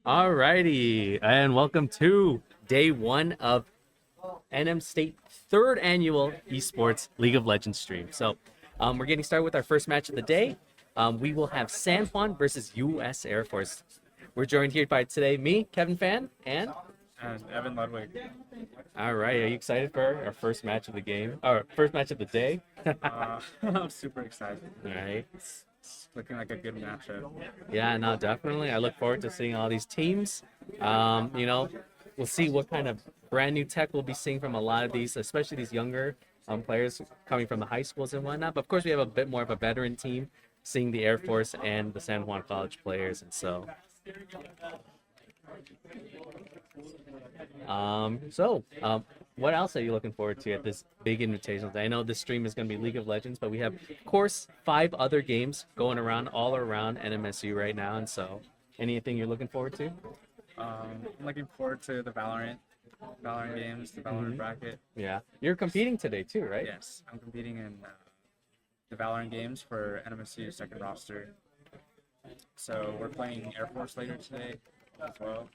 Alrighty, and welcome to day one of NM State third annual Esports League of Legends stream. We're getting started with our first match of the day. We will have San Juan versus U.S. Air Force. We're joined here by today me, Kevin Fan, and Evan Ludwig. all right. Are you excited for our first match of the game? Or first match of the day? I'm super excited. All right. It's looking like a good matchup. Yeah, no, definitely. I look forward to seeing all these teams. We'll see what kind of brand new tech we'll be seeing from a lot of these, especially these younger players coming from the high schools and whatnot. But of course, we have a bit more of a veteran team, seeing the Air Force and the San Juan College players, and so. What else are you looking forward to at this big invitational day? I know this stream is going to be League of Legends, but we have, of course, 5 other games going around all around NMSU right now, and so anything you're looking forward to? I'm looking forward to the Valorant games, the Valorant bracket. Yeah, you're competing today too, right? Yes, I'm competing in the Valorant games for NMSU second roster. So we're playing Air Force later today as well.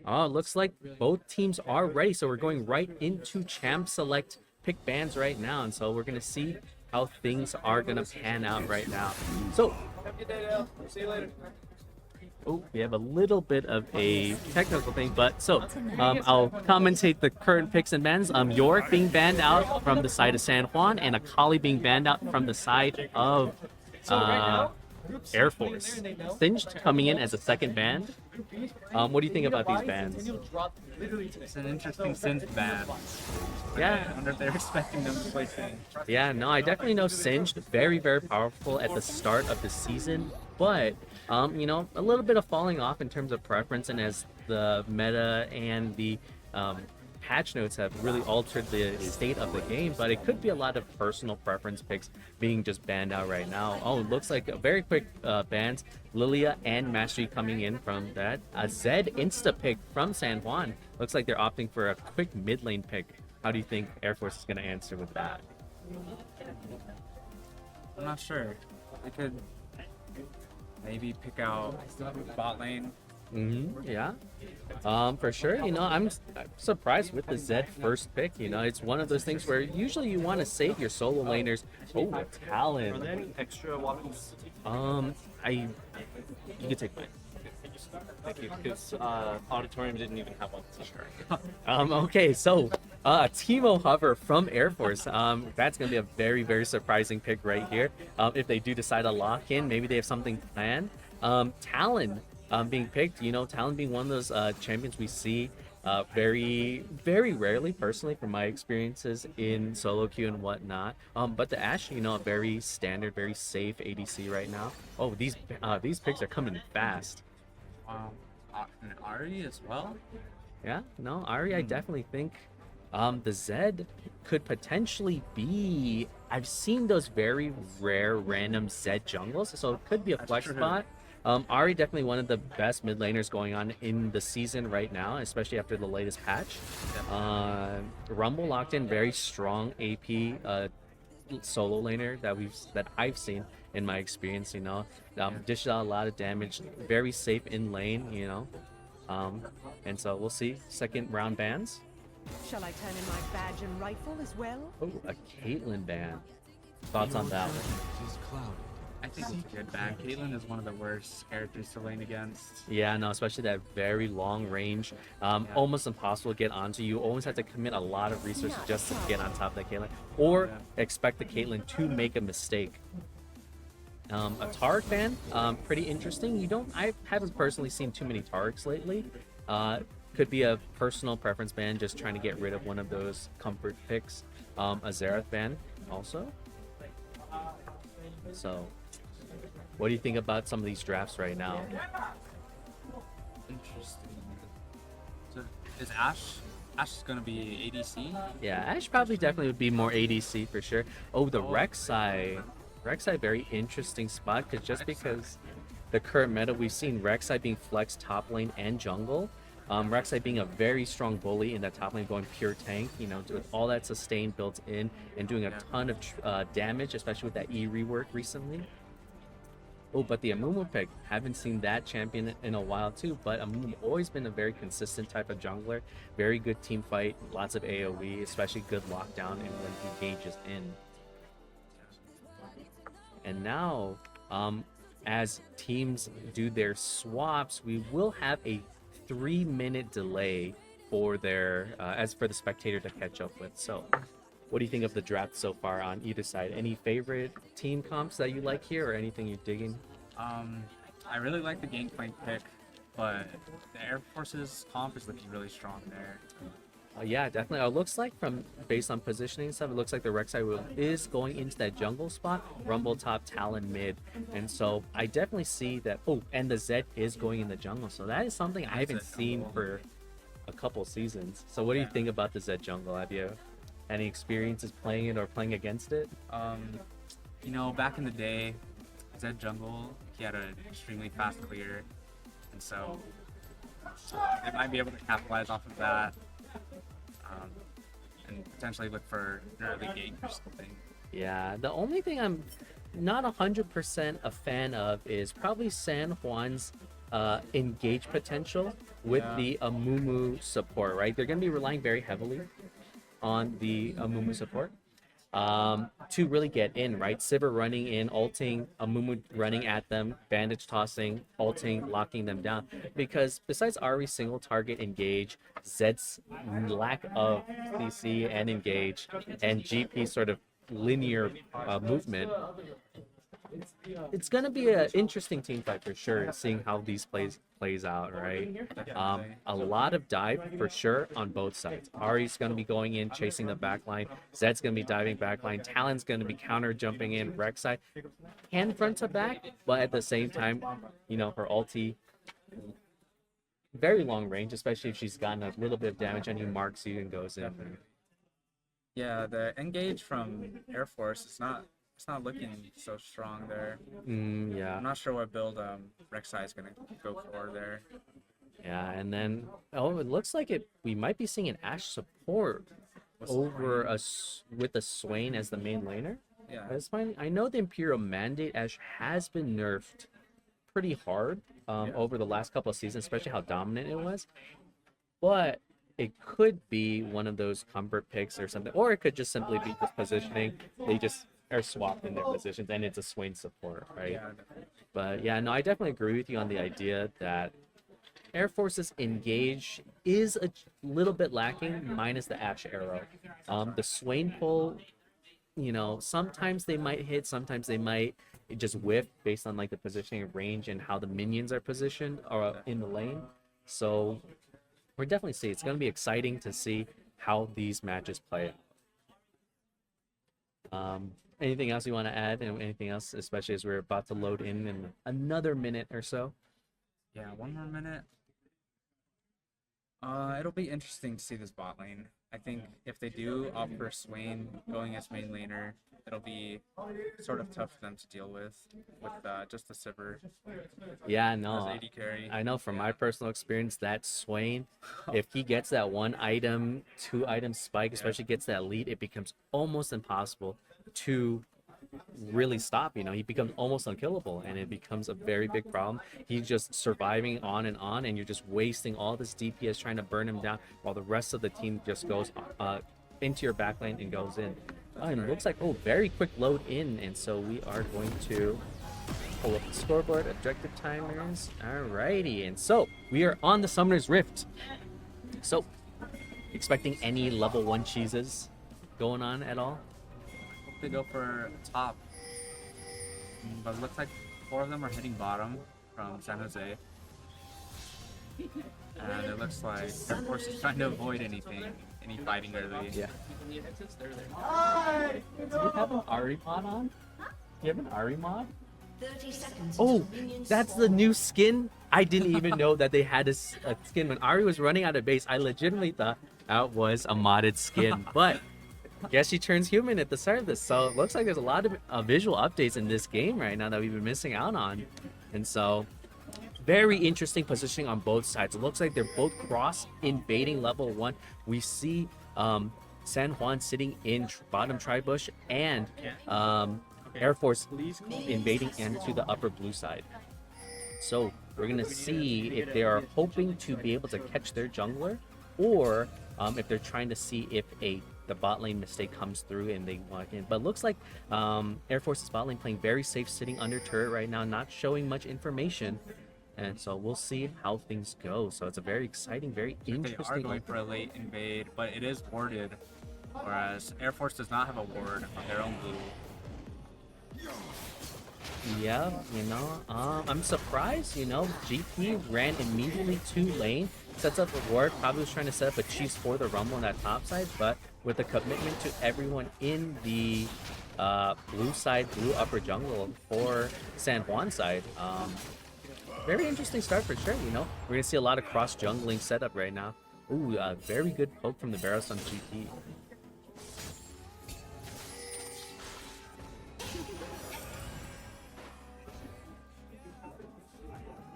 Oh, it looks like both teams are ready, so we're going right into Champ Select pick bands right now, and so we're going to see how things are going to pan out right now. So, Have a good day, Dale. See you later. oh, we have a little bit of a technical thing, but I'll commentate the current picks and bans. York being banned out from the side of San Juan, and Akali being banned out from the side of Air Force. Singed coming in as a second ban. What do you think about these bans? It's an interesting Singed ban. Yeah. I wonder if they're expecting them to play Singed. Yeah, no, I definitely know Singed, very, very powerful at the start of the season, but a little bit of falling off in terms of preference, and as the meta and the patch notes have really altered the state of the game, but it could be a lot of personal preference picks being just banned out right now. Oh, it looks like a very quick bans. Lilia and Mastery coming in from that. A Zed insta pick from San Juan. Looks like they're opting for a quick mid lane pick. How do you think Air Force is going to answer with that? I'm not sure. They could maybe pick out bot lane. Yeah. For sure. I'm surprised with the Zed first pick. It's one of those things where usually you want to save your solo laners. Oh, Talon. Are there any extra weapons? You can take mine. Thank you, because Auditorium didn't even have one. Sure. Okay, so Teemo Hover from Air Force. That's going to be a very, very surprising pick right here. If they do decide to lock in, maybe they have something planned. Talon being picked, Talon being one of those champions we see very, very rarely, personally, from my experiences in solo queue and whatnot. But the Ashe, a very standard, very safe ADC right now. Oh, these picks are coming fast. Wow. And Ari as well? Yeah, no, Ari, I definitely think the Zed could potentially be... I've seen those very rare random Zed jungles, so it could be a flex spot. Ari definitely one of the best mid laners going on in the season right now, especially after the latest patch. Rumble locked in, very strong AP solo laner that I've seen in my experience. Dishes out a lot of damage, very safe in lane. And so we'll see second round bans. Shall I turn in my badge and rifle as well? Oh, a Caitlyn ban. Thoughts on that one? I think it's a good ban. Caitlyn is one of the worst characters to lane against. Yeah, no, especially that very long range. Almost impossible to get onto. You always have to commit a lot of resources just to get on top of that Caitlyn, or expect the Caitlyn to make a mistake. A Taric ban, pretty interesting. I haven't personally seen too many Tarics lately. Could be a personal preference ban, just trying to get rid of one of those comfort picks. A Xerath ban also. So, what do you think about some of these drafts right now? Interesting. So is Ashe going to be ADC? Yeah, Ashe probably definitely would be more ADC for sure. Oh, the Rek'Sai. Rek'Sai, very interesting spot, because the current meta, we've seen Rek'Sai being flexed top lane and jungle. Rek'Sai being a very strong bully in that top lane, going pure tank, with all that sustain built in and doing a ton of damage, especially with that E rework recently. Oh, but the Amumu pick, haven't seen that champion in a while too. But Amumu always been a very consistent type of jungler. Very good team fight, lots of AoE, especially good lockdown and when he engages in. And now, as teams do their swaps, we will have a 3-minute delay for their as for the spectator to catch up with. So what do you think of the draft so far on either side? Any favorite team comps that you like here, or anything you're digging? I really like the Gangplank pick, but the Air Force's comp is looking really strong there. Yeah, definitely. It looks like based on positioning and stuff, it looks like the Rek'Sai is going into that jungle spot, Rumble top, Talon mid, and so I definitely see that. Oh, and the Zed is going in the jungle, so that is something I haven't seen for a couple seasons. So what do you think about the Zed jungle? Have you any experiences playing it or playing against it? You know, back in the day, Zed jungle, he had an extremely fast clear, and so they might be able to capitalize off of that. And potentially look for an early gank or something. Yeah, the only thing I'm not 100% a fan of is probably San Juan's engage potential with the Amumu support, right? They're going to be relying very heavily on the Amumu support to really get in, right? Sivir running in, ulting, Amumu running at them, bandage tossing, ulting, locking them down. Because besides Ari's single target engage, Zed's lack of CC and engage, and GP's sort of linear movement, it's gonna be an interesting team fight for sure, seeing how these plays out, right? A lot of dive for sure on both sides. Ari's gonna be going in, chasing the backline. Zed's gonna be diving backline. Talon's gonna be counter jumping in. Rek'Sai can front to back, but at the same time, you know, her ulti very long range, especially if she's gotten a little bit of damage and he marks you and goes in. Yeah, the engage from Air Force is not. It's not looking so strong there. Yeah. I'm not sure what build Rek'Sai is gonna go for there. Yeah, and then it looks like we might be seeing an Ashe support over with a Swain as the main laner. Yeah. That's fine. I know the Imperial Mandate Ashe has been nerfed pretty hard over the last couple of seasons, especially how dominant it was. But it could be one of those comfort picks or something, or it could just simply be just positioning. They just are swapped in their positions, and it's a Swain support, right? Yeah. But yeah, no, I definitely agree with you on the idea that Air Force's engage is a little bit lacking, minus the Ashe arrow. The Swain pull, you know, sometimes they might hit, sometimes they might just whiff based on like the positioning of range and how the minions are positioned or in the lane. So we're definitely see it's going to be exciting to see how these matches play out. Anything else you want to add, and anything else, especially as we're about to load in another minute or so? Yeah, one more minute. It'll be interesting to see this bot lane. I think if they do opt for Swain going as main laner, it'll be sort of tough for them to deal with just the Sivir Yeah, as no, AD carry. I know from my personal experience that Swain, if he gets that 1-item, 2-item spike, especially gets that lead, it becomes almost impossible to really stop. You know, he becomes almost unkillable, and it becomes a very big problem. He's just surviving on, and you're just wasting all this DPS trying to burn him down while the rest of the team just goes into your backline and goes in. And it looks like very quick load in, and so we are going to pull up the scoreboard, objective timers. Alrighty, and so we are on the Summoner's Rift. So expecting any level 1 cheeses going on at all? They go for top, but it looks like 4 of them are hitting bottom from San Jose, and it looks like Air Force is trying to avoid any fighting early. Yeah. Do you have an Ari mod on? Do you have an Ari mod? 30 seconds. Oh, that's the new skin. I didn't even know that they had a skin. When Ari was running out of base, I legitimately thought that was a modded skin, but guess she turns human at the start of this. So it looks like there's a lot of visual updates in this game right now that we've been missing out on. And so very interesting positioning on both sides. It looks like they're both cross invading level 1. We see San Juan sitting in bottom tri-bush, and Air Force invading into the upper blue side. So we're gonna see if they are hoping to be able to catch their jungler, or if they're trying to see if the bot lane mistake comes through and they walk in. But looks like Air Force's bot lane playing very safe, sitting under turret right now, not showing much information. And so we'll see how things go. So it's a very exciting, very They are interesting. going for a late invade, but it is warded, whereas Air Force does not have a ward on their own blue. Yeah, I'm surprised, GP ran immediately to lane, sets up a ward, probably was trying to set up a cheese for the Rumble on that top side, but with the commitment to everyone in the blue side, blue upper jungle for San Juan side, very interesting start for sure, We're going to see a lot of cross jungling setup right now. Ooh, very good poke from the Barrows on GP.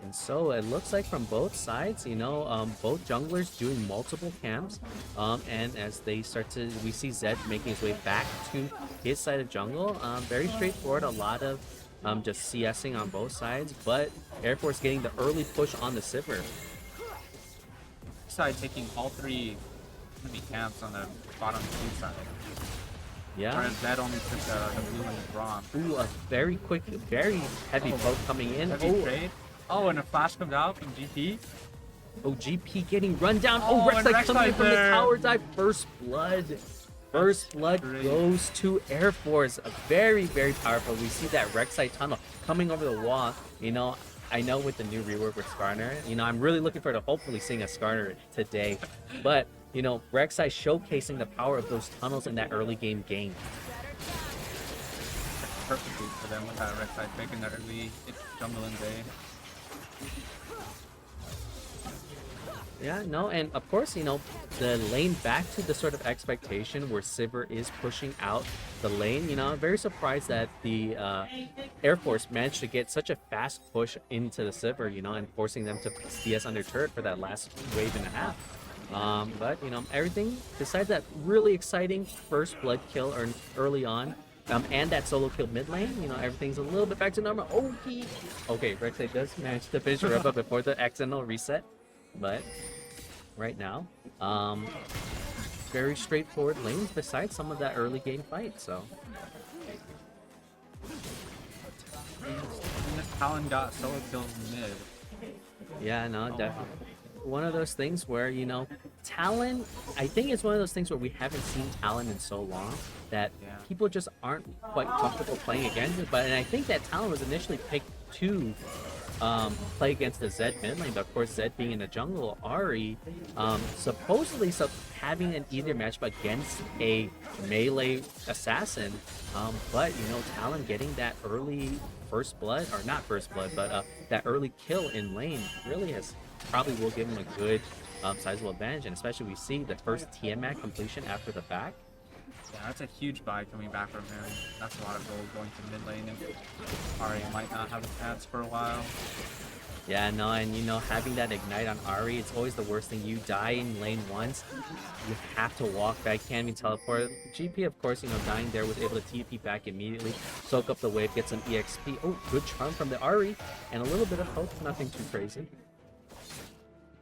And so it looks like from both sides, both junglers doing multiple camps. And as they start to, we see Zed making his way back to his side of jungle. Very straightforward, a lot of just CSing on both sides, but Air Force getting the early push on the Sivir. Side taking all three enemy camps on the bottom blue side. Yeah. Whereas Zed only took the blue and the bronze. Ooh, a very quick, very heavy poke coming in. Heavy trade. Oh, and a flash comes out from GP. Oh, GP getting run down. Oh, Rek'Sai and coming in Rek'Sai from the there. tower dive. First blood. First blood great. goes to Air Force. Very, very powerful. We see that Rek'Sai tunnel coming over the wall. I know with the new rework with Skarner, I'm really looking forward to hopefully seeing a Skarner today. But, Rek'Sai showcasing the power of those tunnels in that early game. Perfectly for them with that Rek'Sai pick in the early jungle invade. Yeah, no, and of course, the lane back to the sort of expectation where Sivir is pushing out the lane. I'm very surprised that the Air Force managed to get such a fast push into the Sivir, and forcing them to CS under turret for that last wave and a half. But, everything besides that really exciting first blood kill early on, and that solo kill mid lane, everything's a little bit back to normal. Okay, Rek'Sai does manage to finish her up before the accidental reset. But right now, very straightforward lanes besides some of that early game fight. So And this Talon got solo kills mid. yeah, no, definitely one of those things where Talon. I think it's one of those things where we haven't seen Talon in so long that people just aren't quite comfortable playing against it. And I think that Talon was initially picked to play against the Zed mid lane, but of course Zed being in the jungle, Ahri supposedly having an easier matchup against a melee assassin, but Talon getting that early first blood, or not first blood, but that early kill in lane really probably will give him a good sizable advantage, and especially we see the first Tiamat completion after the back. Yeah, that's a huge buy coming back from him. That's a lot of gold going to mid lane, and Ahri might not have a chance for a while. Yeah, no, and having that ignite on Ahri, it's always the worst thing. You die in lane once, you have to walk back, can't even teleport. GP, of course, dying there, was able to TP back immediately, soak up the wave, get some EXP. Oh, good charm from the Ahri, and a little bit of hope, nothing too crazy.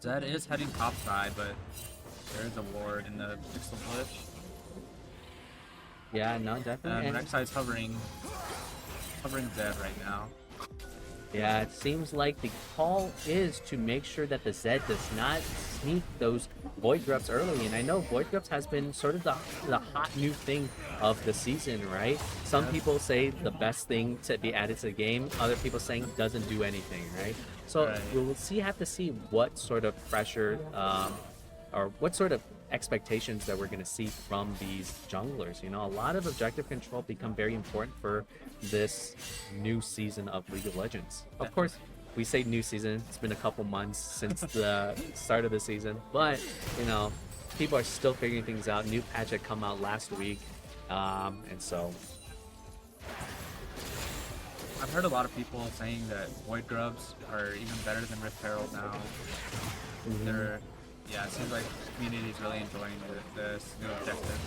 Zed is heading top side, but there is a ward in the pixel glitch. Yeah, no, definitely. And Rek'Sai's hovering Zed right now. Yeah, it seems like the call is to make sure that the Zed does not sneak those Void Grubs early. And I know Void Grubs has been sort of the hot new thing of the season, right? Some people say the best thing to be added to the game. Other people saying doesn't do anything, right? So we'll have to see what sort of pressure or what sort of expectations that we're going to see from these junglers. A lot of objective control become very important for this new season of League of Legends. Of course, we say new season, it's been a couple months since the start of the season, but people are still figuring things out. New patch had come out last week, and so I've heard a lot of people saying that Void Grubs are even better than Rift Herald now. They're, yeah, it seems like the community is really enjoying this new objective.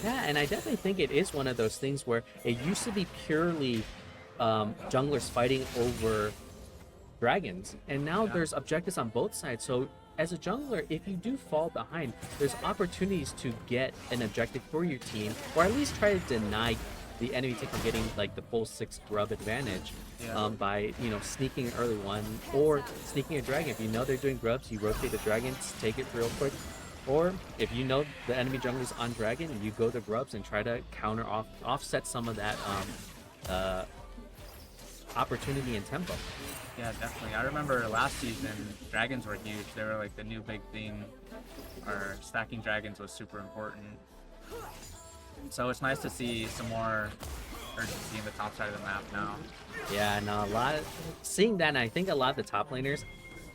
Yeah, and I definitely think it is one of those things where it used to be purely junglers fighting over dragons, and now Yeah. there's objectives on both sides. So as a jungler, if you do fall behind, there's opportunities to get an objective for your team, or at least try to deny the enemy team from getting like the full 6 grub advantage. Yeah. By sneaking an early one or sneaking a dragon. If you know they're doing grubs, you rotate the dragons, take it real quick. Or if you know the enemy jungler's on dragon, you go to grubs and try to offset some of that opportunity and tempo. Yeah, definitely. I remember last season, dragons were huge. They were like the new big thing. Or stacking dragons was super important. So it's nice to see some more urgency in the top side of the map now. Yeah, no, seeing that, and I think a lot of the top laners,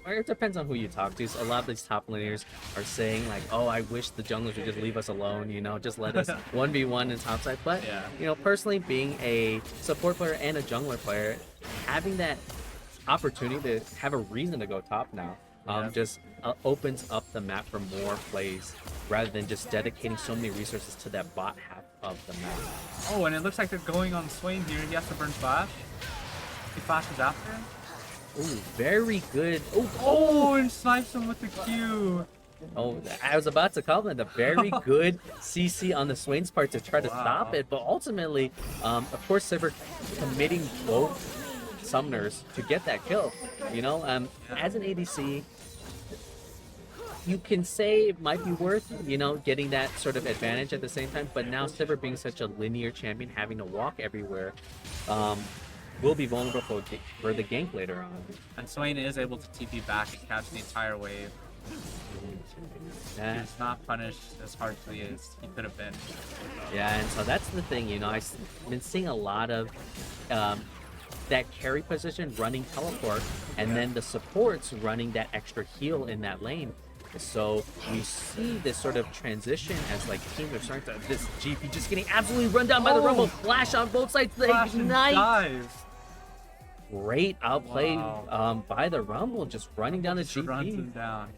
or it depends on who you talk to, so a lot of these top laners are saying like, oh, I wish the junglers would just leave us alone, just let us 1v1 in top side. But, Yeah. Personally, being a support player and a jungler player, having that opportunity to have a reason to go top now, just opens up the map for more plays rather than just dedicating so many resources to that bot half of the map. Oh, and it looks like they're going on Swain here. He has to burn Flash. He flashes after him. Ooh, very good. Oh, and snipes him with the Q. Oh, I was about to compliment a very good CC on the Swain's part to try to stop it, but ultimately, of course, Sivir committing both summoners to get that kill. As an ADC, you can say it might be worth, getting that sort of advantage at the same time, but now Sivir being such a linear champion, having to walk everywhere, will be vulnerable for the gank later on. And Swain is able to TP back and catch the entire wave. Yeah. He's not punished as harshly as he could have been. Yeah, and so that's the thing, I've been seeing a lot of that carry position running teleport, and then the supports running that extra heal in that lane. So we see this sort of transition as like teams are starting to this GP just getting absolutely run down by the Rumble. Flash on both sides, they Flash and ignite. dive. Great outplay by the Rumble, just running down the Just runs him GP. down.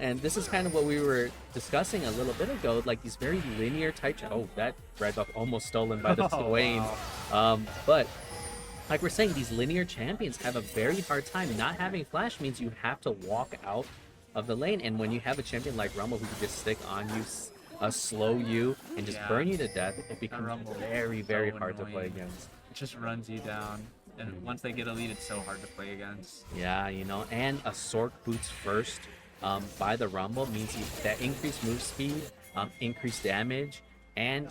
And this is kind of what we were discussing a little bit ago, like these very linear type. Oh, that red buff almost stolen by the Swain. But like we're saying, these linear champions have a very hard time. Not having flash means you have to walk out of the lane, and when you have a champion like Rumble who can just stick on you, slow you, and just burn you to death, it becomes very, very hard to play against. It just runs you down, and once they get a lead, it's so hard to play against. Yeah, and a Sork boots first by the Rumble means that increased move speed, increased damage, and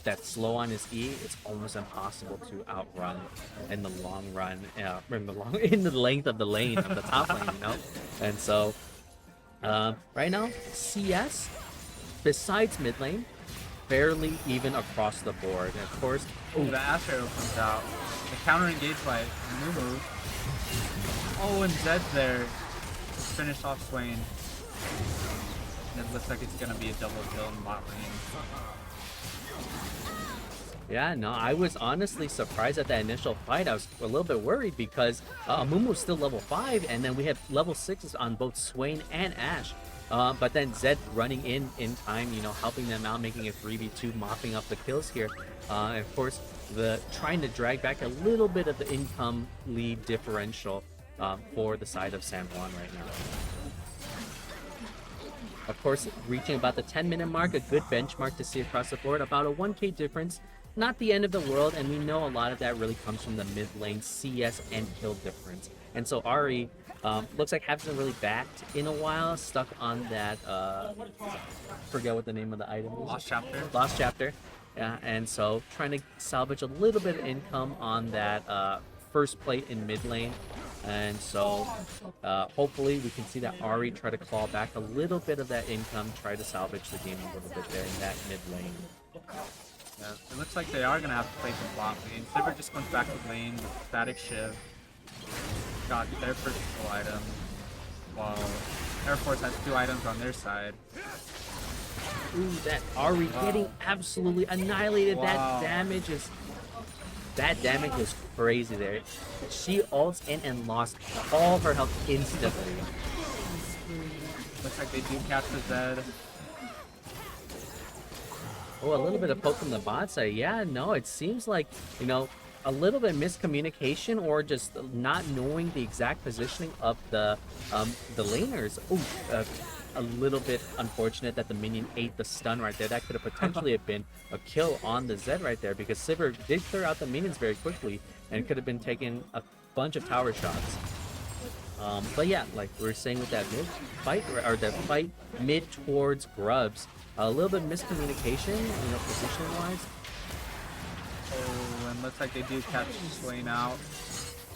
that slow on his E, it's almost impossible to outrun in the long run, in the length of the lane of the top lane, And so right now, CS, besides mid lane, fairly even across the board. And of course, The Ash Arrow comes out. The counter engage by Mumu. Oh, and Zed's there. Finish off Swain. And it looks like it's gonna be a double kill in bot lane. yeah, no, I was honestly surprised at that initial fight. I was a little bit worried because Mumu's still level 5, and then we have level 6s on both Swain and Ashe. But then Zed running in time, helping them out, making a 3v2, mopping up the kills here. And of course, trying to drag back a little bit of the income lead differential for the side of San Juan right now. Of course, reaching about the 10-minute mark, a good benchmark to see across the board, about a 1k difference. Not the end of the world, and we know a lot of that really comes from the mid lane CS and kill difference. And so Ari looks like hasn't really backed in a while, stuck on that, forget what the name of the item is. Lost Chapter. Yeah, and so trying to salvage a little bit of income on that first plate in mid lane. And so hopefully we can see that Ari try to claw back a little bit of that income, try to salvage the game a little bit there in that mid lane. Yeah, it looks like they are gonna have to play some bot lane. Sivir just comes back with lane with Static Shiv. Got their first full item, while Air Force has 2 items on their side. Ooh, that Ari getting absolutely annihilated. Wow. That damage was crazy there. She ults in and lost all her health instantly. Looks like they do catch the Zed. Oh, a little bit of poke from the bot side. Yeah, no, it seems like, you know, a little bit miscommunication or just not knowing the exact positioning of the laners. Oh, a little bit unfortunate that the minion ate the stun right there. That could have potentially have been a kill on the Zed right there because Sivir did clear out the minions very quickly and could have been taking a bunch of tower shots. But yeah, like we were saying with that mid fight, or that fight mid towards Grubs, a little bit miscommunication, you know, positioning wise. Oh, and looks like they do catch Swain out.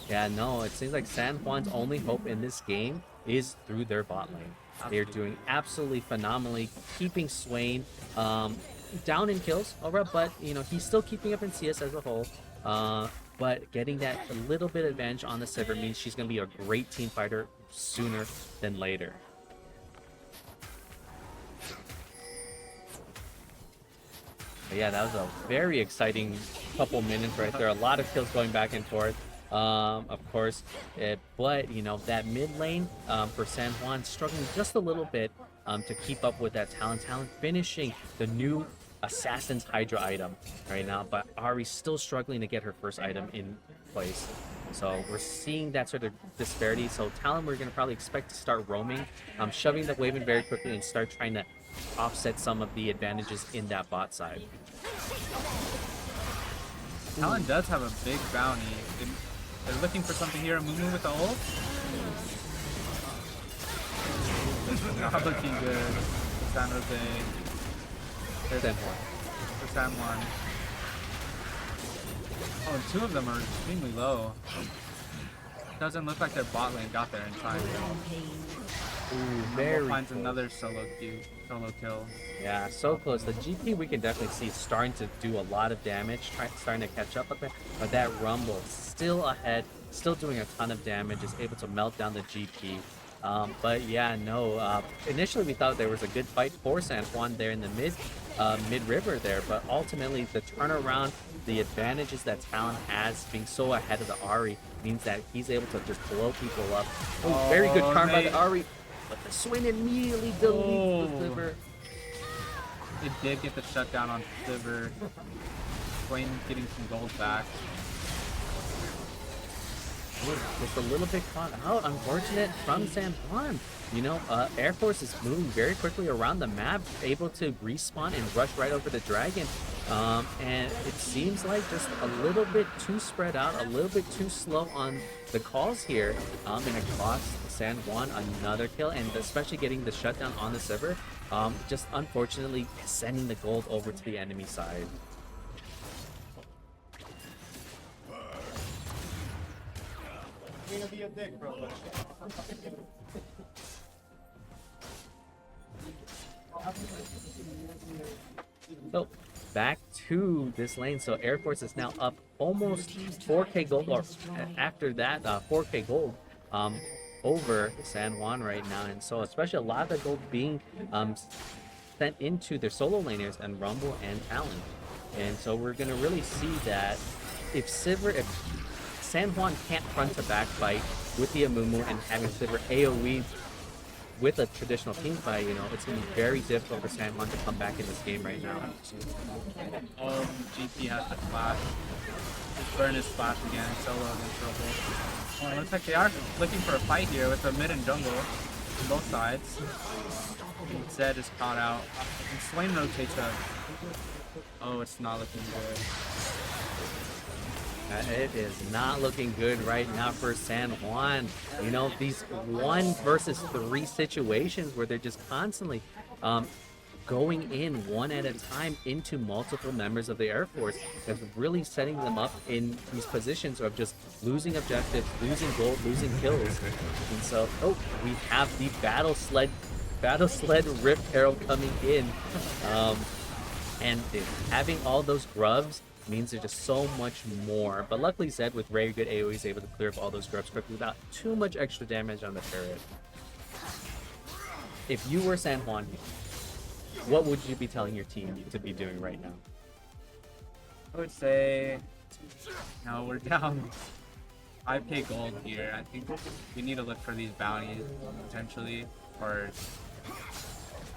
Yeah, no, it seems like San Juan's only hope in this game is through their bot lane. They're doing absolutely phenomenally, keeping Swain down in kills, alright, but you know he's still keeping up in CS as a whole. But getting that a little bit advantage on the Sivir means she's going to be a great team fighter sooner than later. But yeah, that was a very exciting couple minutes right there. A lot of kills going back and forth. Of course, but you know that mid lane for San Juan struggling just a little bit to keep up with that Talon finishing the new Assassin's Hydra item right now, but Ari's still struggling to get her first item in place. So we're seeing that sort of disparity. So Talon, we're going to probably expect to start roaming, shoving the wave in very quickly and start trying to offset some of the advantages in that bot side. Talon does have a big bounty. They're looking for something here. Mumu with the ult. It's not looking good. San Jose. San Juan. For San Juan. Oh, and two of them are extremely low. Doesn't look like their bot lane got there in time. Ooh, very finds close. another solo kill. Yeah, so close. The GP we can definitely see starting to do a lot of damage, starting to catch up with it. But that Rumble still ahead, still doing a ton of damage, is able to melt down the GP. But yeah, no. Initially we thought there was a good fight for San Juan there in the mid river there, but ultimately the turnaround, the advantages that Talon has being so ahead of the Ahri means that he's able to just blow people up. Oh, very good karma by the Ahri, but the Swain immediately deletes the Sivir. It did get the shutdown on Sivir. Swain getting some gold back. Just a little bit caught out, unfortunate from San Juan. You know, Air Force is moving very quickly around the map, able to respawn and rush right over the dragon. And it seems like just a little bit too spread out, a little bit too slow on the calls here. And it cost San Juan another kill, and especially getting the shutdown on the Sivir. Just unfortunately sending the gold over to the enemy side. So back to this lane. So Air Force is now up almost 4k gold, or after that 4k gold over San Juan right now. And so especially a lot of the gold being sent into their solo laners and Rumble and Talon. And so we're going to really see that if San Juan can't front to back fight with the Amumu and having Sivir AoE with a traditional team fight, you know, it's going to be very difficult for San Juan to come back in this game right now. Oh, GP has to flash. Burn his flash again. Solo in trouble. Oh, it looks like they are looking for a fight here with the mid and jungle on both sides. Zed is caught out. And Swain rotates up. Oh, it's not looking good. It is not looking good right now for San Juan. You know, these 1 versus 3 situations where they're just constantly going in one at a time into multiple members of the Air Force, is really setting them up in these positions of just losing objectives, losing gold, losing kills. And so, oh, we have the battle sled Rift Herald coming in. And having all those grubs means there's just so much more. But luckily Zed with very good AoE is able to clear up all those grubs quickly without too much extra damage on the turret. If you were San Juan, what would you be telling your team to be doing right now? I would say, no, we're down 5k gold here. I think we need to look for these bounties potentially, or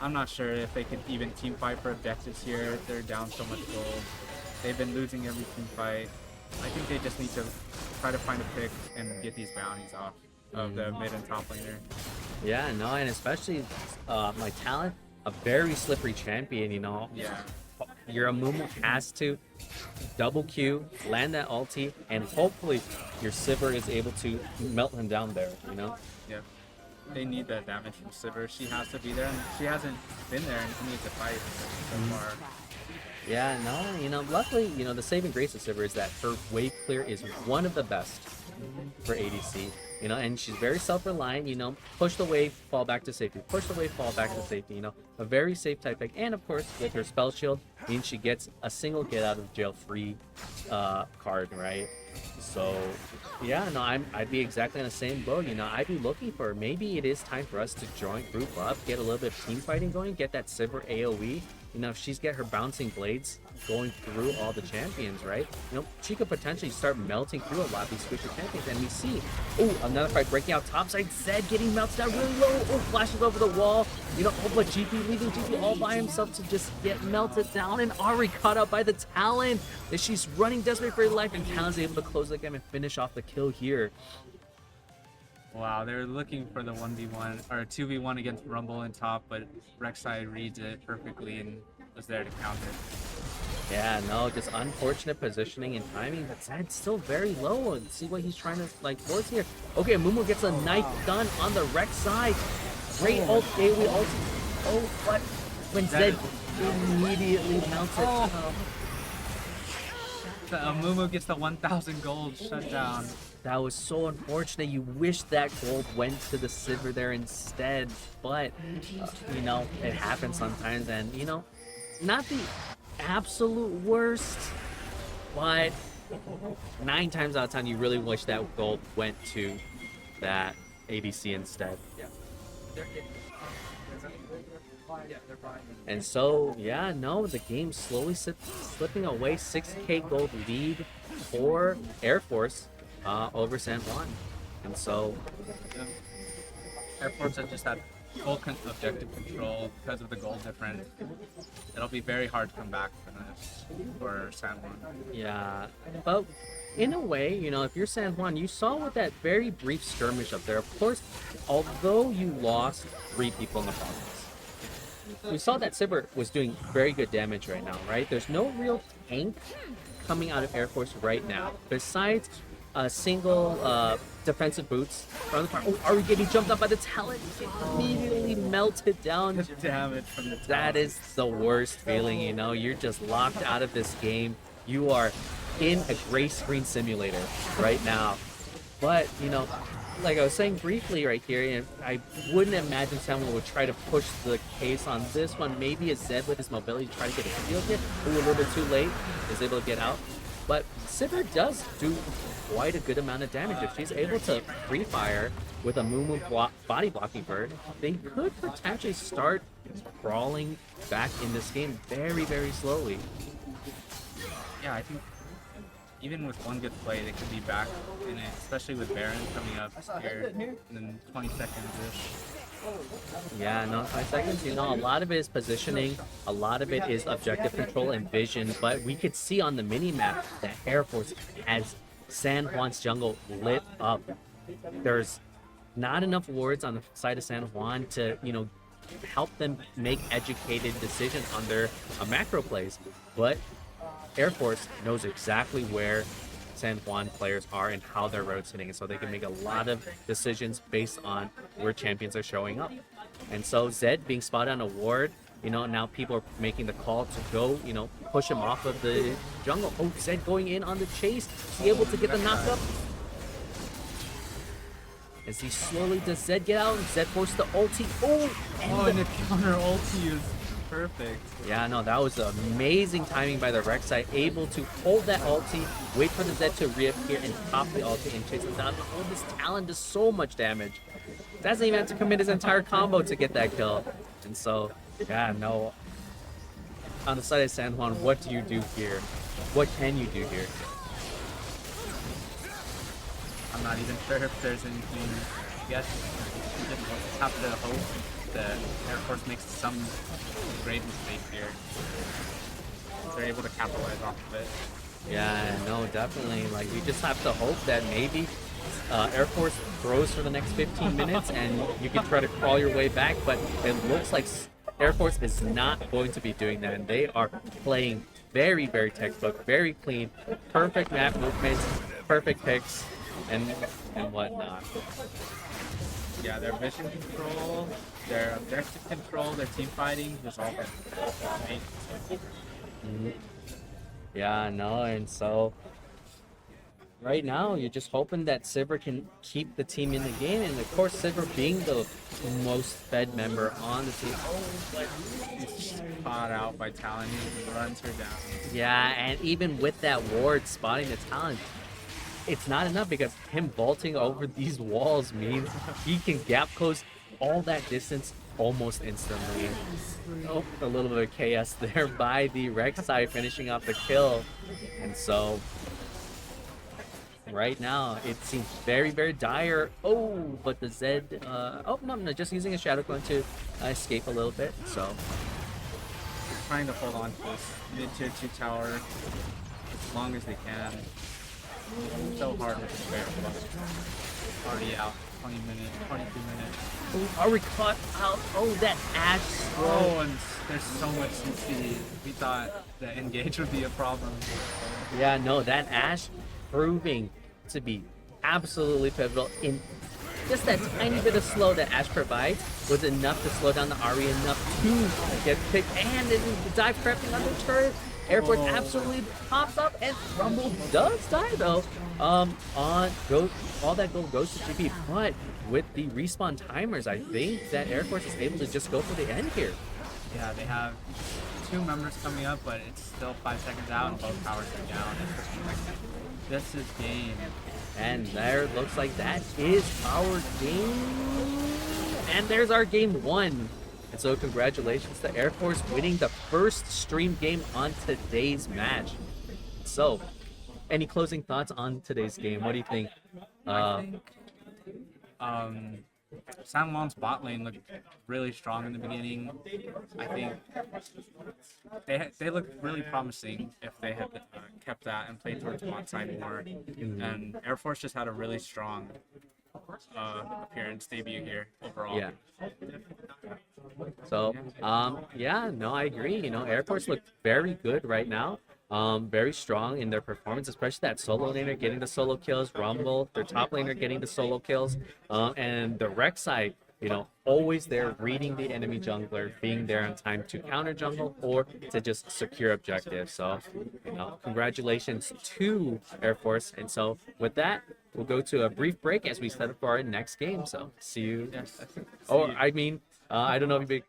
I'm not sure if they could even team fight for objectives here. They're down so much gold. They've been losing every team fight. I think they just need to try to find a pick and get these bounties off of the mid and top laner. Yeah, no, and especially my talent, a very slippery champion, you know. Yeah. Your Amumu has to double Q, land that ulti, and hopefully your Sivir is able to melt him down there, you know? Yeah. They need that damage from Sivir. She has to be there, and she hasn't been there in any of the fights so far. Yeah, no, you know, luckily, you know, the saving grace of Sivir is that her wave clear is one of the best for ADC, you know, and she's very self-reliant, you know, push the wave, fall back to safety, push the wave, fall back to safety, you know, a very safe type pick. And of course, with her spell shield, means she gets a single get out of jail free card, right? So, yeah, no, I'd be exactly in the same boat, you know, I'd be looking for, maybe it is time for us to join, group up, get a little bit of team fighting going, get that Sivir AoE. You know, if she's get her bouncing blades going through all the champions, right? You know, she could potentially start melting through a lot of these squisher champions. And we see, oh, another fight breaking out topside. Zed getting melted down really low. Oh, flashes over the wall. You know, oh, but GP leaving GP all by himself to just get melted down. And Ari caught up by the Talon as she's running desperate for her life. And Talon's able to close the game and finish off the kill here. Wow, they're looking for the 1v1 or 2v1 against Rumble in top, but Riverside reads it perfectly and was there to counter. Yeah, no, just unfortunate positioning and timing, but Zed's still very low. And see what he's trying to like force here. Okay, Mumu gets a knife done on the Rex side. Great ult, AoE ult. Oh, but when Zed immediately melted. Oh. Mumu gets the 1,000 gold shutdown. That was so unfortunate. You wish that gold went to the Sivir there instead, but you know, it happens sometimes, and you know, not the absolute worst, but 9 times out of 10 you really wish that gold went to that ADC instead. And so, yeah, no, the game's slowly slipping away. 6k gold lead for Air Force over San Juan. And so Air Force has just had full objective control because of the goal difference. It'll be very hard to come back from this for San Juan. yeah, but in a way, you know, if you're San Juan, you saw with that very brief skirmish up there, of course, although you lost 3 people in the process, we saw that Sivir was doing very good damage right now, right? There's no real tank coming out of Air Force right now, besides a single defensive boots around the front. Oh, are we getting jumped up by the Talon? Immediately melted down. The damage from the Talon. That is the worst feeling, you know? You're just locked out of this game. You are in a gray screen simulator right now. But, you know, like I was saying briefly right here, I wouldn't imagine someone would try to push the case on this one. Maybe a Zed with his mobility to try to get a field hit. Ooh, a little bit too late. Is able to get out. But Sivir does do quite a good amount of damage. If she's able to free fire with a Mumu body blocking bird, they could potentially start crawling back in this game very, very slowly. Yeah, I think even with one good play, they could be back in it, especially with Baron coming up here in 20 seconds-ish. Yeah, no, 5 seconds. You know, a lot of it is positioning, a lot of it is objective control and vision, but we could see on the mini-map that Air Force has San Juan's jungle lit up. There's not enough wards on the side of San Juan to, you know, help them make educated decisions on their macro plays, but Air Force knows exactly where San Juan players are and how they're rotating, and so they can make a lot of decisions based on where champions are showing up. And so Zed being spotted on a ward, you know, now people are making the call to go, you know, push him off of the jungle. Oh, Zed going in on the chase, is he able to get the knockup? As he slowly does Zed get out, Zed forced the ulti. And the counter ulti is perfect. Yeah, no, that was amazing timing by the Rex side, able to hold that ulti, wait for the Zed to reappear and pop the ulti and chase him down. Oh, this Talon does so much damage. Doesn't even have to commit his entire combo to get that kill. And so, yeah, no. On the side of San Juan, what do you do here? What can you do here? I'm not even sure if there's anything. I guess you just have to hope that Air Force makes some grave mistake here. They're able to capitalize off of it. Yeah, no, definitely. Like, you just have to hope that maybe Air Force throws for the next 15 minutes and you can try to crawl your way back, but it looks like Air Force is not going to be doing that, and they are playing very, very textbook, very clean, perfect map movements, perfect picks, and whatnot. Yeah, their vision control, their objective control, their team fighting was all great. Yeah, no, and so right now you're just hoping that Silver can keep the team in the game, and of course Silver being the most fed member on the team. He's caught out by Talon, he runs her down. Yeah, and even with that ward spotting the talent, it's not enough because him vaulting over these walls means he can gap close all that distance almost instantly. Oh, a little bit of chaos there by the Riverside finishing off the kill. And so right now it seems very, very dire. Oh, but the Zed, oh no, just using a shadow clone to escape a little bit. So Trying to hold on to this mid-tier 2 tower as long as they can. So hard with the bear. Already out. 20 minutes, 22 minutes. are we caught out? Oh, that Ash. Oh, and there's so much CC. We thought the engage would be a problem. Yeah, no, that Ash proving to be absolutely pivotal in just that tiny bit of slow that Ash provides was enough to slow down the Ari enough to get picked, and then the dive prepping on the turret. Air Force absolutely pops up, and Rumble does die though. On go, all that gold goes to GP, but with the respawn timers, I think that Air Force is able to just go for the end here. Yeah, they have 2 members coming up, but it's still 5 seconds out, and both towers are down. This is game. And there looks like that is our game. And there's our game 1. And so congratulations to Air Force winning the first stream game on today's match. So, any closing thoughts on today's game? What do you think? I think San Juan's bot lane looked really strong in the beginning. I think they looked really promising if they had kept that and played towards bot side more. And Air Force just had a really strong appearance debut here overall. Yeah. So, yeah, no, I agree. You know, Air Force looked very good right now. Very strong in their performance, especially that solo laner getting the solo kills, Rumble, their top laner getting the solo kills, and the Riverside, you know, always there reading the enemy jungler, being there on time to counter jungle or to just secure objectives. So, you know, congratulations to Air Force. And so with that, we'll go to a brief break as we set up for our next game. So see you. Yes. Oh, I mean, I don't know if you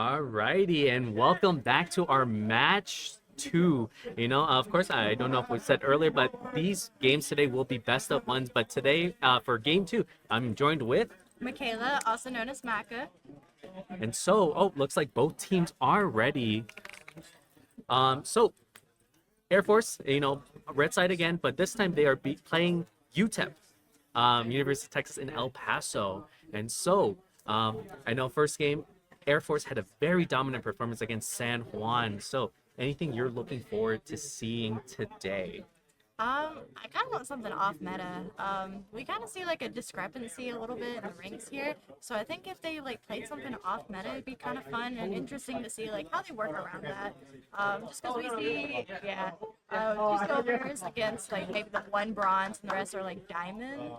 Alrighty, and welcome back to our match 2. Of course, I don't know if we said earlier, but these games today will be best of ones. But today, for game 2, I'm joined with, Michaela, also known as Maka. and so, looks like both teams are ready. So Air Force, red side again, but this time they are playing UTEP, University of Texas in El Paso. And so, I know first game, Air Force had a very dominant performance against San Juan. So, anything you're looking forward to seeing today? I kind of want something off meta. We kind of see like a discrepancy a little bit in the ranks here. So I think if they like played something off meta, it'd be kind of fun and interesting to see like how they work around that. Just because we see, two silvers against like maybe the one bronze and the rest are like diamond.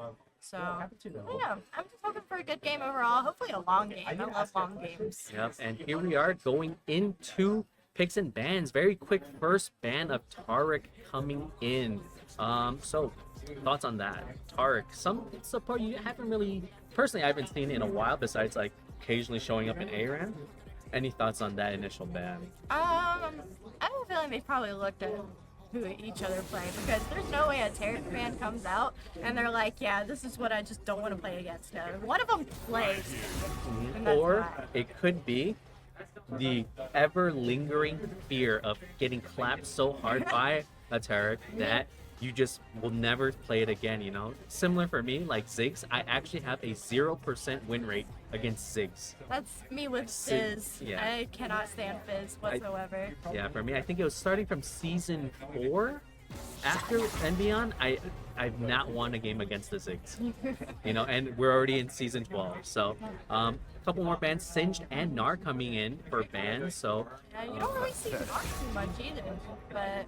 So yeah, I'm just hoping for a good game overall. Hopefully a long game. I love long games. Yep, and here we are going into picks and bans. Very quick first ban of Tarek coming in. So thoughts on that? Tarek, some support you haven't really, personally I haven't seen in a while besides like occasionally showing up in ARAM. Any thoughts on that initial ban? I have a feeling they've probably looked at who each other play, because there's no way a Tarek fan comes out and they're like, yeah, this is what I just don't want to play against him. One of them plays. And that's Or why. it could be the ever lingering fear of getting clapped so hard by a Tarek that you just will never play it again, Similar for me, like Ziggs, I actually have a 0% win rate against Ziggs. That's me with Fizz. Yeah. I cannot stand Fizz whatsoever. Yeah, for me, I think it was starting from season 4 after and beyond, I've not won a game against the Ziggs. And we're already in season 12. So, a couple more bans, Singed and Nar coming in for bans. So, You don't really see Nar too much either, but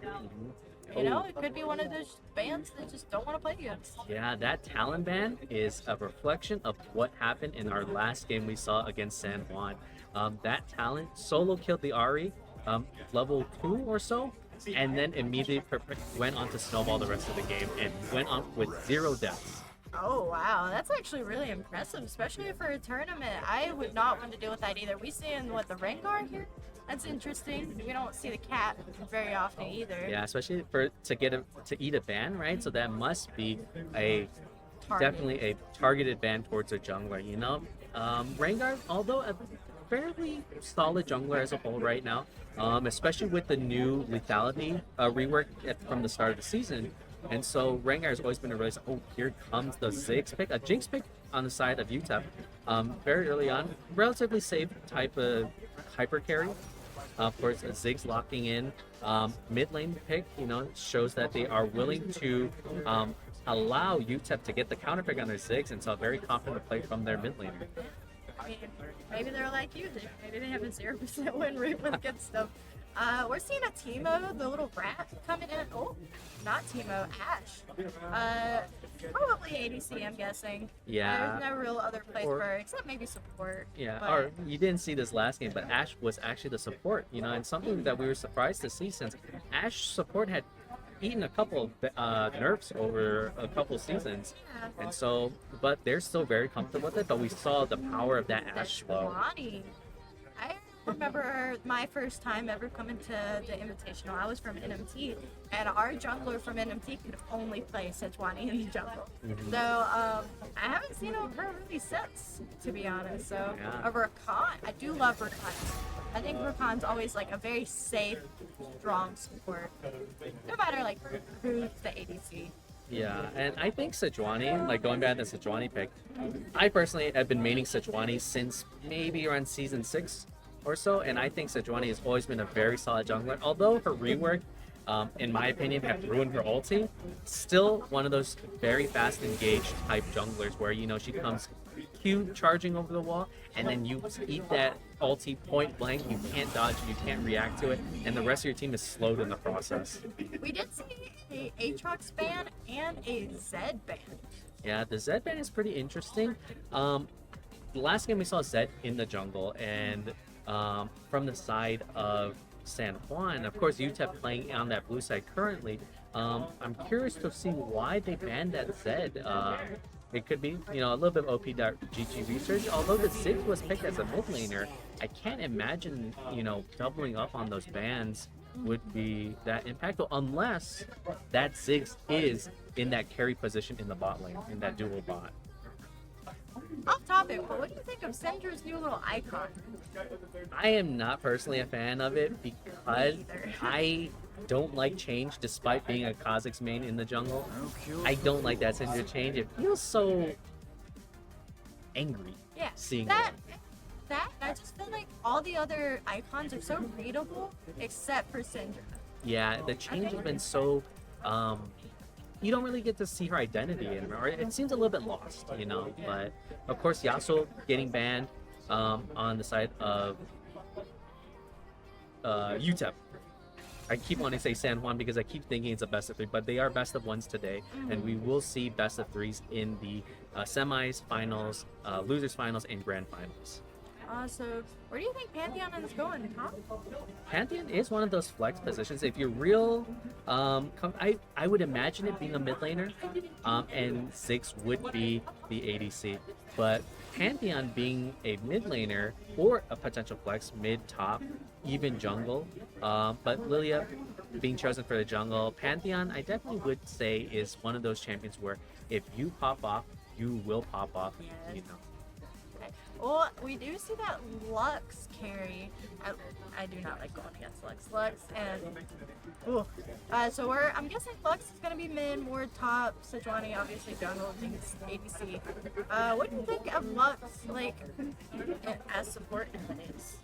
it could be one of those bands that just don't want to play against. yeah, that Talon ban is a reflection of what happened in our last game we saw against San Juan. That Talon solo killed the Ari, level 2 or so, and then immediately went on to snowball the rest of the game and went on with 0 deaths. Oh wow, that's actually really impressive, especially for a tournament. I would not want to deal with that either. We see in the Rengar here. That's interesting. We don't see the cat very often either. Yeah, especially to eat a ban, right? So that must be definitely a targeted ban towards a jungler. Rengar, although a fairly solid jungler as a whole right now, especially with the new lethality rework from the start of the season. And so Rengar has always been a really, here comes the Ziggs pick, a Jinx pick on the side of UTEP. Very early on, relatively safe type of hyper carry. Of course, Ziggs locking in mid lane pick, shows that they are willing to allow UTEP to get the counter pick on their Ziggs, and so very confident to play from their mid lane. I mean, maybe they're like you. Maybe they have a 0% win rate with good stuff. We're seeing a Teemo, the little rat, coming in. Oh, not Teemo, Ash. Probably ADC, I'm guessing. Yeah. There's no real other place for her, except maybe support. Yeah, but... or you didn't see this last game, but Ash was actually the support, and something that we were surprised to see since Ash support had eaten a couple of nerfs over a couple seasons. Yeah. And so, but they're still very comfortable with it, but we saw the power of that Ash flow. I remember my first time ever coming to the Invitational. I was from NMT, and our jungler from NMT could only play Sejuani in the jungle. So I haven't seen her really since, to be honest. So Yeah. a Rakan, I do love Rakan. I think Rakan's always like a very safe, strong support, no matter like who's the ADC. Yeah, and I think Sejuani, like going back to the Sejuani pick, I personally have been maining Sejuani since maybe around season 6 or so, and I think Sejuani has always been a very solid jungler. Although her rework, in my opinion, have ruined her ulti, still one of those very fast engaged type junglers where, she comes Q charging over the wall, and then you eat that ulti point blank, you can't dodge, you can't react to it, and the rest of your team is slowed in the process. We did see a Aatrox ban and a Zed ban. Yeah, the Zed ban is pretty interesting. The last game we saw Zed in the jungle, and from the side of San Juan, of course, UTEP playing on that blue side currently. I'm curious to see why they banned that Zed. It could be, you know, a little bit of OP.GG research. Although the Ziggs was picked as a mid laner, I can't imagine, you know, doubling up on those bans would be that impactful unless that Ziggs is in that carry position in the bot lane, in that dual bot. Off topic, but what do you think of Syndra's new little icon? I am not personally a fan of it because either. I don't like change despite being a Kha'Zix main in the jungle. I don't like that Syndra change. It feels so angry Yeah, seeing that it. I just feel like all the other icons are so readable except for Syndra. Yeah, the change has been so you don't really get to see her identity anymore. Or it seems a little bit lost, you know. But of course, Yasuo getting banned on the side of UTEP. I keep wanting to say San Juan because I keep thinking it's a best of three, but they are best of ones today, and we will see best of threes in the semis, finals, losers finals, and grand finals. So where do you think Pantheon is going, huh? Pantheon is one of those flex positions. If you're real, I would imagine it being a mid laner, and Ziggs would be the ADC. But Pantheon being a mid laner or a potential flex, mid, top, even jungle. But Lilia being chosen for the jungle, Pantheon I definitely would say is one of those champions where if you pop off, you will pop off. You know. Well, we do see that Lux carry. I do not like going against Lux. And ooh. So I'm guessing Lux is gonna be mid, more top. Sejuani obviously jungle, things ADC. What do you think of Lux like as support nowadays?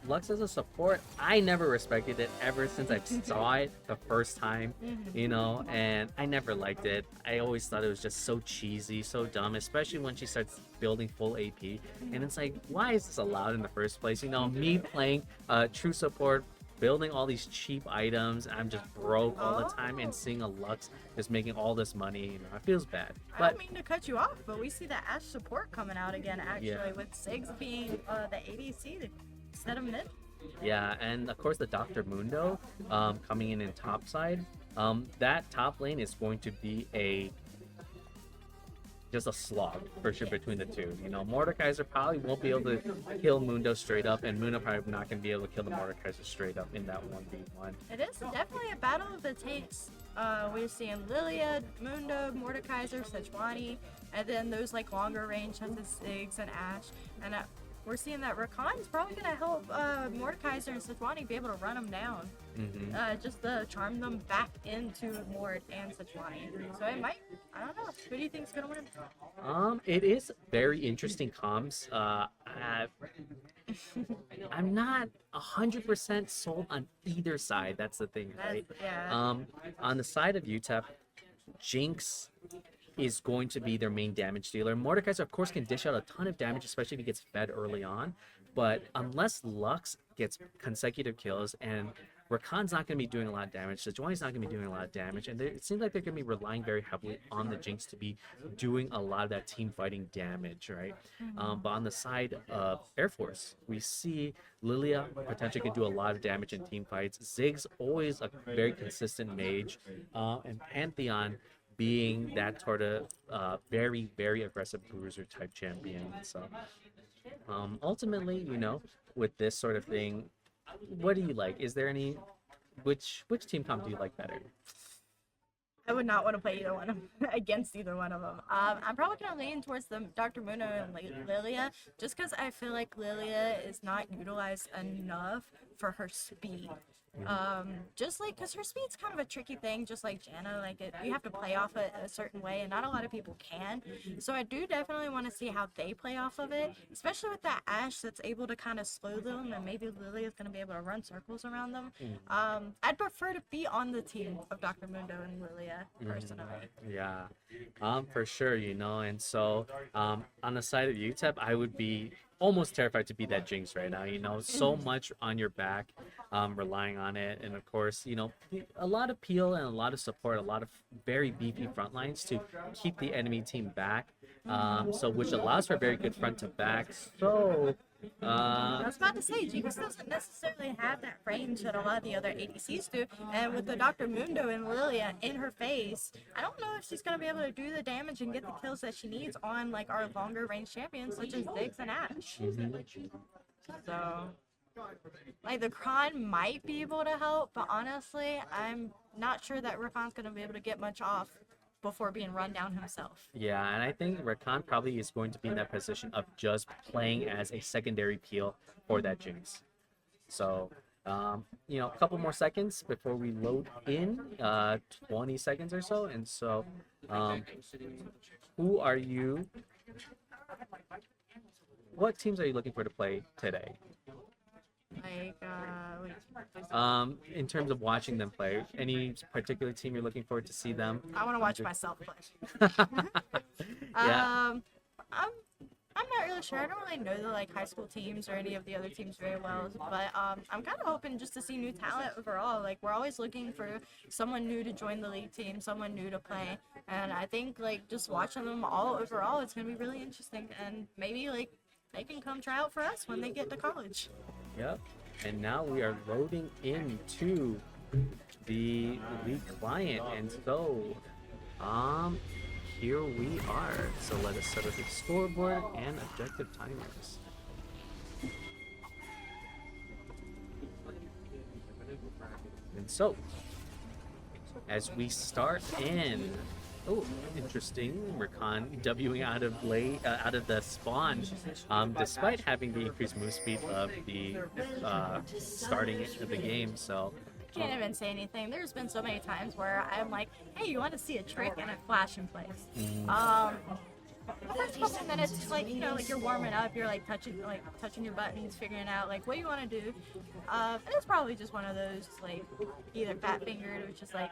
Lux as a support, I never respected it ever since I saw it the first time, you know, and I never liked it. I always thought it was just so cheesy, so dumb, especially when she starts building full AP. And it's like, why is this allowed in the first place? You know, me playing true support, building all these cheap items, I'm just broke all the time, and seeing a Lux just making all this money, you know, it feels bad. I don't mean to cut you off, but we see the Ashe support coming out again, actually, with Ziggs being the ADC instead of mid. Yeah, and of course the Dr. Mundo coming in top side. That top lane is going to be just a slog for sure between the two. You know, Mordekaiser probably won't be able to kill Mundo straight up, and Mundo probably not going to be able to kill the Mordekaiser straight up in that 1v1. It is definitely a battle of the tanks. We're seeing Lilia, Mundo, Mordekaiser, Sejuani, and then those like longer range such as Ziggs and Ashe. And we're seeing that Rakan's probably going to help Mordekaiser and Sejuani be able to run them down. Just to charm them back into Mord and Sejuani. So it might, I don't know. Who do you think's going to win? It is very interesting comms. I'm not 100% sold on either side. That's the thing, right? Yeah. On the side of UTEP, Jinx is going to be their main damage dealer. Mordekaiser, of course, can dish out a ton of damage, especially if he gets fed early on. But unless Lux gets consecutive kills and Rakan's not going to be doing a lot of damage, Sejuani's not going to be doing a lot of damage, and it seems like they're going to be relying very heavily on the Jinx to be doing a lot of that team fighting damage, right? But on the side of Air Force, we see Lilia potentially can do a lot of damage in team fights. Ziggs always a very consistent mage, and Pantheon being that sort of very, very aggressive bruiser type champion. So ultimately, you know, with this sort of thing, what do you like? Is there any which team comp do you like better? I would not want to play either one of against either one of them. I'm probably gonna lean towards the Dr. Muno and Lilia, just because I feel like Lilia is not utilized enough for her speed. Just like because her speed's kind of a tricky thing, just like Janna, like you have to play off it a certain way, and not a lot of people can. So I do definitely want to see how they play off of it, especially with that Ashe that's able to kind of slow them, and maybe Lilia's gonna be able to run circles around them. I'd prefer to be on the team of Dr. Mundo and Lilia personally. Yeah, for sure, you know. And so on the side of UTEP, I would be almost terrified to be that Jinx right now, you know, so much on your back, relying on it. And of course, you know, a lot of peel and a lot of support, a lot of very beefy front lines to keep the enemy team back, so which allows for a very good front to back. So I was about to say, Jinx doesn't necessarily have that range that a lot of the other ADCs do, and with the Dr. Mundo and Lilia in her face, I don't know if she's going to be able to do the damage and get the kills that she needs on like our longer range champions such as Ziggs and Ashe. So, like, the Kron might be able to help, but honestly, I'm not sure that Rakan's going to be able to get much off before being run down himself. Yeah, and I think Rakan probably is going to be in that position of just playing as a secondary peel for that Jinx. So, you know, a couple more seconds before we load in, 20 seconds or so. And so, who are you? What teams are you looking for to play today? Like, wait. In terms of watching them play, any particular team you're looking forward to see them? I want to watch myself play. Yeah. I'm not really sure. I don't really know the like high school teams or any of the other teams very well, but I'm kind of hoping just to see new talent overall. Like, we're always looking for someone new to join the league team, someone new to play, and I think like just watching them all overall, it's gonna be really interesting, and maybe like they can come try out for us when they get to college. Yep. And now we are loading into the league client, and so here we are. So let us set up the scoreboard and objective timers. And so as we start in, oh, interesting, Rakan Wing out of out of the spawn, despite having the increased move speed of the starting of the game. So Can't even say anything. There's been so many times where I'm like, hey, you want to see a trick, and a flash in place. The first couple minutes, like, you know, like you're warming up, you're like touching your buttons, figuring out like what you want to do. And it's probably just one of those like either fat fingered or just like,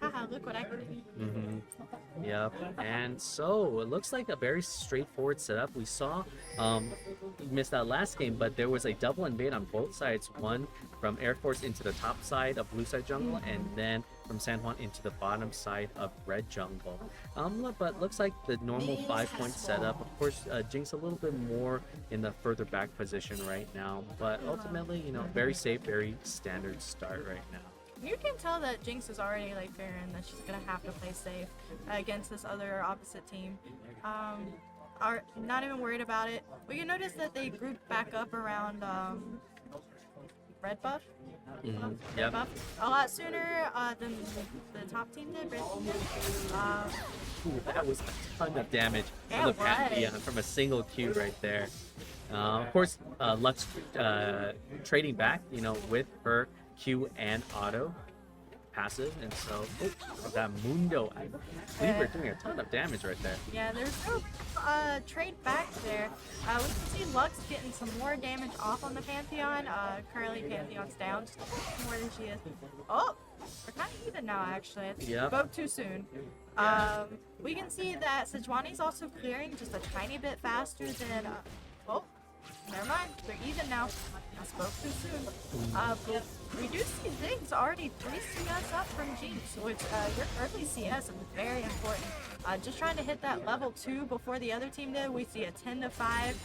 haha, look what I can do. Yep. And so it looks like a very straightforward setup. We saw we missed that last game, but there was a double invade on both sides. One from Air Force into the top side of blue side jungle, and then from San Juan into the bottom side of red jungle. But looks like the normal 5-point setup. Of course, Jinx a little bit more in the further back position right now, but ultimately, you know, very safe, very standard start right now. You can tell that Jinx is already like figuring that she's gonna have to play safe against this other opposite team. Are not even worried about it. But you notice that they grouped back up around red buff. Yep. Buff a lot sooner than the top team did. Ooh, that was a ton of damage Yeah, from the it was. Pantheon from a single Q right there. Of course, Lux trading back, you know, with her Q and auto passive, and so that Mundo, I believe we're doing a ton of damage right there. Yeah, there's no trade back there. We can see Lux getting some more damage off on the Pantheon. Currently Pantheon's down just a bit more than she is. Oh, we're kind of even now actually. I think we spoke too soon. We can see that Sejuani's also clearing just a tiny bit faster than oh, never mind, they're even now. I spoke too soon. But we do see Ziggs already 3 CS up from Jinx, which your early CS is very important. Just trying to hit that level 2 before the other team did. We see a 10-5.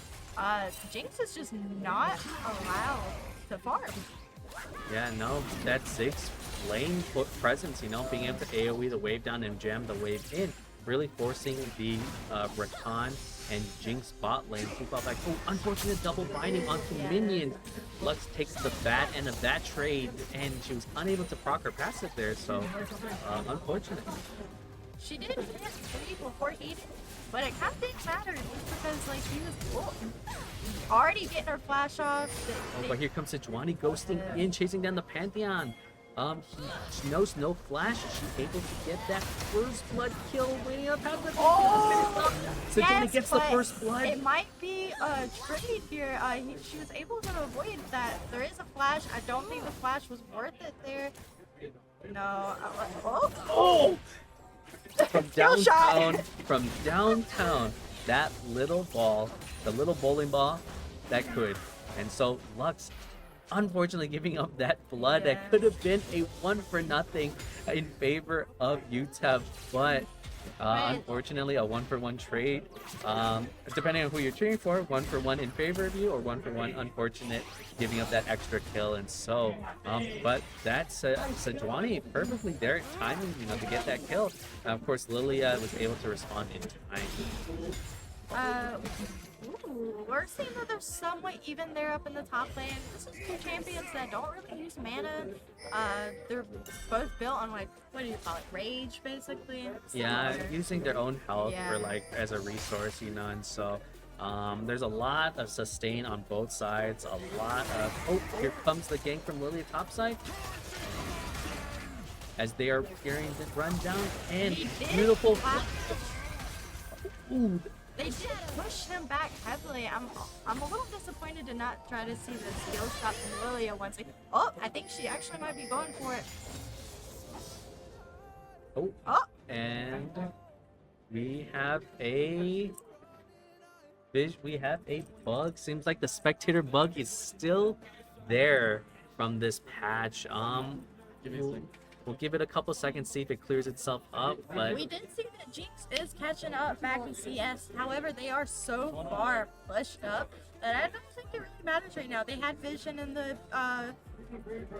Jinx is just not allowed to farm. Yeah, no, that Ziggs lane foot presence, you know, being able to AoE the wave down and jam the wave in, really forcing the Rakan and Jinx bot lane to fall back. Oh, unfortunate double binding onto minions. Lux takes the bad end of that trade, and she was unable to proc her passive there, so unfortunate. She did hit 3 before he did, but it kind of didn't matter just because like she was already getting her flash off. Oh, but here comes Sejuani ghosting in, chasing down the Pantheon. She knows no flash. She's able to get that first blood kill. Waiting up, Sejuani gets the first blood. It might be a trade here. She was able to avoid that. There is a flash. I don't think the flash was worth it there. No. Oh! From Kill shot. downtown, that little ball, the little bowling ball, that could. And so Lux, unfortunately, giving up that blood that could have been a 1-for-0 in favor of UTEP, but Right. Unfortunately, a 1-for-1 trade. Depending on who you're cheering for, 1-for-1 in favor of you, or 1-for-1 unfortunate, giving up that extra kill. And so, but that's Sejuani perfectly there at timing, to get that kill. Of course, Lilia was able to respond in time. We're seeing that they're somewhat even there up in the top lane. This is two champions that don't really use mana. They're both built on like, what do you call it, rage basically. Yeah, Similar. using their own health for Yeah. like as a resource, and so there's a lot of sustain on both sides. A lot of here comes the gank from Lilia top side. As they are appearing to run down and He did beautiful. flash. Ooh, They did push him back heavily. I'm a little disappointed to not try to see the skill shot from Lilia once again. Oh, I think she actually might be going for it. Oh, and we have a bug. Seems like the spectator bug is still there from this patch. We'll give it a couple seconds, see if it clears itself up. But we did see that Jinx is catching up back in CS. However, they are so far pushed up that I don't think it really matters right now. They had vision in the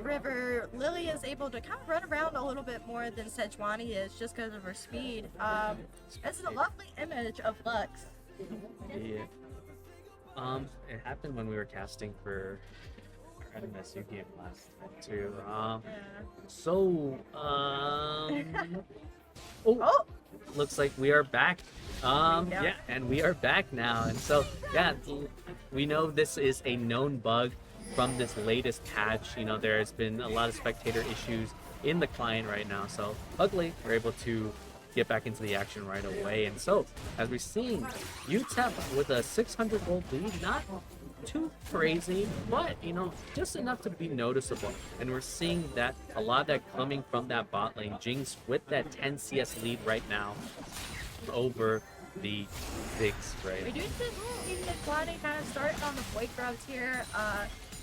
river. Lily is able to kind of run around a little bit more than Sejuani is just because of her speed. This is a lovely image of Lux. yeah. It happened when we were casting for NMSU game last time too. So, Oh, looks like we are back. Yeah, and we are back now. And so, yeah, we know this is a known bug from this latest patch. There's been a lot of spectator issues in the client right now. So, luckily, we're able to get back into the action right away. And so, as we're seeing, UTEP with a 600 gold lead, not too crazy, but just enough to be noticeable. And we're seeing that a lot of that coming from that bot lane. Jinx with that 10 CS lead right now over the Ziggs, right? we do see Sejuani kind of starting on the void grubs here.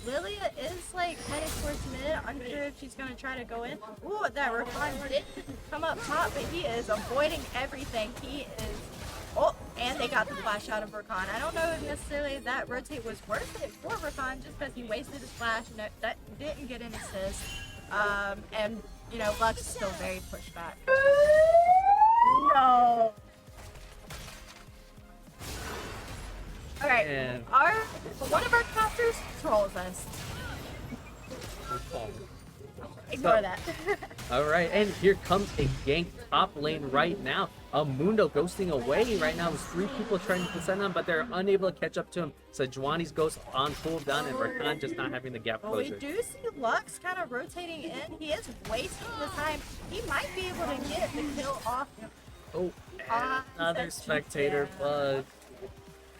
Lilia is like headed towards mid. Unsure if she's gonna try to go in. Ooh, that Rakan did come up top, but he is avoiding everything. He is. Oh, and they got the flash out of Rakan. I don't know if necessarily that rotate was worth it for Rakan just because he wasted his flash and that didn't get an assist. And Lux is still very pushed back. No. All right, And one of our casters trolls us. Ignore that. all right, and here comes a gank top lane right now. Mundo ghosting away right now with 3 people trying to send him, but they're unable to catch up to him. Sejuani's ghost on cooldown, and Rakan just not having the gap Well, we closure. do see Lux kind of rotating in. He is wasting the time. He might be able to get the kill off. Oh, and another that's spectator yeah. bug.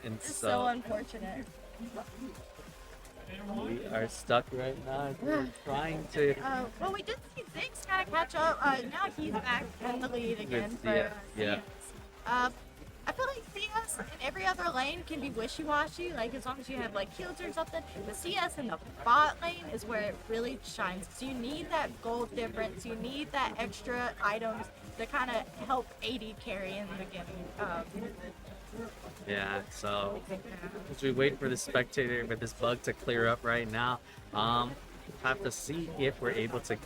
And It's so so unfortunate. we are stuck right now. We're trying to. Well, we did see Ziggs kind of catch up. Now he's back in the lead again. With- For, yeah. I feel like CS in every other lane can be wishy-washy, like as long as you have like shields or something. But CS in the bot lane is where it really shines. So you need that gold difference. You need that extra items to kind of help AD carry in the beginning. Yeah, so as we wait for the spectator with this bug to clear up right now, have to see if we're able to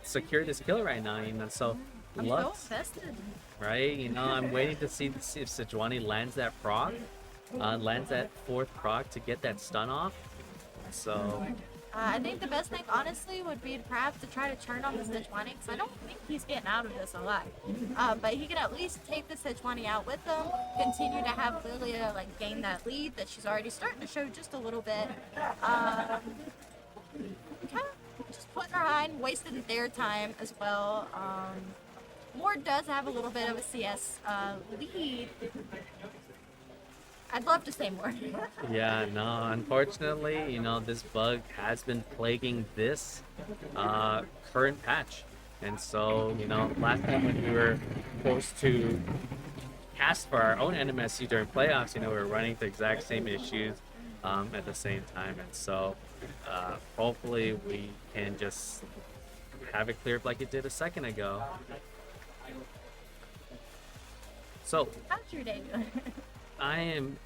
secure this kill right now. So I'm so Lux, invested. right? I'm waiting to see if Sejuani lands that proc, lands that 4th proc to get that stun off. So I think the best thing, honestly, would be perhaps to try to turn on the Sejuani, because I don't think he's getting out of this alive. But he can at least take the Sejuani out with him, continue to have Lilia gain that lead that she's already starting to show just a little bit. Kind of just putting her behind, wasted their time as well. Ward does have a little bit of a CS lead. I'd love to say more. yeah, no, unfortunately, this bug has been plaguing this current patch. And so, last time when we were forced to cast for our own NMSU during playoffs, we were running the exact same issues at the same time. And so, hopefully we can just have it cleared like it did a second ago. So How's your day doing? I am.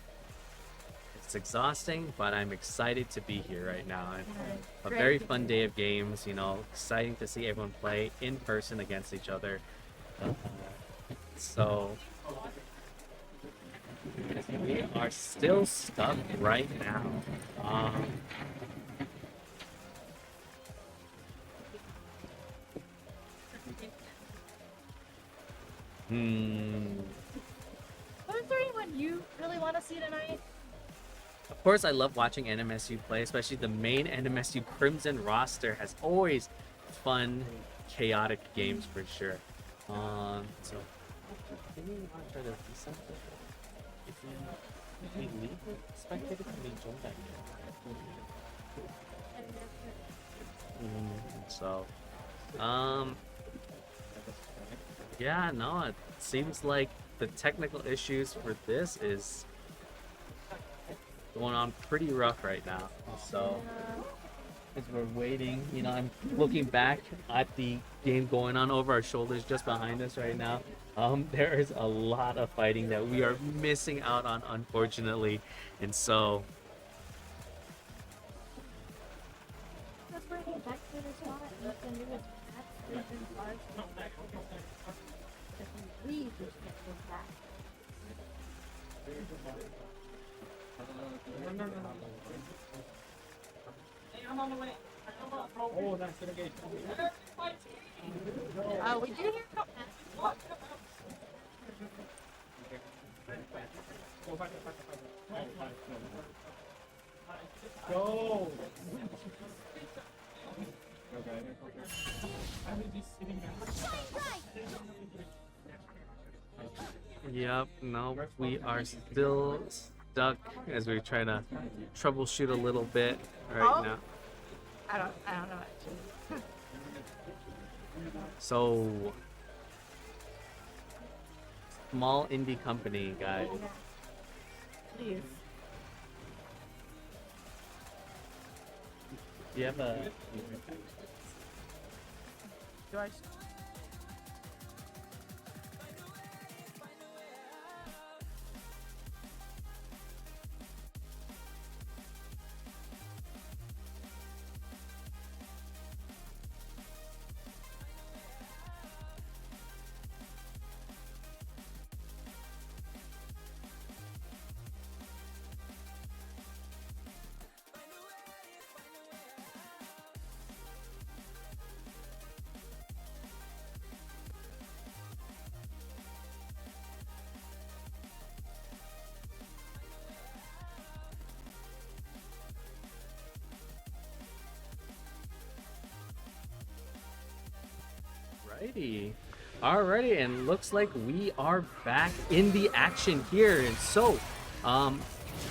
It's exhausting, but I'm excited to be here right now. A Great. very fun day of games. You know, exciting to see everyone play in person against each other. So we are still stuck right now. Was there anyone you really want to see tonight? Of course, I love watching NMSU play, especially the main NMSU Crimson roster has always fun, chaotic games for sure. So can we not try to do something? If we leave the spectator, can we join that game? So, yeah, no, it seems like the technical issues for this is going on pretty rough right now. So as we're waiting, you know, I'm looking back at the game going on over our shoulders just behind us right now. There is a lot of fighting that we are missing out on, unfortunately, and so That's where he back to the spot. You can do it. That's different parts. We just get this back. We do hear yep, no, we are still stuck as we try to troubleshoot a little bit right now. I don't know actually. So small indie company, guys. Please. Do you have a Do I? Alrighty, and looks like we are back in the action here. And so,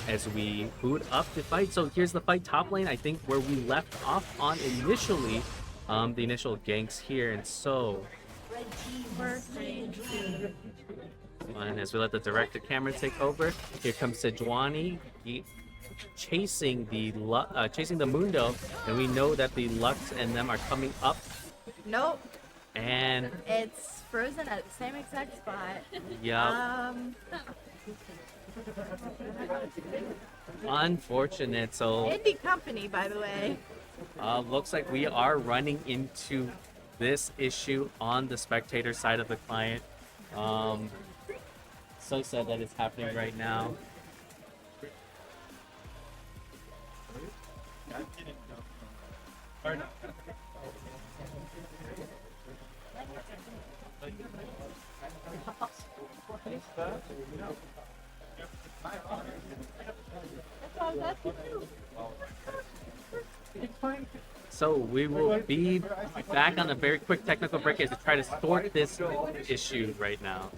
as we boot up the fight, so here's the fight top lane, I think where we left off on initially, the initial ganks here. And so, and as we let the director camera take over, here comes Sejuani chasing the Mundo, and we know that the Lux and them are coming up. Nope. And It's frozen at the same exact spot. yeah, unfortunate. So Indie company, by the way. looks like we are running into this issue on the spectator side of the client. So sad that it's happening right now. So we will be back on a very quick technical break as we try to sort this issue right now.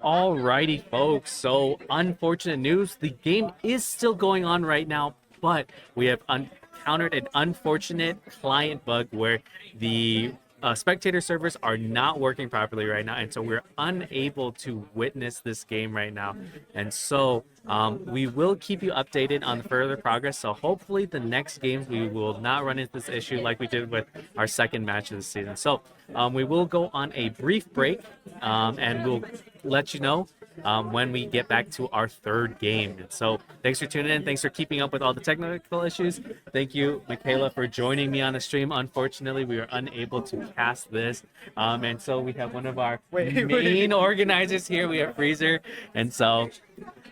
Alrighty, folks. So, unfortunate news. The game is still going on right now, but we have encountered an unfortunate client bug where the spectator servers are not working properly right now, and so we're unable to witness this game right now. And so, we will keep you updated on further progress. So, hopefully, the next games we will not run into this issue like we did with our second match of the season. So, we will go on a brief break, and we'll let you know when we get back to our third game. And so thanks for tuning in. Thanks for keeping up with all the technical issues. Thank you, Michaela, for joining me on the stream. Unfortunately, we were unable to cast this. And so we have one of our main organizers here. We have Freezer. And so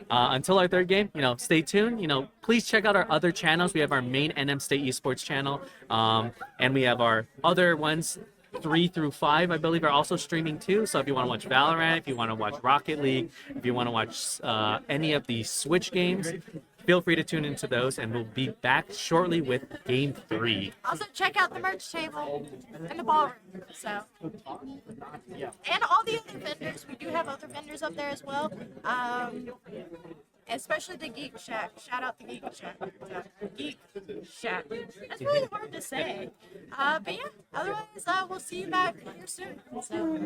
until our third game, stay tuned. Please check out our other channels. We have our main NM State Esports channel. And we have our other ones, 3 through 5, I believe, are also streaming too. So if you want to watch Valorant, if you want to watch Rocket League, if you want to watch any of the Switch games, feel free to tune into those, and we'll be back shortly with Game 3. Also, check out the merch table and the ballroom. So, and all the other vendors. We do have other vendors up there as well. Especially the Geek Shack. Shout out the Geek Shack. Geek Shack. That's really hard to say. But yeah, otherwise, we'll see you back here soon. So.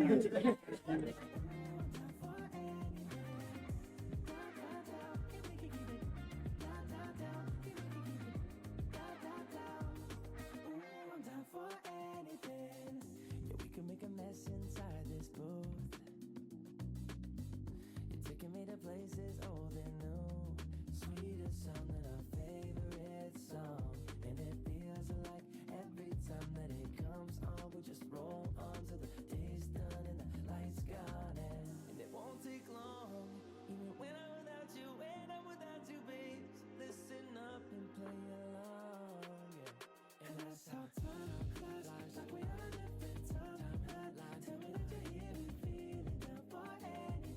Places old and new, sweetest song than our favorite song, and it feels like every time that it comes on, we just roll on till the day's done and the lights gone, and it won't take long, even when I'm without you, babe, listen up and play along, yeah. And that's how time flies, like we on a different timeline. Tell me that you're here and feeling down for anything.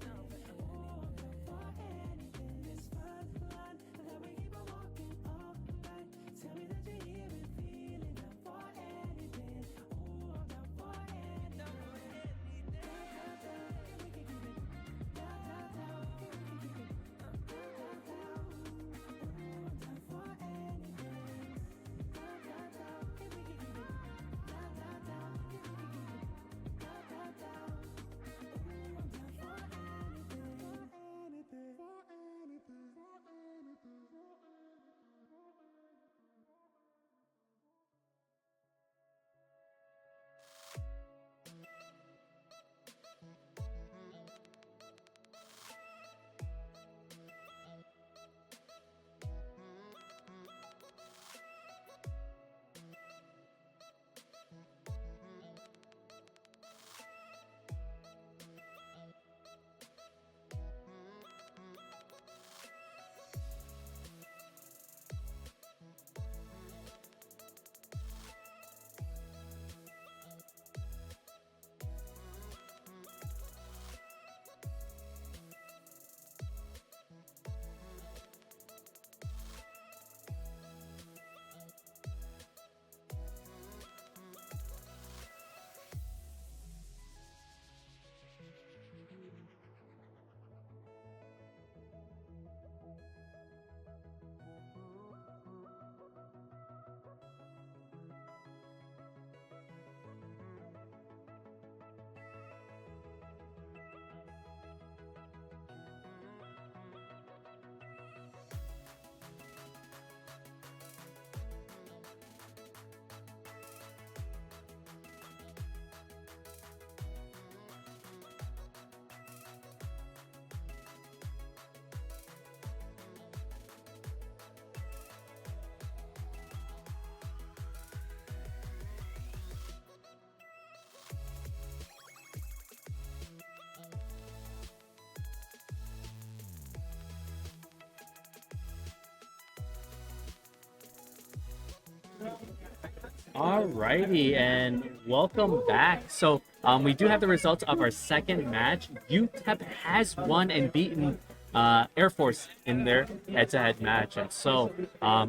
Alrighty, and welcome back. So we do have the results of our second match. UTEP has won and beaten Air Force in their head-to-head match, and so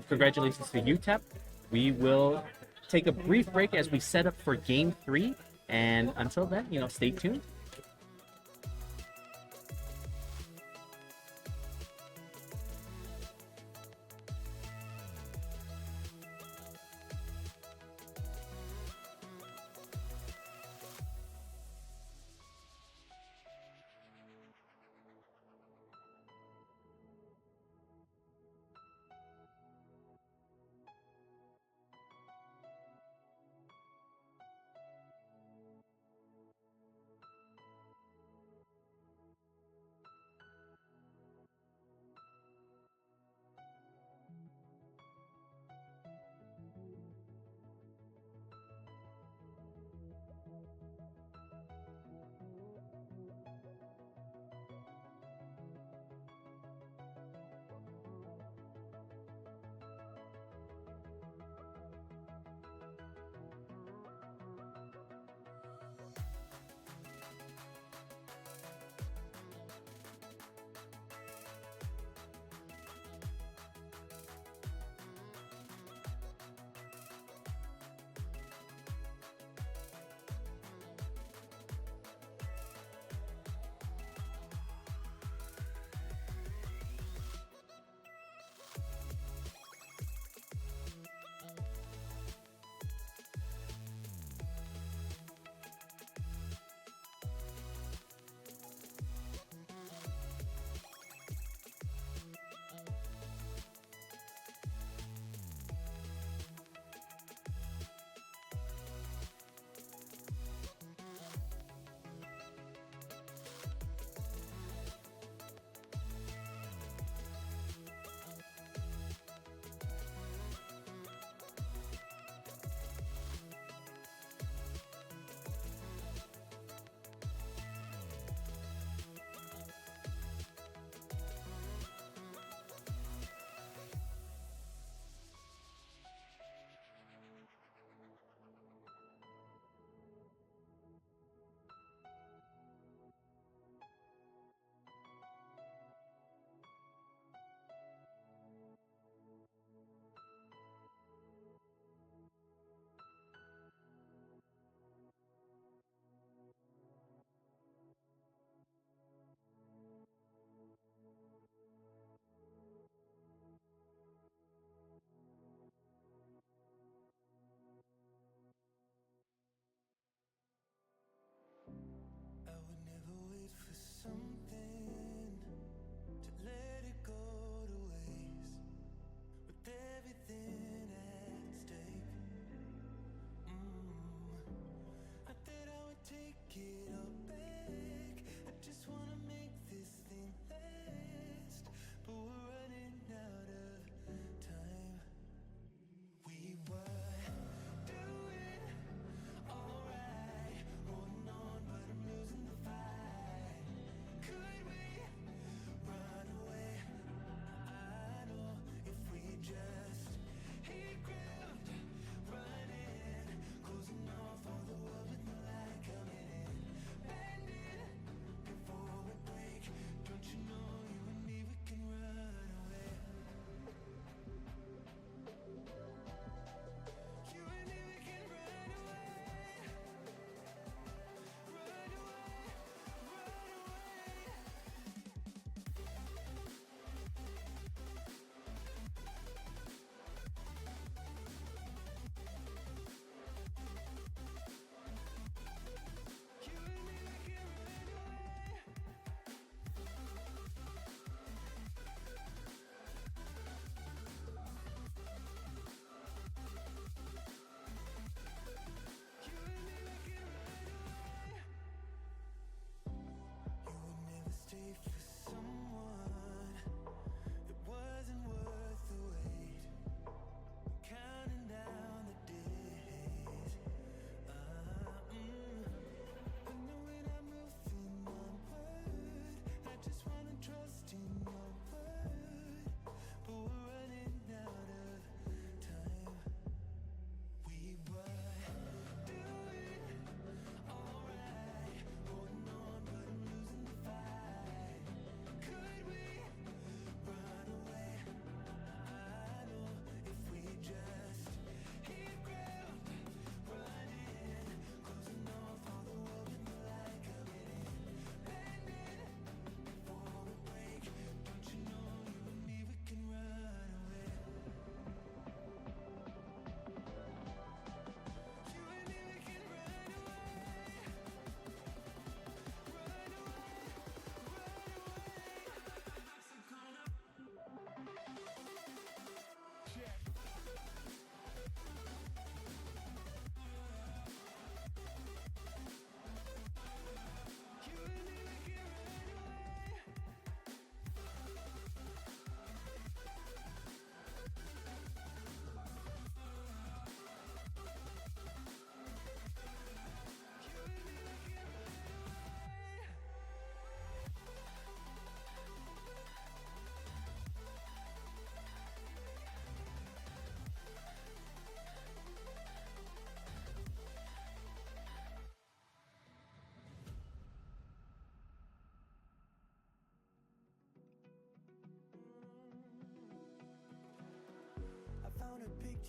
congratulations to UTEP. We will take a brief break as we set up for Game 3, and until then, stay tuned.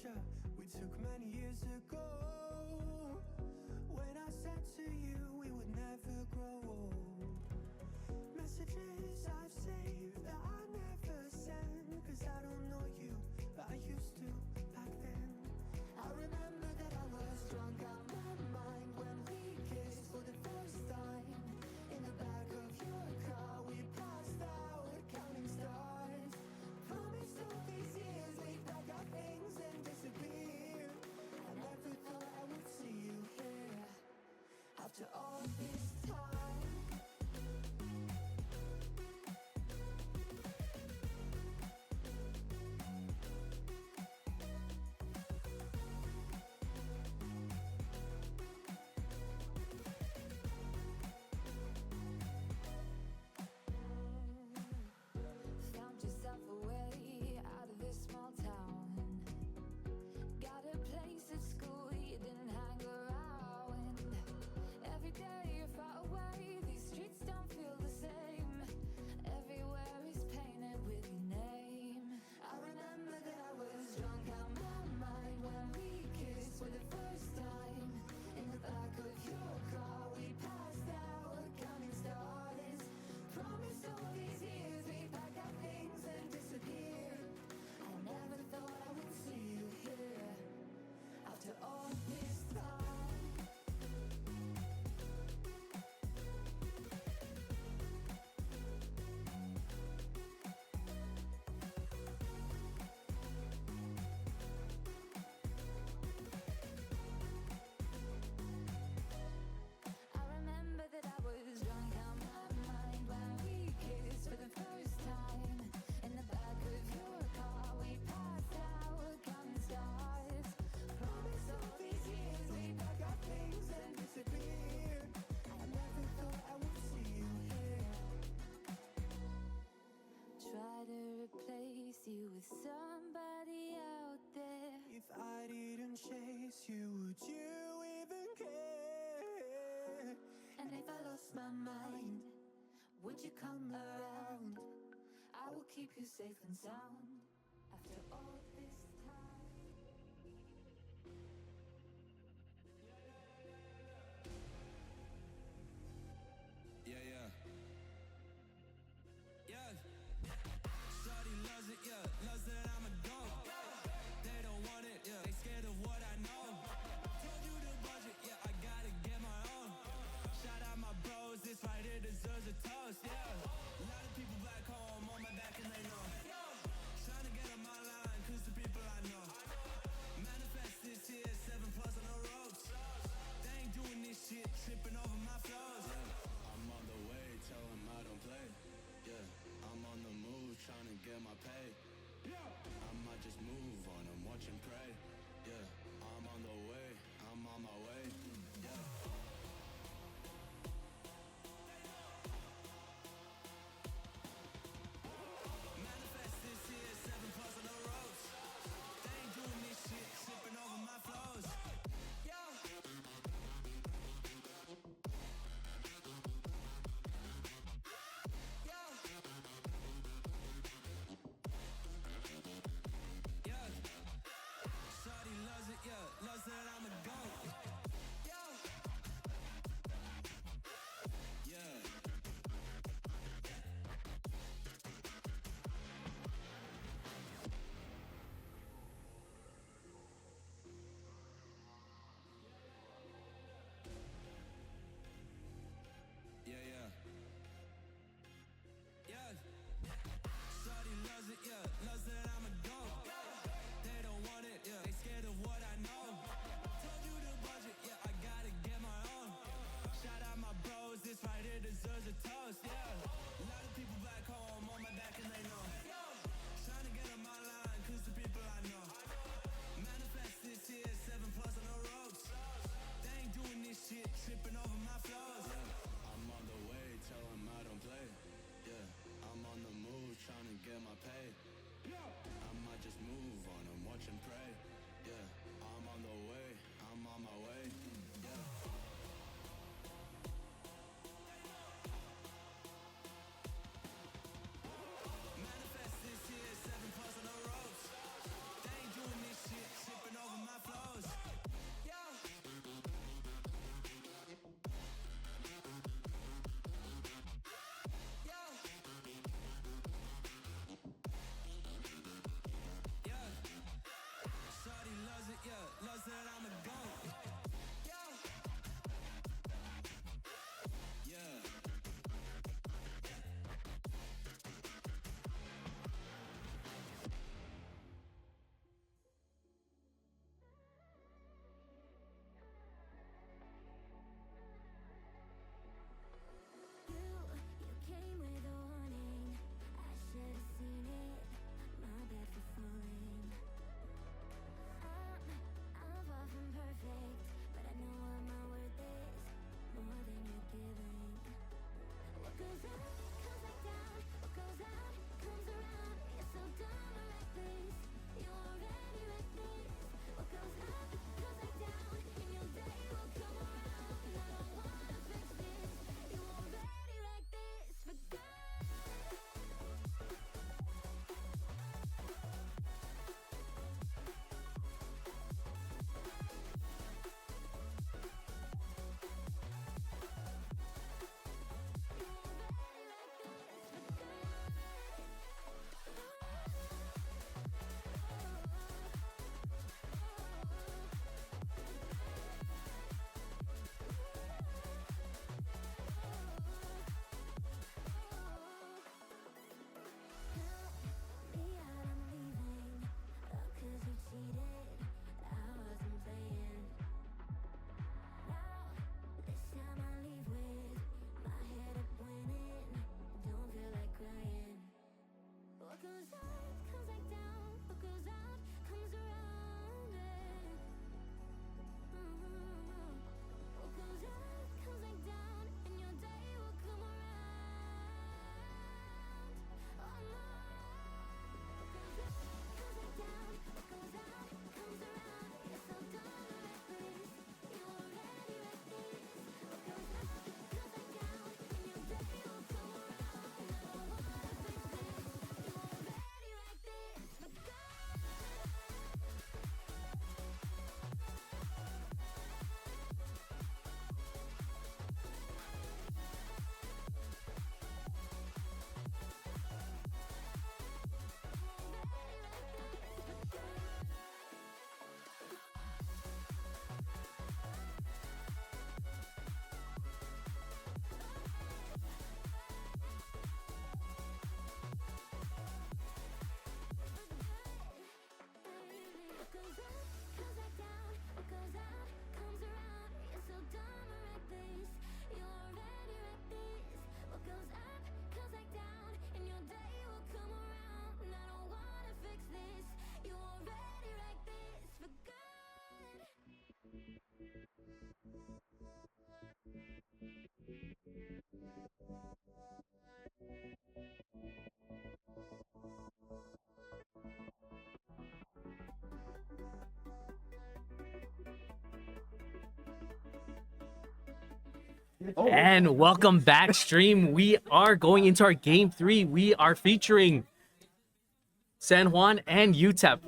picture we took many years ago. When I said to you we would never grow old. Messages I've saved that I never send, cause I don't know you, but I used to back then. I remember that I was drunk out my mind when we kissed for the first time. In the back of your car we passed out counting stars. Promised all these years we'd pack our things and disappear. I never thought I would see you here after all this time. Found yourself a way out of this small town. Got a place at school you didn't hang around. Every day you're far away, these streets don't feel the same. Everywhere is painted with your name. I remember that I was drunk out my mind when we kissed for the first time. In the back of your car we passed out counting stars. Promised all these years we'd pack our things and disappear. I never thought I would see you here after all this time. I remember that I was drunk out my mind when we kissed for the first time. In the back of your car we passed out counting stars. Promised all these years we'd pack our things and disappear. I never thought I would see you here. Try to replace you with somebody out there. If I didn't chase you, would you even care? And if I lost my mind, would you come around? I will keep you safe and sound after all this time. Yeah. Shawty loves it, loves that I'm a dog. They don't want it, they scared of what I know. Told you the budget, I gotta get my own. Shout out my bros, this right here deserves a toast, A lot of people back home on my back and they know. Trying to get on my line, cause the And welcome back, stream. We are going into our game 3. We are featuring San Juan and UTEP.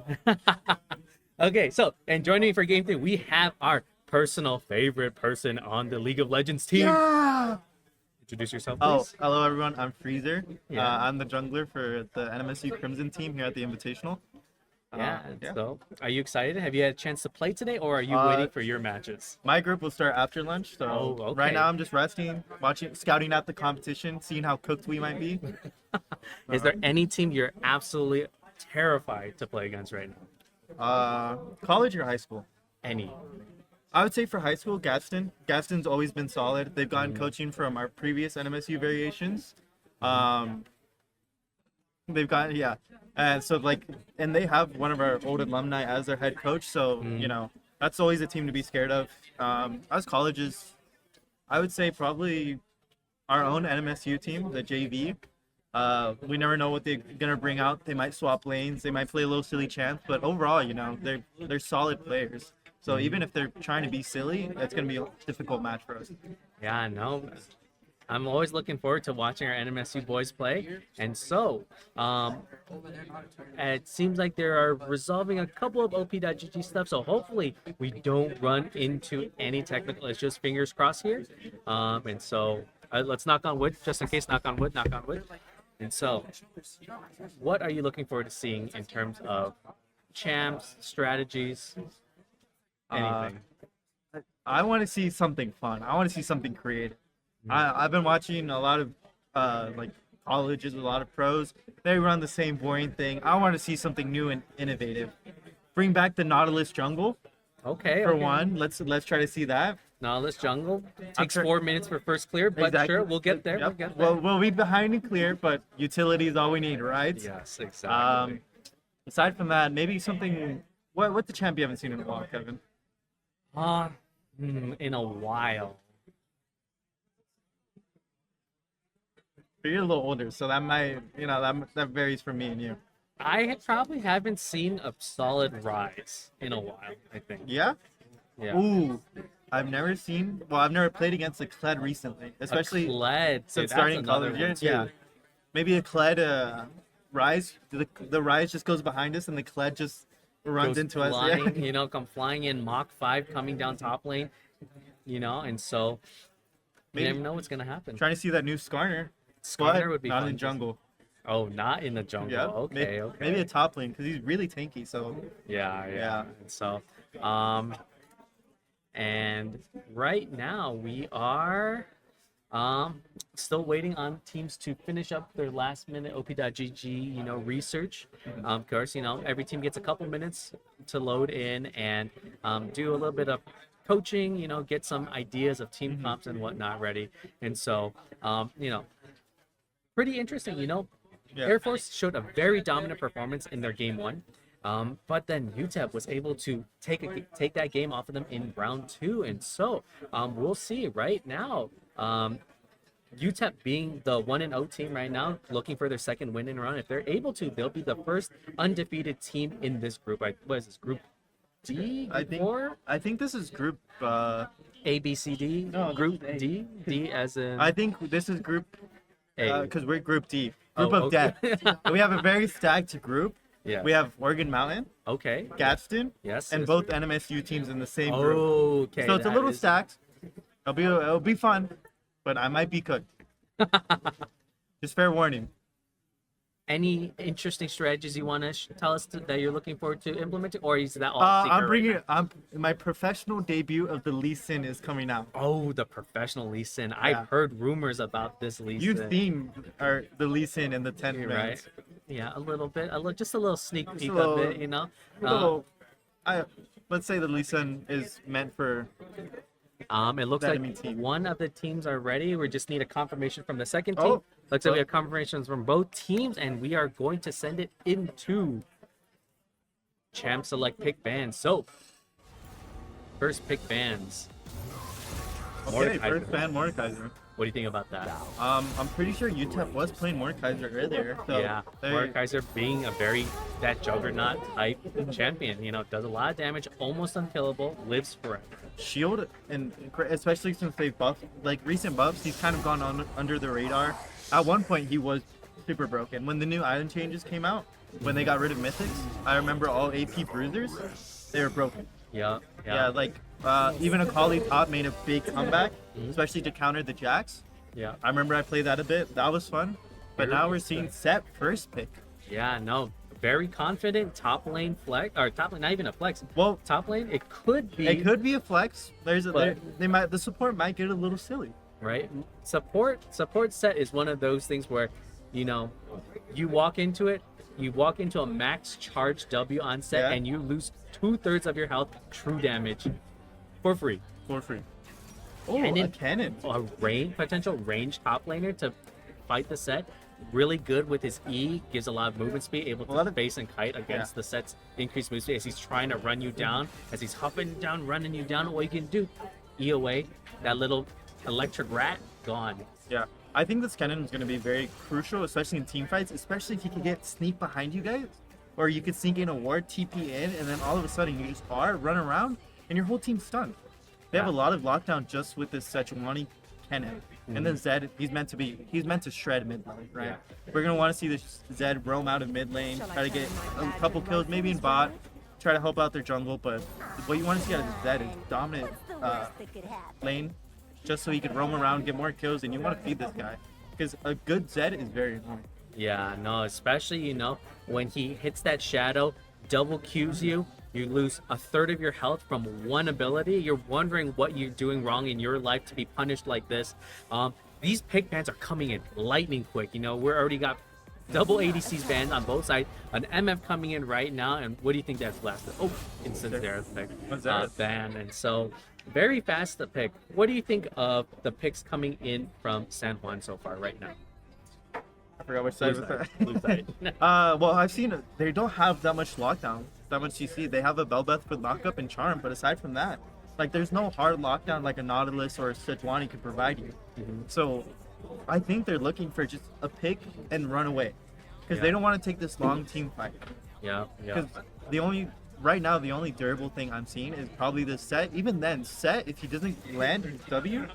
Okay, so, and joining me for game 3, we have our personal favorite person on the League of Legends team. Yeah. Introduce yourself, Oh, please. hello everyone. I'm Freezer. Yeah. I'm the jungler for the NMSU Crimson team here at the Invitational. Yeah, yeah. so are you excited? Have you had a chance to play today, or are you waiting for your matches? My group will start after lunch, so Oh, okay. right now I'm just resting, scouting out the competition, seeing how cooked we might be. Is there any team you're absolutely terrified to play against right now? College or high school? Any? I would say for high school, Gadsden. Gadsden's always been solid. They've gotten coaching from our previous NMSU variations. They've got, yeah. And so, and they have one of our old alumni as their head coach. So, you know, that's always a team to be scared of. As colleges, I would say probably our own NMSU team, the JV. We never know what they're gonna bring out. They might swap lanes. They might play a little silly chance. But overall, you know, they're solid players. So even if they're trying to be silly, it's going to be a difficult match for us. Yeah, no. I'm always looking forward to watching our NMSU boys play. And so, it seems like they are resolving a couple of OP.GG stuff. So hopefully we don't run into any technical issues. Fingers crossed here. And so let's knock on wood, just in case. Knock on wood, knock on wood. And so, what are you looking forward to seeing in terms of champs, strategies? Anything. I want to see something fun. I want to see something creative. I've been watching a lot of colleges, a lot of pros. They run the same boring thing. I want to see something new and innovative. Bring back the Nautilus jungle. Okay. For one, let's try to see that. Nautilus jungle takes 4 minutes for first clear, but Exactly. sure, we'll get there. Yep. We'll get there. Well, we'll be behind and clear, but utility is all we need, right? Yes, exactly. Aside from that, maybe something. What the champ you haven't seen in a while, Kevin? In a while. But you're a little older, so that might, that varies from me and you. Probably haven't seen a solid rise in a while, I think. Yeah? Yeah. Ooh, I've never played against a Kled recently, especially a Kled, since starting college. Yeah. Maybe a Kled rise. The rise just goes behind us and the Kled just runs Goes into us. flying, Yeah. come flying in Mach 5 coming down top lane, and so you Maybe never know what's gonna happen. trying to see that new Skarner. Skarner would be not fun in to- jungle. Oh, not in the jungle. Yeah. Okay, Maybe a top lane because he's really tanky. So Yeah. Yeah. And so, and right now we are still waiting on teams to finish up their last minute OP.GG, research. Of course, every team gets a couple minutes to load in and do a little bit of coaching, get some ideas of team comps and whatnot ready. And so, pretty interesting, Yeah. Air Force showed a very dominant performance in their game 1. But then UTEP was able to take that game off of them in round 2. And so we'll see right now. UTEP being the 1-0 team right now, looking for their second win in a row. If they're able to, they'll be the first undefeated team in this group. What is this, Group D? I think this is group. A, B, C, D? No, Group this is A. D? D as in I think this is group A. because we're group D. Group Oh, of okay. death. We have a very stacked group. Yeah. We have Oregon Mountain, Okay. Gadsden, Yes. and yes. both NMSU teams in the same group. Okay. So it's a that little is- stacked. It'll be fun, but I might be cooked. Just fair warning. Any interesting strategies you want to tell us that you're looking forward to implementing, or is that all secret I'm right bringing. now? My professional debut of the Lee Sin is coming out. Oh, the professional Lee Sin. Yeah. I've heard rumors about this Lee You've Sin. seen the Lee Sin in the 10 You're minutes. right. Yeah, a little bit. Just a little sneak Just a peek little- of it, Let's say the Lee Sin is meant for. It looks the like enemy team. one of the teams are ready. We just need a confirmation from the second team. Oh. Looks like we have confirmations from both teams, and we are going to send it into Champ Select pick bands. So, first pick bands. Okay, Mordekaiser. first fan Mordekaiser. What do you think about that? I'm pretty sure UTEP was playing Mordekaiser earlier. So Yeah, Mordekaiser being that juggernaut type champion, does a lot of damage, almost unkillable, lives forever. shield, and especially since they've buffed, like recent buffs, he's kind of gone on under the radar. At one point, he was super broken. When the new item changes came out, when they got rid of mythics, I remember all AP bruisers, they were broken. Yeah. Yeah, like even Akali top made a big comeback, especially to counter the Jax. Yeah. I remember I played that a bit. That was fun. But now we're seeing Set first pick. Yeah, no, very confident top lane flex, or top lane, not even a flex. Well, Top lane, it could be. it could be a flex. There's a, But- they might the support might get a little silly. Right. Support Set is one of those things where, you walk into it, you walk into a max charge W on Set, Yeah. and you lose 2/3 of your health, true damage, for free. For free. Oh, And a then- cannon. A potential range top laner to fight the Set. Really good with his E, gives a lot of movement speed, able to space and kite against the Set's increased move speed as he's trying to run you down, as he's hopping down, running you down. All you can do, E away, that little electric rat, gone. Yeah. I think this cannon is going to be very crucial, especially in team fights, especially if you can get sneak behind you guys, or you could sneak in a ward, TP in, and then all of a sudden you just run around, and your whole team's stunned. They have a lot of lockdown just with this Sejuani cannon. And then Zed, he's meant to shred mid lane, right? Yeah. We're going to want to see this Zed roam out of mid lane, try to get a couple kills, maybe in bot, try to help out their jungle, but what you want to see out of Zed is dominant lane, just so he can roam around, get more kills, and you want to feed this guy. Because a good Zed is very annoying. Yeah, no, especially, when he hits that shadow, double Qs you, you lose 1/3 of your health from one ability. You're wondering what you're doing wrong in your life to be punished like this. These pick bans are coming in lightning quick. We're already got double ADCs banned on both sides. An MF coming in right now, and what do you think that's lasted? Oh, instant Zerath pick. Ban, and so very fast to pick. What do you think of the picks coming in from San Juan so far right now? I forgot which side was that. Blue side. Well, I've seen it. They don't have that much lockdown, that much CC. They have a Belbeth for lockup and charm, but aside from that, like there's no hard lockdown like a Nautilus or a Sejuani could provide you. So I think they're looking for just a pick and run away, because they don't want to take this long team fight. Yeah. Because right now the only durable thing I'm seeing is probably the Set. Even then, Set, if he doesn't land his W,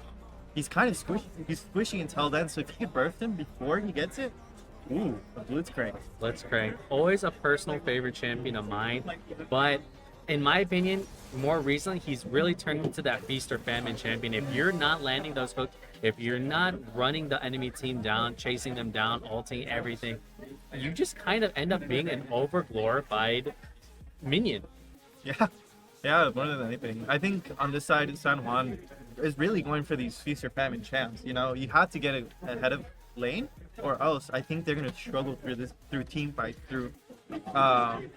he's kind of squishy. He's squishy until then. So if you could burst him before he gets it, ooh, a Blitzcrank. Blitzcrank, always a personal favorite champion of mine, but in my opinion, more recently, he's really turned into that feast or famine champion. If you're not landing those hooks, if you're not running the enemy team down, chasing them down, ulting everything, you just kind of end up being an over-glorified minion. Yeah, more than anything. I think on this side, San Juan is really going for these feast or famine champs. You have to get ahead of lane, or else I think they're gonna struggle through team fights, through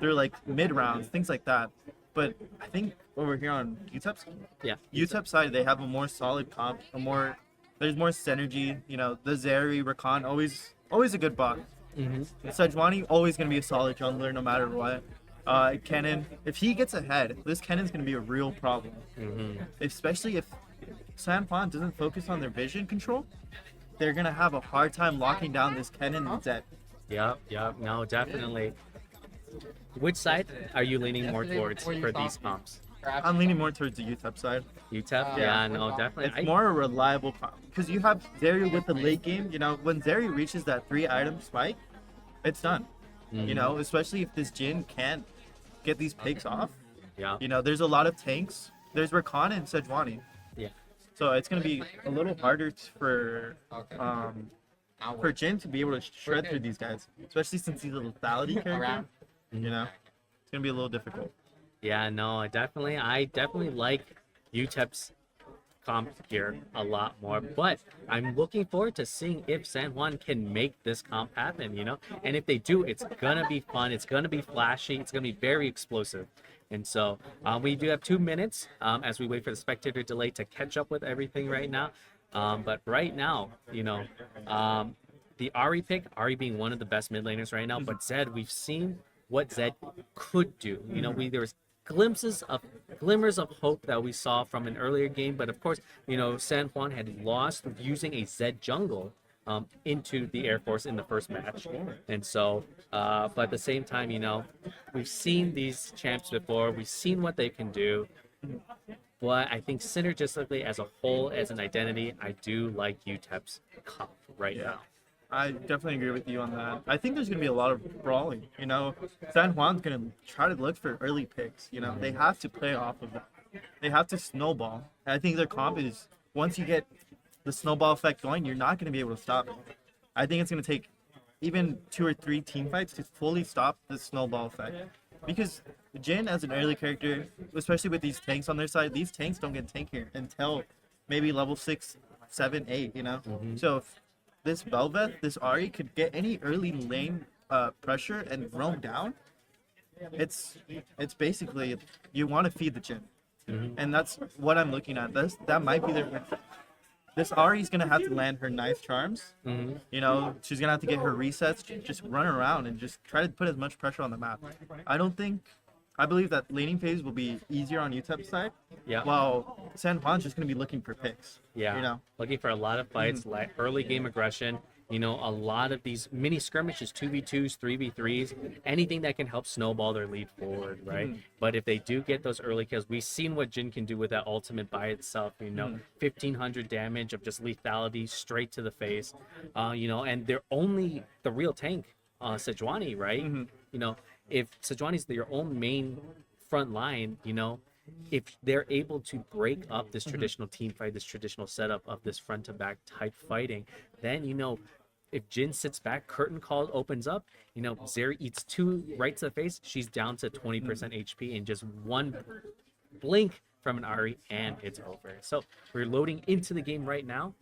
like mid rounds, things like that. But I think over here on UTEP's side, they have a more solid comp, there's more synergy. The Zeri, Rakan, always a good bot. Sejuani always gonna be a solid jungler no matter what. Kennen, if he gets ahead, this Kennen's gonna be a real problem. Especially if San Juan doesn't focus on their vision control, they're gonna have a hard time locking down this Kennen and Zed. Yep, no, definitely. Which side are you leaning more towards for these comps? I'm leaning more towards the UTEP side. UTEP? Yeah, no, definitely. It's more a reliable comp because you have Zeri with the late game. When Zeri reaches that 3-item spike, it's done. Especially if this Jhin can't get these picks off. Yeah. There's a lot of tanks. There's Rakan and Sejuani. Yeah. So it's gonna be a little harder for Jhin to be able to shred through these guys, especially since he's a lethality character. It's gonna be a little difficult. Yeah, no, I definitely like UTEP's comp here a lot more, but I'm looking forward to seeing if San Juan can make this comp happen, and if they do, it's gonna be fun, it's gonna be flashy, it's gonna be very explosive. And so we do have 2 minutes as we wait for the spectator delay to catch up with everything right now. But right now, the Ari pick, Ari being one of the best mid laners right now, but Zed, we've seen what Zed could do. There was glimmers of hope that we saw from an earlier game, but of course, San Juan had lost using a Zed jungle into the Air Force in the first match. And so, but at the same time, we've seen these champs before, we've seen what they can do. But I think synergistically as a whole, as an identity, I do like UTEP's comp right now. I definitely agree with you on that. I think there's going to be a lot of brawling. You know, San Juan's going to try to look for early picks. You know, they have to play off of that. They have to snowball. And I think their comp is, once you get the snowball effect going, you're not going to be able to stop it. I think it's going to take even 2 or 3 team fights to fully stop the snowball effect. Because Jin, as an early character, especially with these tanks on their side, these tanks don't get tankier until maybe level 6, 7, 8, you know? So if this Belveth, this Ari could get any early lane pressure and roam down, it's basically, you want to feed the Jin. And that's what I'm looking at. That might be their... This Ari's going to have to land her nice charms. You know, she's going to have to get her resets, just run around and just try to put as much pressure on the map. I believe that laning phase will be easier on UTEP's side. Yeah. While San Juan's just going to be looking for picks. Yeah. You know? Looking for a lot of fights, like early game aggression. You know, a lot of these mini skirmishes, 2v2s, 3v3s, anything that can help snowball their lead forward, right? But if they do get those early kills, we've seen what Jin can do with that ultimate by itself, you know, 1500 damage of just lethality straight to the face, you know, and they're only the real tank, Sejuani, right? You know, if Sejuani's your own main front line, you know, if they're able to break up this traditional team fight, this traditional setup of this front to back type fighting, then, you know, if Jin sits back, curtain call opens up, you know, Zeri eats 2 right to the face, she's down to 20% HP in just one blink from an Ari, and it's over. So we're loading into the game right now.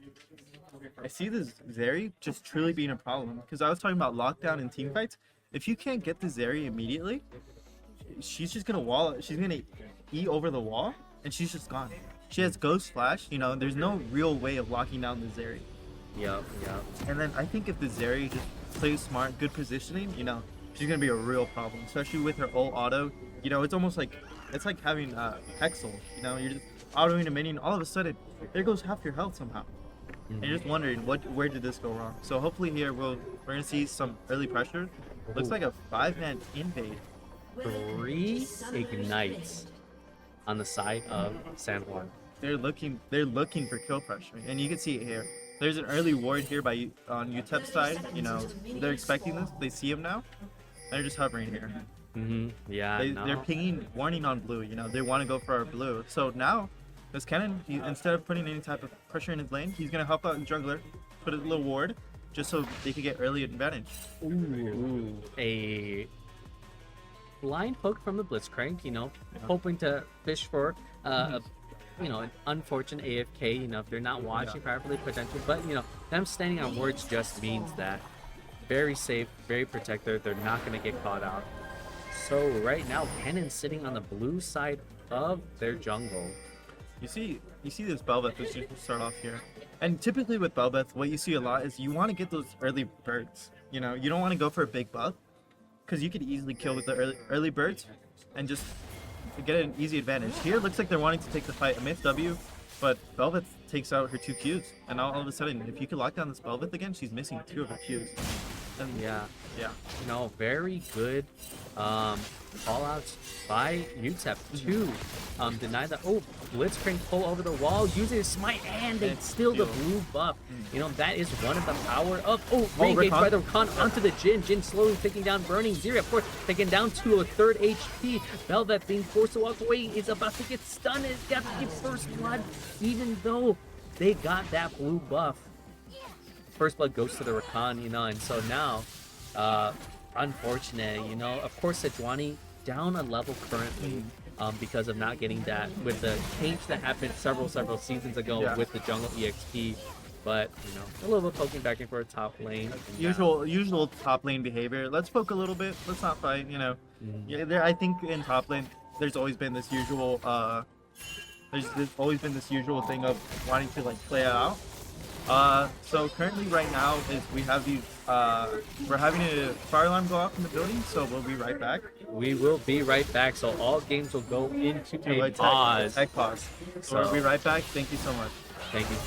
I see this Zeri just truly being a problem. Because I was talking about lockdown and team fights. If you can't get the Zeri immediately, she's just going to wall it. She's going to E over the wall, and she's just gone. She has Ghost Flash, you know, there's no real way of locking down the Zeri. Yep. And then I think if the Zeri just plays smart, good positioning, you know, she's gonna be a real problem, especially with her ult auto. You know, it's almost like having Hexel. You know, you're just autoing a minion, all of a sudden there goes half your health somehow. And you're just wondering where did this go wrong. So hopefully here we're gonna see some early pressure. Looks like a 5-man invade. 3 ignites on the side of San Juan. They're looking for kill pressure, and you can see it here. There's an early ward here on UTEP's side. You know, they're expecting this. They see him now. They're just hovering here. Yeah. They're pinging warning on blue. You know, they want to go for our blue. So now, this Kennen, instead of putting any type of pressure in his lane, he's gonna help out the jungler, put a little ward, just so they could get early advantage. Ooh. A blind poke from the Blitzcrank, you know, hoping to fish for you know, an unfortunate AFK, you know, if they're not watching properly, potentially. But, you know, them standing on wards just means that very safe, very protected. They're not going to get caught out. So right now, Kennen's sitting on the blue side of their jungle. You see this Belveth, let's just start off here. And typically with Belveth, what you see a lot is you want to get those early birds. You know, you don't want to go for a big buff, because you could easily kill with the early birds and just get an easy advantage. Here it looks like they're wanting to take the fight, a Myth W, but Belveth takes out her 2 Qs, and now all of a sudden, if you could lock down this Belveth again, she's missing 2 of her Qs. And Yeah. yeah, No, very good call outs by UTEP to deny that. Oh, Blitzcrank pull over the wall, using his smite, and they steal the blue buff. You know, that is one of the power of. Oh, re-engaged by the Rakan onto the Jin. Jin slowly taking down Burning. Zeri, of course, taken down to a 3rd HP. Belveth being forced to walk away is about to get stunned. It's got to get first blood, even though they got that blue buff. First blood goes to the Rakan, you know, and so now, unfortunate, you know, of course, Sejuani down a level currently because of not getting that with the change that happened several seasons ago with the jungle EXP. But, you know, a little bit poking back and forth top lane. usual top lane behavior. Let's poke a little bit. Let's not fight. You know, yeah. I think in top lane, there's always been this usual. There's always been this usual thing of wanting to like play it out. So currently right now is we have these, we're having a fire alarm go off in the building, so we'll be right back. We will be right back, so all games will go into a pause. Tech pause. So we'll be right back. Thank you so much. Thank you.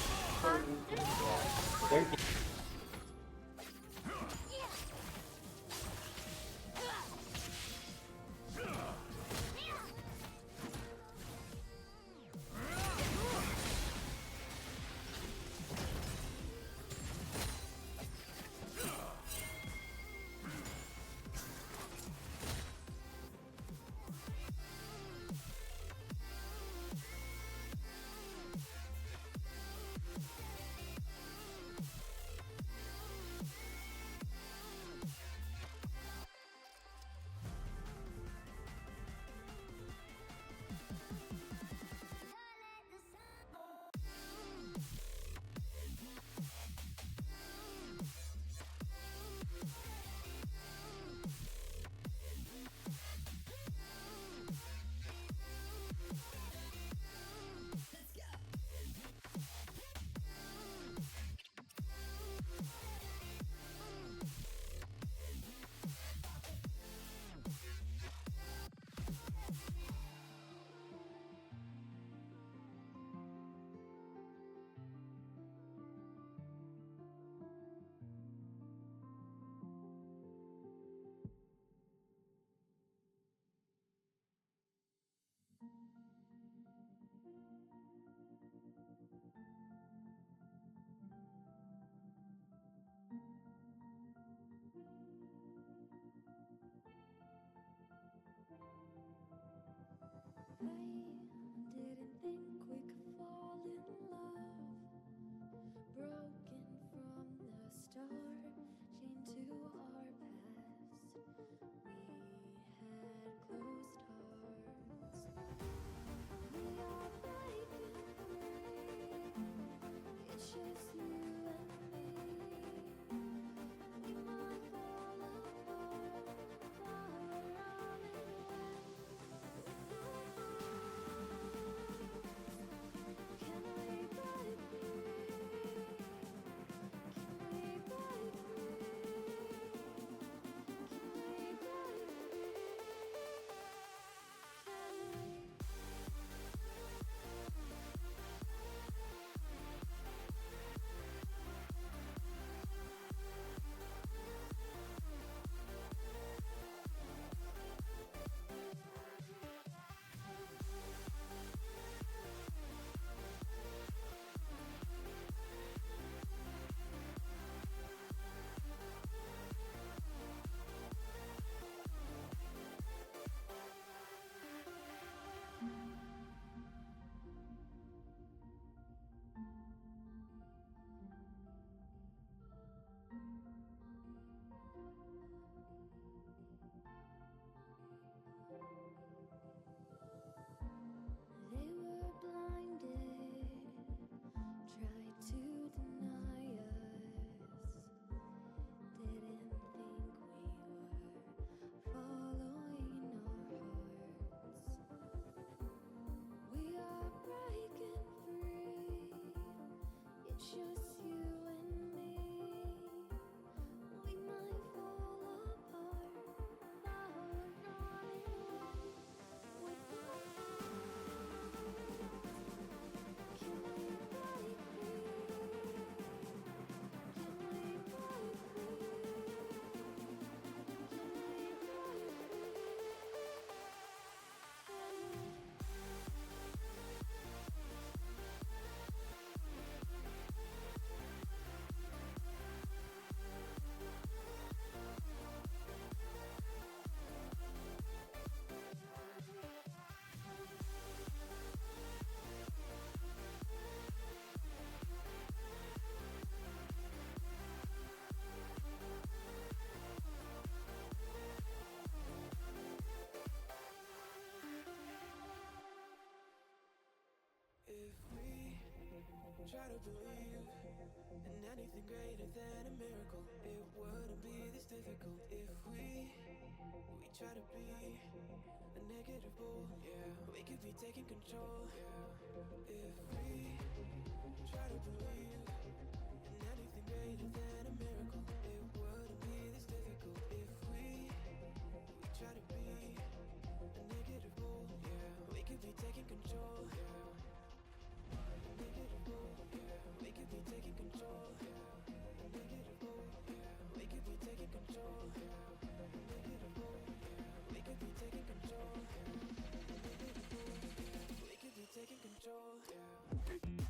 try to believe in anything greater than a miracle. It wouldn't be this difficult if we try to be a negative bull. Yeah, we could be taking control. Yeah, if we try to believe in anything greater than a miracle. It wouldn't be this difficult if we try to be a negative bull. Yeah, we could be taking control. Yeah. We could be taking control. We could be taking control. We could be taking control. We could be taking control.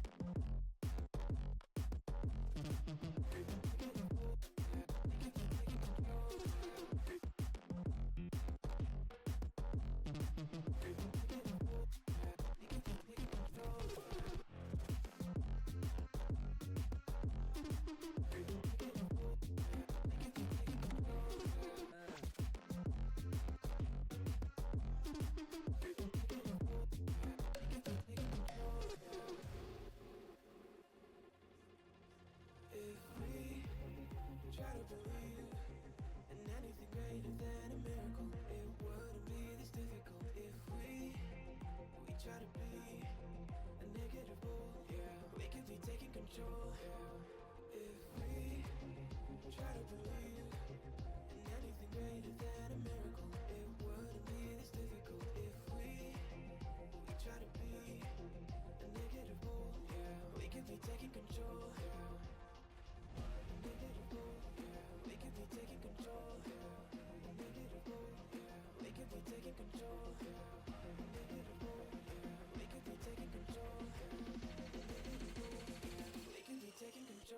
If we try to believe in anything greater than a miracle, it wouldn't be this difficult if we try to be a negative bull. Yeah, we could be taking control. Yeah, if we try to believe in anything greater than a miracle, it wouldn't be this difficult if we try to be a negative bull. Yeah, we could be taking control. Yeah. We could be taking control. We could be taking control. We could be taking control. We could be taking control.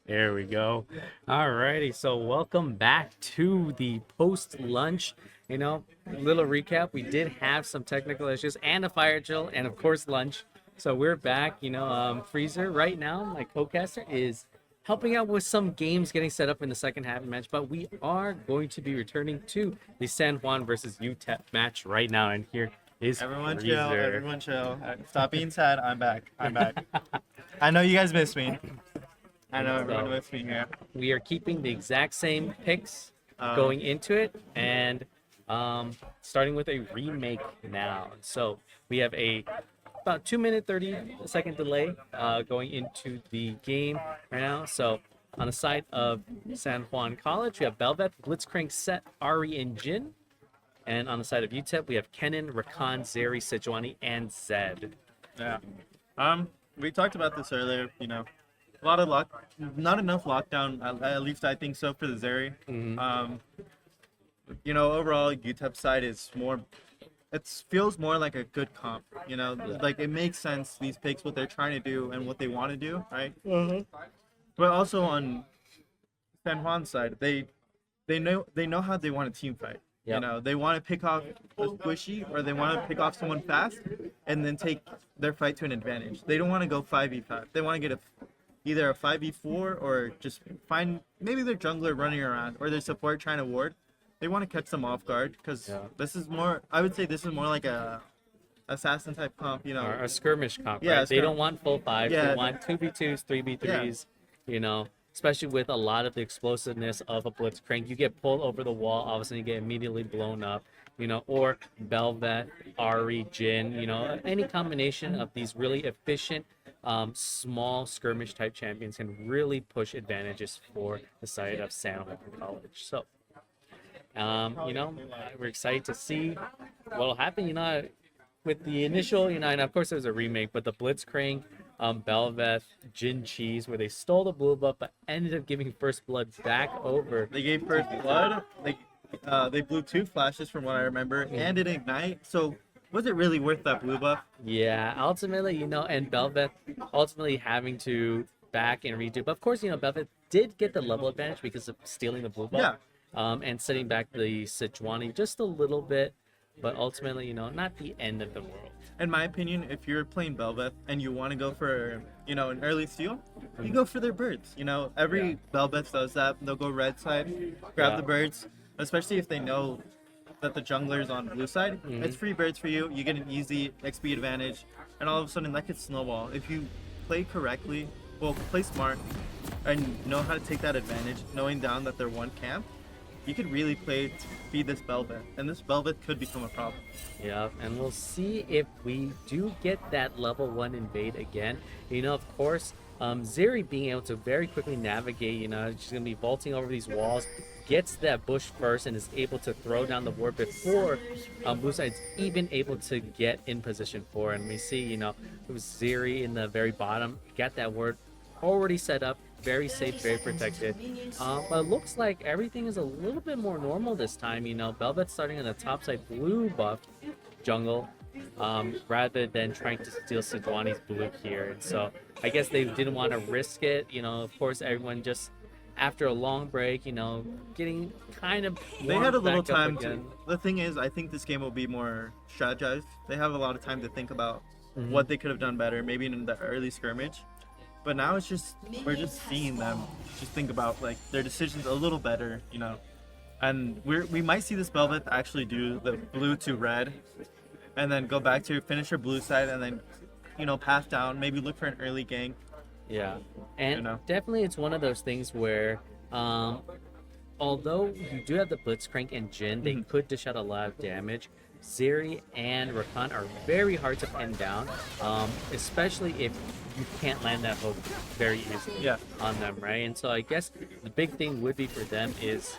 There we go. Alrighty, so welcome back to the post-lunch. Little recap. We did have some technical issues and a fire drill, and of course lunch. So we're back. Freezer right now, my co-caster, is helping out with some games getting set up in the second half of the match. But we are going to be returning to the San Juan versus UTEP match right now, and here is Everyone Freezer. chill. Everyone chill. Stop being sad. I'm back. I know you guys miss me. I know everyone missed me here. We are keeping the exact same picks Um, going into it, and starting with a remake now. So we have a about 2-minute 30-second delay going into the game right now. So on the side of San Juan College, we have Belveth, Blitzcrank, Set, Ari, and Jin. And on the side of UTEP, we have Kenan, Rakan, Zeri, Sejuani, and Zed. Yeah. We talked about this earlier. A lot of luck, not enough lockdown. At least I think so for the Zeri. Overall, UTEP side is more. It feels more like a good comp. Like it makes sense. These picks, what they're trying to do and what they want to do, right? But also on San Juan's side, they know how they want to team fight. Yep. They want to pick off a squishy, or they want to pick off someone fast and then take their fight to an advantage. They don't want to go 5v5. They want to get either a 5v4 or just find maybe their jungler running around or their support trying to ward. They want to catch them off guard because this is more, I would say this is more like a assassin type comp, Or a skirmish comp, Yeah, right? They don't want full 5. Yeah. They want 2v2s, 3v3s, especially with a lot of the explosiveness of a Blitzcrank. You get pulled over the wall, all of a sudden you get immediately blown up, or Belvet, Ari, Jin, any combination of these really efficient, small skirmish type champions can really push advantages for the side of San Juan College. So, we're excited to see what'll happen, with the initial, and of course there's a remake, but the Blitzcrank, Belveth, Jin Cheese, where they stole the blue buff but ended up giving first blood back over. They gave first blood. They blew 2 flashes from what I remember and an ignite. So was it really worth that blue buff? Yeah, ultimately, and Belveth ultimately having to back and redo. But of course, Belveth did get the level advantage because of stealing the blue buff. And setting back the Sejuani just a little bit. But ultimately, not the end of the world. In my opinion, if you're playing Belveth and you want to go for, an early steal, you go for their birds. Every Belveth does that. They'll go red side, grab the birds, especially if they know that the jungler's on blue side. It's free birds for you. You get an easy XP advantage, and all of a sudden that could snowball. If you play correctly, play smart, and know how to take that advantage, knowing down that they're one camp, you could really play to feed this Belveth, and this Belveth could become a problem. Yeah, and we'll see if we do get that level 1 invade again. Of course, Zeri being able to very quickly navigate, she's going to be vaulting over these walls, gets that bush first, and is able to throw down the ward before Blue Side's even able to get in position for. And we see, it was Zeri in the very bottom, got that ward already set up, very safe, very protected. But it looks like everything is a little bit more normal this time. Belvet's starting on the top side blue buff jungle, rather than trying to steal Sejuani's blue here. And so I guess they didn't want to risk it. Of course, everyone just after a long break, getting kind of They had a little warmed back up time to. again. The thing is, I think this game will be more strategized. They have a lot of time to think about what they could have done better, maybe in the early skirmish. But now we're just seeing them just think about like their decisions a little better, And we might see this Belveth actually do the blue to red, and then go back to finish her blue side, and then pass down, maybe look for an early gank. Yeah, and definitely it's one of those things where, although you do have the Blitzcrank and Jin, they could dish out a lot of damage. Zeri and Rakan are very hard to pin down, especially if you can't land that hook very easily on them, right? And so I guess the big thing would be for them is,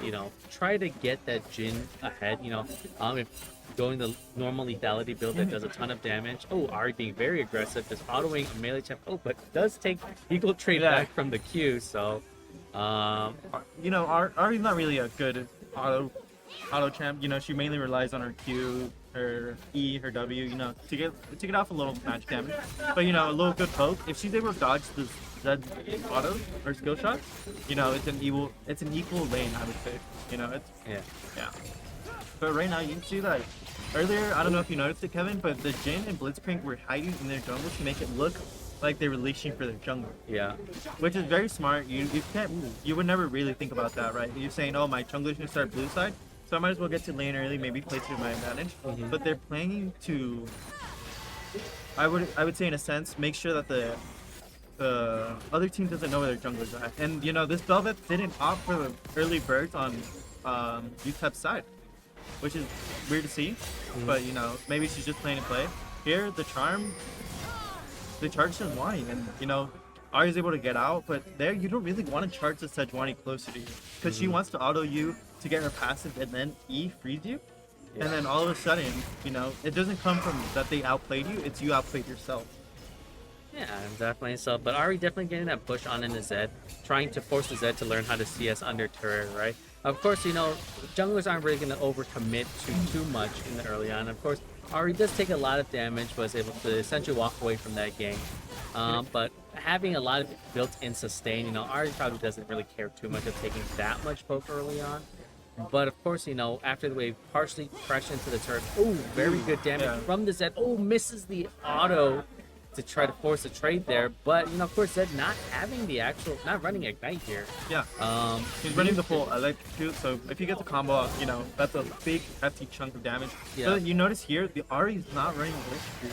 try to get that Jin ahead, if going the normal lethality build that does a ton of damage. Oh, Ari being very aggressive, just autoing a melee champ. Oh, but does take equal trade back from the Q, so... Ari's not really a good auto champ. She mainly relies on her Q, her E, her W, to get off a little magic damage. But a little good poke. If she's able to dodge Zed auto or skill shot, you know, it's an equal lane, I would say. You know, it's yeah. But right now you can see that earlier, I don't know if you noticed it, Kevin, but the Jhin and Blitzcrank were hiding in their jungle to make it look like they were leashing for their jungle. Yeah. Which is very smart. You would never really think about that, right? You're saying, oh, my jungler's gonna start blue side, so I might as well get to lane early, maybe play to my advantage. But they're playing to, I would say in a sense, make sure that the other team doesn't know where their jungler's at. And you know, this Velvet didn't opt for the early birds on UTEP's side, which is weird to see. But you know, maybe she's just playing to play. Here, the charge Sejuani, and you know, Ari's able to get out, but there you don't really want to charge the Sejuani closer to you, because she wants to auto you to get her passive and then E freeze you, and then all of a sudden, you know, it doesn't come from that they outplayed you, it's you outplayed yourself. Yeah, definitely. So, but Ari definitely getting that push on in the Zed, trying to force the Zed to learn how to CS under turret, right? Of course, you know, junglers aren't really going to overcommit to too much in the early on. Of course, Ari does take a lot of damage, was able to essentially walk away from that game. But having a lot of built-in sustain, you know, Ari probably doesn't really care too much of taking that much poke early on. But of course, you know, after the wave partially crashed into the turret, oh, very good damage from the Zed. Oh, misses the auto to try to force a trade there, but you know, of course, Zed not having the actual, not running Ignite here. Yeah. He's running the full electrocute, so if you get the combo off, you know, that's a big hefty chunk of damage. Yeah. But you notice here, the Ari is not running electrocute.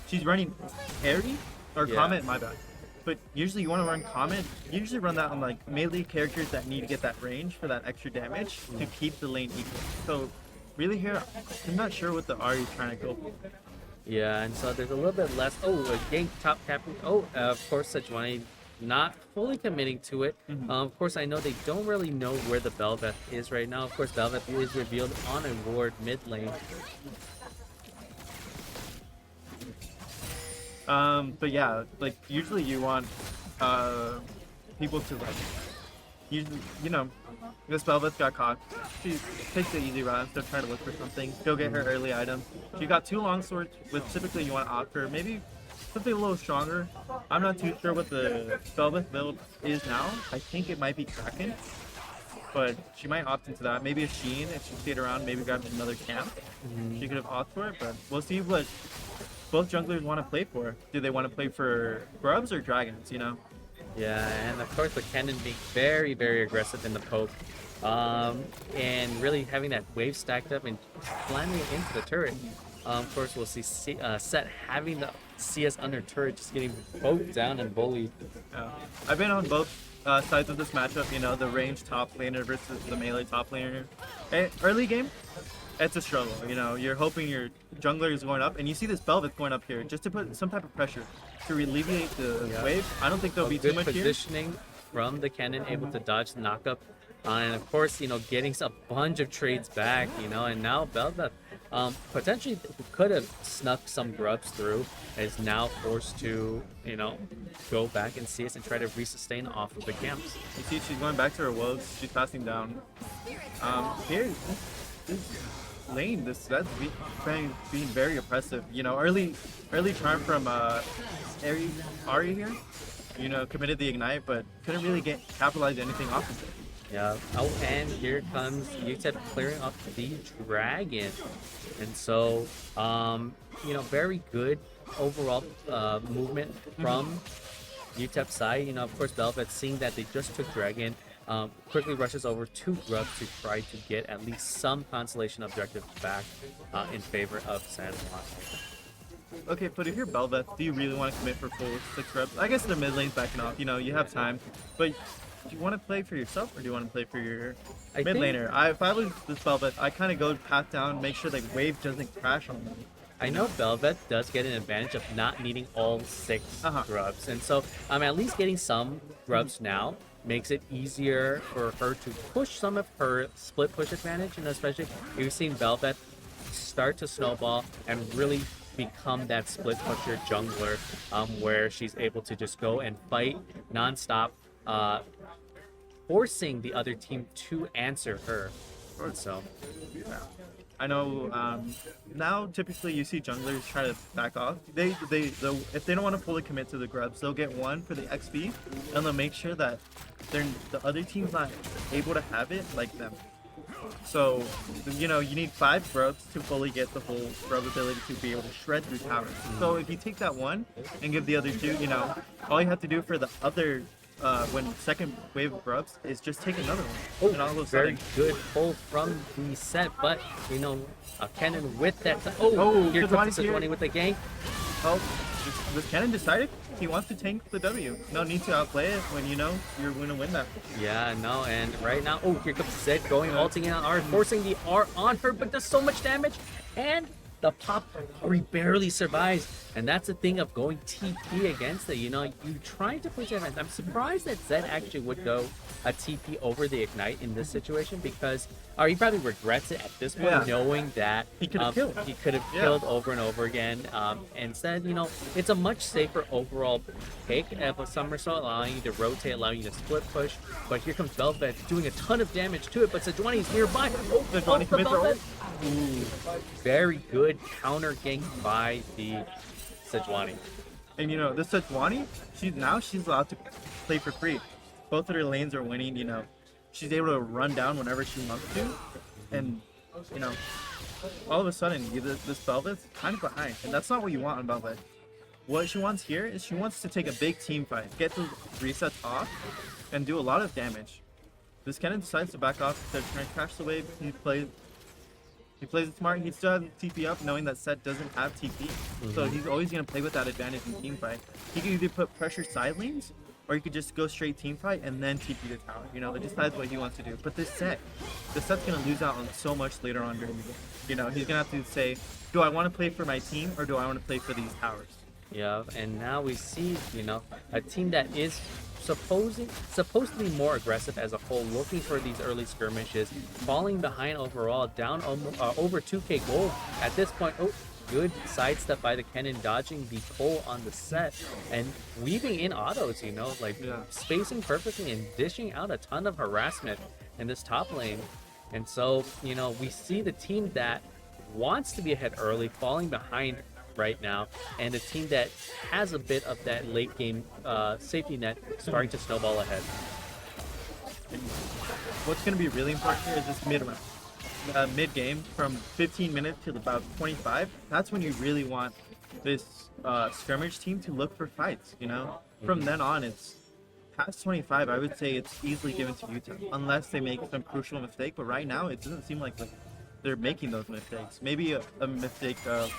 She's running parry or Comet, my bad. But usually you want to run Comet, you usually run that on like melee characters that need to get that range for that extra damage to keep the lane equal. So really here, I'm not sure what the Ari is trying to go for. Yeah, and so there's a little bit less. Oh, a gank top tapping. Oh, of course, Sejuani not fully committing to it. Of course, I know they don't really know where the Bel'Veth is right now. Of course, Bel'Veth is revealed on a ward mid lane. But yeah, like usually you want people to like, you know, this Bel'Veth got caught. She takes the easy route instead of trying to look for something. Go get her early item. She got 2 long swords, which typically you want to opt for. Maybe something a little stronger. I'm not too sure what the Bel'Veth build is now. I think it might be Kraken, but she might opt into that. Maybe a Sheen if she stayed around. Maybe grabbed another camp. She could have opted for it, but we'll see what both junglers want to play for. Do they want to play for grubs or dragons? You know. Yeah, and of course, the Kennen being very, very aggressive in the poke. And really having that wave stacked up and slamming it into the turret. Of course, we'll see Set having the CS under turret, just getting poked down and bullied. Yeah. I've been on both sides of this matchup, you know, the range top laner versus the melee top laner. Early game, it's a struggle, you know, you're hoping your jungler is going up, and you see this Bel'Veth going up here just to put some type of pressure to alleviate the wave. I don't think there'll be too much here. Good positioning from the Kennen, able to dodge the knockup. And of course, you know, getting a bunch of trades back, you know, and now Bel'Veth potentially could have snuck some grubs through, is now forced to, you know, go back and CS and try to resustain off of the camps. You see she's going back to her woes, she's passing down. Here, this lane, that's being very oppressive. You know, early charm from Ari here, you know, committed the ignite, but couldn't really capitalize anything off of it. Yeah. Oh, and here comes UTEP clearing up the dragon, and so you know, very good overall movement from UTEP side. You know, of course, Bel'Veth seeing that they just took dragon, quickly rushes over to grub to try to get at least some consolation objective back in favor of San Juan. Okay, but if you're Bel'Veth, do you really want to commit for full 6 reps? I guess their mid lane's backing off. You know, you have time, but do you want to play for yourself or do you want to play for your mid laner? If I was this Bel'Veth, I kind of go path down, make sure the wave doesn't crash on them. I know Bel'Veth does get an advantage of not needing all 6 grubs, and so at least getting some grubs now makes it easier for her to push some of her split push advantage, and especially you've seen Bel'Veth start to snowball and really become that split pusher jungler, where she's able to just go and fight nonstop, forcing the other team to answer her. So, I know now typically you see junglers try to back off. If they don't want to fully commit to the grubs, they'll get one for the XP, and they'll make sure that the other team's not able to have it like them. So, you know, you need 5 grubs to fully get the whole grub ability to be able to shred through towers. So if you take that one and give the other 2, you know, all you have to do for the other when second wave of grubs is just take another one. And all of a Very sudden, good pull from the set, but you know, Kennen with that. Here comes Sejuani Sejuani with the gank. oh, was Kennen decided he wants to tank the W. No need to outplay it when you know you're going to win that. Yeah, no, and right now, here comes Zed going ulting in on R, forcing the R on her, but does so much damage, and the pop Ari barely survives, and that's the thing of going TP against it. You know, you trying to push it. I'm surprised that Zed actually would go a TP over the Ignite in this situation because he probably regrets it at this point, knowing that He could have killed. He could have killed over and over again. Instead, you know, it's a much safer overall pick of a somersault, allowing you to rotate, allowing you to split push. But here comes Velvet doing a ton of damage to it, but Sejuani is nearby. Sejuani commits her ult. Very good counter gank by the Sejuani. And you know, the Sejuani, she's allowed to play for free. Both of her lanes are winning, you know. She's able to run down whenever she wants to. And, you know, all of a sudden, this Velvet's kind of behind. And that's not what you want on Velvet. What she wants here is she wants to take a big team fight, get the resets off, and do a lot of damage. This Kennen decides to back off instead of trying to crash the wave. He plays it smart. He still has TP up, knowing that Set doesn't have TP. So he's always going to play with that advantage in team fight. He can either put pressure side lanes, or you could just go straight team fight and then TP the tower. You know, it decides what he wants to do. But the Set's going to lose out on so much later on during the game. You know, he's going to have to say, do I want to play for my team, or do I want to play for these towers? Yeah, and now we see, you know, a team that is supposed to be more aggressive as a whole, looking for these early skirmishes, falling behind overall, down over 2k gold at this point. Good sidestep by the Kennen, dodging the pull on the Set and weaving in autos, you know, like spacing perfectly and dishing out a ton of harassment in this top lane. And so, you know, we see the team that wants to be ahead early, falling behind right now, and a team that has a bit of that late game safety net starting to snowball ahead. What's going to be really important here is this mid game from 15 minutes to about 25. That's when you really want this skirmish team to look for fights, you know. From then on, it's past 25. I would say it's easily given to Utah unless they make some crucial mistake, but right now it doesn't seem like they're making those mistakes. Maybe a mistake of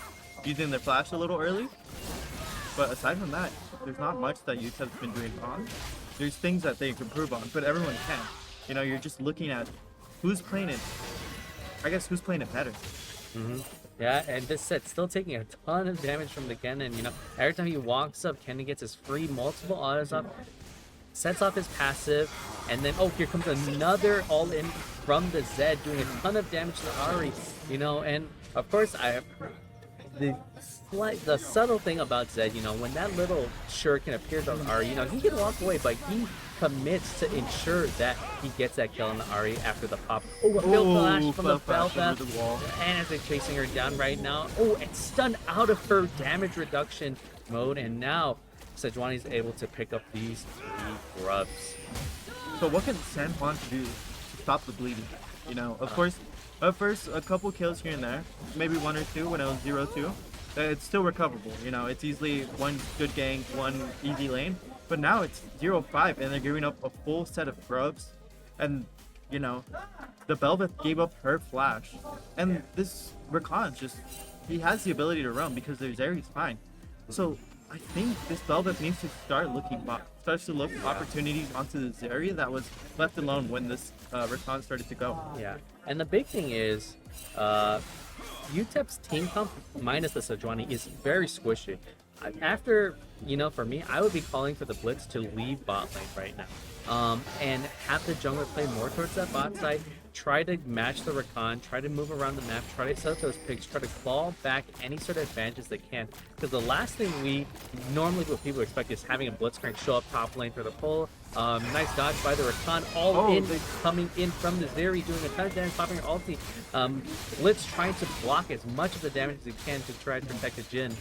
using their flash a little early, but aside from that, there's not much that Utah's been doing wrong. There's things that they can improve on, but everyone can. You know, you're just looking at who's playing it. I guess who's playing it better. Yeah, and this Set's still taking a ton of damage from the Kennen. You know, every time he walks up, Kennen gets his free multiple autos up, sets off his passive, and then here comes another all-in from the Zed, doing a ton of damage to Ari. You know, and of course the subtle thing about Zed, you know, when that little shuriken appears on Ari, you know, he can walk away, but he commits to ensure that he gets that kill on the Ari after the pop. A field flash from the Velvet, and as they're chasing her down right now, it's stunned out of her damage reduction mode, and now Sejuani is able to pick up these 3 grubs. So what can San Juan do to stop the bleeding? You know, of course, at first, a couple kills here and there, maybe 1 or 2 when it was 0-2. It's still recoverable, you know, it's easily 1 good gank, 1 easy lane. But now it's 0-5 and they're giving up a full set of grubs. And, you know, the Velvet gave up her flash. And this Rakan he has the ability to roam because there's Ares fine. So I think this Velvet needs to start looking starts to look opportunities onto this area that was left alone when this Rakan started to go. Yeah, and the big thing is, UTEP's team comp minus the Sejuani is very squishy. after, for me, I would be calling for the Blitz to leave bot lane right now. And have the jungler play more towards that bot side, try to match the Rakan, try to move around the map, try to set up those picks, try to claw back any sort of advantages they can. Because the last thing what people expect is having a Blitzcrank show up top lane for the pull. Nice dodge by the Rakan, coming in from the Zeri, doing a ton of damage, popping her ulti. Blitz trying to block as much of the damage as he can to try to protect the Jhin.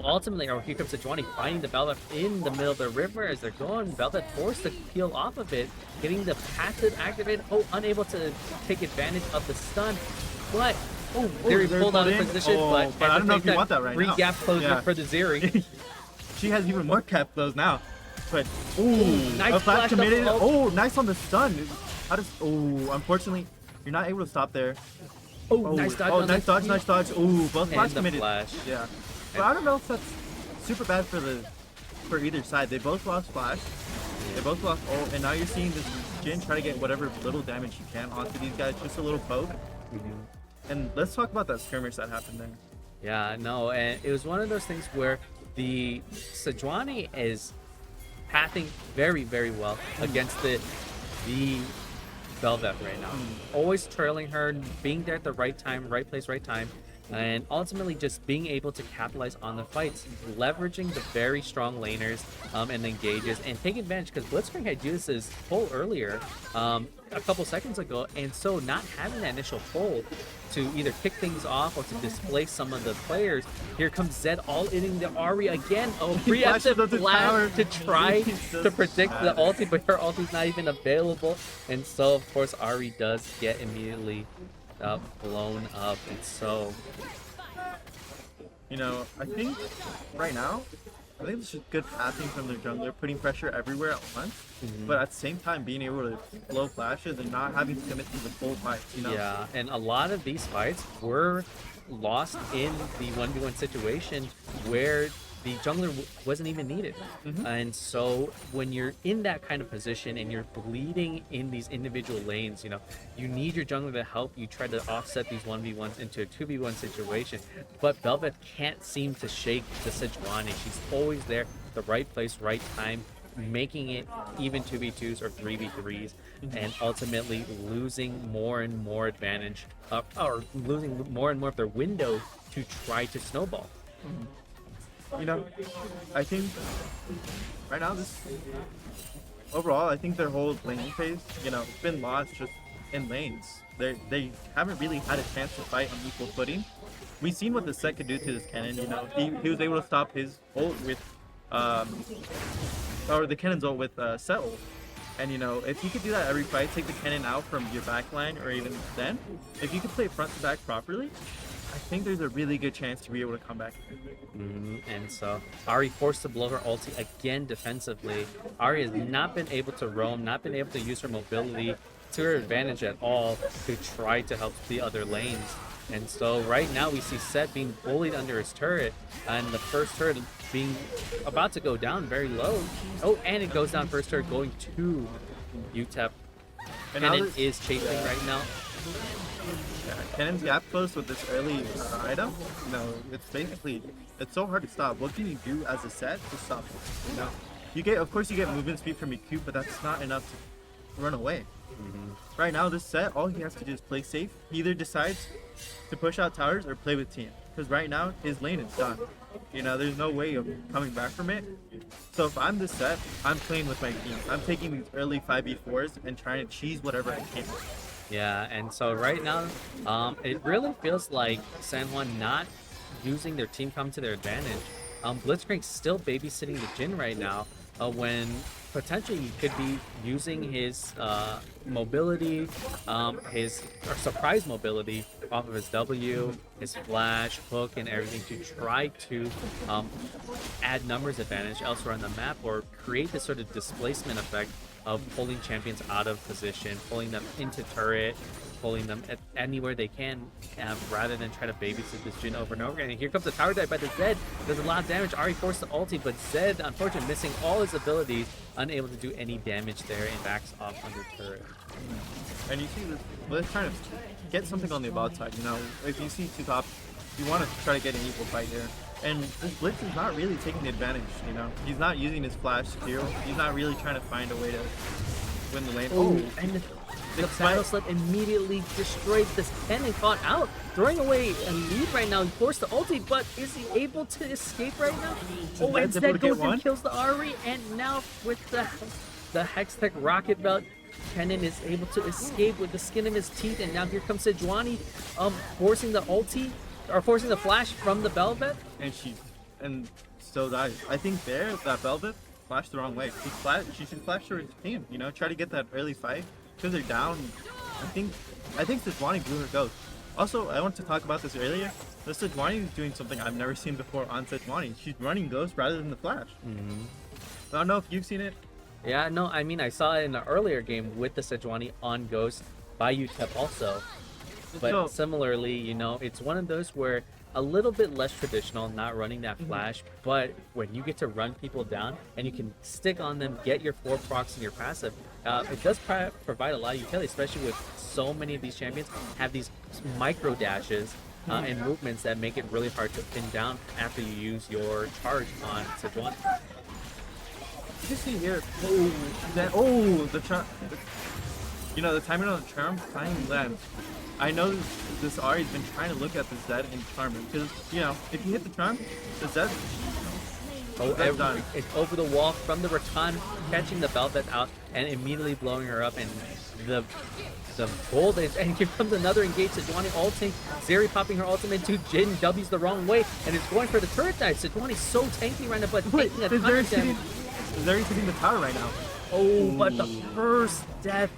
Ultimately, here comes Sejuani finding the Velvet in the middle of the river as they're going. Velvet forced to peel off of it, getting the passive activated. Unable to take advantage of the stun, but Zeri pulled out of position. But I don't know if you want that right now. Gap closure for the Zeri. She has even more cap close now. But nice a flash committed. up. Nice on the stun. Unfortunately, you're not able to stop there. Nice dodge. Nice dodge. Both flash committed. Flash. Yeah. But I don't know if that's super bad for either side. They both lost flash. They both lost ult, and now you're seeing this Jhin try to get whatever little damage he can onto these guys, just a little poke. And let's talk about that skirmish that happened there. Yeah, no, and it was one of those things where the Sejuani is pathing very, very well against the Velvet right now. Always trailing her, being there at the right time, right place, right time. And ultimately just being able to capitalize on the fights, leveraging the very strong laners and engages, and take advantage, because Blitzcrank had used his pull earlier a couple seconds ago, and so not having that initial pull to either kick things off or to displace some of the players. Here comes Zed all hitting the Ahri again. Preemptive flash to try to predict the ulti, but her ulti's not even available, and so of course Ahri does get immediately blown up. And so I think right now it's just good pathing from their jungler, putting pressure everywhere at once, but at the same time being able to blow flashes and not having to commit to the full fight. Yeah, and a lot of these fights were lost in the 1v1 situation where the jungler wasn't even needed. And so when you're in that kind of position and you're bleeding in these individual lanes, you need your jungler to help you try to offset these 1v1s into a 2v1 situation. But Velvet can't seem to shake the Sejuani. She's always there, the right place, right time, making it even 2v2s or 3v3s, and ultimately losing more and more advantage, or losing more and more of their window to try to snowball. I think right now overall, I think their whole lane phase, it's been lost just in lanes. They haven't really had a chance to fight on equal footing. We've seen what the set could do to this cannon. He was able to stop his ult with, or the cannon's ult with set ult. And if you could do that every fight, take the cannon out from your backline, or even then, if you could play front to back properly, I think there's a really good chance to be able to come back. And so Ahri forced to blow her ulti again defensively. Ahri has not been able to roam, not been able to use her mobility to her advantage at all to try to help the other lanes. And so right now we see Sett being bullied under his turret, and the first turret being about to go down very low. And it goes down first turret going to UTEP. And it is chasing right now. Yeah, Cannon's gap close with this early item. It's so hard to stop. What can you do as a set to stop it? Of course you get movement speed from your Q, but that's not enough to run away. Right now, this set, all he has to do is play safe. He either decides to push out towers or play with team, because right now his lane is done. There's no way of coming back from it. So if I'm this set, I'm playing with my team. I'm taking these early 5v4s and trying to cheese whatever I can. Yeah, and so right now, it really feels like San Juan not using their team come to their advantage. Blitzcrank's still babysitting the Jhin right now, when potentially he could be using his mobility, his surprise mobility off of his W, his flash, hook, and everything to try to add numbers advantage elsewhere on the map, or create this sort of displacement effect of pulling champions out of position, pulling them into turret, pulling them anywhere they can, rather than try to babysit this Jhin over and over again. And here comes the tower dive by the Zed. Does a lot of damage. Ahri forced the ulti, but Zed, unfortunately, missing all his abilities, unable to do any damage there, and backs off under turret. And you see this, they're trying to get something on the bot side. If you see two top, you want to try to get an equal fight here. And this Blitz is not really taking advantage, you know? He's not using his flash skill. He's not really trying to find a way to win the lane. Oh, and the battle slip immediately destroyed this cannon, caught out, throwing away a lead right now. He forced the ulti, but is he able to escape right now? Oh, Zed's and able Zed to get goes one. and kills the Ari, and now with the Hextech rocket belt, Kennen is able to escape with the skin of his teeth, and now here comes Sejuani, forcing the ulti, or forcing the flash from the Velvet. And still dies. I think that Velvet flashed the wrong way. She should flash her team, you know, try to get that early fight. Because they're down, I think Sejuani blew her ghost. Also, I want to talk about this earlier. The Sejuani is doing something I've never seen before on Sejuani. She's running ghost rather than the flash. I don't know if you've seen it. Yeah, no, I mean, I saw it in an earlier game with the Sejuani on Ghost by UTEP also. But So- similarly, you know, it's one of those where a little bit less traditional, not running that flash, but when you get to run people down and you can stick on them, get your 4 procs and your passive, it does provide a lot of utility, especially with so many of these champions have these micro dashes and movements that make it really hard to pin down after you use your charge on Sejuani. You can see here. The charm. You know, the timing on the charm finally lands. I know this Ari's been trying to look at the Zed and charm him because, you know, if you hit the charm, the Zed. Zed's done. It's over the wall from the Rakan, catching the Velvet out and immediately blowing her up, and the gold is, and here comes another engage. Sejuani ulting, Zeri popping her ultimate to Jin, W's the wrong way, and it's going for the turret dive. Sejuani's so tanky right now, but taking a ton of damage. Zeri's hitting the tower right now. Oh, but the first death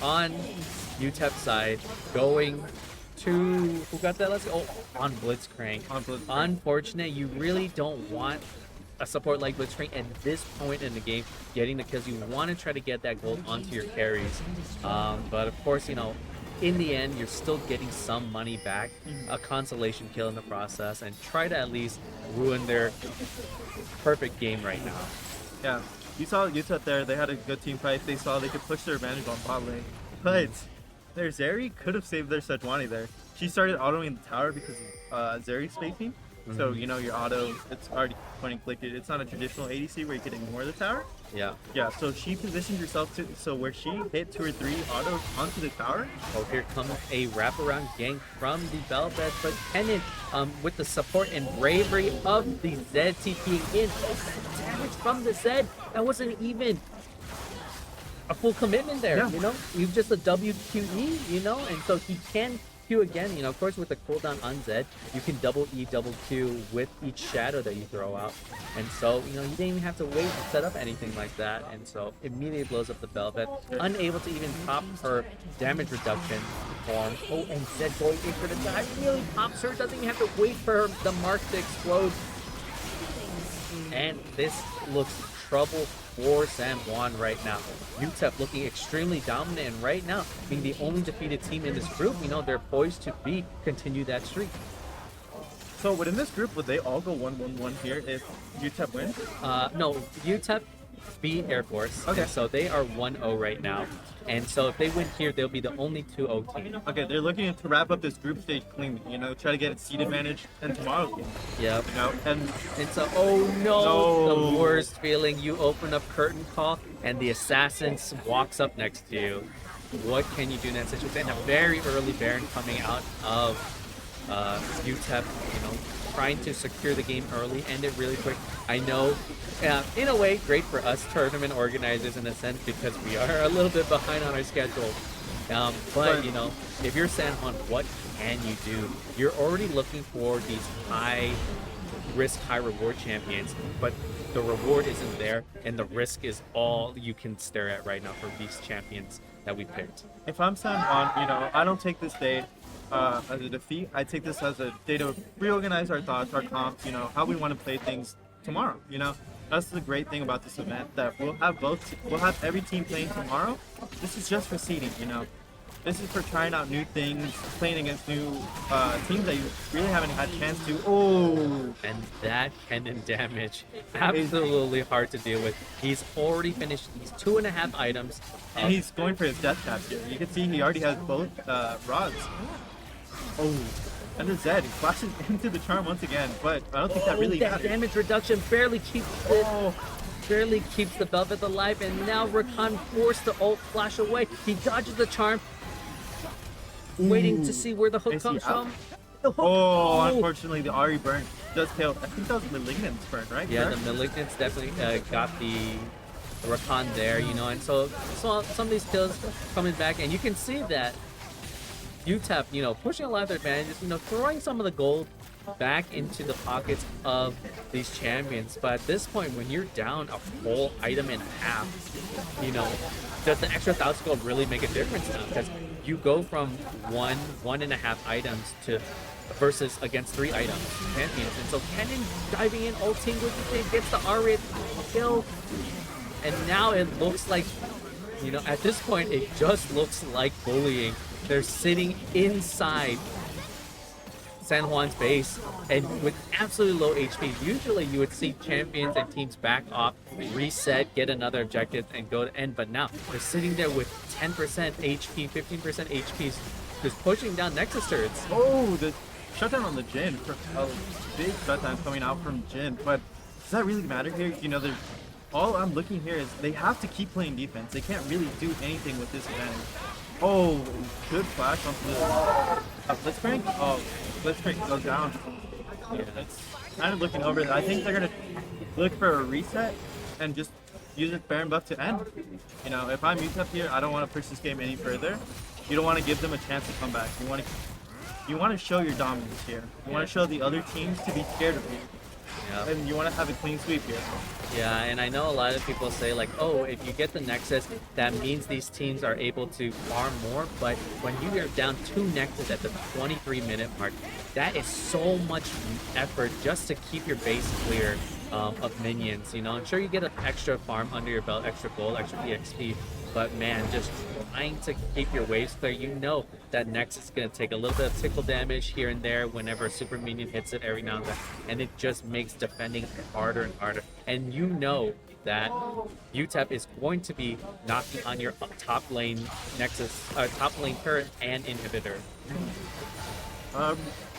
on UTEP side going to, who got that? Let's go. On Blitzcrank. Unfortunate. You really don't want a support like Blitzcrank at this point in the game getting the kills. You want to try to get that gold onto your carries. But of course, you know, in the end, you're still getting some money back, a consolation kill in the process, and try to at least ruin their perfect game right now. Yeah, you saw UTEP there. They had a good team fight. They saw they could push their advantage on bot lane. But their Zeri could have saved their Sejuani there. She started autoing the tower because of Zeri's spacing. So, you know, your auto, it's already point and clicked. It's not a traditional ADC where you can ignore the tower. Yeah. Yeah, so she positioned herself to, so where she hit 2 or 3 autos onto the tower. Oh, here comes a wraparound gank from the Velvet, but Kennen, with the support and bravery of the Zed TPing in, damage from the Zed, that wasn't even a full commitment there, Yeah. you know? You've just a WQE, you know? And so he can Q again, you know, of course with the cooldown on Zed, you can double E, double Q with each shadow that you throw out. And so, you know, you didn't even have to wait to set up anything like that. And so immediately blows up the Velvet, unable to even pop her damage reduction form. Oh, and Zed going in for the dive, really pops her, doesn't even have to wait for the mark to explode. And this looks trouble for San Juan right now. UTEP looking extremely dominant, and right now being the only defeated team in this group, you know, they're poised to continue that streak. So within this group, would they all go 1-1-1 here if UTEP wins? No, UTEP beat Air Force. Okay. And so they are 1-0 right now. And so if they win here, they'll be the only 2-0 team. Okay, they're looking to wrap up this group stage cleanly, you know, try to get a seed advantage in tomorrow's game. Yep. You know, and so, oh no, No. the worst feeling. You open up curtain call and the assassin walks up next to you. What can you do in that situation? And a very early Baron coming out of UTEP, you know, trying to secure the game early, end it really quick. I know, in a way, great for us tournament organizers in a sense because we are a little bit behind on our schedule. But, you know, if you're San Juan, what can you do? You're already looking for these high risk, high reward champions, but the reward isn't there, and the risk is all you can stare at right now for these champions that we picked. if I'm San Juan, you know, I don't take this day as a defeat. I take this as a day to reorganize our thoughts, our comps, you know, how we want to play things tomorrow, you know. That's the great thing about this event, that we'll have every team playing tomorrow. This is just for seeding, you know. This is for trying out new things, playing against new teams that you really haven't had a chance to. Oh! And that Kennen damage, absolutely hard to deal with. He's already finished these 2.5 items. And he's going for his death cap here. You can see he already has both rods. Oh. And the Zed flashes into the charm once again, but I don't think that really that matters. damage reduction barely keeps it. Barely keeps the Velvet alive, and now Rakan forced to ult flash away. He dodges the charm, waiting to see where the hook Is he comes out? from. The hook. Oh, unfortunately, the Ari burn does kill. I think that was Malignant's burn, right? Yeah, Correct? the Malignants definitely got the Rakan there, you know, and so some of these kills coming back, and you can see that UTEP, you know, pushing a lot of their advantages, you know, throwing some of the gold back into the pockets of these champions. But at this point, when you're down a full item and a half, you know, does the extra 1,000 gold really make a difference now? Because you go from 1.5 items to versus against 3 items champions. And so Kennen diving in, ulting with the thing, gets the R-rate kill. And now it looks like, you know, at this point, it just looks like bullying. They're sitting inside San Juan's base and with absolutely low HP. Usually you would see champions and teams back off, reset, get another objective, and go to end. But now they're sitting there with 10% HP, 15% HPs, just pushing down Nexus turrets. Oh, the shutdown on the Jhin. A big shutdown coming out from Jhin. But does that really matter here? You know, all I'm looking here is they have to keep playing defense. They can't really do anything with this advantage. Oh, good flash onto the Blitzcrank. Oh, Blitzcrank goes down. Yeah, that's kind of looking over that. I think they're gonna look for a reset and just use it Baron buff to end. You know, if I'm UTEP here, I don't want to push this game any further. You don't want to give them a chance to come back. You want to show your dominance here. You want to show the other teams to be scared of you. Yeah. And you want to have a clean sweep here. Yeah, and I know a lot of people say like, oh, if you get the Nexus, that means these teams are able to farm more. But when you are down 2 Nexus at the 23-minute mark, that is so much effort just to keep your base clear of minions. You know, I'm sure you get an extra farm under your belt, extra gold, extra EXP. But man, just trying to keep your waves clear, you know that Nexus is going to take a little bit of tickle damage here and there whenever a super minion hits it every now and then, and it just makes defending harder and harder. And you know that UTEP is going to be knocking on your top lane Nexus, top lane turret and inhibitor.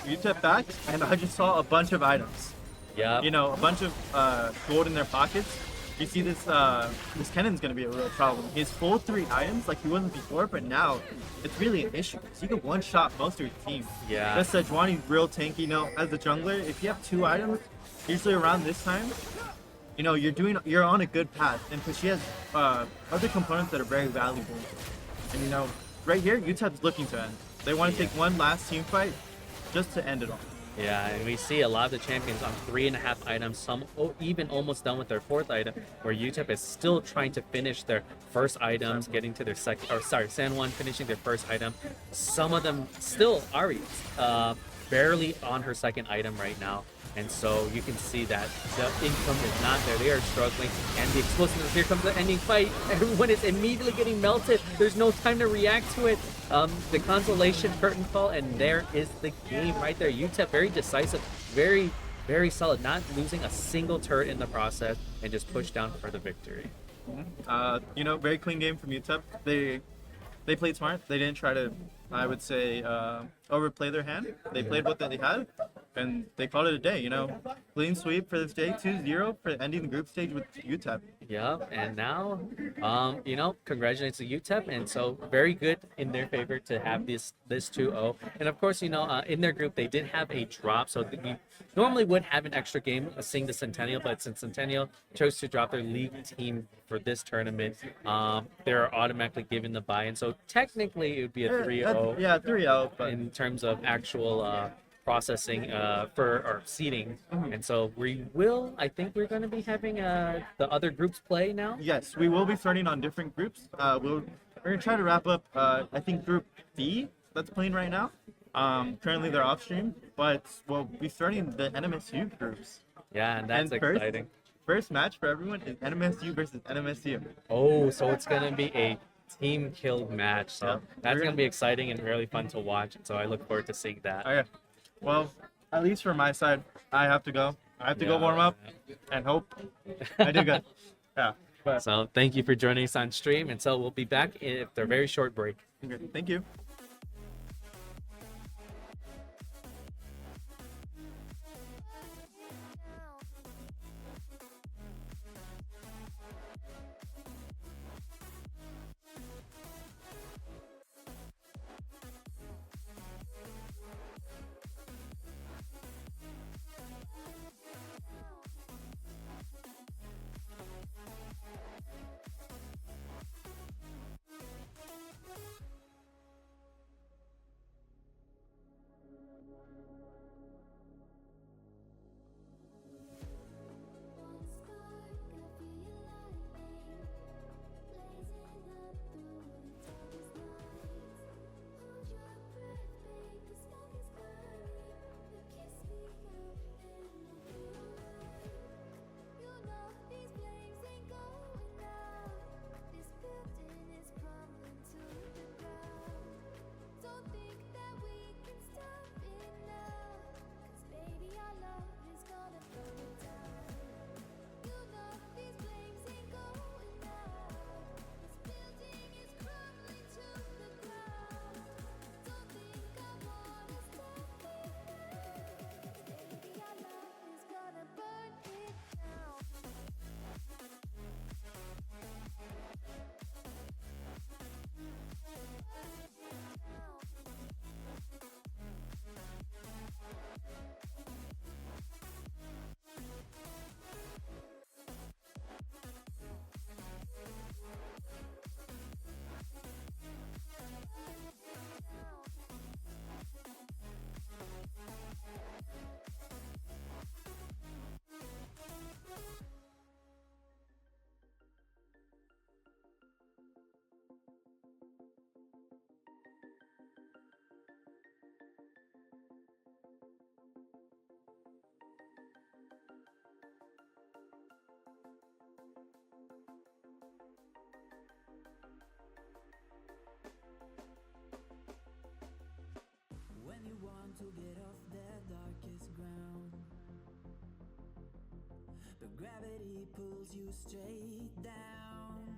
UTEP back, and I just saw a bunch of items. Yeah. You know, a bunch of gold in their pockets. You see this this Kennen's gonna be a real problem. He has full 3 items like he wasn't before, but now it's really an issue. So you can one-shot most of your team. Yeah. That's Sejuani's real tanky. You know, as a jungler, if you have 2 items, usually around this time, you know, you're on a good path. And because she has other components that are very valuable. And you know, right here, UTEP's looking to end. They want to take one last team fight just to end it all. Yeah, and we see a lot of the champions on 3.5 items, some even almost done with their 4th item, where UTEP is still trying to finish their first items, getting to their second, or sorry, San Juan finishing their first item. Some of them still Ari, barely on her 2nd item right now. And so you can see that the income is not there. They are struggling. And the explosiveness, here comes the ending fight. Everyone is immediately getting melted. There's no time to react to it. The consolation curtain call, and there is the game right there. UTEP very decisive, very, very solid, not losing a single turret in the process, and just push down for the victory. You know, very clean game from UTEP. They played smart. They didn't try to, I would say, overplay their hand. They played what they had, and they called it a day. You know, clean sweep for this day, 2-0 for ending the group stage with UTEP. Yeah, and now, you know, congratulations to UTEP, and so very good in their favor to have this 2-0. And of course, you know, in their group they did have a drop, so we normally would have an extra game seeing the Centennial, but since Centennial chose to drop their league team for this tournament, they're automatically given the bye, and so technically it would be a 3-0. Yeah, 3-0. But In terms of actual processing for seeding, and so I think we're going to be having the other groups play now. yes, we will be starting on different groups. We're gonna try to wrap up. I think Group D that's playing right now. Currently they're off stream, but we'll be starting the NMSU groups. Yeah, and that's And first- exciting. First match for everyone is NMSU versus NMSU. Oh, so it's going to be a team kill match, so Yeah. that's going to be exciting and really fun to watch, so I look forward to seeing that. Okay. Well, at least from my side, I have to go. I have to go warm up and hope I do good. Yeah. But So thank you for joining us on stream, and so we'll be back after a very short break. okay, thank you. to get off the darkest ground, but gravity pulls you straight down.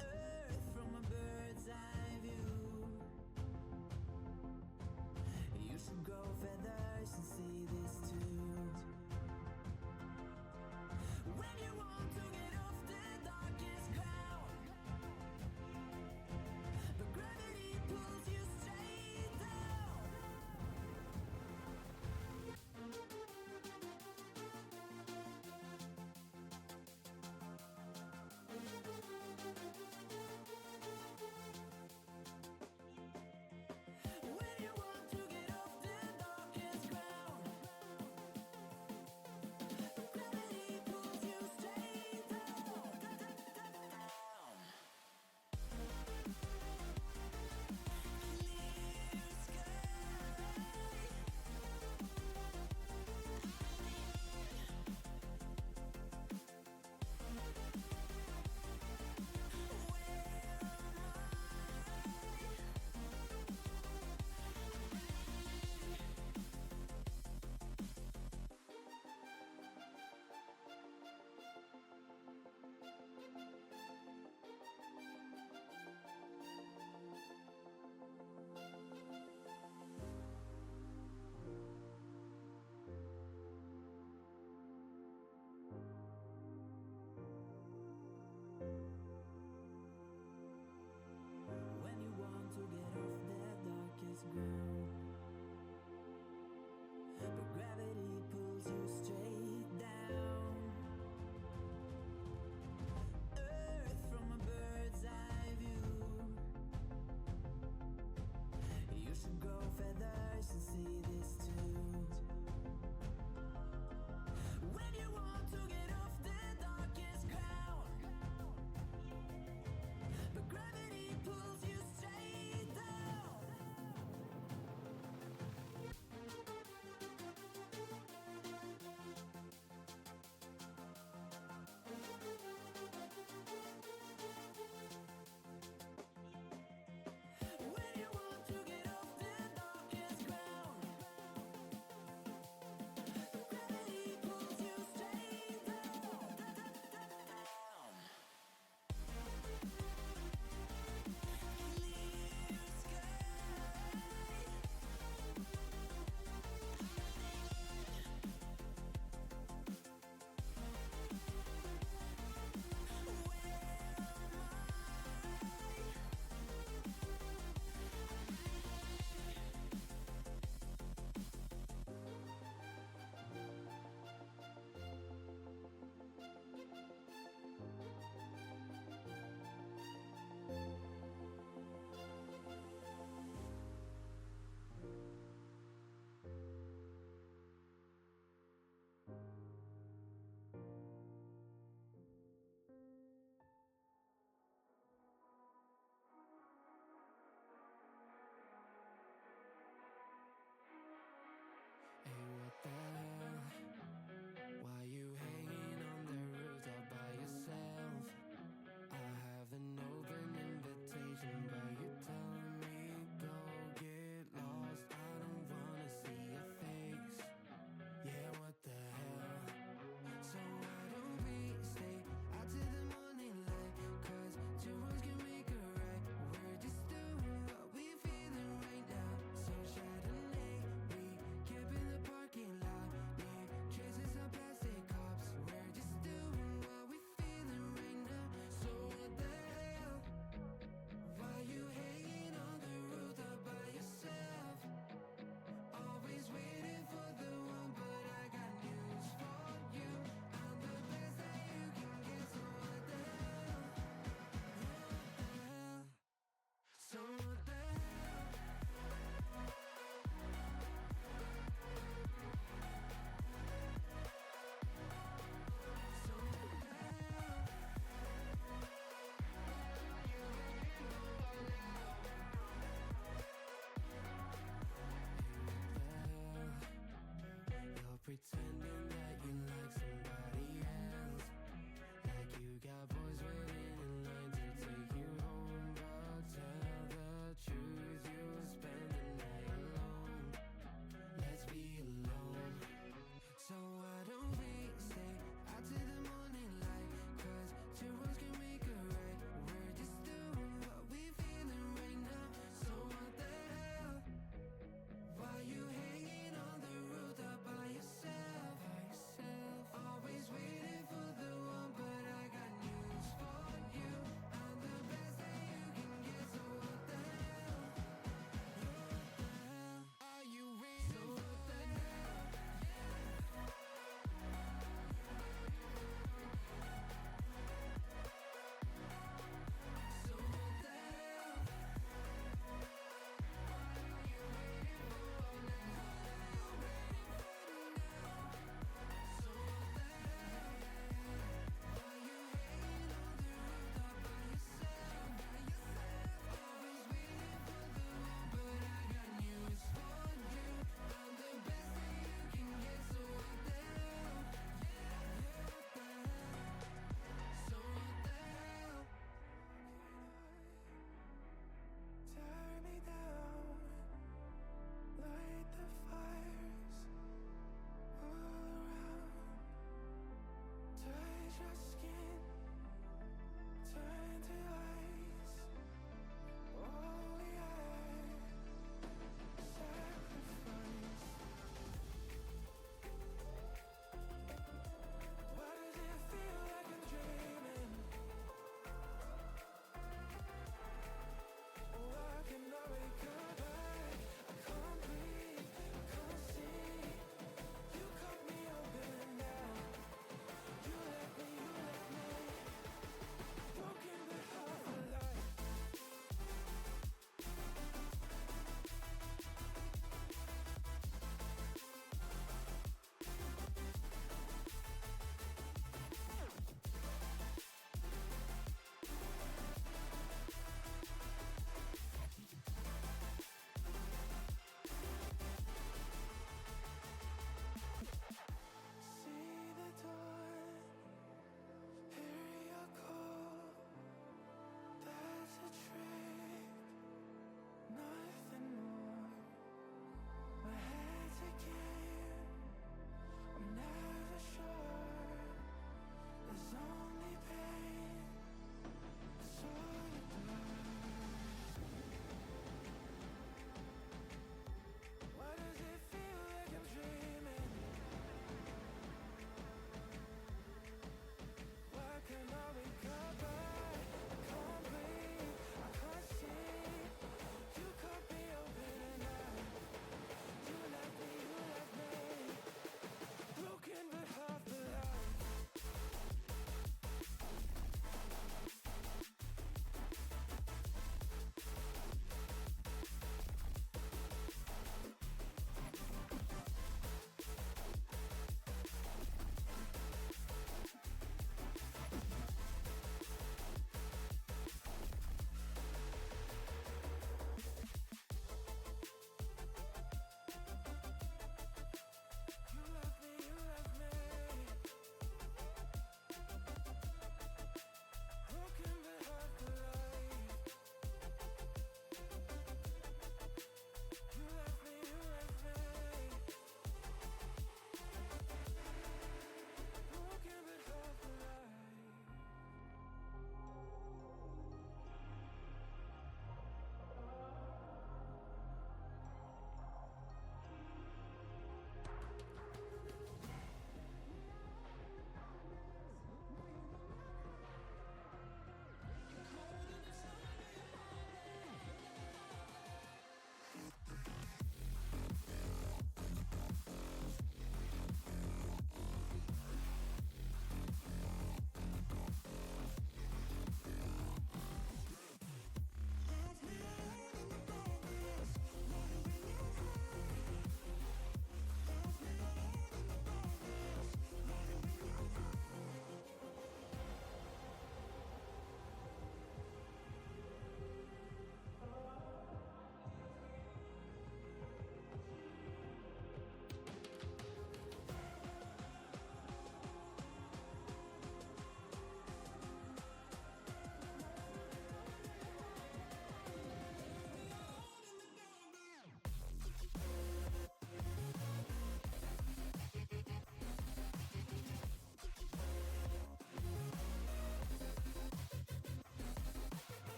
Earth from a bird's eye view. You should grow feathers and see this too. When you want to get off the darkest ground, but gravity pulls you straight down.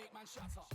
make man shatter.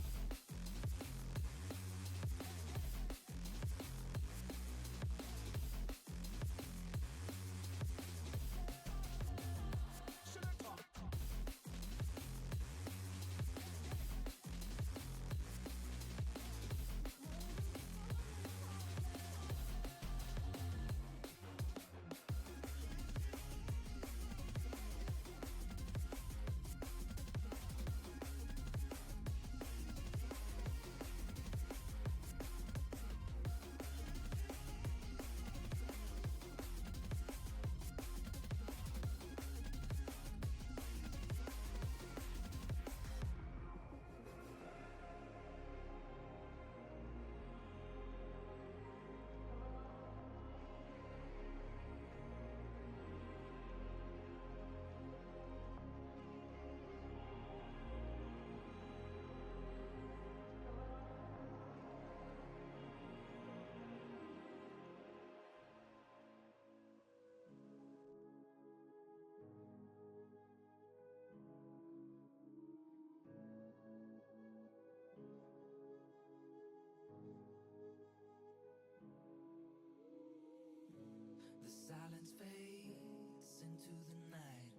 The silence fades into the night.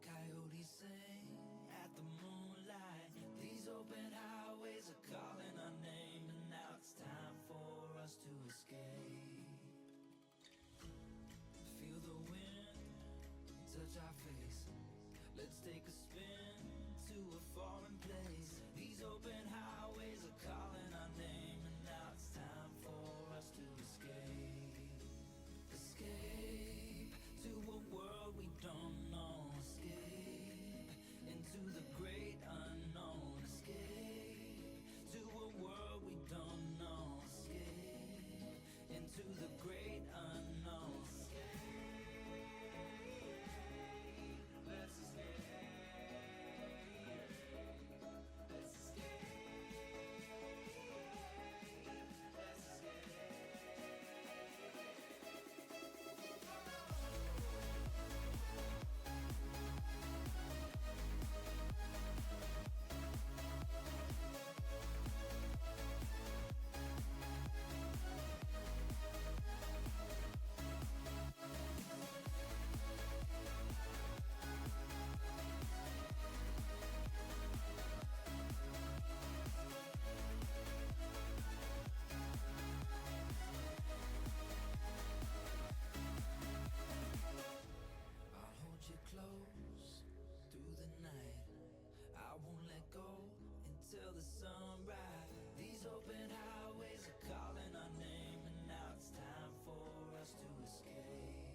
Coyotes sing at the moonlight. These open highways are calling our name, and now it's time for us to escape. Feel the wind touch our face. Let's take a spin to a foreign place. These open highways are calling our name, and now it's time for us to escape. Escape to a world we don't know. Escape into the great unknown. Escape to a world we don't know. Escape into the great unknown. Escape, let's escape. Let's escape. Let's escape. I'll hold you close through the night. I won't let go until the sunrise. These open highways are calling our name, and now it's time for us to escape.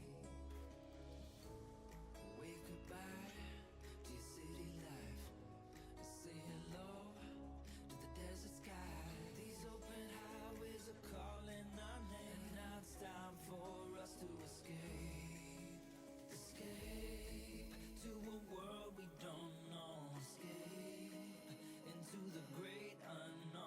Wave goodbye to your city life, and say hello to the desert sky. These open highways are calling our name, and now it's time for us to escape. Escape to a world we don't know. Escape into the great unknown.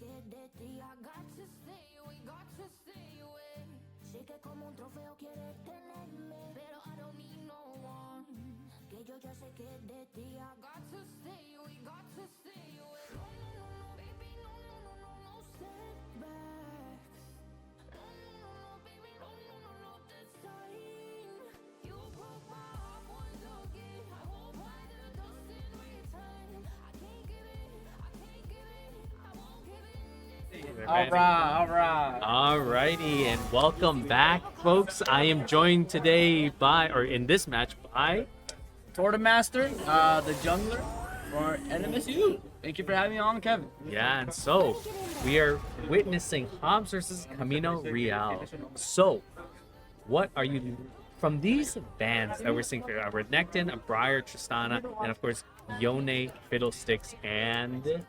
que de ti. I got to stay away, got to stay away. Sé que como un trofeo quieres tenerme, pero I don't need no one. Que yo ya sé que de ti. I got to stay away, got to stay away. No, no, no, no, baby, no, no, no, no, no setbacks. No, no, no, no, baby, no, no, no, no, this time. You broke my heart once again. I won't buy the dust in return. I can't give in, I can't give in, I won't give in. Alrighty, and welcome back, folks. I am joined today by, or in this match, by Torta Master, the jungler for NMSU. Thank you for having me on, Kevin. Yeah, and so we are witnessing Hobbs versus Camino Real. So, what are you from these bands that we're seeing here? Renekton, Briar, Tristana, and of course Yone, Fiddlesticks, and The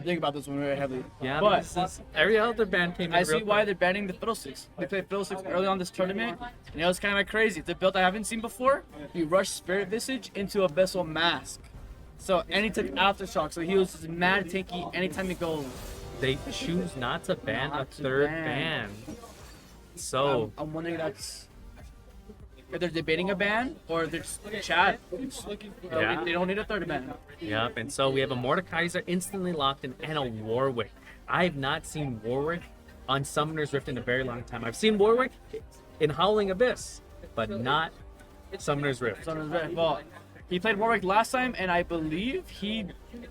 thing about this one very heavily. yeah, But every other band came in. I real see why quick. they're banning the Fiddlesticks. They played Fiddlesticks early on this tournament, and it was kind of crazy. It's a build I haven't seen before. He rushed Spirit Visage into a Vessel Mask. So, and he took Aftershock, so he was just mad tanky anytime he goes. They choose not to ban a Not to third ban. ban. So I'm wondering if they're debating a ban or they're just chat. Yeah. They don't need a third ban. yep, and so we have a Mordekaiser instantly locked in and a Warwick. I have not seen Warwick on Summoner's Rift in a very long time. I've seen Warwick in Howling Abyss, but not Summoner's Rift. So well, he played Warwick last time, and I believe he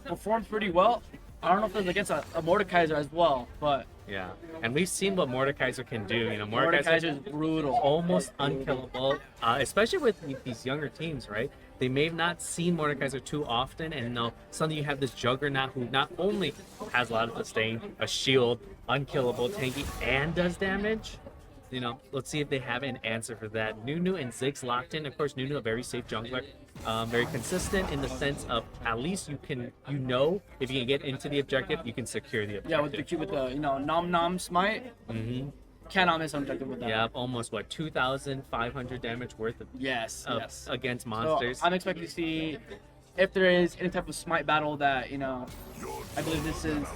performed pretty well. I don't know if it was against a Mordekaiser as well, but Yeah, and we've seen what Mordekaiser can do. You know, Mordekaiser Mordekaiser is brutal. almost unkillable, especially with these younger teams, right? They may have not seen Mordekaiser too often, and now suddenly you have this Juggernaut who not only has a lot of sustain, a shield, unkillable, tanky, and does damage. You know, let's see if they have an answer for that. Nunu and Ziggs locked in. Of course, Nunu a very safe jungler, very consistent in the sense of at least you know, if you can get into the objective, you can secure the objective. Yeah, with the Nom Nom Smite, Mm-hmm. cannot miss objective with that. Yeah, almost 2,500 damage worth of Yes. Yes. against So monsters. I'm expecting to see if there is any type of Smite battle that I believe this is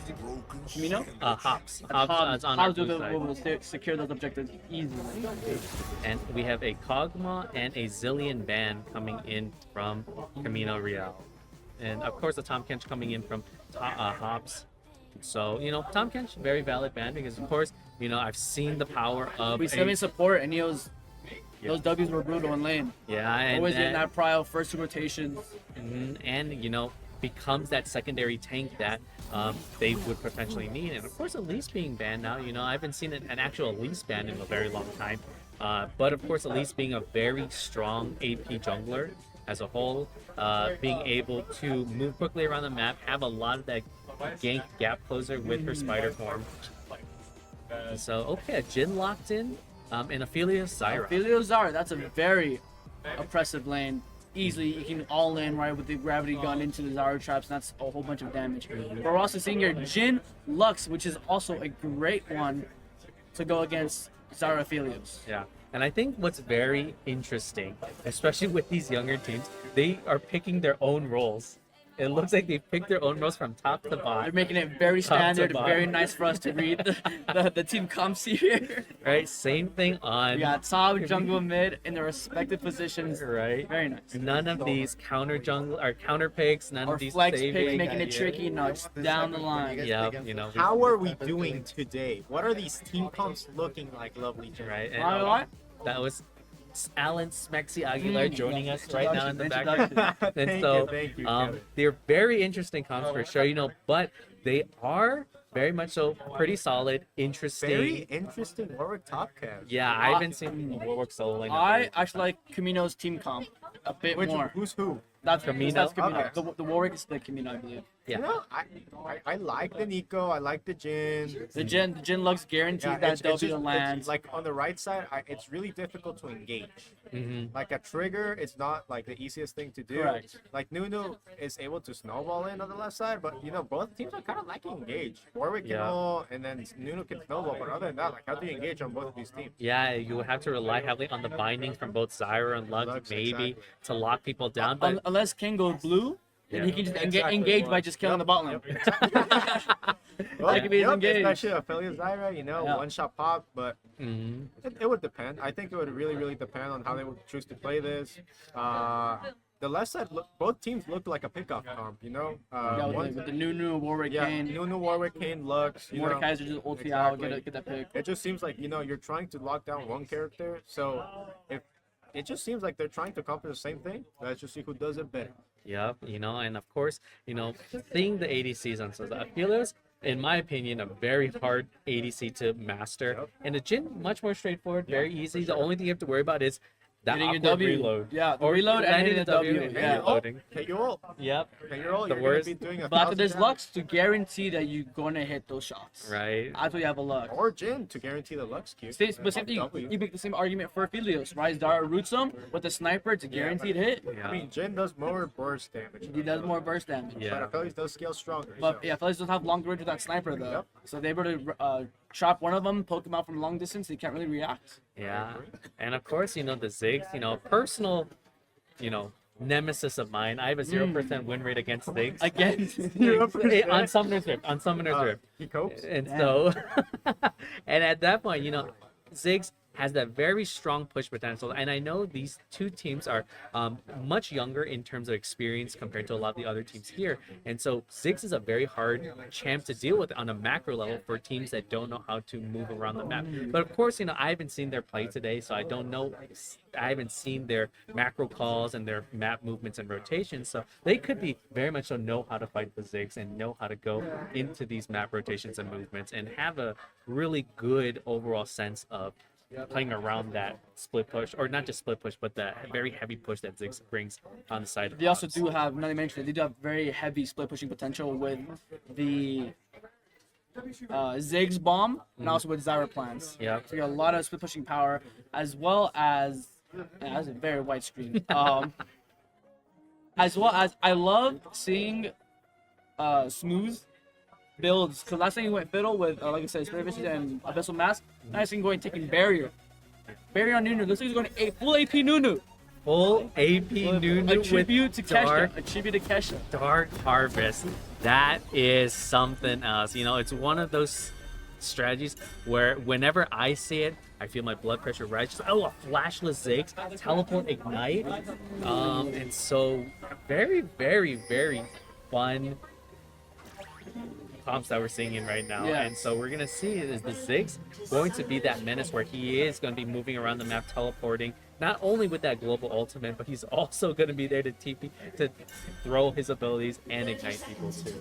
Camino. Hops. Hops is on our Hobbs blue will side. secure those objectives easily. And we have a Kog'Maw and a Zillion ban coming in from Camino Real. And of course, the Tahm Kench coming in from Hops. So, Tahm Kench, very valid ban because, of course, I've seen the power of. We still in support, and those W's were brutal in lane. Yeah, and Always getting that prio, first two rotations. and becomes that secondary tank that they would potentially need. And of course, Elise being banned now. I haven't seen an actual Elise ban in a very long time. But of course, Elise being a very strong AP jungler as a whole, being able to move quickly around the map, have a lot of that gank gap closer with her spider form. So okay, a Jhin locked in, and Ophelia Zyra. Ophelia Zyra, that's a very oppressive lane. Easily, you can all in right with the gravity gun into the Zyra traps, and that's a whole bunch of damage. But we're also seeing here Jhin Lux, which is also a great one to go against Zyra Ophelios. Yeah, and I think what's very interesting, especially with these younger teams, they are picking their own roles. It looks like they picked their own roles from top to They're bottom. making it very Top to standard, bottom. very nice for us to read the team comps here. Right, same thing on. We got top, jungle, mid in their respective positions. Right. Very nice. None of these counter jungle or counter picks. None Or of these flex saving. picks, making it tricky, no, just down the line. Yeah, How are we doing today? What are these team comps looking like, lovely Jim? right. And Wanna know what? that was Alan Smexy Aguilar joining us right now in the Introduction. background. And so, thank you, they're very interesting comps for sure, but they are very much so pretty solid, interesting. Very interesting Warwick top cast. Yeah, I haven't seen Warwick soloing. I actually like Camino's team comp a bit more. Who's who? That's Camino? That's Camino. Okay. The Warwick is the Camino, I believe. Yeah. I like the Nico. I like the Jin. The Jin Lux guarantees Yeah, that W just- lands. like on the right side, it's really difficult to engage. Mm-hmm. Like a trigger, it's not like the easiest thing to do. Correct. Like Nunu is able to snowball in on the left side, but both teams are kind of lacking engage. Warwick can Yeah. ult, and then Nunu can snowball, but other than that, like how do you engage on both of these teams? Yeah, you would have to rely heavily on the bindings from both Zyra and Lux, Lux, maybe, exactly. to lock people down. But Unless King goes blue, And he can just Exactly engage by what- just killing the bot lane. Well, Like if he's engaged. especially Affiliate Zyra, Yeah. one shot pop, but Mhm. it would depend. I think it would really depend on how they would choose to play this. The left side, both teams looked like a pickoff comp, Yeah, with the new Warwick yeah, Kane. Nunu, Warwick, Kane, Lux. Mordekaiser just ulti out, Exactly. get that pick. It just seems like you're trying to lock down one character, so if it just seems like they're trying to accomplish the same thing. Let's just see who does it better. Yep, and of course, seeing the ADCs on Sosa, I feel it was, in my opinion, a very hard ADC to master. Yep. And the Jin, much more straightforward, very easy. The only thing you have to worry about is that Hitting your awkward W. reload. Yeah, the Or reload and landing hitting the the W W. and Yeah. reloading. Hit your ult. Yep, Hit your ult. The You're worst. gonna be doing a But after 1,000 there's damage. Lux to guarantee that you're gonna hit those shots. right. That's why you have a Lux. Or Jin to guarantee the Lux Q. But same thing, W. you make the same argument for Aphelios, right? Dara roots him with a sniper to guaranteed hit. Yeah. I mean, Jin does more burst damage. He does more burst damage. Yeah. But Achilles does scale stronger. But so. yeah, Aphelios doesn't have long range with that sniper though. Yep. So they were to chop one of them, poke him out from long distance, he can't really react. Yeah, and of course, the Ziggs, personal, nemesis of mine. I have a 0% win rate against Ziggs. Again, On Summoner's Rift, He copes. And so, and at that point, Ziggs has that very strong push potential. And I know these two teams are much younger in terms of experience compared to a lot of the other teams here. And so Ziggs is a very hard champ to deal with on a macro level for teams that don't know how to move around the map. But of course, I haven't seen their play today, so I don't know. I haven't seen their macro calls and their map movements and rotations. So they could be very much so know how to fight the Ziggs and know how to go into these map rotations and movements and have a really good overall sense of playing around that split push, or not just split push, but the very heavy push that Ziggs brings on the side of they also Ops. do have, now they mentioned it, they do have very heavy split pushing potential with the Ziggs bomb and also with Zyra plans. Yep. So you got a lot of split pushing power, as well as that's a very white screen. As well as I love seeing smooth builds, because last time he went fiddle with like I said, Spirit Vision and Abyssal Mask. Now I see him going taking barrier on Nunu. Looks like he's going to full AP Nunu. Full AP Nunu A tribute with to Dark Kesha. A tribute to Kesha. Dark Harvest. That is something else. It's one of those strategies where whenever I see it, I feel my blood pressure rise. Just, a flashless Ziggs, teleport, ignite. And so very, very, very fun comps that we're seeing in right now. Yeah. And so we're gonna see, is the Ziggs going to be that menace where he is going to be moving around the map, teleporting, not only with that global ultimate, but he's also going to be there to TP, to throw his abilities and ignite people too.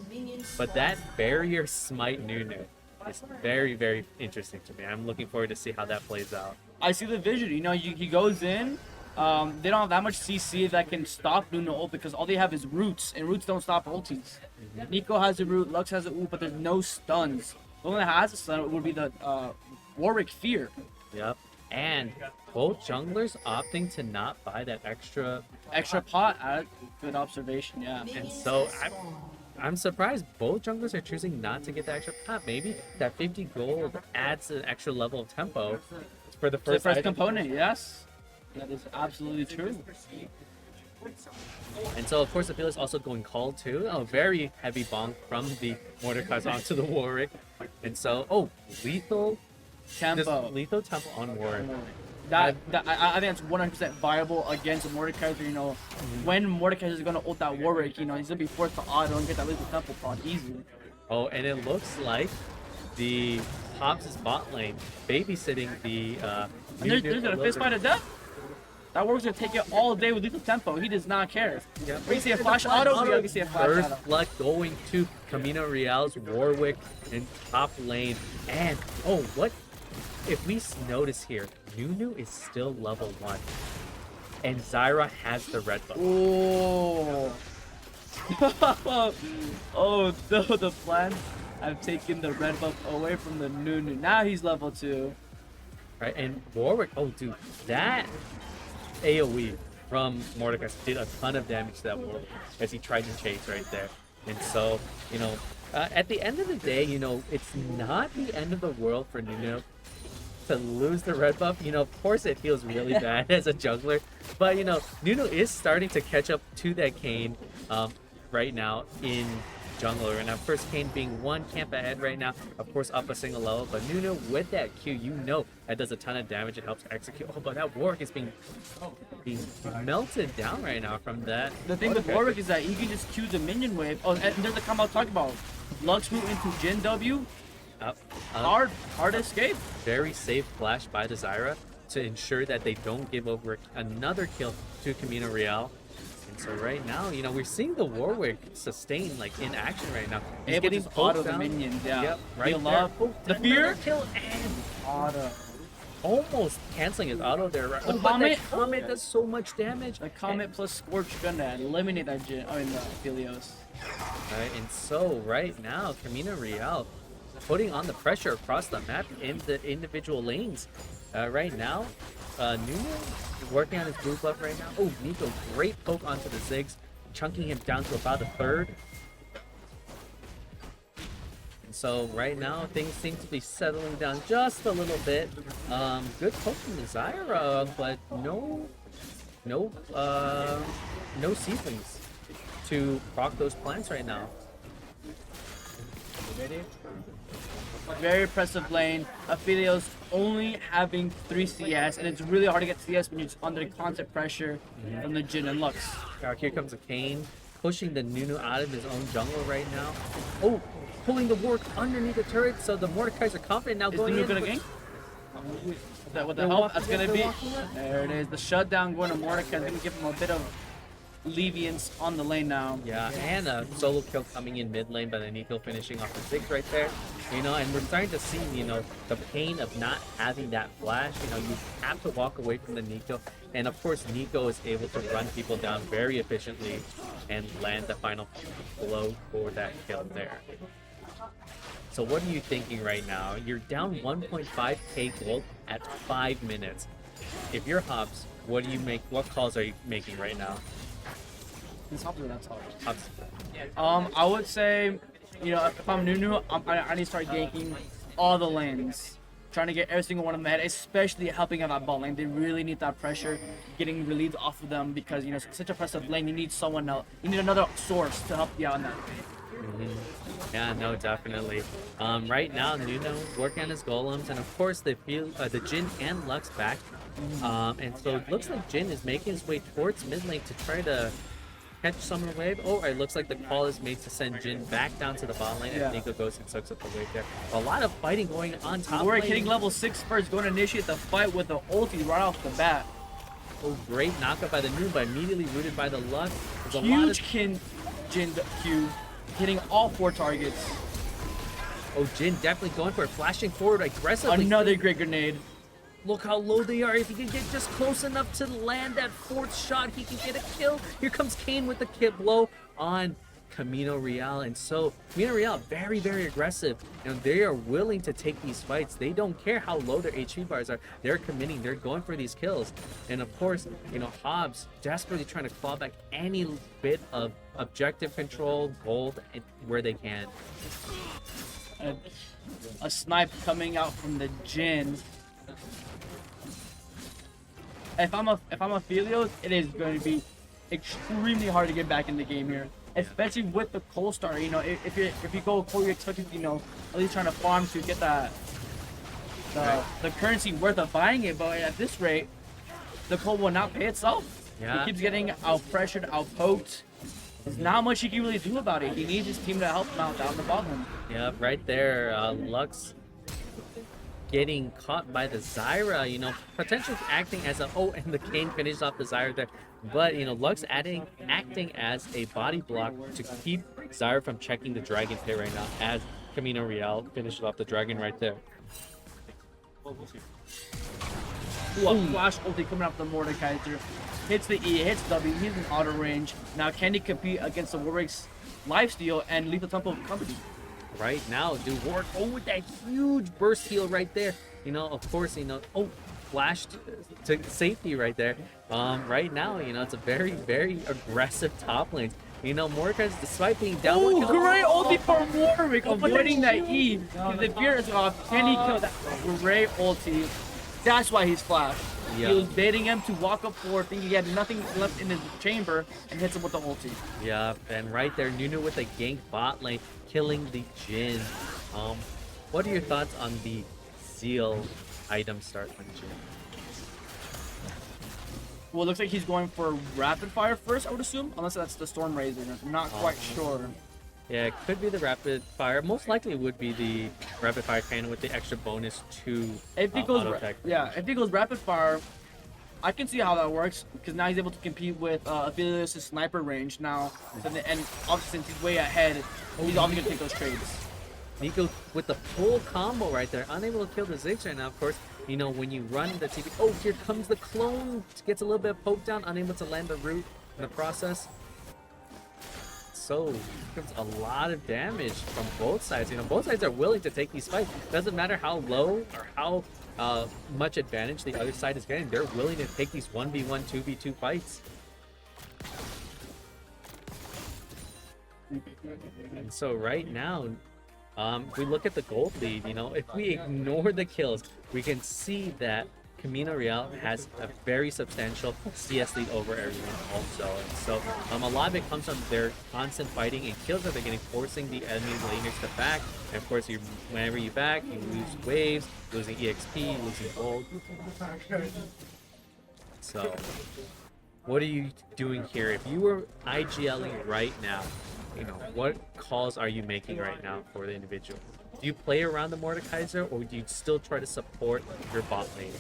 But that barrier smite Nunu is very, very interesting to me. I'm looking forward to see how that plays out. I see the vision. He goes in. They don't have that much CC that can stop Nunu ult because all they have is roots, and roots don't stop ultis. Nico has a root, Lux has a ult, but there's no stuns. The only one that has a stun would be the Warwick Fear. Yep. And both junglers opting to not buy that extra. Pot. Good observation. Yeah. And so I'm surprised both junglers are choosing not to get the extra pot. Maybe that 50 gold adds an extra level of tempo for the The first item. component. Yes. That is absolutely true. And so, of course, the field is also going call too. A very heavy bonk from the Mordekaiser onto the Warwick. And so, lethal Tempo. lethal tempo on Warwick. I think that's 100% viable against Mordekaiser. When Mordekaiser is going to ult that Warwick, he's going to be forced to auto and get that lethal tempo prod easily. Oh, and it looks like the Hobbs' bot lane babysitting the. And there's a fist fight of death. That Warwick's going to take it all day with lethal tempo. He does not care. Yep. We see a flash auto. We see a flash First auto. blood going to Camino Real's Warwick in top lane. And, what if we notice here, Nunu is still level 1. And Zyra has the red buff. Oh. The plans have taken the red buff away from the Nunu. Now he's level 2. Right, and Warwick, dude, that AoE from Mordecai did a ton of damage to that Warwick as he tried to chase right there. And so, at the end of the day, it's not the end of the world for Nunu to lose the red buff. Of course it feels really bad as a jungler, but Nunu is starting to catch up to that Kayn. right now in jungler. And of course, Kane being one camp ahead right now, of course, up a single level. But Nuno with that Q, you know that does a ton of damage. It helps execute. Oh, but that Warwick is being melted down right now from that. The thing with Warwick is that he can just Q the minion wave. Oh, and there's a combo I was talking about. Lux move into Jin W. Hard escape. Very safe flash by the Zyra to ensure that they don't give over another kill to Camino Real. And so right now, you know, we're seeing the Warwick sustain like in action right now. He's Able getting to auto poked the down. minions, yeah. Yep, right Heal there. up. Oh, The another fear. kill and Auto. almost canceling his auto there. Right? Oh, But that Comet. Comet does so much damage. The Comet plus Scorch gonna eliminate that Jin. I mean, Helios. Right, and so right now, Camino Real putting on the pressure across the map in the individual lanes. Right now, Nuno working on his blue buff right now. Oh, Nico, great poke onto the Ziggs, chunking him down to about a third. And so right now, things seem to be settling down just a little bit. Good poke from the Zyra, but no seedlings to proc those plants right now. Very impressive lane. Aphelios only having 3 CS, and it's really hard to get CS when you're just under constant pressure from the Jin and Lux. Now here comes a Kane, pushing the Nuno out of his own jungle right now. Oh, pulling the Warwick underneath the turret, so the Mordekaiser confident now Is going Nuno in. gonna but- gank? With the They're help, walking that's gonna up, be. they're walking up. There it is. The shutdown going to Mordecai is gonna give him a bit of leviance on the lane now. Yeah, and a solo kill coming in mid lane by the Nico finishing off the Ziggs right there. You know, and we're starting to see, you know, the pain of not having that flash. You know, you have to walk away from the Nico. And of course, Nico is able to run people down very efficiently and land the final blow for that kill there. So what are you thinking right now? You're down 1.5k gold at 5 minutes. If you're Hobbs, what do you make? What calls are you making right now? It's Hobbs or that's Hobbs? Hobbs. I would say, you know, if I'm Nunu, I need to start ganking all the lanes. Trying to get every single one of them ahead, especially helping out that bot lane. They really need that pressure getting relieved off of them because, you know, it's such a pressive lane. You need someone else. You need another source to help you out in that. Yeah, no, definitely. Right now, Nuno working on his golems, and of course the Jin and Lux back. And so it looks like Jin is making his way towards mid lane to try to catch Summer Wave. Oh, it looks like the call is made to send Jin back down to the bot lane, and Nico goes and soaks up the wave there. A lot of fighting going on top We're lane. hitting level 6 first, going to initiate the fight with the ulti right off the bat. Oh, great knockup by the Nuno, but immediately rooted by the Lux. There's a lot of... Huge Jin Q, hitting all 4 targets. Oh, Jin definitely going for it, flashing forward aggressively. Another great grenade. Look how low they are. If he can get just close enough to land that 4th shot, he can get a kill. Here comes Kane with the kill blow on Camino Real. And so Camino Real, very, very aggressive. You know, they are willing to take these fights. They don't care how low their HP bars are. They're committing. They're going for these kills. And of course, you know, Hobbs desperately trying to claw back any bit of objective control, gold, where they can. A snipe coming out from the Jin. If I'm a Phelios, it is going to be extremely hard to get back in the game here, especially with the Cold Star. You know, if you go Cold, you're expecting, you know, at least trying to farm to get that the currency worth of buying it. But at this rate, the Cold will not pay itself. Yeah. He keeps getting out pressured, out poked. There's not much he can really do about it. He needs his team to help him out down the bottom. Yeah, right there, Lux getting caught by the Zyra, you know, potentially acting as a, oh, and the Kane finishes off the Zyra there. But, you know, Lux acting as a body block to keep Zyra from checking the Dragon Pit right now as Camino Real finishes off the Dragon right there. Ooh, a flash ulti coming off the Mordekaiser. Hits the E, hits W, he's in auto range. Now can he compete against the Warwick's lifesteal and Lethal Temple company? Right now, do work. Oh, with that huge burst heal right there. You know, of course, you know, oh, flashed to safety right there. Right now, you know, it's a very, very aggressive top lane. You know, Mordekaiser, despite being down, Oh, great ulti for Warwick, avoiding that E. Because the fear is off. Can he kill that? Great ulti. That's why he's flashed. Yeah. He was baiting him to walk up forward, thinking he had nothing left in his chamber, and hits him with the ulti. Yeah, and right there, Nunu with a gank bot lane, killing the Jin. What are your thoughts on the Zeal item start from Jin? Well, it looks like he's going for rapid fire first, I would assume, unless that's the Storm Razor. I'm not quite sure. Yeah, it could be the rapid fire. Most likely it would be the rapid fire cannon with the extra bonus to If he goes, auto attack. if he goes rapid fire, I can see how that works because now he's able to compete with Aphelios' sniper range now, and obviously since he's way ahead, he's only gonna take those trades. Nico with the full combo right there, unable to kill the Ziggs right now. Of course, you know, when you run the TP, oh, here comes the clone, gets a little bit of poke down, unable to land the root in the process. So, here comes a lot of damage from both sides. You know, both sides are willing to take these fights. Doesn't matter how low or how much advantage the other side is getting, they're willing to take these 1v1, 2v2 fights. And so right now, if we look at the gold lead, you know, if we ignore the kills, we can see that Camino Real has a very substantial CS lead over everyone also. And so a lot of it comes from their constant fighting and kills that they're getting, forcing the enemy laners to back. And of course, whenever you back, you lose waves, losing EXP, losing gold. So, what are you doing here? If you were IGLing right now, you know, what calls are you making right now for the individual? Do you play around the Mordekaiser, or do you still try to support your bot lane?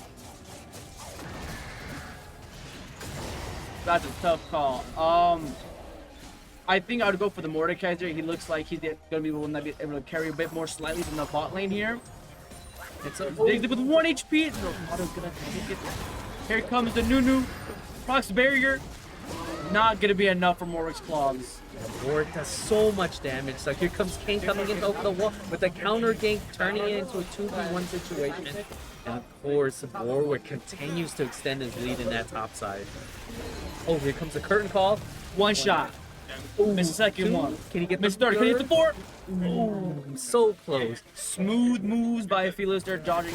That's a tough call. I think I would go for the Mordekaiser. He looks like he's gonna be the one that be able to carry a bit more slightly than the bot lane here. And so, Diggs with 1 HP. No, Otto's gonna take it. Here comes the Nunu. Procs barrier. Not gonna be enough for Warwick's claws. Warwick does so much damage. So here comes Kane coming in over the wall with a counter gank, turning it into a 2v1 situation. And of course, Warwick continues to extend his lead in that top side. Oh, here comes the curtain call. One shot. Miss the second one. Can he get Miss the third? Can he hit the fourth? Ooh, so close. Smooth moves by Aphelios there, dodging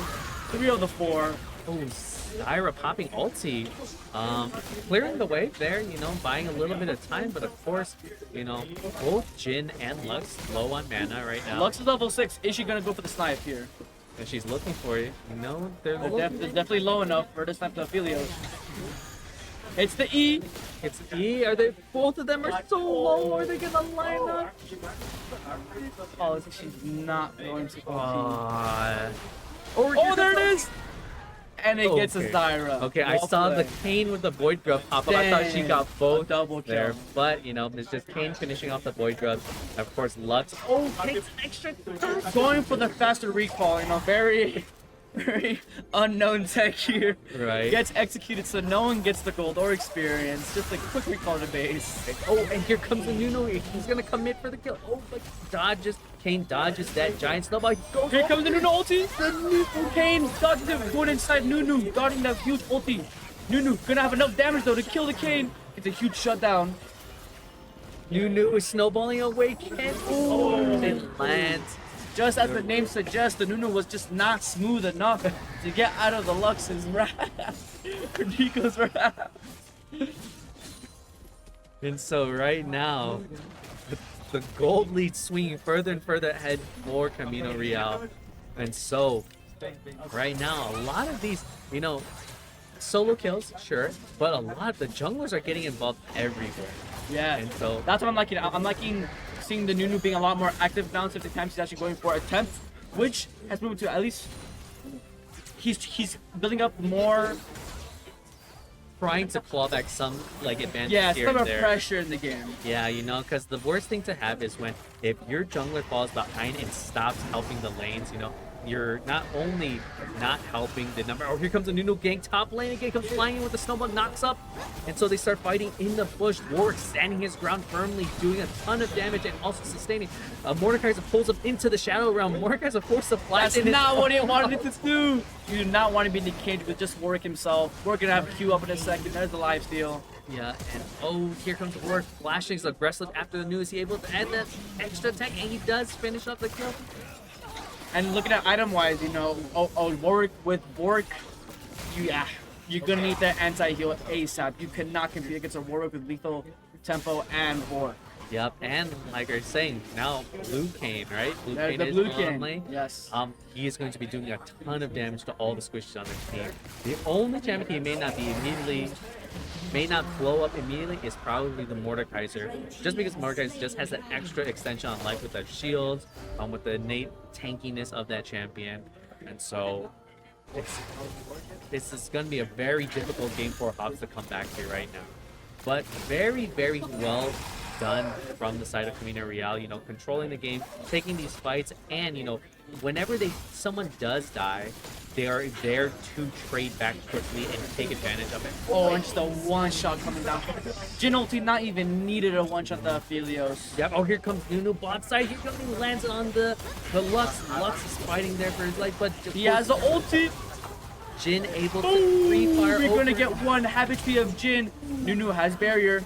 3 of the 4. Oh, Zyra popping ulti. Clearing the way there, you know, buying a little bit of time, but of course, you know, both Jin and Lux low on mana right now. Lux is level 6. Is she gonna go for the snipe here? And she's looking for you. No, they're They're definitely low enough for this snipe to Aphelios. It's the E. It's E. Are they? Both of them are so low. Are they gonna line up? Oh, she's not going to. Oh, there it is. And it gets a Zyra. Okay, I saw the Kane with the Void Grub pop up. I thought she got both double kill there. But, you know, it's just Kane finishing off the Void Grub. Of course, Lux. Oh, takes extra. Going for the faster recall, you know, very unknown tech here. Right. Gets executed so no one gets the gold or experience. Just a quick recall to base. Oh, and here comes the Nunu. He's gonna commit for the kill. Oh, but Kane dodges that giant snowball. Here comes the Nunu ulti. The Nunu Kane dodges him. Going inside Nunu, dodging that huge ulti. Nunu gonna have enough damage though to kill the Kane. It's a huge shutdown. Nunu is snowballing away. Kane. Oh, it lands. Just as the name suggests, the Nunu was just not smooth enough to get out of the Lux's wrath. Or Nico's wrath. And so right now, the gold lead swinging further and further ahead for Camino Real. And so, right now, a lot of these, you know, solo kills, sure, but a lot of the junglers are getting involved everywhere. Yeah, and so that's what I'm liking. I'm liking seeing the Nunu being a lot more active now since the time she's actually going for attempts, which has moved to at least he's building up more, trying to claw back some like advantage here some and there. pressure in the game. Yeah, you know, because the worst thing to have is when if your jungler falls behind and stops helping the lanes, you know, you're not only not helping the number. Oh, here comes a Nunu gank top lane again, comes flying in with the snowball, knocks up, and so they start fighting in the bush. Warwick standing his ground firmly, doing a ton of damage and also sustaining. Mordekaiser pulls up into the shadow realm. Mordekaiser forced to fly. That's not what he wanted to do. You do not want to be in the cage with just Warwick himself. We're gonna have a Q up in a second. There's the life steal. Yeah, and oh, here comes Warwick flashing aggressive after the news. Is he able to add that extra attack? And he does finish up the kill. And looking at item-wise, you know, Warwick with Warwick, you're gonna need that anti-heal ASAP. You cannot compete against a Warwick with lethal tempo and Vor. Yep, and like I was saying, now Blue Cane, right? Blue Cane The is Blue on Cane, lane. yes. He is going to be doing a ton of damage to all the squishes on the team. The only champion he may not blow up immediately is probably the Mordekaiser, just because Mordekaiser just has an extra extension on life with that shield, with the innate tankiness of that champion, and so this is going to be a very difficult game for Hobbs to come back here right now. But very, very well done from the side of Camino Real, you know, controlling the game, taking these fights, and, you know, whenever someone does die, they are there to trade back quickly and take advantage of it. Oh, and just a one-shot coming down. Jin ulti not even needed a one-shot the Aphelios. Yep, oh, here comes Nunu bot side. Here comes, he lands on the Lux. Lux is fighting there for his life, but He has the ulti. Jin able to free fire We're over. gonna get one half HP of Jin. Nunu has barrier.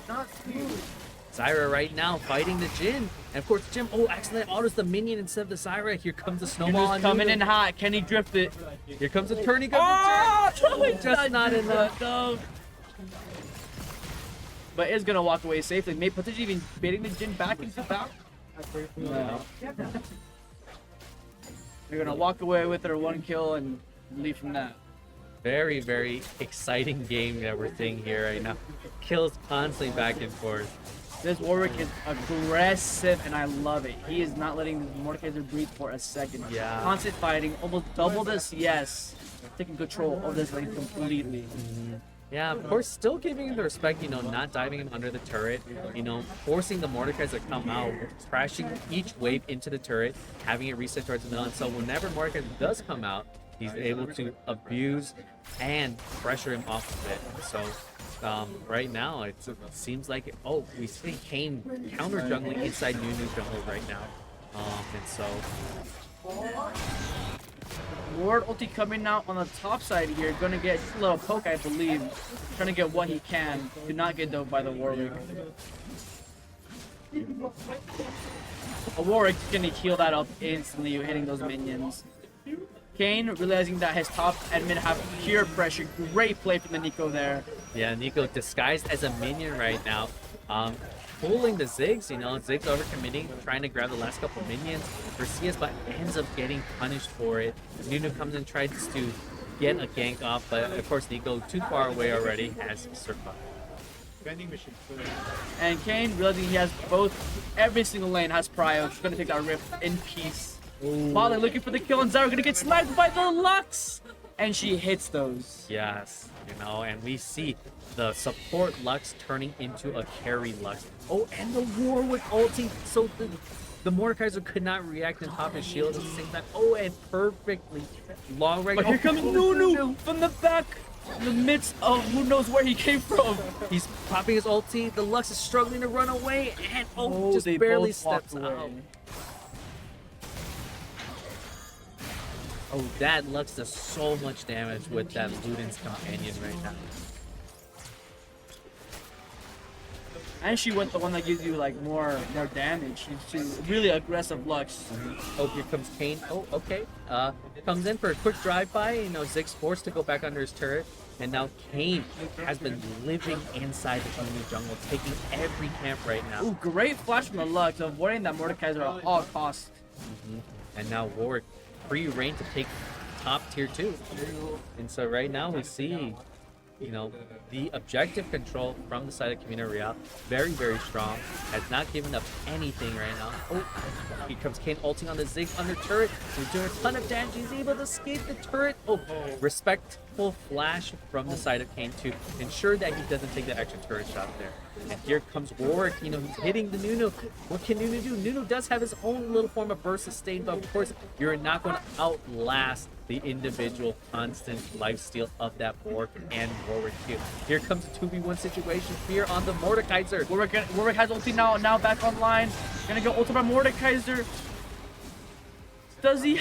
Zyra right now fighting the Jin. And of course, Jin, accidentally autos the minion instead of the Zyra. Here comes the snowball. Nunu's coming in hot. Can he drift it? Here comes the turn. He comes the Jin. Just not enough. No. But is gonna walk away safely. May potentially even baiting the Jin back into battle. No. They're gonna walk away with their one kill and leave from that. Very, very exciting game that we're seeing here right now. Kills constantly back and forth. This Warwick is aggressive, and I love it. He is not letting Mordekaiser breathe for a second. Yeah. Constant fighting, almost double this, yes. Taking control of this lane completely. Yeah, of course, still giving him the respect, you know, not diving him under the turret, you know, forcing the Mordekaiser to come out, crashing each wave into the turret, having it reset towards the middle. And so whenever Mordekaiser does come out, he's able to abuse and pressure him off of it. So right now, it seems like, we see Kane counter jungling inside Nunu's jungle right now. And so Ward ulti coming out on the top side here, gonna get a little poke, I believe. Trying to get what he can. Do not get doped by the Warwick. A Warwick gonna heal that up instantly, hitting those minions. Kane realizing that his top and mid have pure pressure. Great play from the Nico there. yeah, Nico disguised as a minion right now. Pulling the Ziggs, you know, Ziggs overcommitting, trying to grab the last couple minions for CS, but ends up getting punished for it. Nunu comes and tries to get a gank off, but of course Nico, too far away already, has survived. And Kane realizing he has both, every single lane has prio. Just gonna take that rift in peace. Molly looking for the kill, and Zyra gonna get sniped by the Lux! And she hits those. Yes, you know, and we see the support Lux turning into a carry Lux. Oh, and the Warwick ulti, so the Mordekaiser could not react and pop his shield at the same time. Oh, and perfectly long range. But here comes Nunu from the back, in the midst of who knows where he came from. He's popping his ulti. The Lux is struggling to run away, and just they barely both walked steps away. out. Oh, that Lux does so much damage with that Luden's companion right now. And she went the one that gives you like more damage. She's really aggressive Lux. Oh, here comes Kane. Oh, okay. Comes in for a quick drive-by. You know, Ziggs forced to go back under his turret. And now Kane has been living inside the Kingdom jungle, taking every camp right now. Ooh, great flash from the Lux, avoiding that Mordekaiser at all costs. And now Warwick free reign to take top tier 2. And so right now we see, you know, the objective control from the side of Camino Real, very, very strong, has not given up anything right now. Oh, here comes Kane ulting on the Ziggs under turret. He's doing a ton of damage. He's able to escape the turret. Oh, respectful flash from the side of Kane to ensure that he doesn't take that extra turret shot there. And here comes Warwick, you know, he's hitting the Nunu. What can Nunu do? Nunu does have his own little form of burst sustain, but of course, you're not going to outlast the individual constant lifesteal of that Bork and Warwick too. Here comes a 2v1 situation. Fear on the Mordekaiser. Warwick has ulti now back online. Gonna go ulti by Mordekaiser. Does he?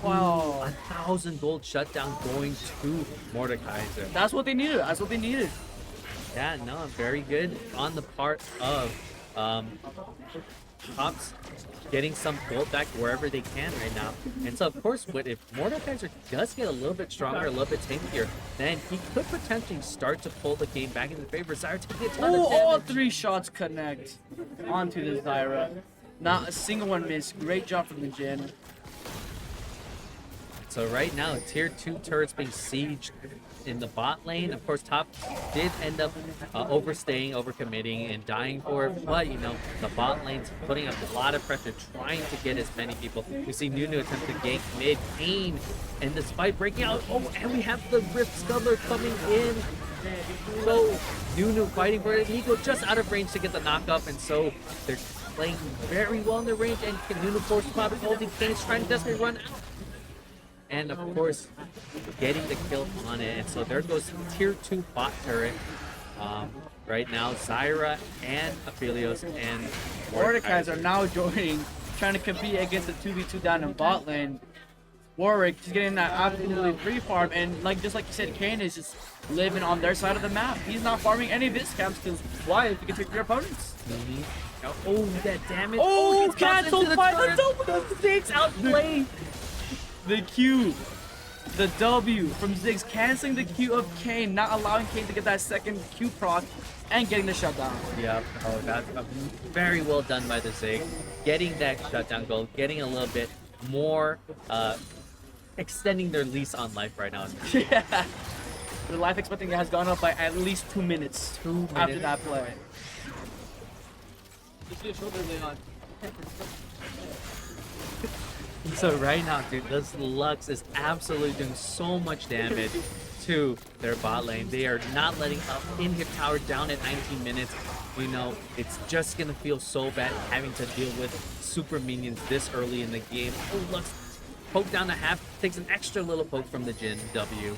Wow. 1,000 gold shutdown going to Mordekaiser. That's what they needed. That's what they needed. Yeah, no, very good on the part of Top's getting some gold back wherever they can right now. And so, of course, if Mordekaiser does get a little bit stronger, a little bit tankier, then he could potentially start to pull the game back into favor. Zyra taking a ton of Oh, all damage. 3 shots connect onto the Zyra. Not a single one missed. Great job from the Jin. So right now, tier 2 turrets being sieged in the bot lane. Of course, top did end up overstaying, overcommitting, and dying for it. But, you know, the bot lane's putting up a lot of pressure, trying to get as many people. We see Nunu attempt to gank mid. Kane, and despite breaking out, oh, and we have the Rift Scuttler coming in. So Nunu fighting for it. Nico just out of range to get the knockup, and so they're playing very well in the range. And Nunu forces pop holding. Kane's trying to desperately run out. And of course, getting the kill on it. And so there goes tier 2 bot turret. Right now, Zyra and Aphelios and Mordekaiser are now joining, trying to compete against the 2v2 down in bot lane. Warwick just getting that absolutely free farm, and just like you said, Kane is just living on their side of the map. He's not farming any of his camps because why? If you can take your opponents. Oh, that damage. Oh, he's bounced canceled into by the turret. double. Ziggs outplayed. The Q, the W from Ziggs, canceling the Q of Kane, not allowing Kane to get that second Q proc, and getting the shutdown. Yep. Oh, that's very well done by the Zig. Getting that shutdown goal, getting a little bit more, extending their lease on life right now. Yeah. The life expectancy has gone up by at least 2 minutes. 2 minutes. After that play. So right now, dude, this Lux is absolutely doing so much damage to their bot lane. They are not letting up. Inhib tower down at 19 minutes. You know, it's just gonna feel so bad having to deal with super minions this early in the game. Oh, Lux poke down to half, takes an extra little poke from the Jin W.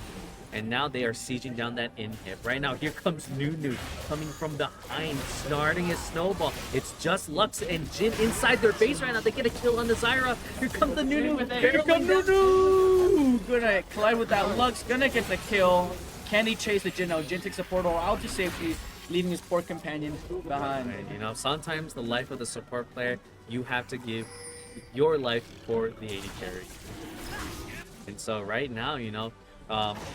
And now they are sieging down that inhib. Right now, here comes Nunu coming from behind, starting his snowball. It's just Lux and Jin inside their base right now. They get a kill on the Zyra. Here comes the Nunu. Here comes Nunu! Gonna collide with that Lux, gonna get the kill. Can he chase the Jin? No, Jin takes the portal out to safety, leaving his poor companion behind. And, you know, sometimes the life of the support player, you have to give your life for the AD carry. And so right now, you know,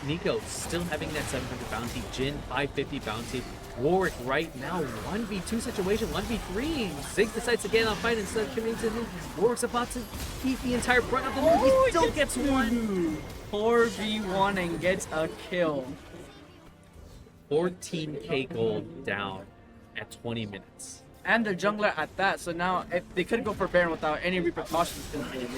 Nico still having that 700 bounty, Jin 550 bounty, Warwick right now 1v2 situation, 1v3. Ziggs decides to get on fight instead of committing to him. Warwick's about to keep the entire brunt of the move. He still gets one. 4v1 and gets a kill. 14k gold down at 20 minutes. And the jungler at that, so now if they could go for Baron without any repercussions, the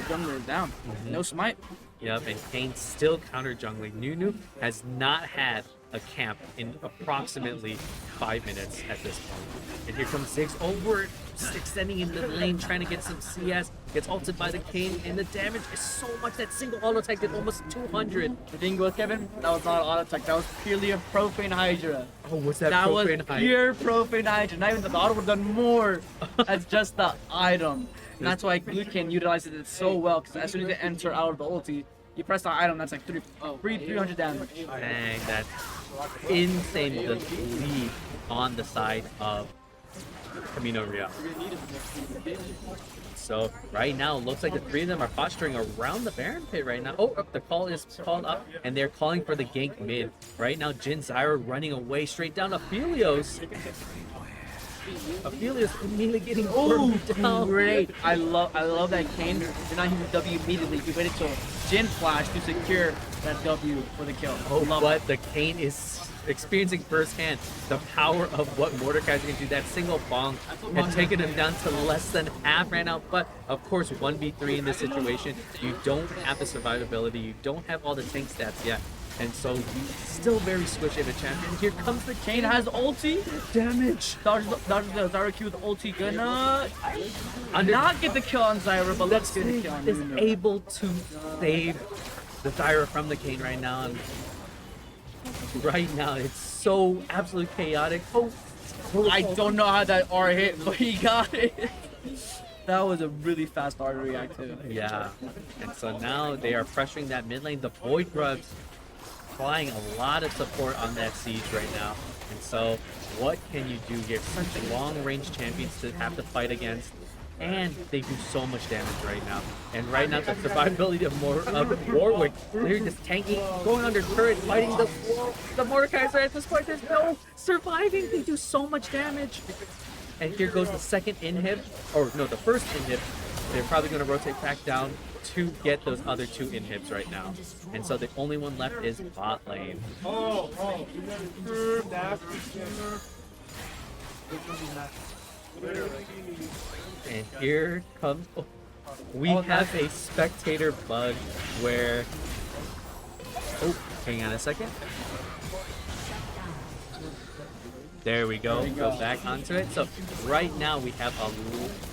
jungler is down. No smite. Yep, and Kane still counter jungling. Nunu has not had a camp in approximately 5 minutes at this point. And here comes Ziggs over, just extending into the lane, trying to get some CS. Gets ulted by the Kane, and the damage is so much. That single auto attack did almost 200. The thing was, Kevin, that was not an auto attack. That was purely a profane Hydra. Oh, what's that? That was profane hype? pure profane Hydra. Not even the auto would have done more. That's just the item. And that's why Glucan utilizes it so well, because as soon as they enter out of the ulti, you press the item, that's like 300 damage. Dang, that's insane. The lead on the side of Camino Real. So right now, it looks like the 3 of them are posturing around the Baron pit right now. Oh, the call is called up, and they're calling for the gank mid. Right now, Jin Zyra running away straight down to Aphelios. Aphelios immediately getting down. Great. I love that Kane did not use the W immediately. He waited till Jin flash to secure that W for the kill. Oh, Love but the Kane is experiencing firsthand the power of what Mordekaiser can do. That single bonk and taking him down to less than half right now. But of course, 1v3 in this situation, you don't have the survivability. You don't have all the tank stats yet. And so he's still very squishy of a champion. Here comes the Kane has ulti. damage. Dodges the Zyra Q with ulti. Gonna not get the kill on Zyra, but let's get the kill on is Nunu. able to save the Zyra from the Kane right now. And right now, it's so absolutely chaotic. Oh, I don't know how that R hit, but he got it. That was a really fast R react too. yeah. And so now they are pressuring that mid lane. The Void Grubs applying a lot of support on that siege right now. And so what can you do here? Such long range champions to have to fight against. and they do so much damage right now. And right now, the survivability of Warwick, they're just tanking, going under turret, fighting the Mordekaiser. At this point, there's no surviving. They do so much damage. And here goes the second inhib, or no, the first inhib. They're probably going to rotate back down to get those other 2 inhibs right now. And so the only one left is bot lane. And here comes... Oh, we have a spectator bug where... Oh, hang on a second. There we go. Go back onto it. So right now we have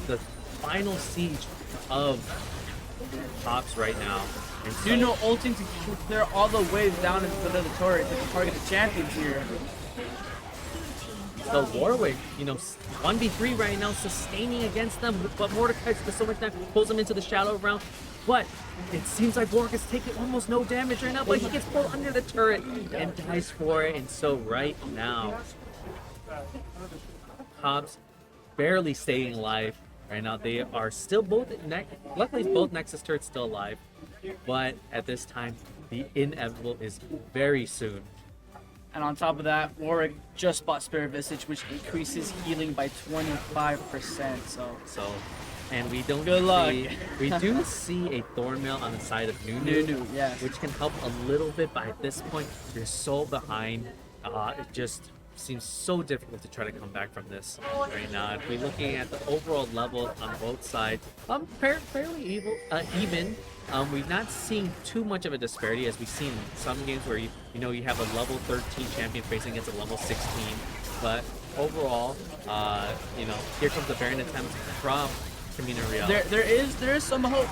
the final siege of Pops right now. And so, Nuno ulting to clear all the waves down into the turret to target the champions here. so Warwick, 1v3 right now, sustaining against them, but Mordecai does so much damage, pulls him into the shallow round. But it seems like Warwick is taking almost no damage right now, but he gets pulled under the turret and dies for it. And so right now, Hobbs barely staying alive. Right now, they are still both luckily both Nexus turrets still alive, but at this time, the inevitable is very soon. And on top of that, Warwick just bought Spirit Visage, which increases healing by 25%. So And we don't Good luck. We do see a Thornmail on the side of Nunu, yes. which can help a little bit, but at this point, you're so behind. It just seems so difficult to try to come back from this right now. If we're looking at the overall level on both sides, fairly even. We've not seen too much of a disparity as we've seen in some games where you have a level 13 champion facing against a level 16. But overall, here comes the Baron attempt from Camino Real. There is some hope,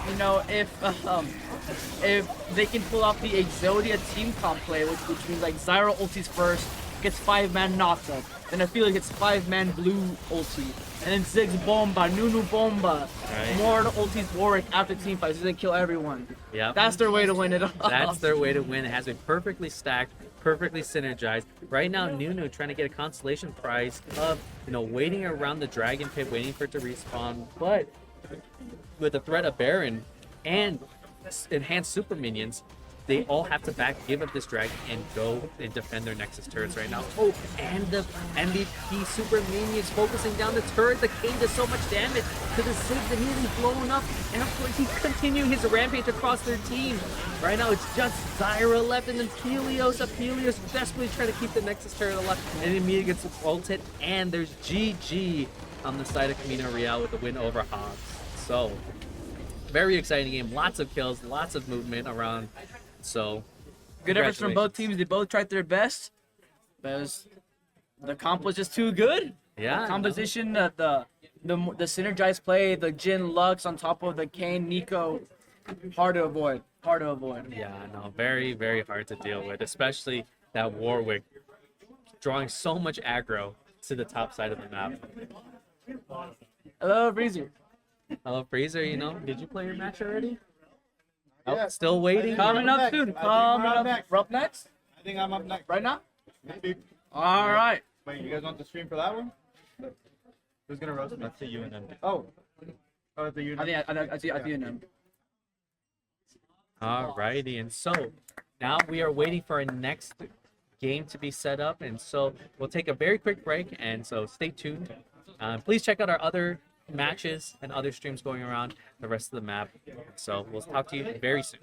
if they can pull off the Exodia team comp play, which means like Zyra ultis first, gets 5-man knocked-up, then Ophelia gets 5-man blue ulti, and then Ziggs bomba, Nunu bomba, more ultis Warwick after team fight, so they kill everyone. Yeah, that's their way to win it all. That's their way to win. It has been perfectly stacked, perfectly synergized. Right now, Nunu trying to get a consolation prize of waiting around the dragon pit, waiting for it to respawn, but with the threat of Baron and enhanced super minions, they all have to give up this dragon and go and defend their Nexus turrets right now. Oh, and the MVP super minions focusing down the turret. The King does so much damage to the Ziggs immediately blowing up. And of course, he's continuing his rampage across their team. Right now, it's just Zyra left and then Helios. Helios desperately trying to keep the Nexus turret alive. And immediately gets ulted. And there's GG on the side of Camino Real with the win over Hobbs. So, very exciting game. Lots of kills, lots of movement around. So, good efforts from both teams. They both tried their best, but the comp was just too good. Yeah. The composition, the synergized play, the Jhin Lux on top of the Kayn Nico, hard to avoid. Yeah, no, very, very hard to deal with, especially that Warwick drawing so much aggro to the top side of the map. Hello, Freezer. Hello, Freezer. Did you play your match already? Oh, still waiting. Coming up soon. Up next? I think I'm up next. Right now? Maybe. All right. Wait, you guys want to stream for that one? Who's gonna roast me? Let's say you and them. Oh, it's the you. I see you now. Alrighty, and so now we are waiting for our next game to be set up, and so we'll take a very quick break, and so stay tuned. Please check out our other matches and other streams going around the rest of the map. So we'll talk to you very soon.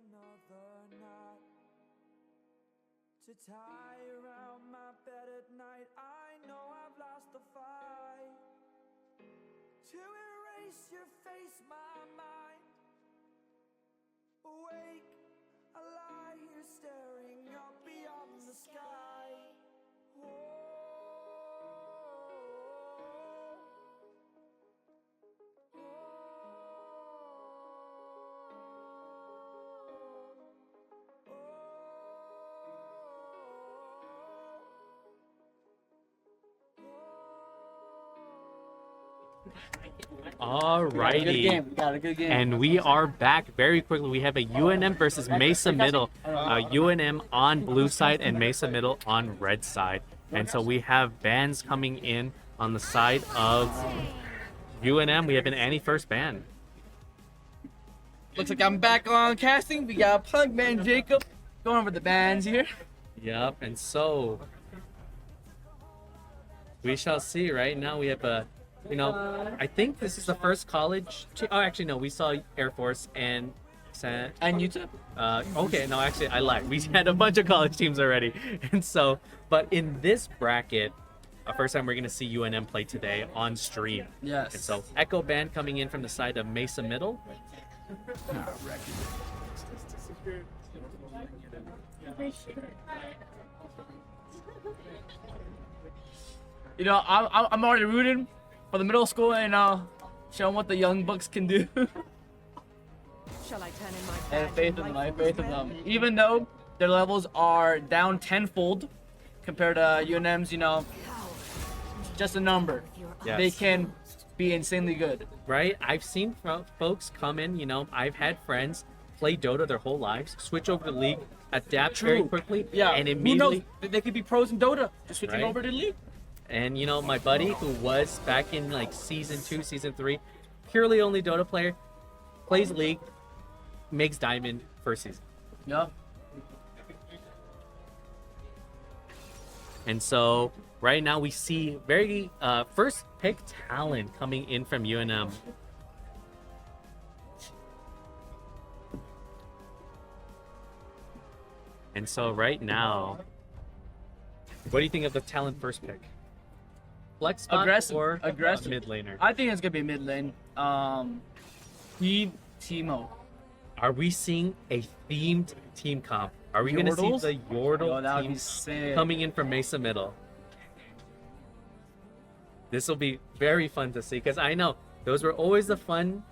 another knot to tie around my bed at night. I know I've lost the fight to erase your face, my mind. Awake, I lie here staring up beyond the sky. Alrighty. Good game. We got a good game. And we are back very quickly. We have a UNM versus Mesa Middle. UNM on blue side and Mesa Middle on red side. And so we have bans coming in on the side of UNM. We have an Annie first ban. Looks like I'm back on casting. We got Punk Man Jacob going over the bands here. Yep, and so we shall see. Right now we have a, I think this is the first college. Oh, actually no, we saw Air Force and YouTube. Okay, no, actually I lied. We had a bunch of college teams already, and so, but in this bracket, first time we're gonna see UNM play today on stream. Yes. And so Echo Band coming in from the side of Mesa Middle. I'm already rooting for the middle school and show them what the young bucks can do. Shall I turn in my I have badge faith and in them. I have rifle faith as in well? them. Even though their levels are down tenfold compared to UNM's, just a number. Yes. They can be insanely good. Right? I've seen folks come in, I've had friends play Dota their whole lives, switch over to League, adapt very True. quickly, Yeah. and Who knows? immediately. They could be pros in Dota. Just switching Right. over to League. And my buddy who was back in like season 2, season 3, purely only Dota player, plays League, makes Diamond first season. Yeah. And so right now we see very first pick talent coming in from UNM. And so right now, what do you think of the talent first pick? Flex spot Aggressive. or Aggressive. mid laner? I think it's gonna be mid lane. Timo. Are we seeing a themed team comp? Are we going to see Yordles? the Yordle Yo, that would team be sick. coming in from Mesa Middle? This will be very fun to see because I know those were always the fun,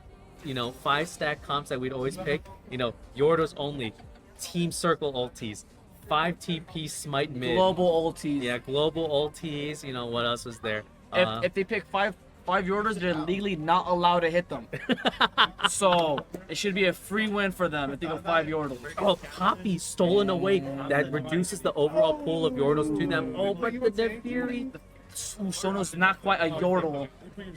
5-stack comps that we'd always pick. Yordles only, Team Circle ultis, 5 TP Smite mid. Global ultis. Yeah, global ultis. What else was there? If they pick five Yordles, they're legally not allowed to hit them. So it should be a free win for them if they go 5 Yordles. Oh, copy stolen away. That reduces the overall pool of Yordles to them. Oh, but the Fury. Sono's not quite a Yordle.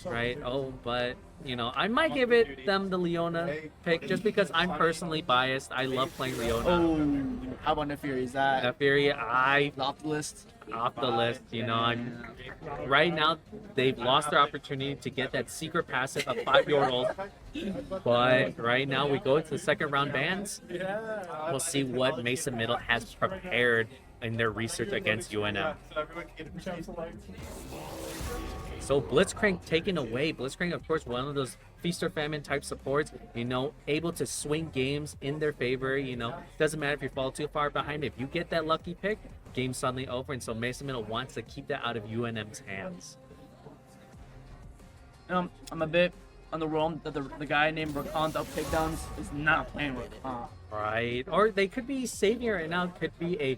Right? Oh, but, I might give them the Leona pick just because I'm personally biased. I love playing Leona. Oh, how about Nefiri? Is that That Fury, off the list? off the list. Right now, they've lost their opportunity to get that secret passive of 5 Yordles. But right now, we go to the second round bans. We'll see what Mesa Middle has prepared in their research against UNM. So Blitzcrank taken away. Blitzcrank, of course, one of those feast or famine type supports, able to swing games in their favor. Doesn't matter if you fall too far behind. If you get that lucky pick, game's suddenly over. And so Mesa Middle wants to keep that out of UNM's hands. I'm a bit on the realm that the guy named Rakan up takedowns is not playing with. Right. Or they could be saving it right now. Could be a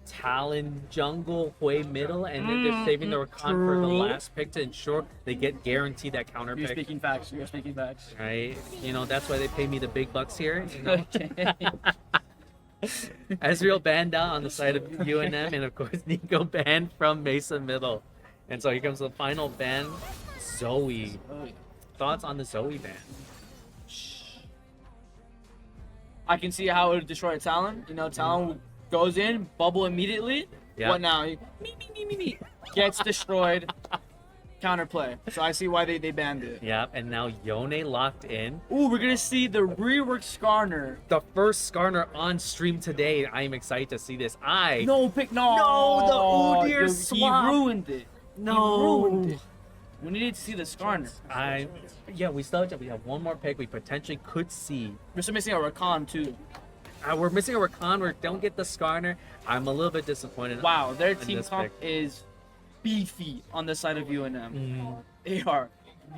Talon jungle Hui middle, and then they're saving the Rakan for the true. last pick to ensure they get guaranteed that counter You're pick. speaking facts. You're speaking facts. Right. That's why they pay me the big bucks here. Okay. Ezreal banned out on the side of UNM, and of course Nico banned from Mesa Middle. And so here comes the final ban, Zoe. Thoughts on the Zoe ban? I can see how it would destroy Talon. Talon goes in, bubble immediately. Yeah. What now? Me. Gets destroyed. counterplay. So I see why they banned it. Yeah, and now Yone locked in. Ooh, we're gonna see the rework Skarner. The first Skarner on stream today. I am excited to see this. No. No, No, the Udyr He swap. ruined it. No. He ruined it. We needed to see the Skarner. We have one more pick. We potentially could see. We're still missing a Rakan too. We're missing a Rakan. We don't get the Skarner. I'm a little bit disappointed. Wow, their in team this comp pick. is beefy on the side of UNM. Mm, They are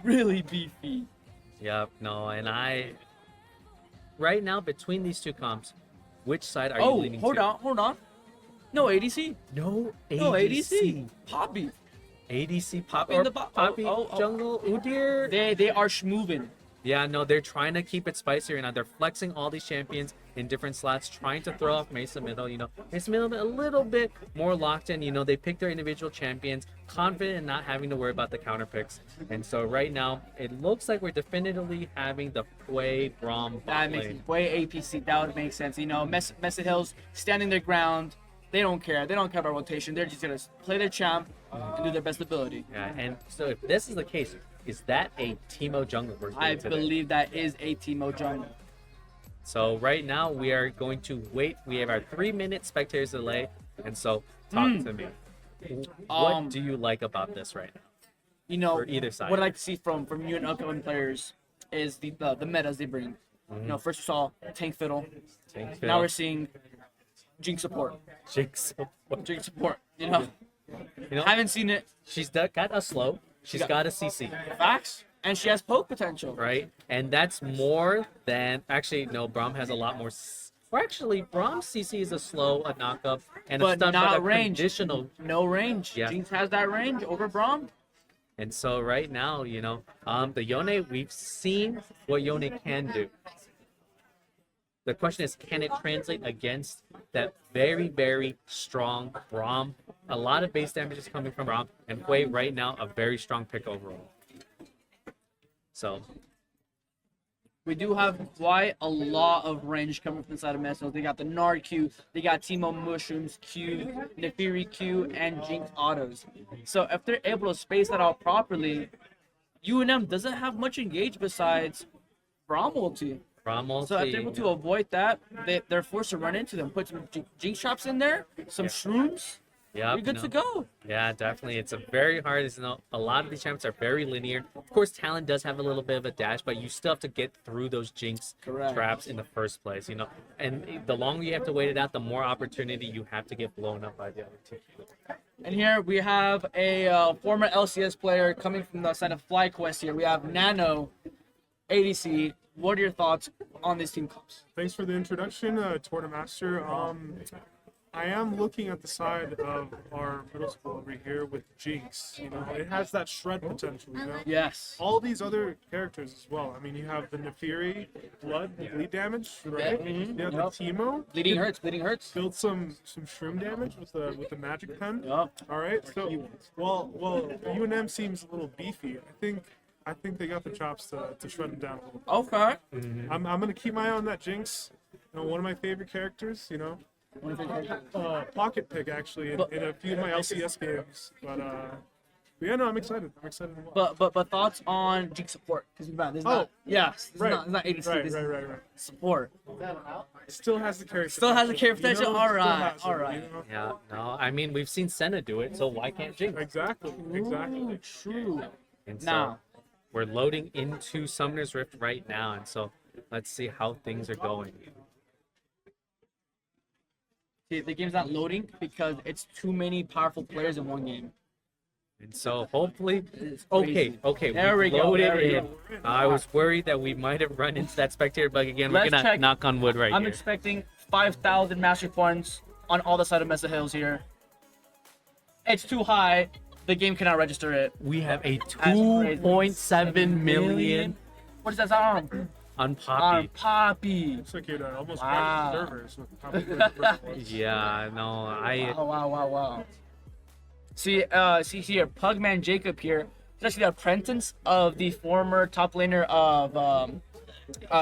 really beefy. yep. No, and right now between these two comps, which side are you Oh, leaning hold to? on. No ADC. No ADC. No ADC. Poppy. ADC pop Poppy in or the Poppy oh. jungle Udyr. They are schmoving. Yeah, no, they're trying to keep it spicier now. They're flexing all these champions in different slots, trying to throw off Mesa Middle. Mesa Middle a little bit more locked in. They pick their individual champions, confident in not having to worry about the counter picks. And so right now, it looks like we're definitively having the Pui Braum That bot makes lane. way APC. That would make sense. Mesa Hills standing their ground. They don't care. They don't care about rotation. They're just gonna play their champ and do their best ability. Yeah, and so if this is the case, is that a Teemo jungle we're I doing today? believe that is a Teemo jungle. So right now we are going to wait. We have our 3-minute spectators delay, and so talk to me. What do you like about this right now? For either side. What I like to see from you and upcoming players is the metas they bring. First we saw tank fiddle. Now we're seeing Jinx support. Jinx. Jinx support. Haven't seen it. She's got a slow. She's got a CC. Facts. And she has poke potential. Right? And that's more than... Actually, no, Braum has a lot more... Or actually, Braum's CC is a slow, a knockup, and a But stun, not but a range. conditional. No range. Yeah. Jinx has that range over Braum. And so right now, the Yone, we've seen what Yone can do. The question is, can it translate against that very, very strong Braum? A lot of base damage is coming from Braum, and Pui right now a very strong pick overall. So We do have quite a lot of range coming from inside of Mesos. They got the Nard Q, they got Teemo Mushrooms Q, Nefiri Q, and Jinx Autos. So if they're able to space that out properly, UNM doesn't have much engage besides Braum ulti. Braum So if they're able to avoid that, they're forced to run into them. Put some Jinx traps in there, some shrooms, yeah, you're good to go. Yeah, definitely. It's a very hard. A lot of these champs are very linear. Of course, Talon does have a little bit of a dash, but you still have to get through those Jinx Correct. traps in the first place. And the longer you have to wait it out, the more opportunity you have to get blown up by the other team. And here we have a former LCS player coming from the side of FlyQuest here. We have Nano, ADC. What are your thoughts on this team comps? Thanks for the introduction, Tortamaster. I am looking at the side of our middle school over here with Jinx. It has that shred potential, Yes. All these other characters as well. I mean, you have the Nefiri, bleed damage, right? Mhm. You have Yep. the Teemo. Bleeding hurts. Build some shroom damage with the magic pen. Yup. All right. So, well, UNM seems a little beefy. I think they got the chops to shred them down a little. Okay. I'm gonna keep my eye on that Jinx. One of my favorite characters. Pocket pick actually in a few of my LCS games. But yeah, no, I'm excited. I'm excited. But thoughts on Jinx support? Because this is not. Yes. This right. is not ADC. Right, this is right. support. Still has the carry. Still has the carry potential. Still All right. has it, All right. Yeah, no, I mean, we've seen Senna do it, so why can't Jinx? Exactly. Ooh, true. And so Now. we're loading into Summoner's Rift right now, and so let's see how things are going. The game's not loading because it's too many powerful players in one game. And so hopefully, crazy. okay, There we go, loaded there we in. go. I was worried that we might have run into that spectator bug again. Let's We're gonna check. knock on wood right I'm here. expecting 5,000 mastery points on all the side of Mesa Hills here. It's too high. The game cannot register it. We have a That's crazy. 2.7 million What is that sound? on Poppy. Poppy. Looks like you'd almost Wow. crashed servers with how quick the first was. Yeah, no, Wow. See here, Pugman Jacob here. He's actually the apprentice of the former top laner of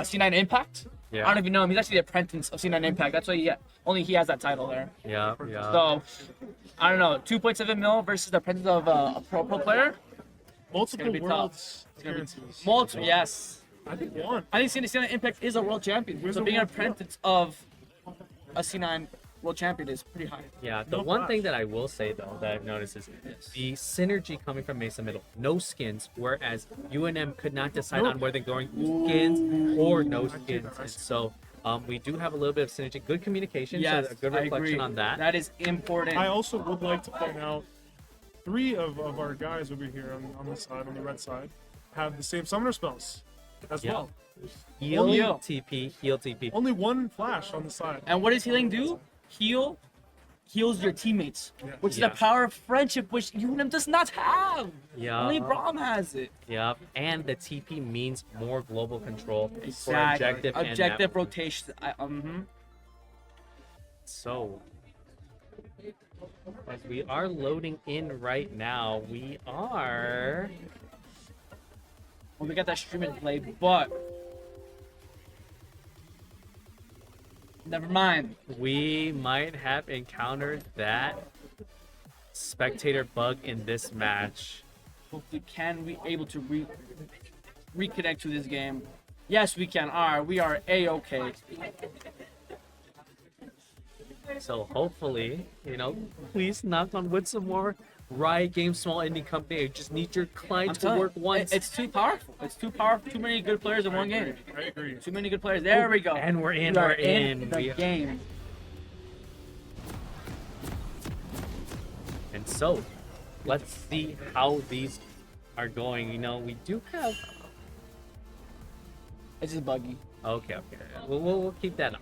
C9 Impact. Yeah. I don't even know him. He's actually the apprentice of C9 Impact. That's why only he has that title there. yeah. So, I don't know. 2.7 mil versus the apprentice of a pro player. Multiple be tough. worlds It's gonna be appearances. multiple, yes. I think one. I think C9 Impact is a world champion. Where's So the being an world- apprentice of a C9 world champion is pretty high. Yeah, the No one flash. thing that I will say though that I've noticed is the synergy coming from Mesa Middle. No skins, whereas UNM could not decide on whether going skins or no skins. And so we do have a little bit of synergy, good communication, Yes, so a good I reflection agree. on that. That is important. I also would like to point out 3 of our guys over here on the side, on the red side, have the same summoner spells as Yeah. well. Heal, Heal. TP, heal, TP. Only one flash on the side. And what does healing do? Heals your teammates, which is Yeah. the power of friendship, which UNM does not have. Yeah. Only Braum has it. Yeah, and the TP means more global control for Exactly. objective. and Objective map. rotation. So, as we are loading in right now, we are. Well, we got that streaming play, but never mind. We might have encountered that spectator bug in this match. Hopefully, can we able to reconnect to this game? Yes, we can. We are a-okay. So hopefully, please knock on wood some more. Riot Games, small indie company. I just need your client to telling work you, once. It's too powerful. It's too powerful. Too many good players in one game. I agree. Too many good players. There we go. And we're in. We are We're in. the game. And so, let's see how these are going. We do have. It's just buggy. Okay. We'll keep that up.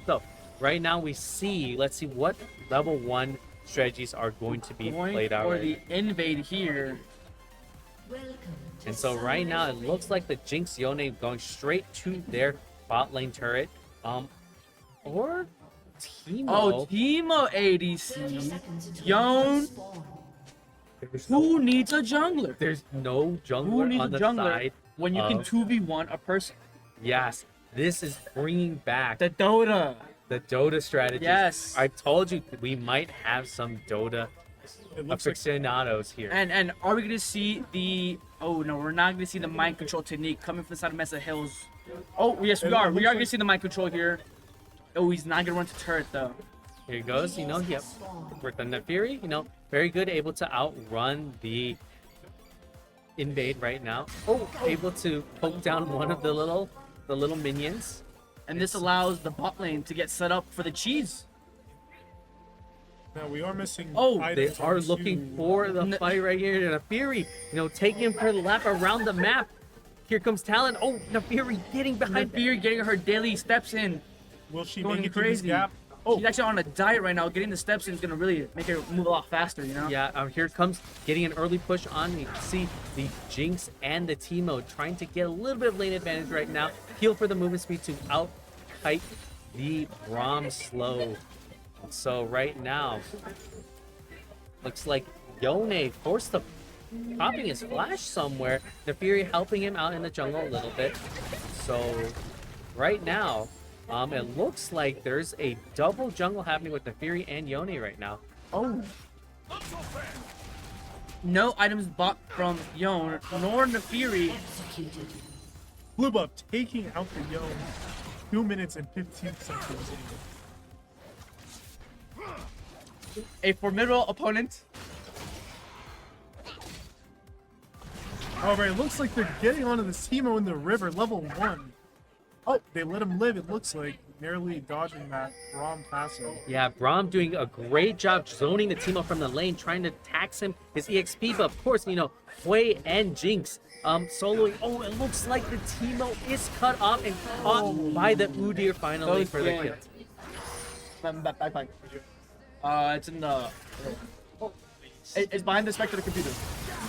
So, right now we see. Let's see what level 1 strategies are going to be played out. For the invade here. And so right now it looks like the Jinx Yone going straight to their bot lane turret. Or Teemo. Oh, Teemo ADC. Yone. Who needs a jungler? There's no Who jungler needs on a the jungler side. when you can of- 2v1 a person? Yes, this is bringing back The Dota. the Dota strategy. Yes. I told you we might have some Dota It looks like aficionados here. And are we gonna see the? Oh no, we're not gonna see the mind control technique coming from the side of Mesa Hills. Oh yes, we It are. We looks are gonna like- see the mind control here. Oh, he's not gonna run to turret though. Here he goes, yep. With the Nefiri, very good, able to outrun the invade right now. Oh, able to poke down one of the little minions. And this allows the bot lane to get set up for the cheese. now we are missing. Oh, They items are or looking two. for the fight right here. Nefiri, taking him for the lap around the map. Here comes Talon. Oh, Nefiri getting behind. Nefiri getting her daily steps in. Will she Going make it to this crazy. gap? Oh, She's actually on a diet right now. Getting the steps in is gonna really make her move a lot faster. Yeah, here comes getting an early push on. You can see the Jinx and the Teemo trying to get a little bit of lane advantage right now. Heal for the movement speed to out-kite the Braum slow. So right now, looks like Yone forced to popping his flash somewhere. Nefiri helping him out in the jungle a little bit. So right now, it looks like there's a double jungle happening with Nefiri and Yone right now. Oh. No items bought from Yone nor Nefiri. Blue buff taking out the Yo. 2 minutes and 15 seconds. A formidable opponent. Alright, it looks like they're getting onto the Teemo in the river, level 1. Oh, they let him live, it looks like. Narrowly dodging that Braum passive. Yeah, Braum doing a great job zoning the Teemo from the lane, trying to tax him his EXP, but of course, Hui and Jinx soloing. Oh, it looks like the Teemo is cut off and caught by the Udyr finally Goes for the in. kill. Back. It's in the. It's behind the spectator computer.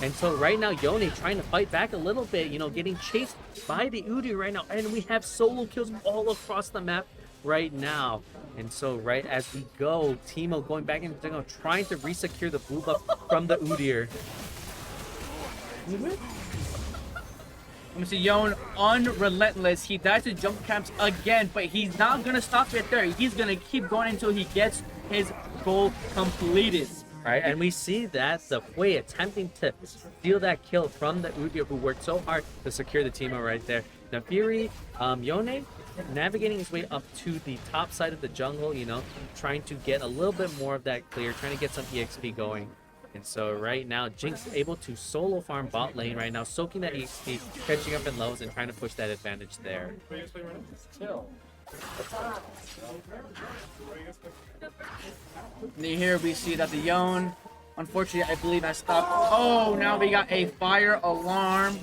And so right now, Yone trying to fight back a little bit, getting chased by the Udyr right now. And we have solo kills all across the map right now. And so right as we go, Teemo going back into the jungle, trying to resecure the blue buff from the Udyr. Let me see, Yone, unrelentless. He dies to jump camps again, but he's not gonna stop right there. He's gonna keep going until he gets his goal completed. right? And we see that the Hui attempting to steal that kill from the Udyr, who worked so hard to secure the team right there. Now Fury, Yone navigating his way up to the top side of the jungle, you know, trying to get a little bit more of that clear, trying to get some EXP going. And so right now, Jinx able to solo farm bot lane right now, soaking that EXP, catching up in lows, and trying to push that advantage there. And here we see that the Yone, unfortunately, I believe has stopped. Oh, now we got a fire alarm.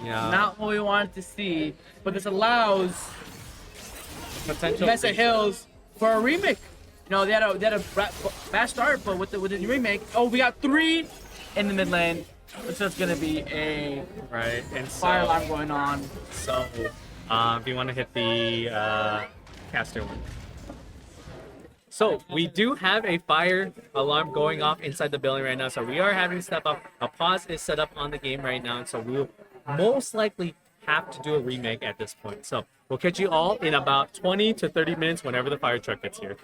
Yeah. Not what we wanted to see, but this allows Potential Mesa Hills for a remake. You know, they had a bad start, but with the remake, oh, we got 3 in the mid lane. So it's gonna be a right and fire alarm going on. So, if you want to hit the caster one. So we do have a fire alarm going off inside the building right now. So we are having to step up. A pause is set up on the game right now, and so we'll most likely have to do a remake at this point. So we'll catch you all in about 20 to 30 minutes whenever the fire truck gets here.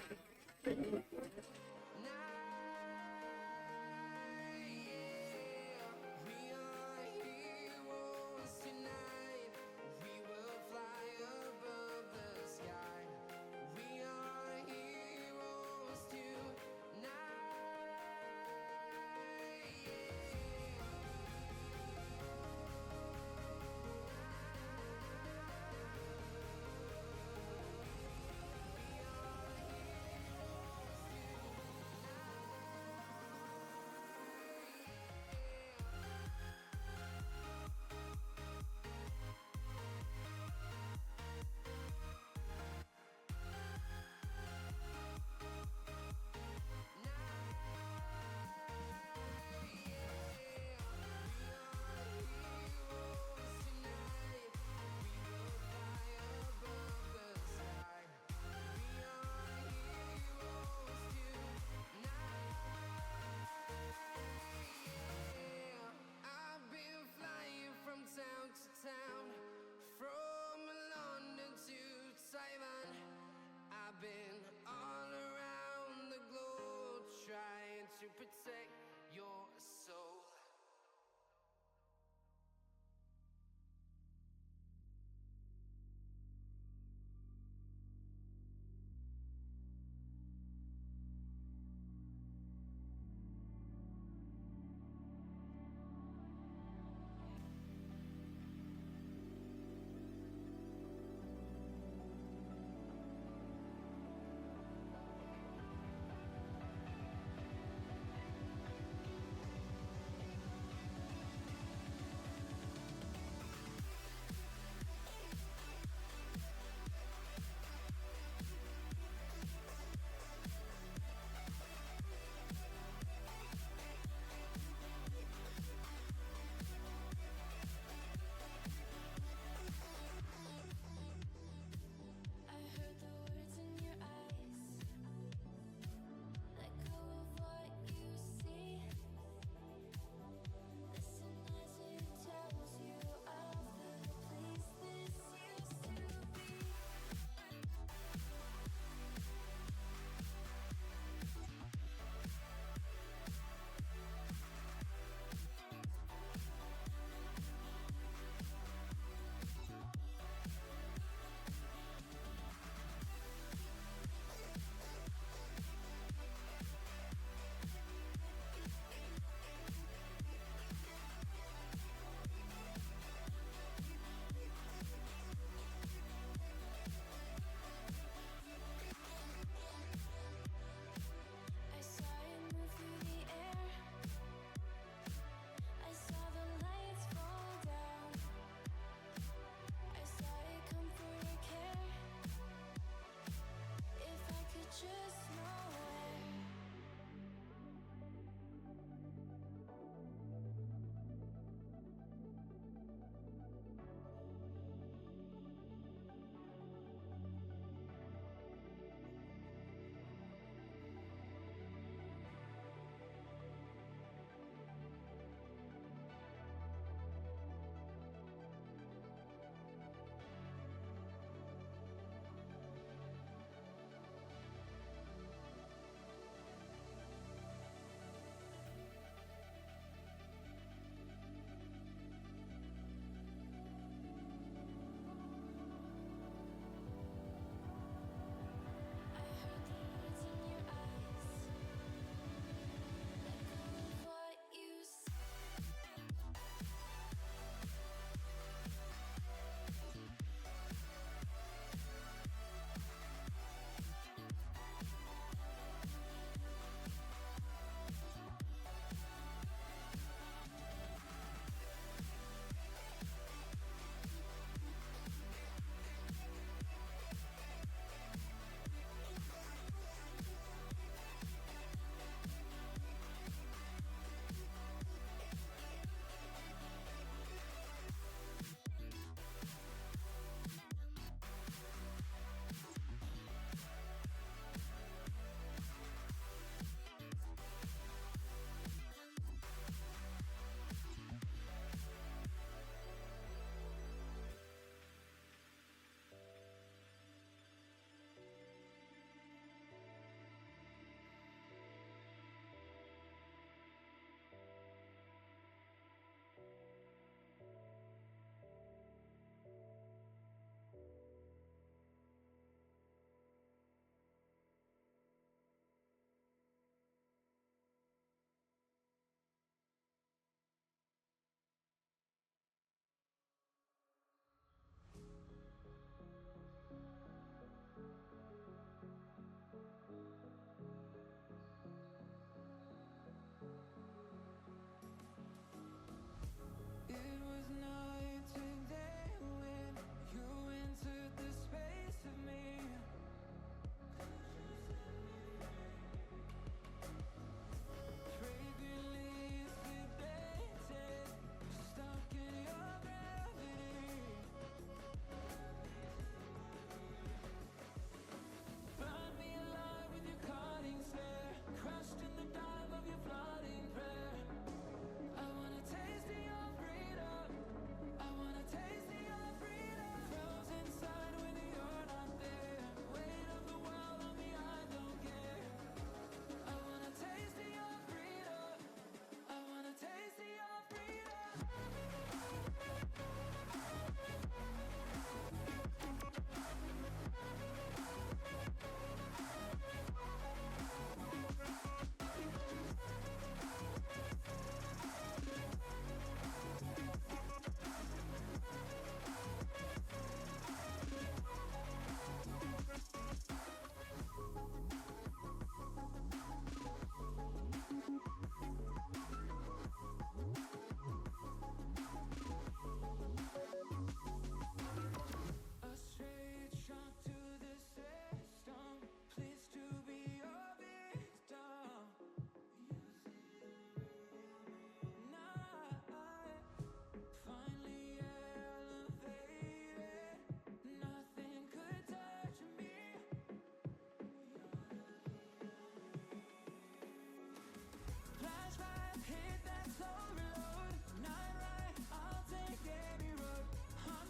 overload. Night ride, I'll take any road. On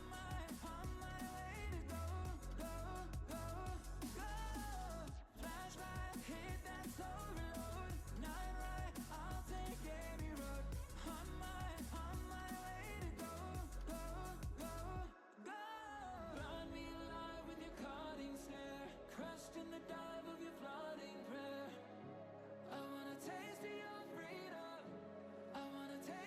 my way to go, go, go, go. Flashlight, hit that overload. Night ride, I'll take any road. On my way to go, go, go, go. Burn me alive with your cutting snare, crushed in the dive of your flooding prayer. I wanna taste of your freedom. I wanna taste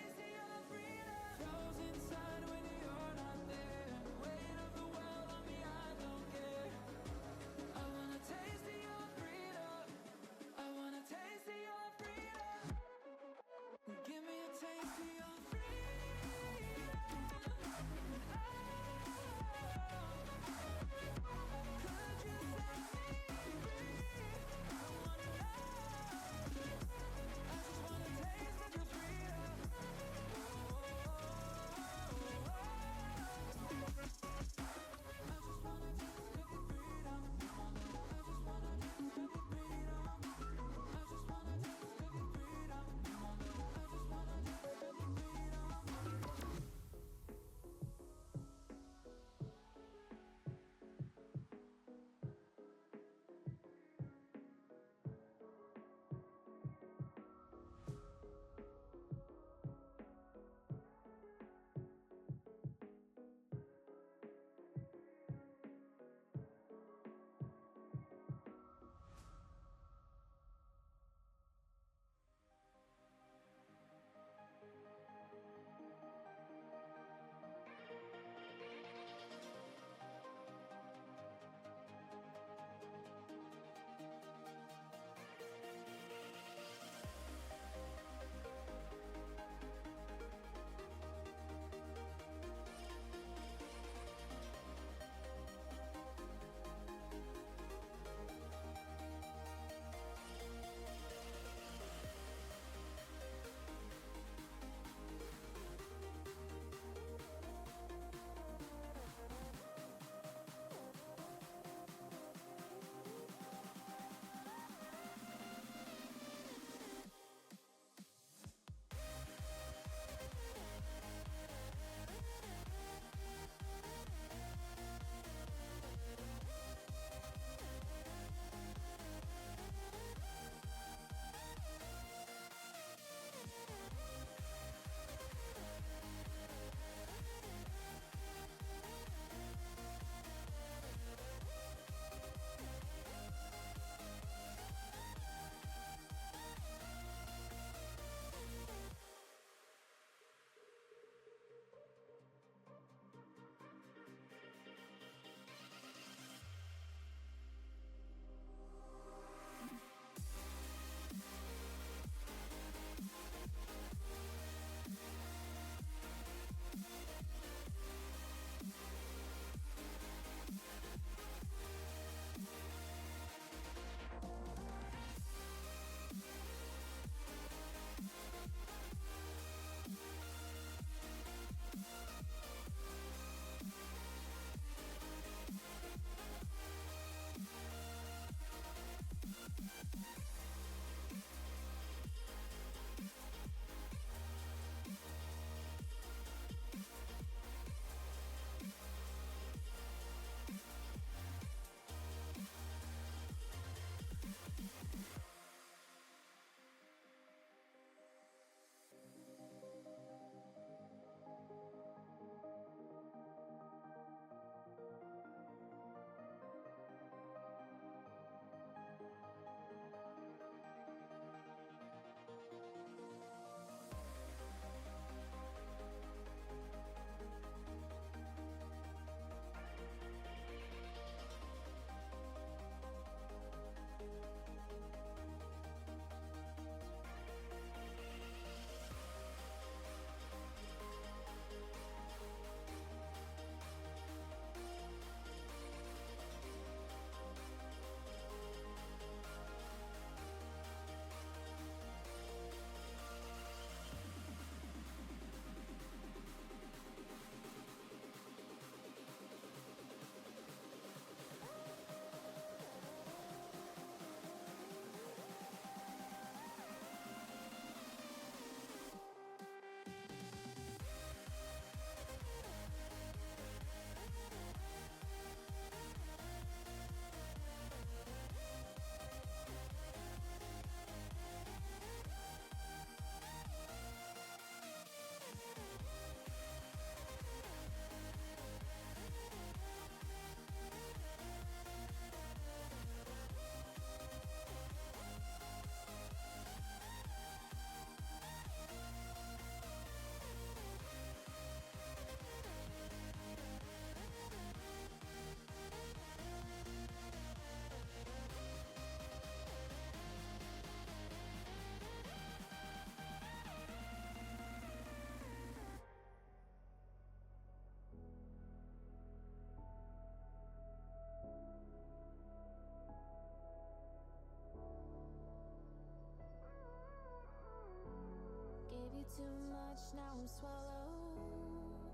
I'm swallowed.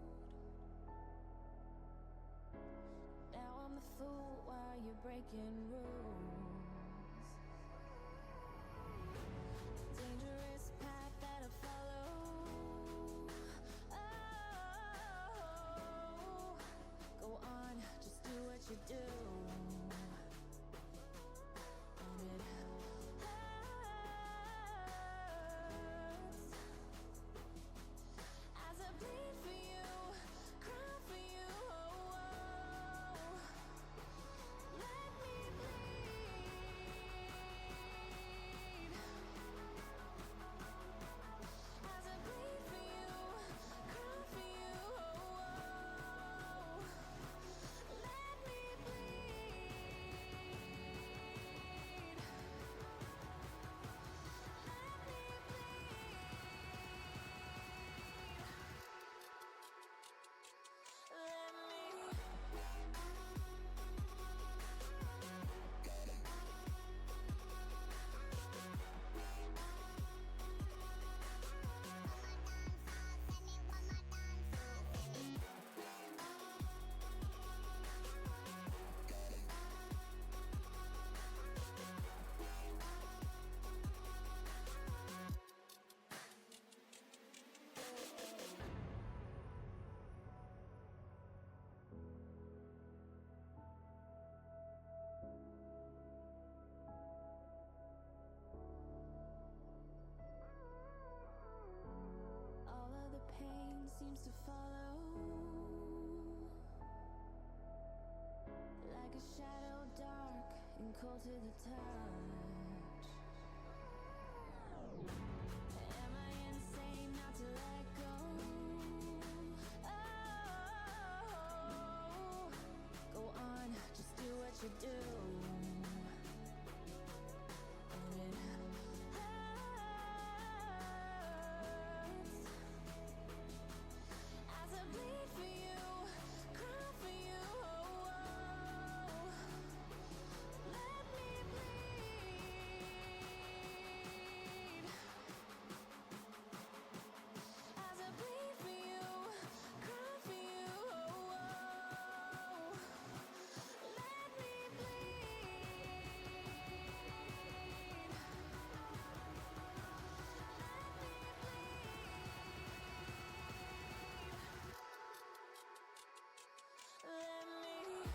Now I'm the fool while you're breaking rules. Dangerous path that I follow. Oh, go on, just do what you do. And it hurts as I bleed for you, cry for you. Oh, let me bleed as I bleed for you, cry for you. Oh, let me bleed. Let me bleed. All of the pain seems to follow like a shadow, dark and cold to the touch. Am I insane not to let go? Oh, go on, just do what you do. And it hurts as I bleed for you, cry for you. Oh, let me bleed as I bleed for you, cry for you. Oh, let me bleed. Let me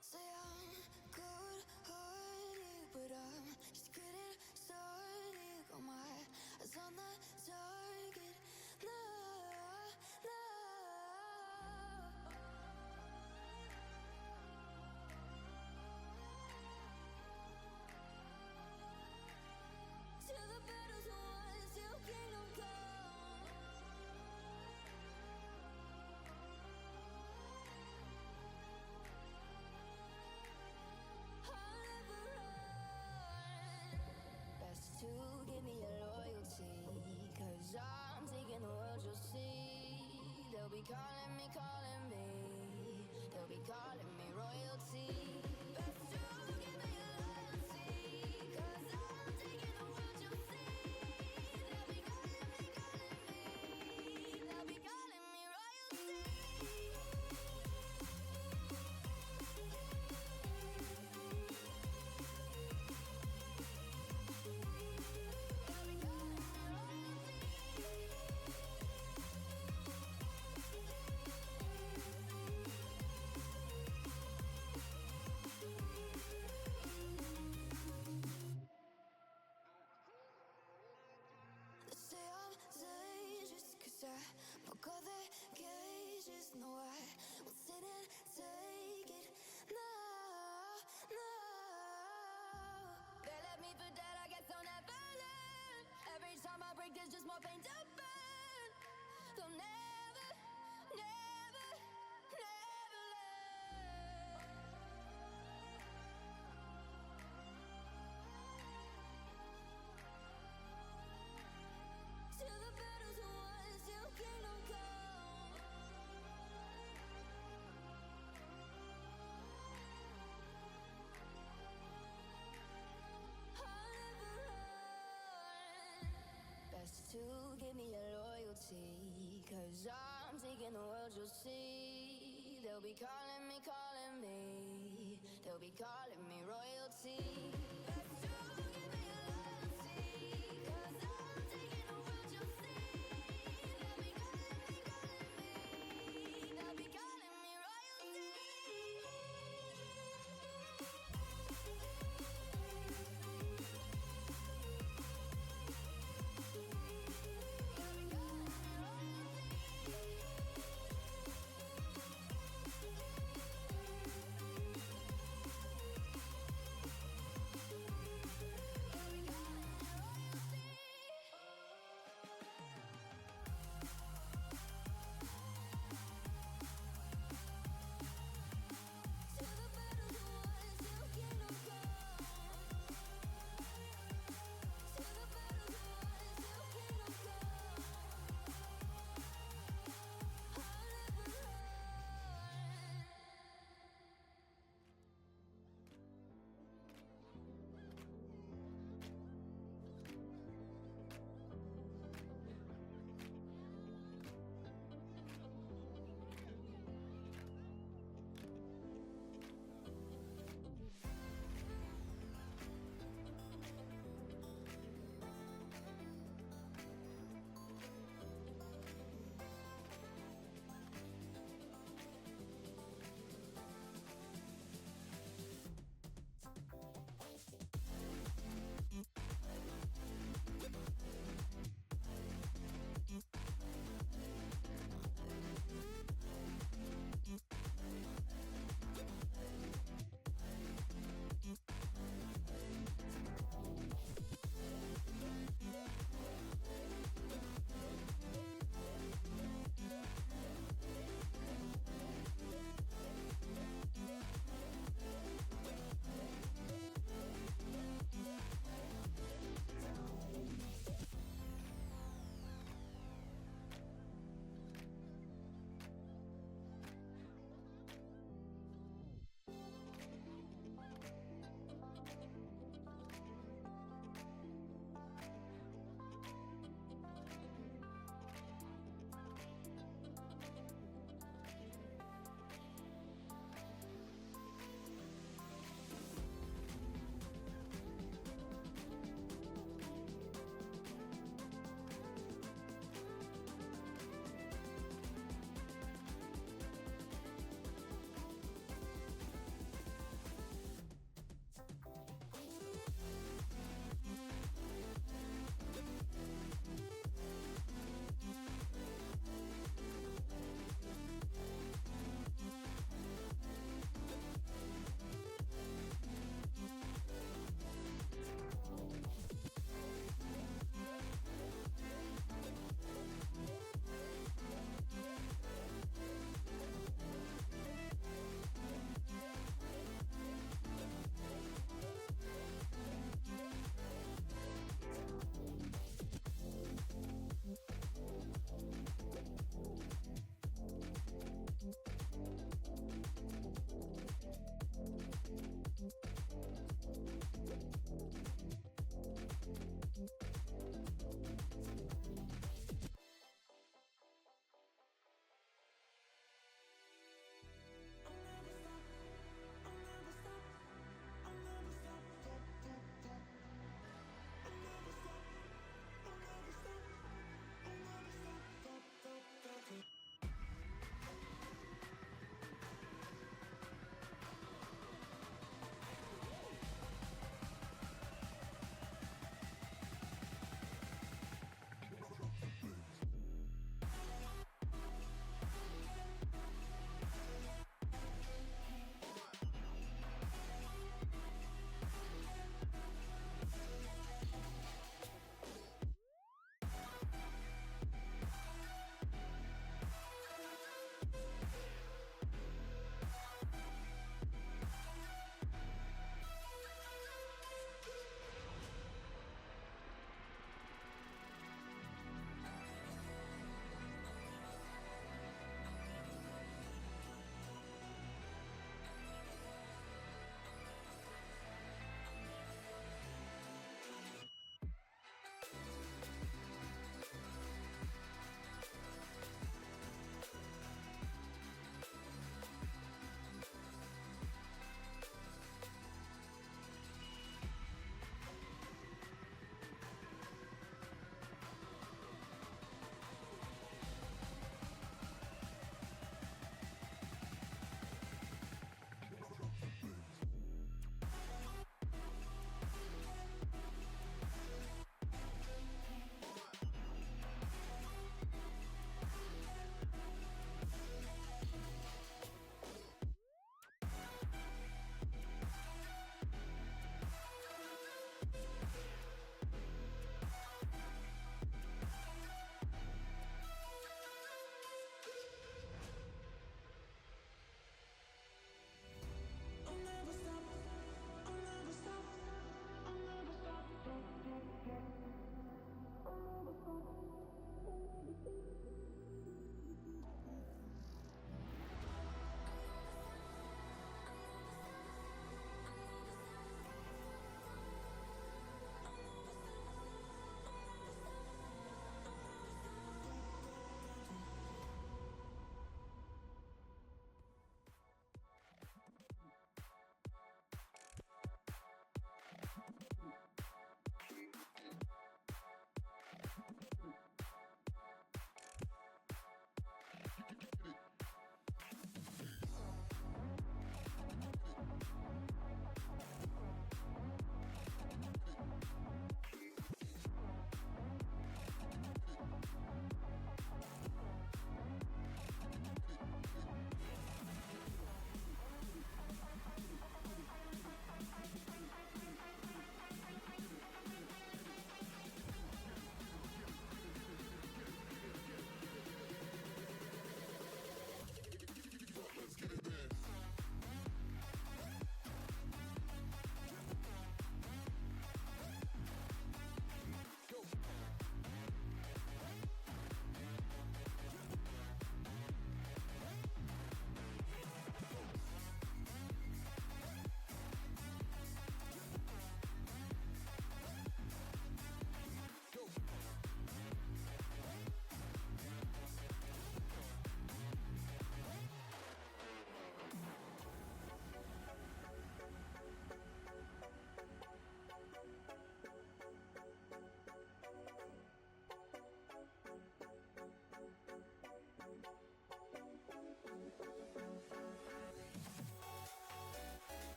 say I'm good-hearted, but I'm just getting started. Got my eyes on the target. No, no. Till the battle's won, till kingdom come. I'll never run. Best to give me your loyalty, 'cause I'm taking the world, you'll see. They'll be calling me, they'll be calling me royalty. Best to give me your loyalty, 'cause I'm taking the world, you'll see. They'll be calling me, they'll be calling me royalty. Cause I'm taking the world, you'll see. They'll be calling me, calling me. They'll be calling me royalty. Let's do, give me your loyalty. Cause I'm taking the world, you'll see. They'll be calling me, calling me. They'll be calling me royalty.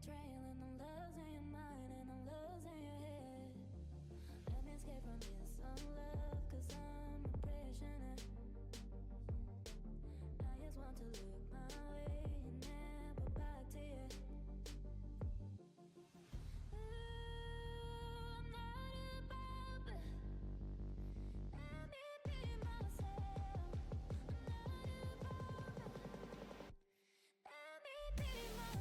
trailing, I'm losing your mind and I'm losing your head. Let me escape from this unlove, cause I'm a prisoner. I just want to look my way and never back to you. Ooh, I'm not above, let me be myself. I'm not above, let me be myself. Let me be myself. Let me be myself. I'm not above, let me be myself.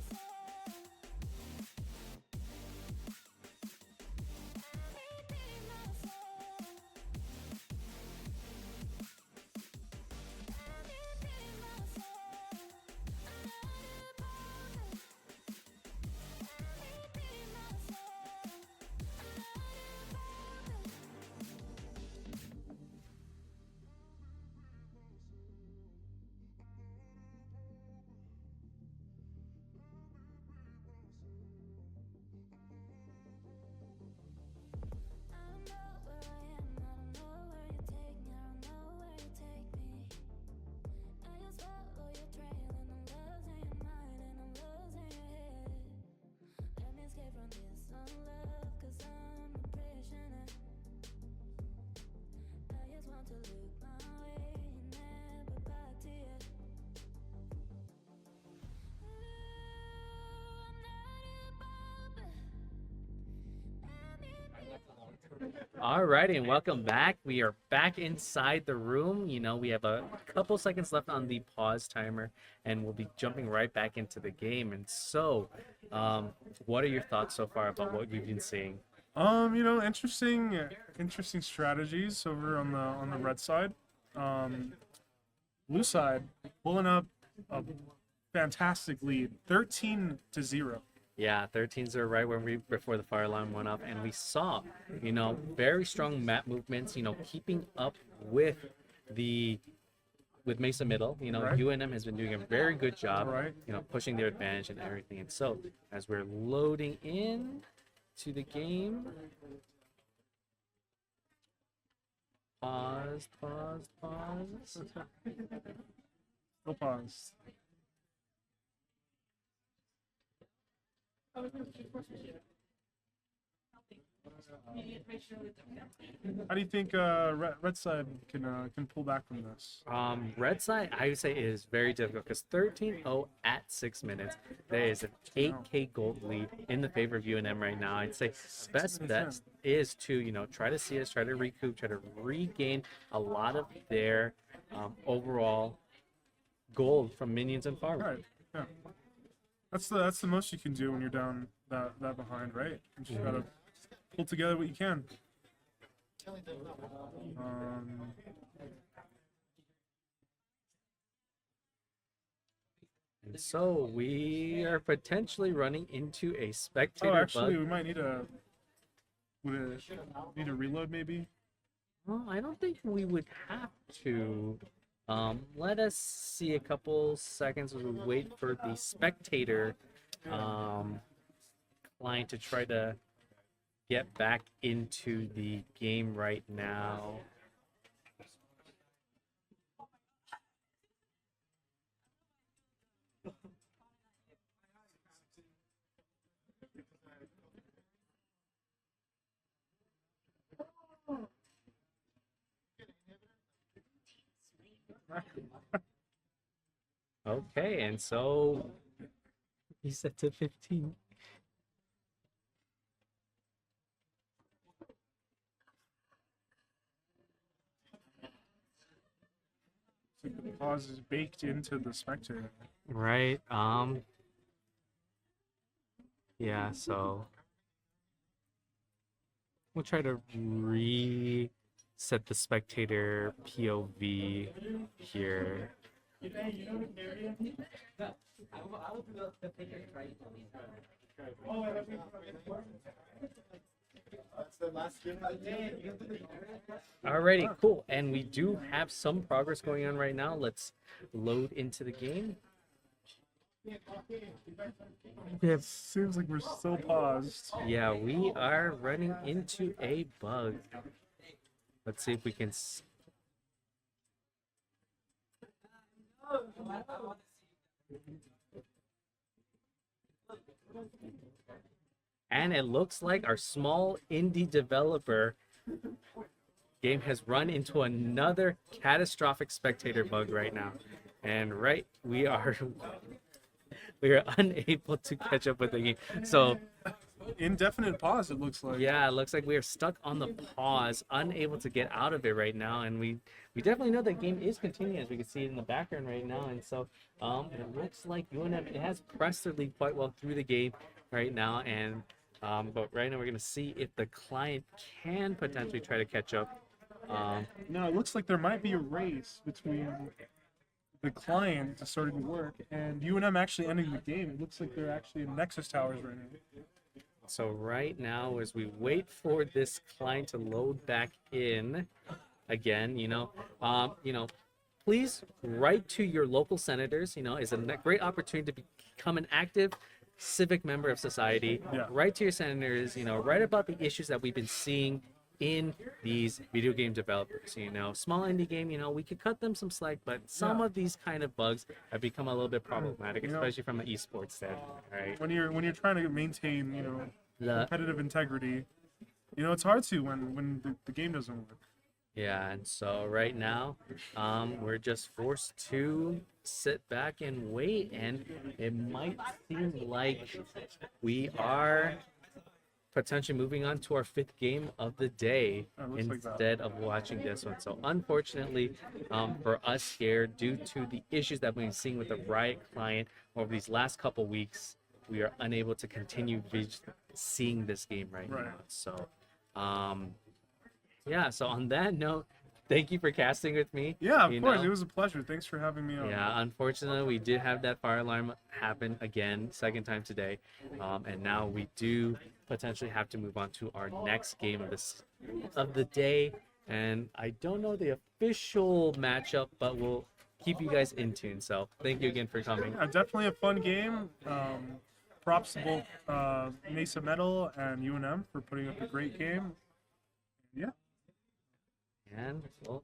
I'm not above. I don't know where I am, I don't know where you take me, I don't know where you take me. I just follow your trail and I'm losing your mind and I'm losing your head. Let me escape from this unlove, cause I'm a prisoner. I just want to look my way and never back to you. Ooh, I'm not above, let me be. Alrighty, and welcome back. We are back inside the room. You know, we have a couple seconds left on the pause timer, and we'll be jumping right back into the game. And so, what are your thoughts so far about what we've been seeing? Interesting strategies over on the red side. Blue side pulling up a fantastic lead, 13-0. Yeah, 13s right when before the fire alarm went off, and we saw, you know, very strong map movements. You know, keeping up with Mesa Middle. You know, Right. UNM has been doing a very good job. Right. You know, pushing their advantage and everything. And so, as we're loading in to the game, pause. No pause. How do you think red side can pull back from this? Red side, I would say, is very difficult because 13-0 at 6 minutes. There is an 8K gold lead in the favor of UNM right now. I'd say best bet is to, you know, try to see us, try to recoup, try to regain a lot of their overall gold from minions and farm. Right. Yeah. That's the most you can do when you're down that behind, right? You just gotta pull together what you can. And so we are potentially running into a spectator Oh, actually, bug. we might need a reload maybe. Well, I don't think we would have to. Let us see a couple seconds as we wait for the spectator client to try to get back into the game right now. Okay, and so he's set to 15. The pause is baked into the spectator. Right. Yeah, so we'll try to reset the spectator POV here. Alrighty, cool. And we do have some progress going on right now. Let's load into the game. It seems like we're still paused. Yeah, we are running into a bug. Let's see if we can. And it looks like our small indie developer game has run into another catastrophic spectator bug right now. And we are unable to catch up with the game. So Indefinite pause, it looks like. yeah, it looks like we are stuck on the pause, unable to get out of it right now. And we definitely know the game is continuing, as we can see it in the background right now. And so it looks like UNM, it has pressed their lead quite well through the game right now. And but right now we're gonna see if the client can potentially try to catch up. No, it looks like there might be a race between the client starting to work and UNM actually ending the game. It looks like they're actually in Nexus Towers right now. So right now, as we wait for this client to load back in, again, please write to your local senators. It's a great opportunity to become an active civic member of society. Yeah. Write to your senators. Write about the issues that we've been seeing in these video game developers. Small indie game. We could cut them some slack, but some of these kind of bugs have become a little bit problematic, especially from an esports standpoint, right? When you're trying to maintain, competitive integrity, it's hard to when the game doesn't work. Yeah, and so right now, we're just forced to sit back and wait, and it might seem like we are potentially moving on to our 5th game of the day instead of watching this one. So unfortunately, for us here, due to the issues that we've been seeing with the Riot client over these last couple weeks, we are unable to continue seeing this game right now. So, yeah, so on that note, thank you for casting with me. Yeah, of course. It was a pleasure. Thanks for having me on. Yeah, unfortunately, we did have that fire alarm happen again, second time today. And now we do potentially have to move on to our next game of the day. And I don't know the official matchup, but we'll keep you guys in tune. So thank you again for coming. Yeah, definitely a fun game. Props to both Mesa Metal and UNM for putting up a great game. Yeah. And well,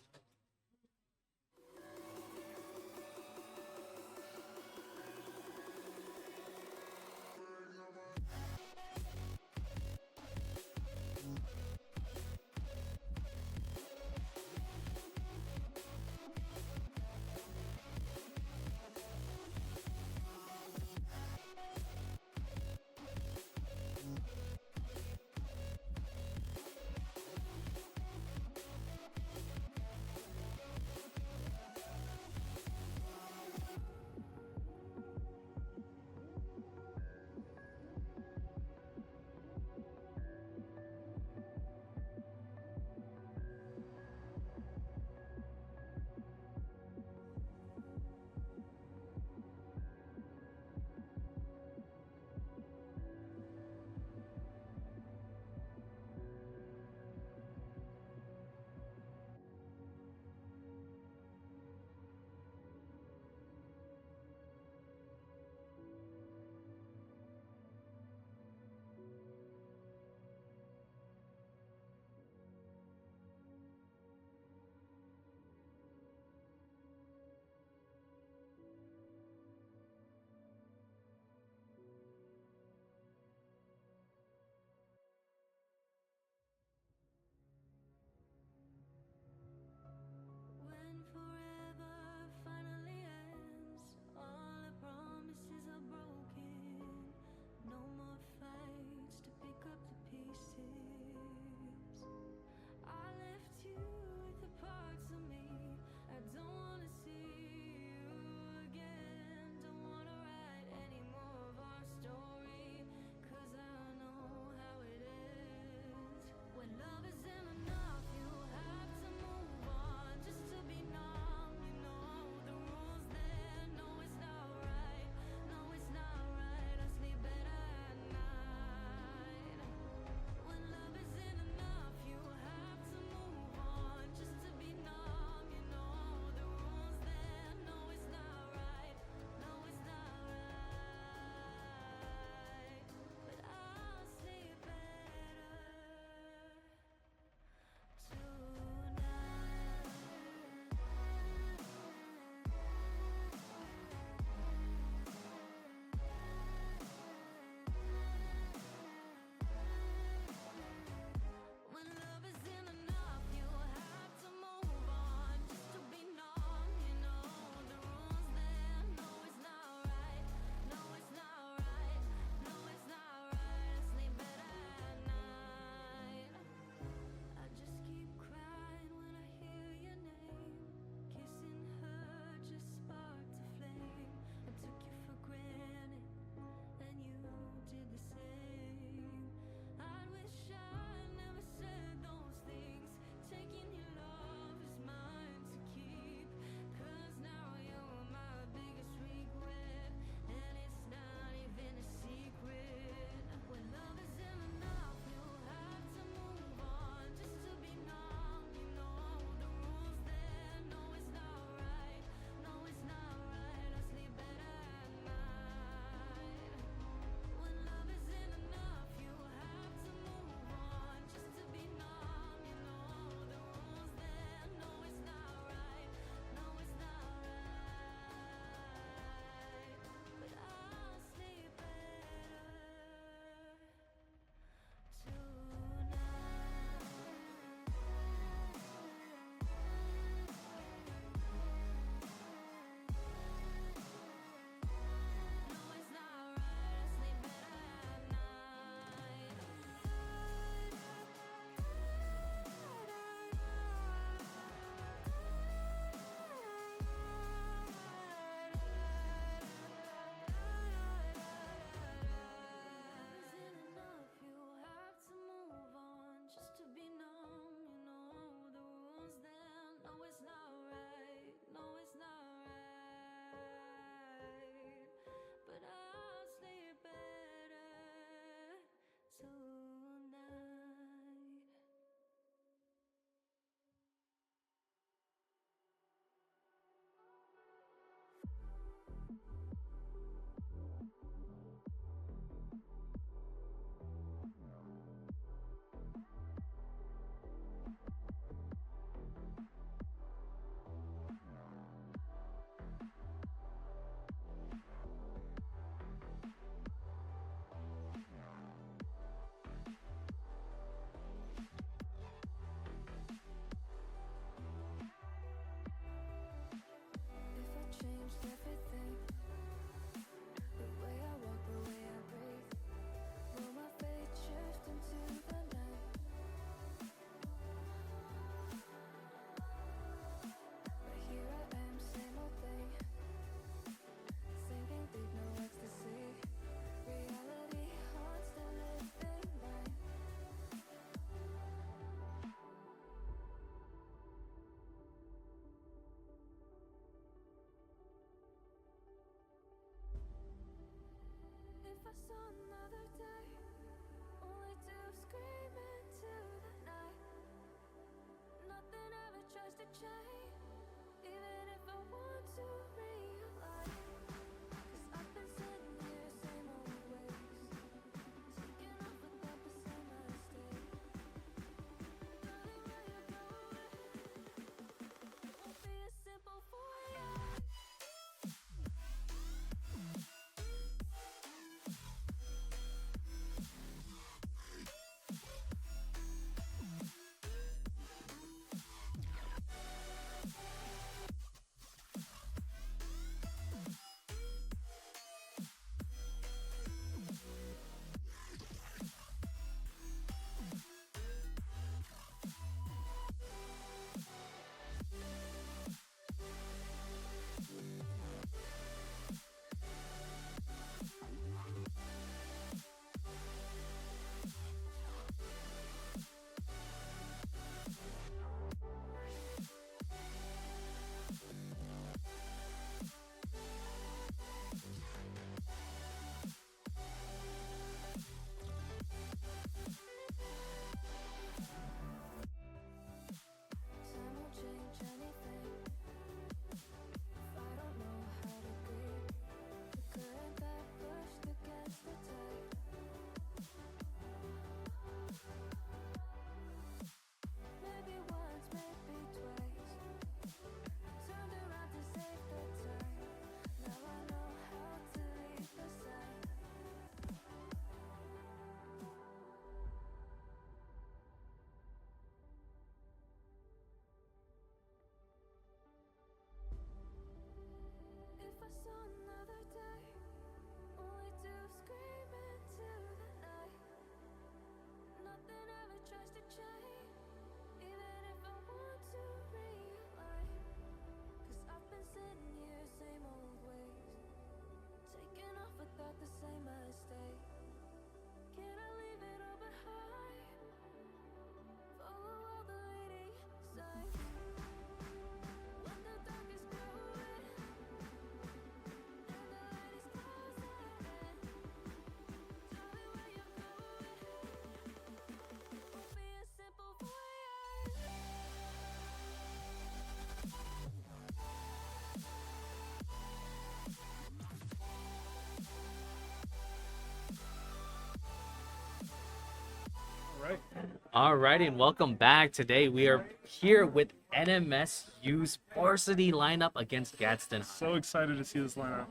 Alrighty, and welcome back. Today we are here with NMSU's varsity lineup against Gadsden. So excited to see this lineup.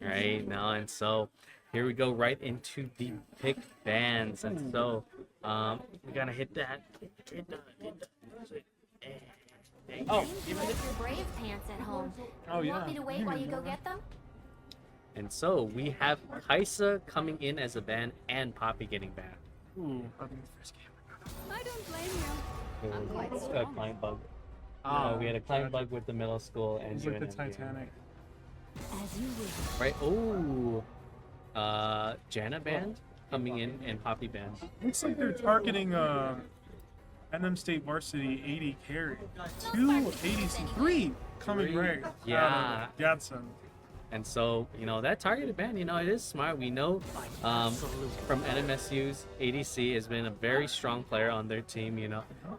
Right now, and so here we go right into the pick bands, and so we gotta hit that. Oh, You left your brave pants at home. Oh, yeah. Want me to wait while you go get them? And so we have Kaisa coming in as a ban and Poppy getting banned. Ooh. I don't blame you. I'm quite A strong. client bug. Oh, We had a client bug with the middle school and It's like the UNM. Titanic. As you wish. Right. Oh. Jana band coming in and Poppy band. Looks like they're targeting NM State Varsity 80 carry. 2 ADC, 3 coming right. Yeah. out of Gadsden. And so, that targeted ban, it is smart. We know from NMSU's ADC has been a very strong player on their team,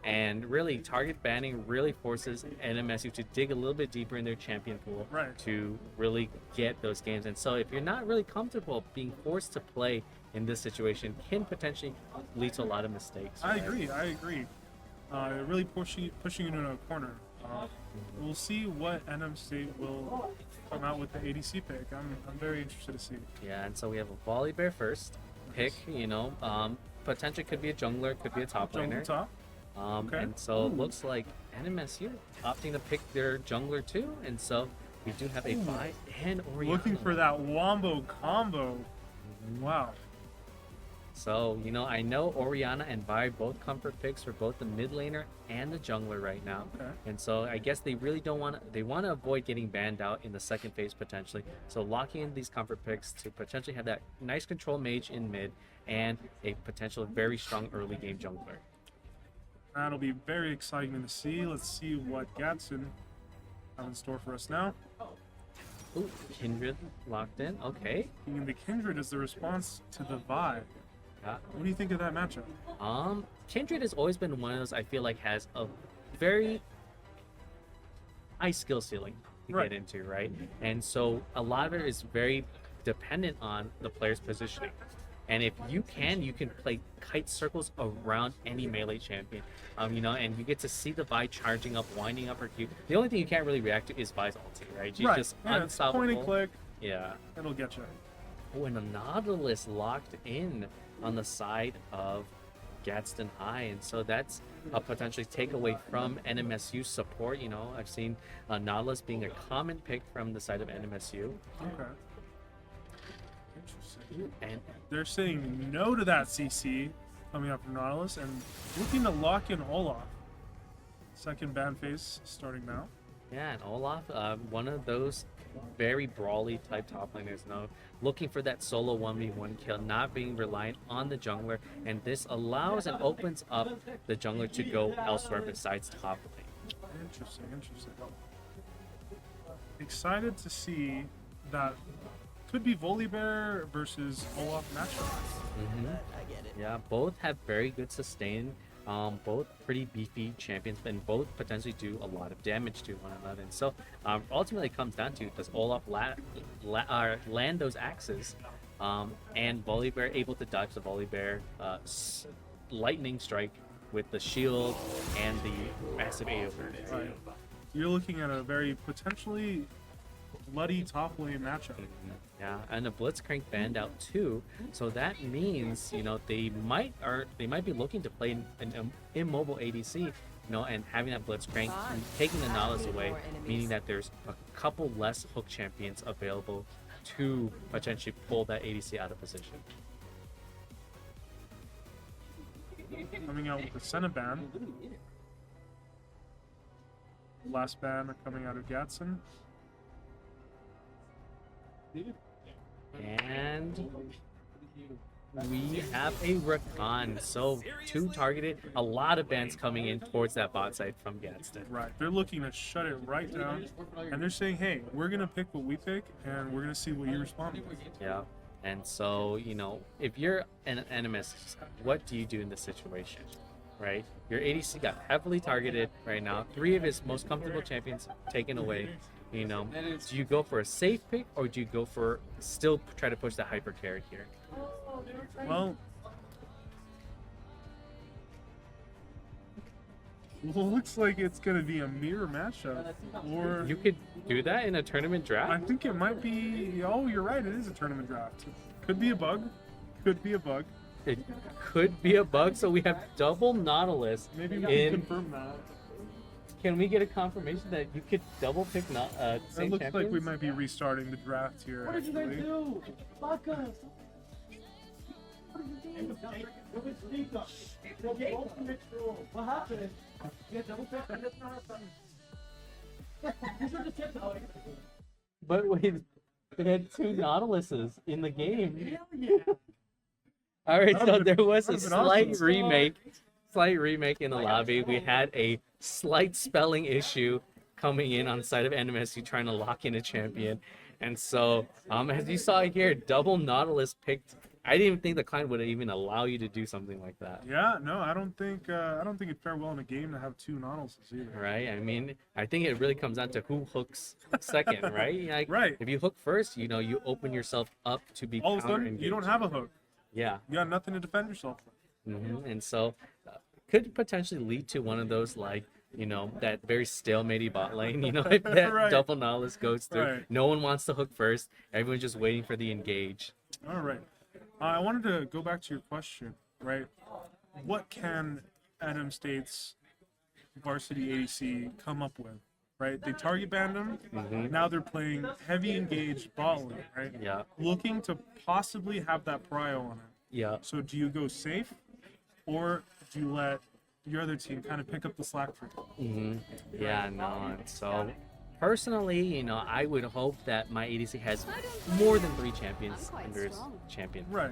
and really target banning really forces NMSU to dig a little bit deeper in their champion pool Right. to really get those games. And so if you're not really comfortable being forced to play in this situation can potentially lead to a lot of mistakes. I agree. They're really pushing you into a corner. We'll see what NM State will come out with the ADC pick. I'm very interested to see. Yeah, and so we have a Volley Bear first pick, potentially could be a jungler, could be a top Jungle laner. top. Okay. And so it looks like NMSU opting to pick their jungler too, and so we do have a Vi and Oriana. Looking for that wombo combo. Wow. So, I know Oriana and Vi both comfort picks for both the mid laner and the jungler right now. Okay. And so I guess they really they want to avoid getting banned out in the second phase potentially. So locking in these comfort picks to potentially have that nice control mage in mid and a potential very strong early game jungler. That'll be very exciting to see. Let's see what Gadsden have in store for us now. Ooh, Kindred locked in. Okay. And the Kindred is the response to the Vi. Yeah. What do you think of that matchup? Kindred has always been one of those I feel like has a very high skill ceiling to Right. get into, right? And so a lot of it is very dependent on the player's positioning. And if you can play kite circles around any melee champion, and you get to see the Vi charging up, winding up her Q. The only thing you can't really react to is Vi's ulti, right? She's just Yeah, it's unstoppable. point and click. Yeah. It'll get you. When a Nautilus locked in on the side of Gadsden High, and so that's a potentially takeaway from NMSU support. I've seen Nautilus being a common pick from the side of NMSU. Okay. Interesting. And They're saying no to that CC coming up from Nautilus and looking to lock in Olaf. Second ban phase starting now. yeah, and Olaf, one of those very brawly type top laners, looking for that solo 1v1 kill, not being reliant on the jungler, and this allows and opens up the jungler to go elsewhere besides top lane. Interesting. Excited to see that could be Volibear versus Olaf matchup. Yeah, both have very good sustain. Both pretty beefy champions, and both potentially do a lot of damage to one another. And so, ultimately, it comes down to does Olaf land those axes, and Volibear able to dodge the Volibear lightning strike with the shield and the massive AoE. Right. You're looking at a very potentially bloody top lane matchup. Yeah, and a Blitzcrank banned out too, so that means they might be looking to play an immobile ADC, and having that Blitzcrank and taking the Nautilus away, meaning that there's a couple less hook champions available to potentially pull that ADC out of position. Coming out with the Senna ban. Last ban coming out of Gadsden. And we have a Rakan. So 2 targeted, a lot of bans coming in towards that bot side from Gadsden. Right. They're looking to shut it right down. And they're saying, hey, we're going to pick what we pick, and we're going to see what you respond with. Yeah. And so, if you're an NMS, what do you do in this situation? Right? Your ADC got heavily targeted right now. 3 of his most comfortable champions taken away. Do you go for a safe pick, or do you go for still try to push the hyper carry here? Well, Well, looks like it's gonna be a mirror matchup, or You could do that in a tournament I draft. think it might be. Oh, you're right. It is a tournament draft. Could be a bug. Could be a bug. It could be a bug. So we have double Nautilus. Maybe we in. can confirm that. Can we get a confirmation that you could double pick It same looks champions? like we might be restarting the draft here. Actually. do? Fuck us. What happened? But wait, they had two Nautiluses in the game. All right, so there was a That'd've been slight awesome. remake in the lobby. We had a slight spelling issue coming in on the side of NMSU trying to lock in a champion. And so, as you saw here, double Nautilus picked. I didn't even think the client would even allow you to do something like that. Yeah, no, I don't think it'd fare well in a game to have two Nautiluses either. Right? I mean, I think it really comes down to who hooks second, right? Like, Right. If you hook first, you know, you open yourself up to be All of a sudden, counter-engaged. you don't have a hook. Yeah. You got nothing to defend yourself with. And so, could potentially lead to one of those, like, you know, that very stalematey bot lane, you know, if that Right. double Nautilus goes through. Right. No one wants to hook first. Everyone's just waiting for the engage. All right. I wanted to go back to your question, right? What can NM State's varsity ADC come up with, right? They target banned them. Now they're playing heavy engaged bot lane, right? Yeah. Looking to possibly have that prio on it. Yeah. So do you go safe, or do you let your other team kind of pick up the slack for you? Yeah, no. And so, personally, you know, I would hope that my ADC has more than 3 champions under its champion, Right.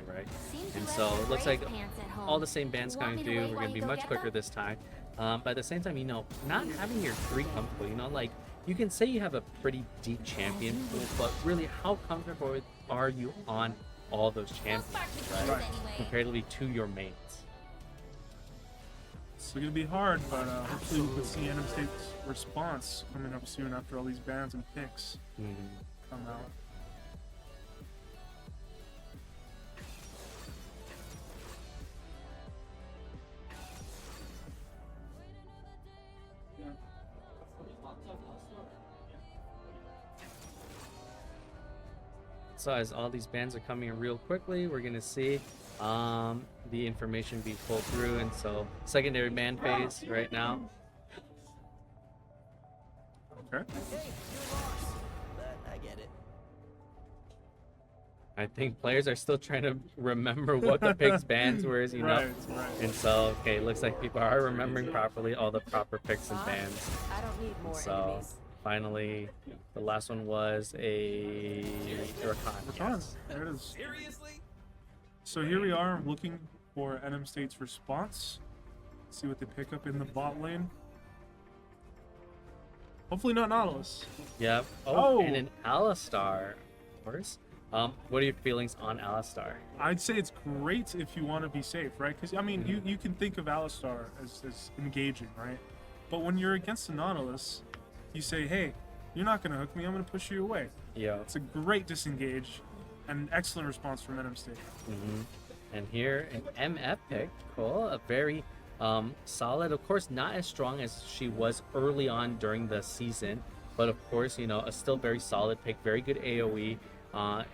And so it looks like all the same bands coming through. We're going to be much quicker this time. But at the same time, you know, not having your 3 comfortable, you know, like, you can say you have a pretty deep champion pool, but really, how comfortable are you on all those champions, right? Comparatively to your mains. It's gonna be hard, but hopefully we can see NM State's response coming up soon after all these bans and picks come out. So as all these bans are coming in real quickly, we're gonna see the information be pulled through, and so secondary ban phase right now. Okay. I think players are still trying to remember what the picks bans were, you know. Right. And so, okay, it looks like people are remembering properly all the proper picks and bans. I don't need more So enemies. finally, the last one was a Rakan. Yes. There it is. So here we are looking for NM State's response. See what they pick up in the bot lane. Hopefully not Nautilus. Yep. Oh. And an Alistar, of course. What are your feelings on Alistar? I'd say it's great if you want to be safe, right? Because, I mean, you can think of Alistar as engaging, right? But when you're against the Nautilus, you say, hey, you're not going to hook me, I'm going to push you away. Yeah. It's a great disengage and an excellent response from NM State. And here, an MF pick, cool, a very solid, of course, not as strong as she was early on during the season, but of course, you know, a still very solid pick, very good AoE,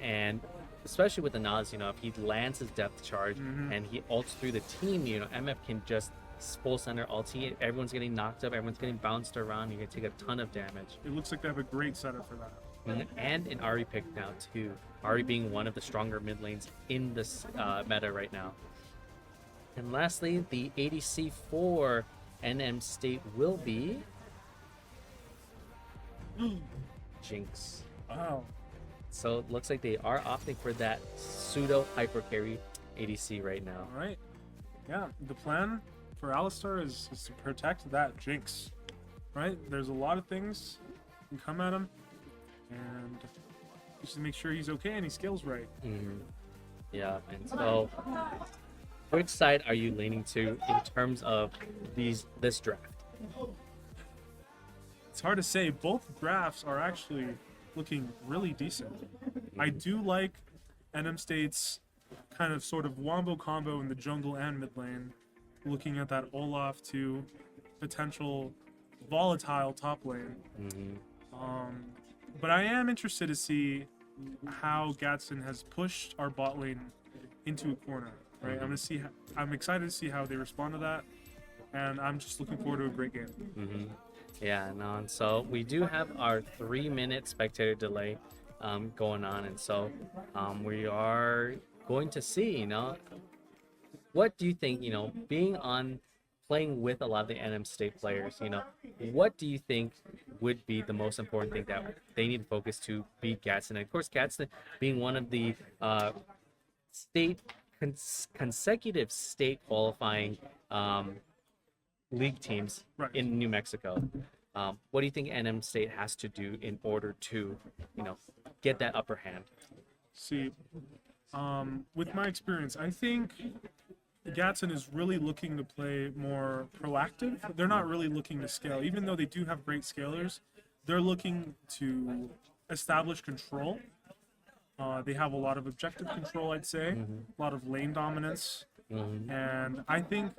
and especially with the Nas, you know, if he lands his depth charge and he ults through the team, you know, MF can just full center ulti, everyone's getting knocked up, everyone's getting bounced around, you can take a ton of damage. It looks like they have a great setup for that. And an Ari pick now too. Ari being one of the stronger mid lanes in this meta right now. And lastly, the ADC for NM State will be Jinx. Wow. So it looks like they are opting for that pseudo hyper carry ADC right now. All right. Yeah, the plan for Alistar is to protect that Jinx, right? There's a lot of things that can come at him, and just to make sure he's okay and he scales right. Yeah, and so which side are you leaning to in terms of this draft? It's hard to say. Both drafts are actually looking really decent. I do like NM State's kind of sort of wombo combo in the jungle and mid lane. Looking at that Olaf to potential volatile top lane. Mm-hmm. But I am interested to see how Gatson has pushed our bot lane into a corner. Right, I'm excited to see how they respond to that, and I'm just looking forward to a great game. Mm-hmm. Yeah, no, and so we do have our 3-minute spectator delay going on, and so we are going to see, what do you think, playing with a lot of the NM State players, what do you think would be the most important thing that they need to focus to beat Gadsden? And of course, Gadsden being one of the consecutive state qualifying league teams in New Mexico. What do you think NM State has to do in order to, get that upper hand? See, with my experience, I think Gadsden is really looking to play more proactive. They're not really looking to scale, even though they do have great scalers. They're looking to establish control. They have a lot of objective control, I'd say, a lot of lane dominance, and I think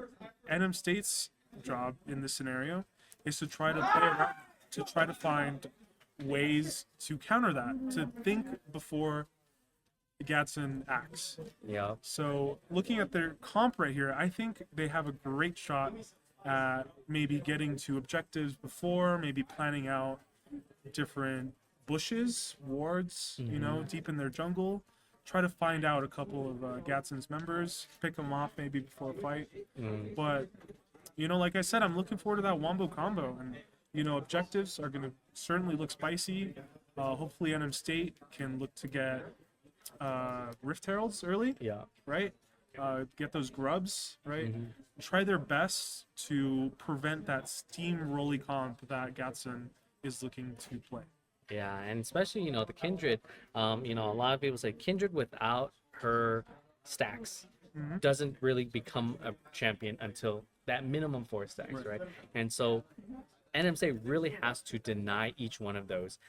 NM State's job in this scenario is to try to play around, to try to find ways to counter that, to think before Gadsden acts. Yeah. So looking at their comp right here, I think they have a great shot at maybe getting to objectives before, maybe planning out different bushes, wards, deep in their jungle. Try to find out a couple of Gadsden's members, pick them off maybe before a fight. But, like I said, I'm looking forward to that wombo combo. And, objectives are going to certainly look spicy. Hopefully NM State can look to get Rift Heralds early. Yeah. Right? Get those grubs, right? Try their best to prevent that steamrolly comp that Gadsden is looking to play. Yeah, and especially, the Kindred, a lot of people say Kindred without her stacks doesn't really become a champion until that minimum 4 stacks, right? And so NM State really has to deny each one of those,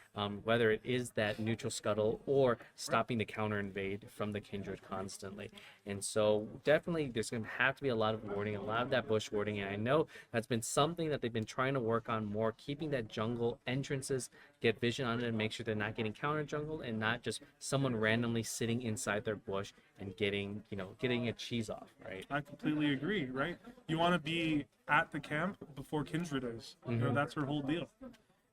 whether it is that neutral scuttle or stopping the counter invade from the Kindred constantly. And so definitely there's going to have to be a lot of warding, a lot of that bush warding. And I know that's been something that they've been trying to work on more, keeping that jungle entrances, get vision on it and make sure they're not getting counter jungled and not just someone randomly sitting inside their bush and getting a cheese off, right? I completely agree, right? You want to be at the camp before Kindred is. That's her whole deal.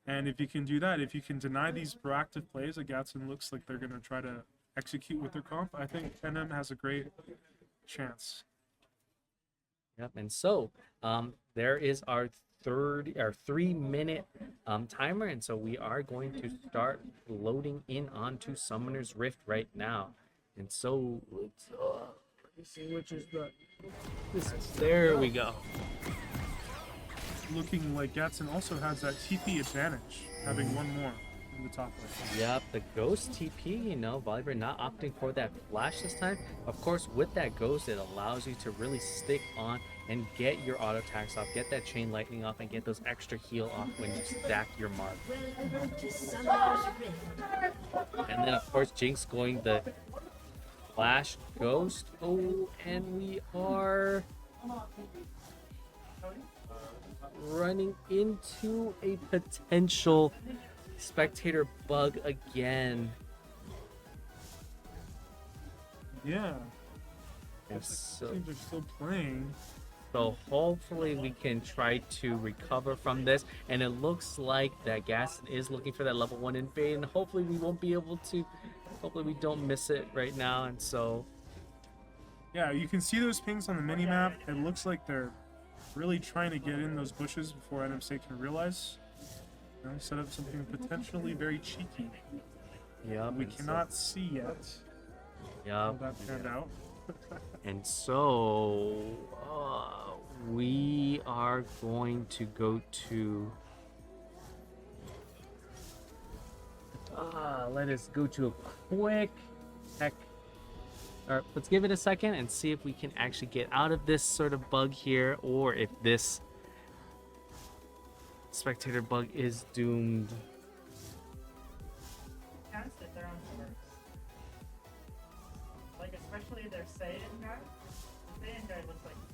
And if you can do that, if you can deny these proactive plays that Gadsden looks like they're going to try to execute with their comp, I think NM has a great chance. Yep, and so there is our 3-minute timer, and so we are going to start loading in onto Summoner's Rift right now. And so let's see which is there we go. Looking like Gadsden also has that TP advantage, having one more in the top lane. Yep, the Ghost TP, Volibear not opting for that flash this time. Of course, with that Ghost, it allows you to really stick on and get your auto attacks off, get that chain lightning off, and get those extra heal off when you stack your mark. And then, of course, Jinx going the Flash Ghost. Oh, and we are running into a potential spectator bug again. Yeah. And so, Teams are still playing. So hopefully we can try to recover from this. And it looks like that Gaston is looking for that level 1 invade. And hopefully we won't be able to. Hopefully we don't miss it right now. And so. Yeah, you can see those pings on the mini-map. It looks like they're really trying to get in those bushes before NM State can realize. Set up something potentially very cheeky. Yeah, we cannot see yet. Yeah. How that panned out. And so we are going to go to let us go to a quick tech. All right, let's give it a second and see if we can actually get out of this sort of bug here, or if this spectator bug is doomed. Kind of sit there on the works. Like, especially their Saiyan guy. The Saiyan guy looks like a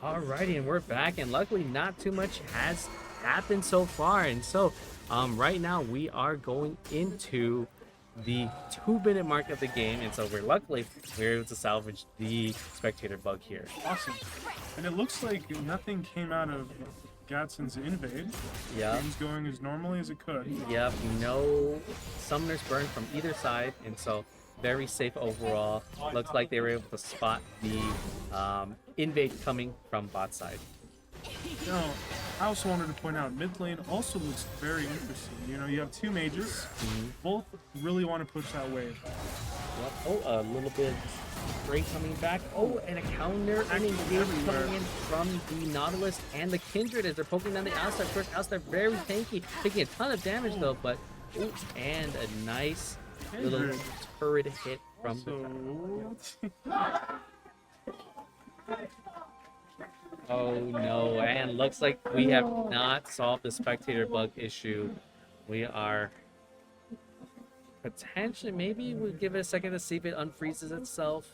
Alrighty, and we're back, and luckily not too much has happened so far. And so, right now we are going into the 2-minute mark of the game, and so we're able to salvage the spectator bug here. Awesome. And it looks like nothing came out of Gadsden's invade. Yeah. Game's going as normally as it could. Yep, no summoners burned from either side, and so very safe overall. Looks like they were able to spot the invade coming from bot side. Now, I also wanted to point out mid lane also looks very interesting. You know, you have two mages, both really want to push that wave. Yep. Oh, a little bit straight coming back. Oh, and a counter and engage coming in from the Nautilus and the Kindred as they're poking down the Alistar. Of course, Alistar very tanky, taking a ton of damage though, but oh, and a nice little turret hit from the Oh no, and looks like we have not solved the spectator bug issue. We are potentially, maybe we'll give it a second to see if it unfreezes itself,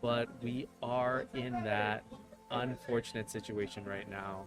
but we are in that unfortunate situation right now.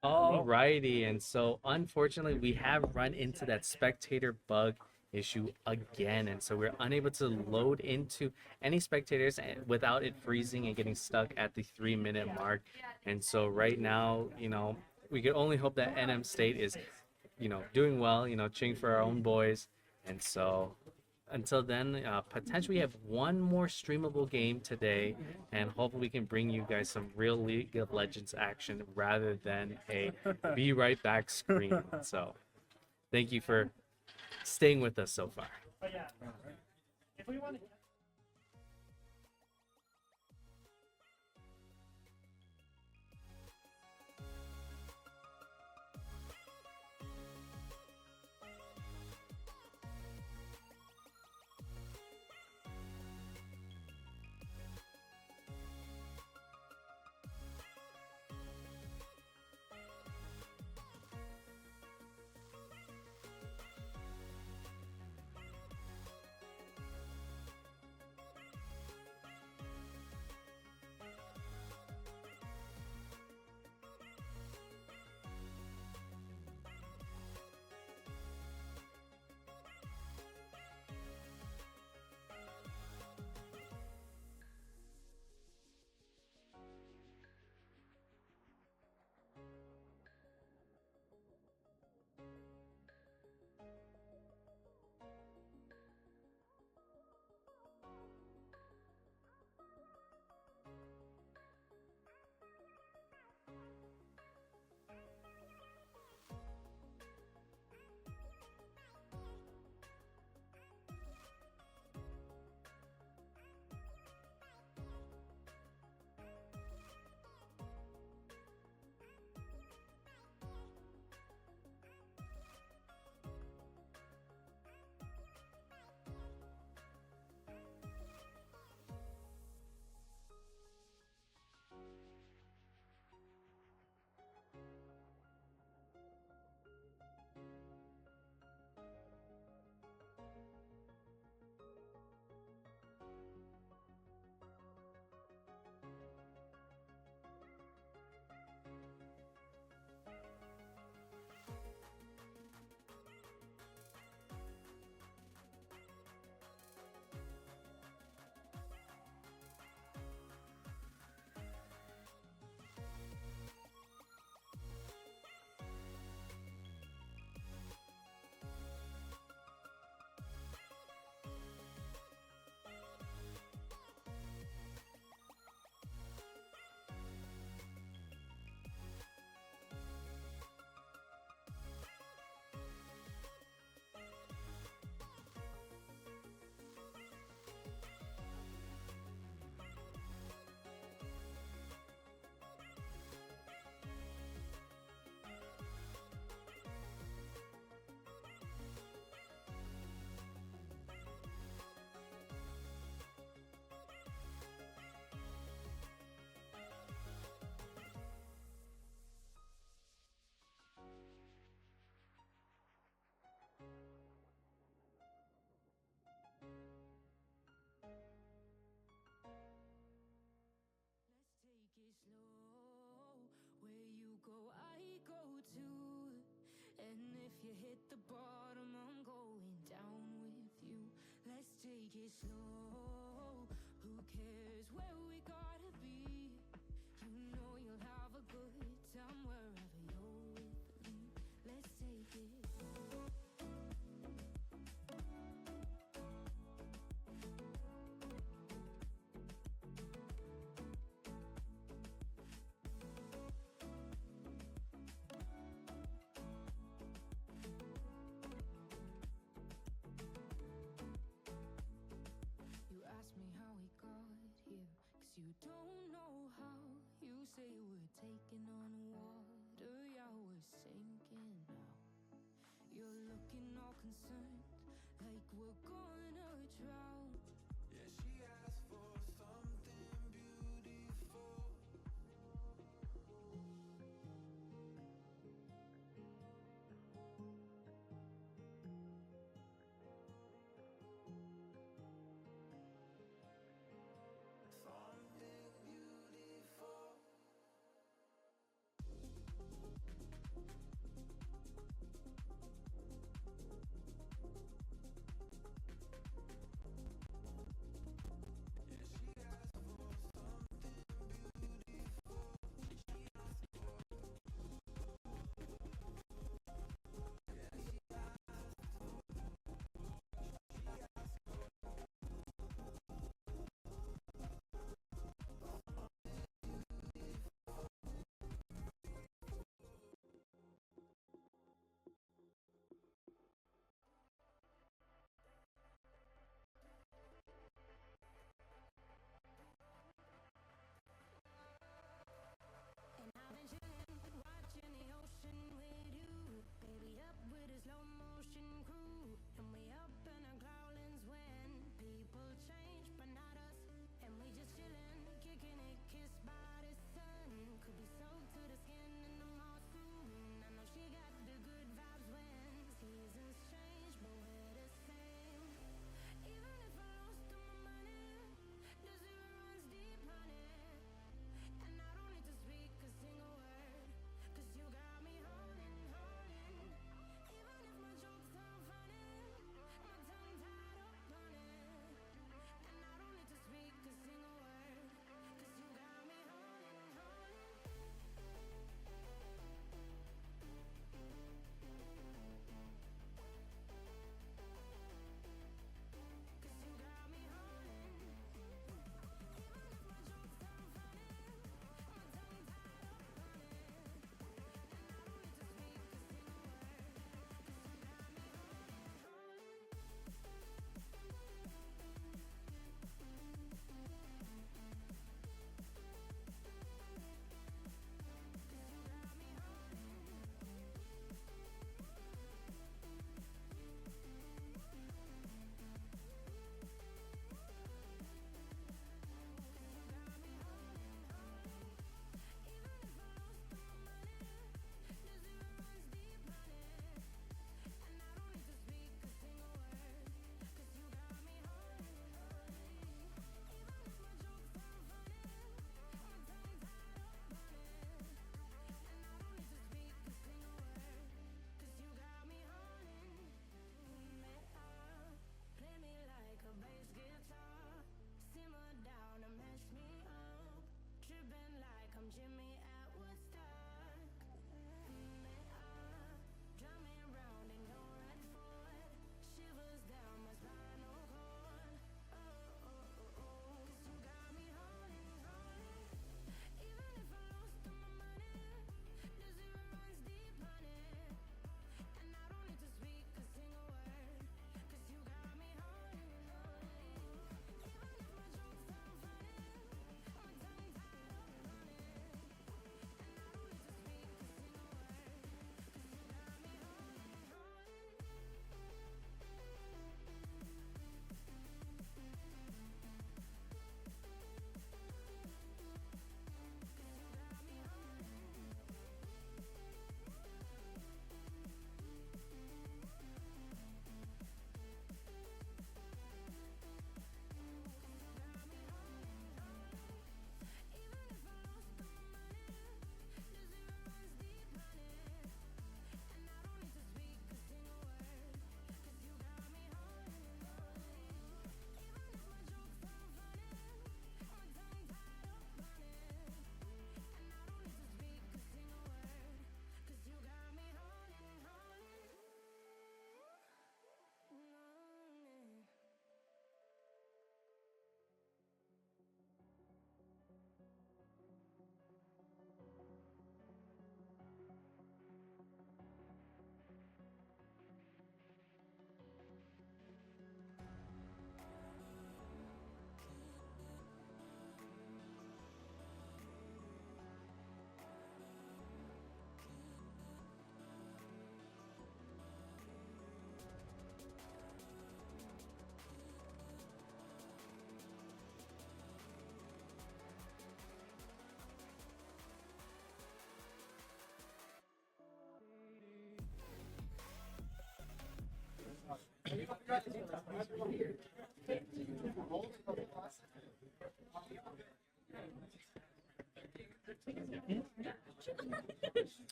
Alrighty, and so unfortunately, we have run into that spectator bug issue again, and so we're unable to load into any spectators without it freezing and getting stuck at the 3-minute mark. And so right now, we can only hope that NM State is, doing well, cheering for our own boys. And so until then, potentially we have one more streamable game today, and hopefully we can bring you guys some real League of Legends action rather than a be right back screen. So thank you for staying with us so far. But yeah, if we want to.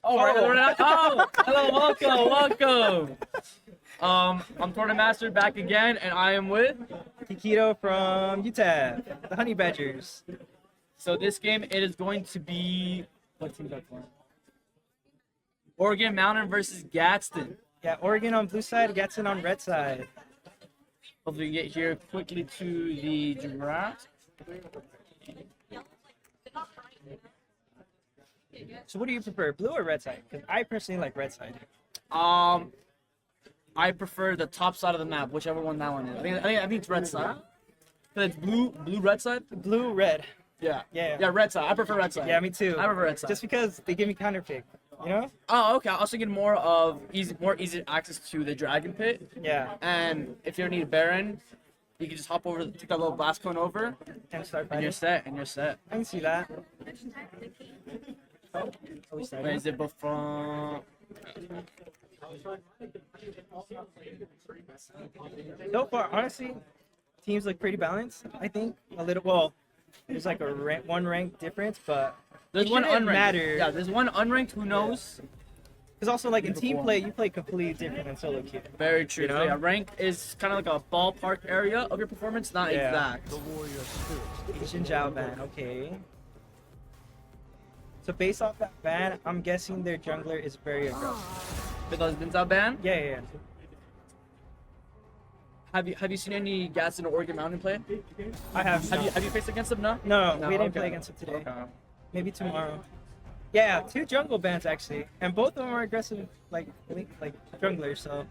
Oh, hello, welcome. I'm Tournament Master back again, and I am with Tikito from UTEP, the Honey Badgers. So this game, it is going to be what team's up for? Oregon Mountain versus Gadsden. Yeah, Oregon on blue side, Gadsden on red side. Hopefully we get here quickly to the draft. So what do you prefer, blue or red side? Because I personally like red side. I prefer the top side of the map, whichever one that one is. I think it's red side. But it's blue, red side. Blue, red. Yeah. Yeah, red side. I prefer red side. Yeah, me too. I prefer red side. Just because they give me counter pick, you know? Oh, okay. I was thinking more of more easy access to the dragon pit. Yeah. And if you ever need a Baron, you can just hop over, take that little blast cone over, and start and fighting. you're set. I can see that. Oh, Wait, is it before? So far, honestly, teams look pretty balanced. I think a little. Well, there's like a one rank difference, but There's it one shouldn't unranked. matter. Yeah, there's one unranked. Who knows? Because also, like in team play, you play completely different than solo queue. Very true. You know? Yeah, rank is kind of like a ballpark area of your performance, not Yeah. exact. Asian Zhao ban, okay. So based off that ban, I'm guessing their jungler is very aggressive. Because Binzao ban? Yeah. Have you seen any Gadsden or Oregon Mountain play? I have. Have you faced against them? No. No, we didn't okay. play against them today. Okay. Maybe tomorrow. Yeah, 2 jungle bans actually, and both of them are aggressive, like junglers. So.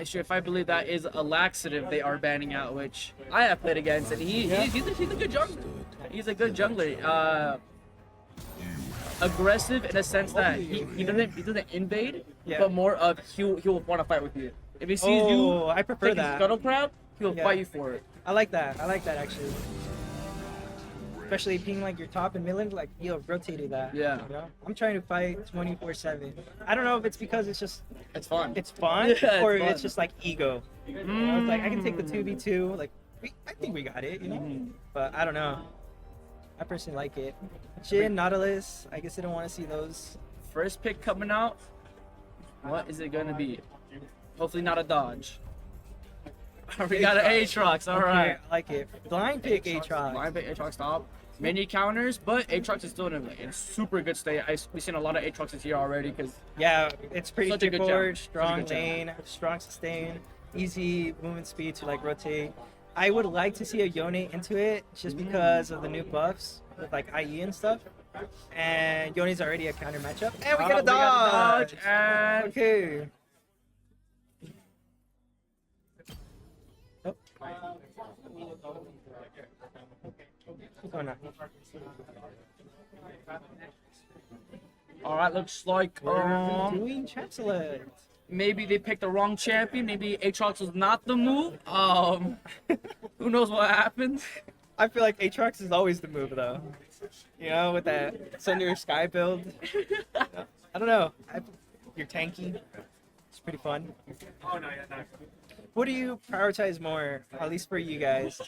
Sure, if I believe that is a laxative they are banning out, which I have played against, and he's a good jungler. He's a good jungler. Aggressive in a sense that he doesn't invade, but more of he'll want to fight with you. If he sees you, I prefer take his that. scuttle crab, he'll fight you for it. I like that. I like that actually. Especially being like your top and mid lane, like you rotated that. Yeah. You know? I'm trying to fight 24/7. I don't know if it's because it's fun. It's fun, Yeah, or it's fun. it's just like ego. You know, it's like I can take the 2v2. Like I think we got it, you know. But I don't know. I personally like it. Jhin, Nautilus. I guess I don't want to see those. First pick coming out. What is it gonna be? Hopefully not a dodge. We got an Aatrox, alright. Okay, I like it. Blind pick Aatrox. Blind pick Aatrox top. Many counters, but Aatrox is still in super good state. We've seen a lot of Aatroxes here already because yeah, it's pretty such a good straightforward, jump. strong Such a good jump. lane, strong sustain, easy movement speed to like rotate. I would like to see a Yone into it just because of the new buffs with like IE and stuff. And Yone's already a counter matchup. And we got a dodge! And okay. Oh. What's going on? Alright, looks like We're doing champ select. maybe they picked the wrong champion. Maybe Aatrox was not the move. Who knows what happened? I feel like Aatrox is always the move though. You know, with that Thunder Sky build. I don't know. You're tanky. It's pretty fun. Oh, no, yeah, no. What do you prioritize more, at least for you guys?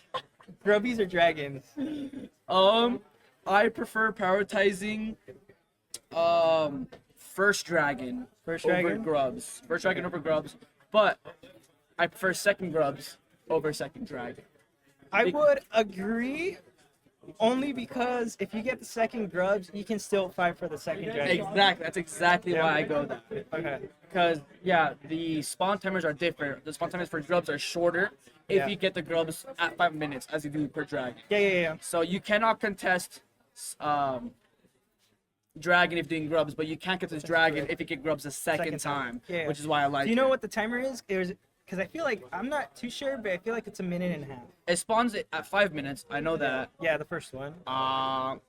Grubbies or dragons? I prefer prioritizing first dragon over grubs. First dragon over grubs, but I prefer second grubs over second dragon. I would agree, only because if you get the second grubs, you can still fight for the second dragon. Exactly. That's exactly why I go that. Okay. Because yeah, the spawn timers are different. The spawn timers for grubs are shorter if you get the grubs at 5 minutes, as you do per dragon. Yeah. So you cannot contest dragon if doing grubs, but you can't get this dragon if you get grubs a second time, Yeah. which is why I like it. Do you know what the timer is? Because I feel like, I'm not too sure, but I feel like it's a minute and a half. It spawns at 5 minutes. I know that. Yeah, the first one. And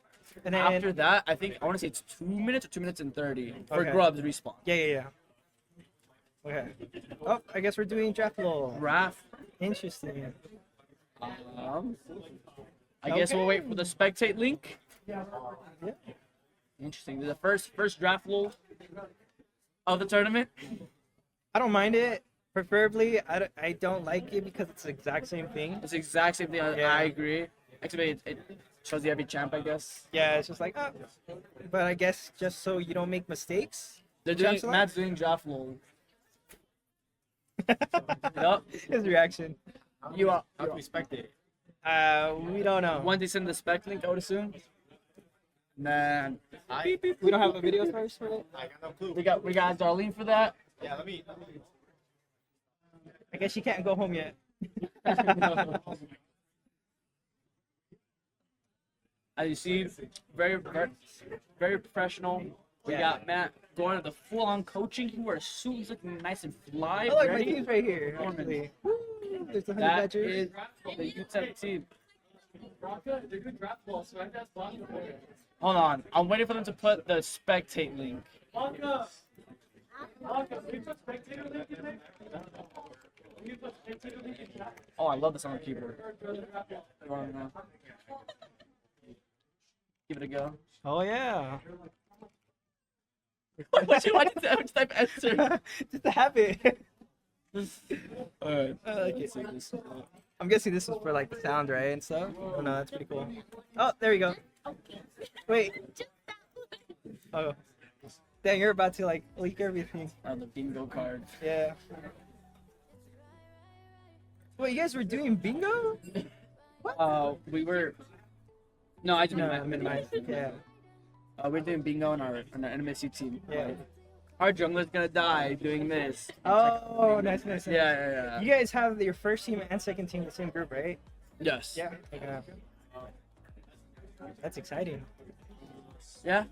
then after that, I want to say it's 2 minutes or 2 minutes and 30 for Okay. grubs respawn. Yeah. Okay. Oh, I guess we're doing draft lol. Raph. Interesting. I guess we'll wait for the spectate link. Yeah. Interesting. The first draft lol of the tournament. I don't mind it. Preferably, I don't like it because it's the exact same thing. It's the exact same thing. Yeah. I agree. Actually, it shows you every champ, I guess. Yeah, it's just like, oh. But I guess just so you don't make mistakes. They're doing, Champ select? Matt's doing draft lol. Yup. His reaction. You are. How do we spectate? We don't know. Once they send the spec link, I would assume. Man, We don't have a video first for it. I got no clue. we got Darlene for that. Yeah, let me. I guess she can't go home yet. As you see, very professional. We Yeah. got Matt going to the full-on coaching. He wears suits, looking nice and fly. Oh, look, my ready. team's right here. Performance. Actually. Woo, there's the honey That badgers. is the U17. Hold on, I'm waiting for them to put the spectate link. Oh, I love this on the keyboard. Give it a go. Oh yeah. What you want to type answer? Just a habit. Alright. I like it. I'm guessing this is for like the sound, right, and stuff. Oh no, that's pretty cool. Oh, there we go. Wait. Oh. Dang, you're about to like leak everything. On the bingo card. Yeah. Wait, you guys were doing bingo? We were. No, I just No, minimize. Yeah. we're doing bingo on our NMSC team. Yeah. Our jungler's gonna die doing this. Oh, nice, nice, nice. Yeah. You guys have your first team and second team in the same group, right? Yes. Yeah. That's exciting. Yeah.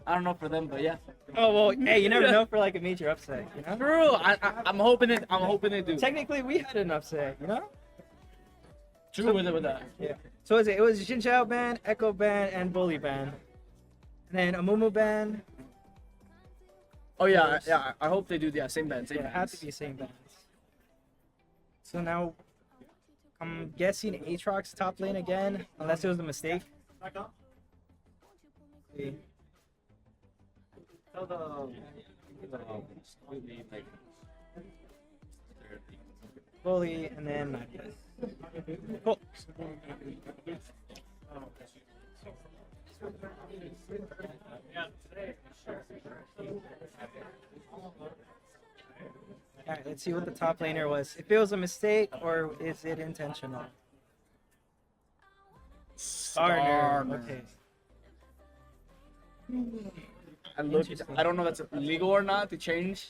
I don't know for them, but yeah. Oh well, hey, you never know for like a major upset, you know? True. I'm hoping it. I'm hoping they do. Technically, we had an upset, you know? True with that. Yeah. So it was Xin Zhao ban, Echo ban, and Bully ban. And then Amumu ban. Oh yeah. I hope they do the same band. Same Yeah, it had to be same bans. So now, I'm guessing Aatrox top lane again, unless it was a mistake. See. Bully, and then Nightbus. Cool. Alright, let's see what the top laner was. If it was a mistake, or is it intentional? Skarner. Okay. I don't know if that's legal or not to change,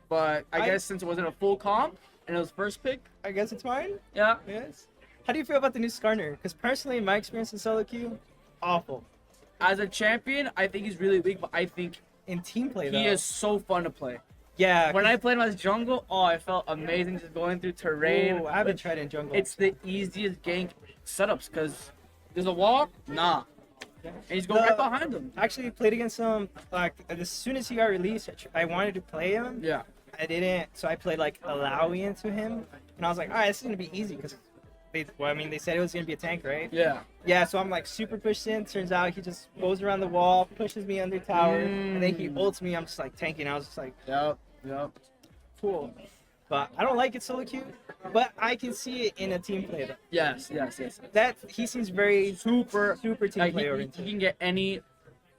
but I guess since it wasn't a full comp and it was first pick, I guess it's fine. Yeah. Yes. How do you feel about the new Skarner? Because personally, in my experience in solo queue, awful. As a champion, I think he's really weak, but I think in team play, he is so fun to play. Yeah. When I played him as jungle, I felt amazing just going through terrain. Ooh, I haven't tried in jungle. It's the easiest gank setups because there's a wall, nah. And he's going right behind him. Actually, played against him like as soon as he got released. I wanted to play him. Yeah. I didn't, so I played like Alawi into him, and I was like, all right, this is gonna be easy because they said it was gonna be a tank, right? Yeah. Yeah. So I'm like super pushed in. Turns out he just goes around the wall, pushes me under tower, and then he ults me. I'm just like tanking. I was just like, yep. Cool. But I don't like it solo queue, but I can see it in a team play though. Yes. That he seems very super team like, play he oriented. can get any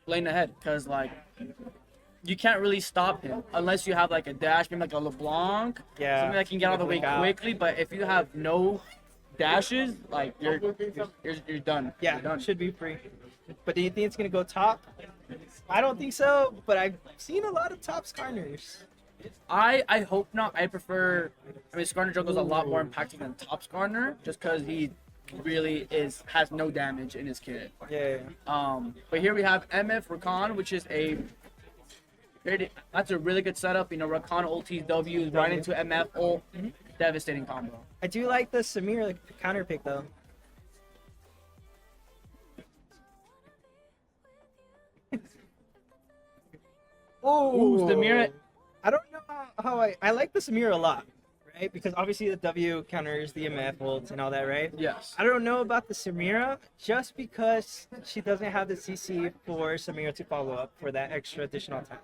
lane ahead because like you can't really stop him unless you have like a dash, maybe like a LeBlanc, Yeah. something that can get out of the way quickly. But if you have no dashes, like you're done. Yeah, You're done. should be free. But do you think it's gonna go top? I don't think so, but I've seen a lot of top Skarners. I hope not. I mean, Skarner jungle's a lot more impactful than top Skarner, just because he really has no damage in his kit. Yeah. But here we have MF Rakan, which is that's a really good setup. You know, Rakan ultis W right into MF ult, devastating combo. I do like the Samir counter pick though. Ooh, Samir. I don't know how I like the Samir a lot, right? Because obviously the W counters the MF ult and all that, right? Yes. I don't know about the Samira just because she doesn't have the CC for Samira to follow up for that extra additional time.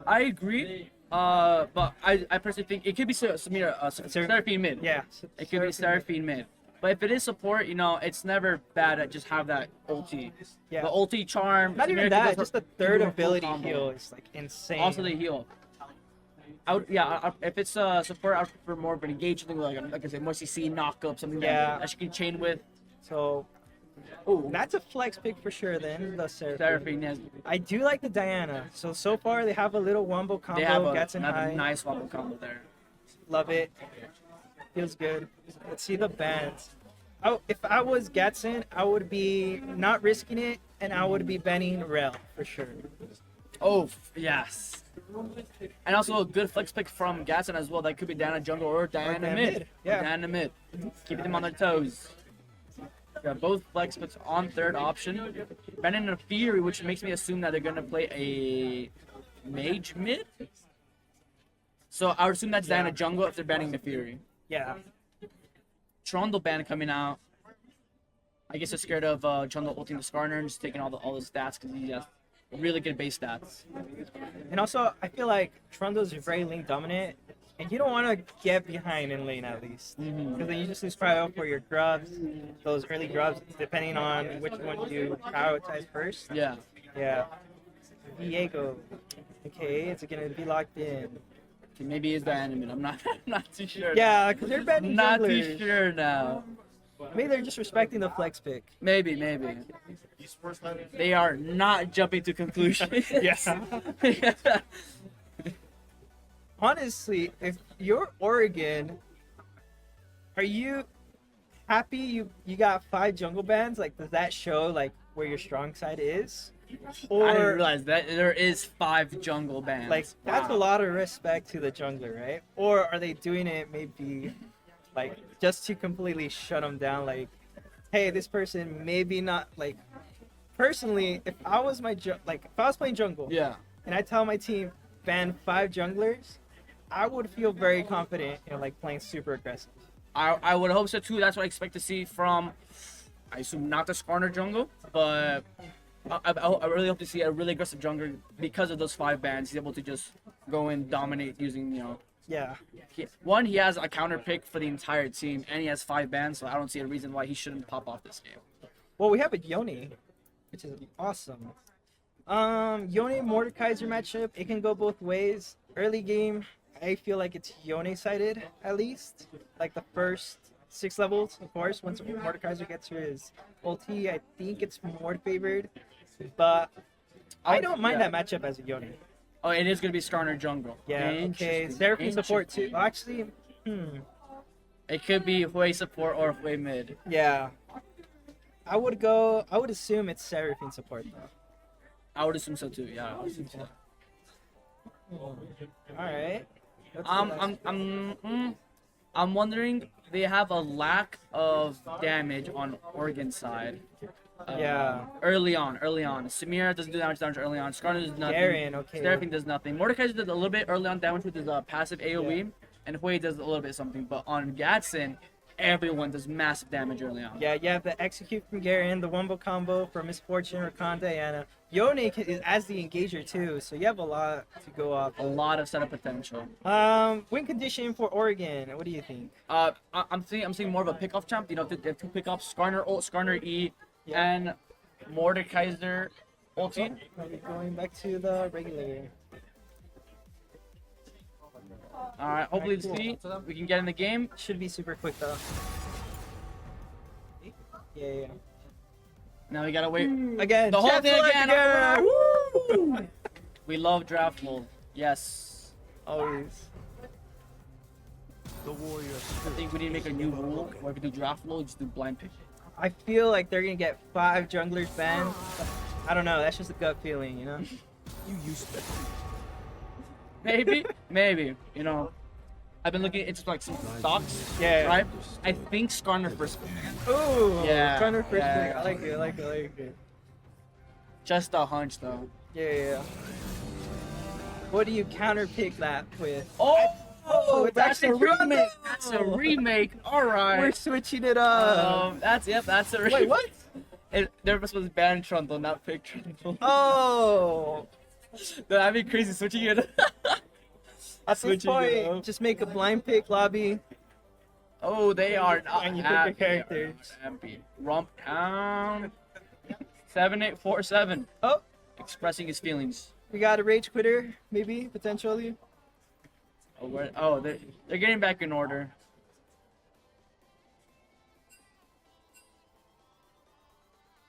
I agree, But I personally think it could be Samira, Seraphine mid. Yeah. It could be Seraphine mid. But if it is support, it's never bad to just have that ulti. Yeah. The ulti charm. Not even Samira that, does just the her- third do her full ability combo. heal is like insane. Also the heal. If it's support, I would prefer more of an engage, something like I said, more CC, knock up, something that she can chain with. So, that's a flex pick for sure. Then the Seraphine. Yes. I do like the Diana. So far they have a little wombo combo. They have Gets in another high. nice wombo combo there. Love it. Feels good. Let's see the bans. Oh, if I was Gatson, I would be not risking it, and I would be banning Rel for sure. Oh, yes. And also a good flex pick from Gatson as well. That could be Diana jungle or Diana Diana mid. mid, yeah. Diana mid. Keeping them on their toes. Yeah, both flex picks on third option. Banning a Fury, which makes me assume that they're going to play a mage mid. So I would assume that's Diana jungle if they're banning the Fury. Yeah. Trundle ban coming out. I guess they're scared of Trundle ulting the Skarner and just taking all the stats because he has really good base stats. And also, I feel like Trundle's very lane dominant, and you don't want to get behind in lane at least. Because then you just lose cryo for your grubs, those early grubs, depending on which one you prioritize first. Yeah. Yeah. Diego. Okay, it's going to be locked in. Okay, maybe it's Diana mid. I'm not too sure. Yeah, because they're banning Not too junglers. sure now. Maybe they're just respecting the flex pick. Maybe. They are not jumping to conclusions. Yeah. Honestly, if you're Oregon, are you happy you got 5 jungle bans? Like, does that show like where your strong side is? Or I didn't realize that there is 5 jungle bans. like that's a lot of respect to the jungler, right? Or are they doing it maybe like just to completely shut them down? Like, hey, this person maybe not like. Personally, if I was if I was playing jungle, and I tell my team ban 5 junglers, I would feel very confident in like playing super aggressive. I would hope so too. That's what I expect to see from, I assume not the Skarner jungle, but I really hope to see a really aggressive jungler because of those 5 bans. He's able to just go and dominate using Yeah. He has a counter pick for the entire team, and he has 5 bans, so I don't see a reason why he shouldn't pop off this game. Well, we have a Yoni, which is awesome. Yoni Mordekaiser matchup, it can go both ways. Early game, I feel like it's Yoni sided at least. Like the first 6 levels, of course. Once Mordekaiser gets his ulti, I think it's more favored. But I don't mind that matchup as a Yoni. Oh, it is going to be Skarner jungle. Yeah, okay. Interesting. Seraphine support too. Actually, It could be Hui support or Hui mid. yeah. I would assume it's Seraphine support though. I would assume so too. Yeah, I would assume so. Alright. I'm wondering, they have a lack of damage on Oregon side. Yeah. Early on. Samira doesn't do that much damage early on. Skarner does nothing. Garen, okay. Seraphine does nothing. Mordekaiser does a little bit early on damage with his passive AoE, and Hui does a little bit something. But on Gatson, everyone does massive damage early on. Yeah, you have the execute from Garen, the wombo combo for Misfortune, Rakan, Diana. Yone is as the engager too, so you have a lot to go off. A lot of setup potential. Win condition for Oregon. What do you think? I'm seeing more of a pickoff champ. They have 2 pickoffs: Skarner ult, Skarner E, and Mordekaiser ulti. Going back to the regular. Alright, hopefully we can get in the game. Should be super quick though. Yeah. Now we gotta wait Again, the whole draft thing mode again. again. Woo! We love draft mode. Yes. Always. I think we need to make a new rule where if we do draft mode, just do blind pick. I feel like they're gonna get 5 junglers banned. I don't know. That's just a gut feeling, you know. You used to. Maybe. I've been looking into like some stocks. Yeah. Right. I think Skarner first. Ooh. Yeah. Skarner first yeah. pick. I like it. Just a hunch though. Yeah. What do you counter pick that with? Oh, it's that's a actually remake. That's a remake. All right. We're switching it up. That's a remake. Wait, what? They're supposed to ban Trundle, not pick Trundle. Oh. That'd be crazy switching it. At this Switching it point, up. just make a blind pick lobby. Oh, they are not And you pick your happy. characters. Happy. Rump down. 7847. Oh, Expressing his feelings. we got a rage quitter, maybe potentially. Oh, they're getting back in order.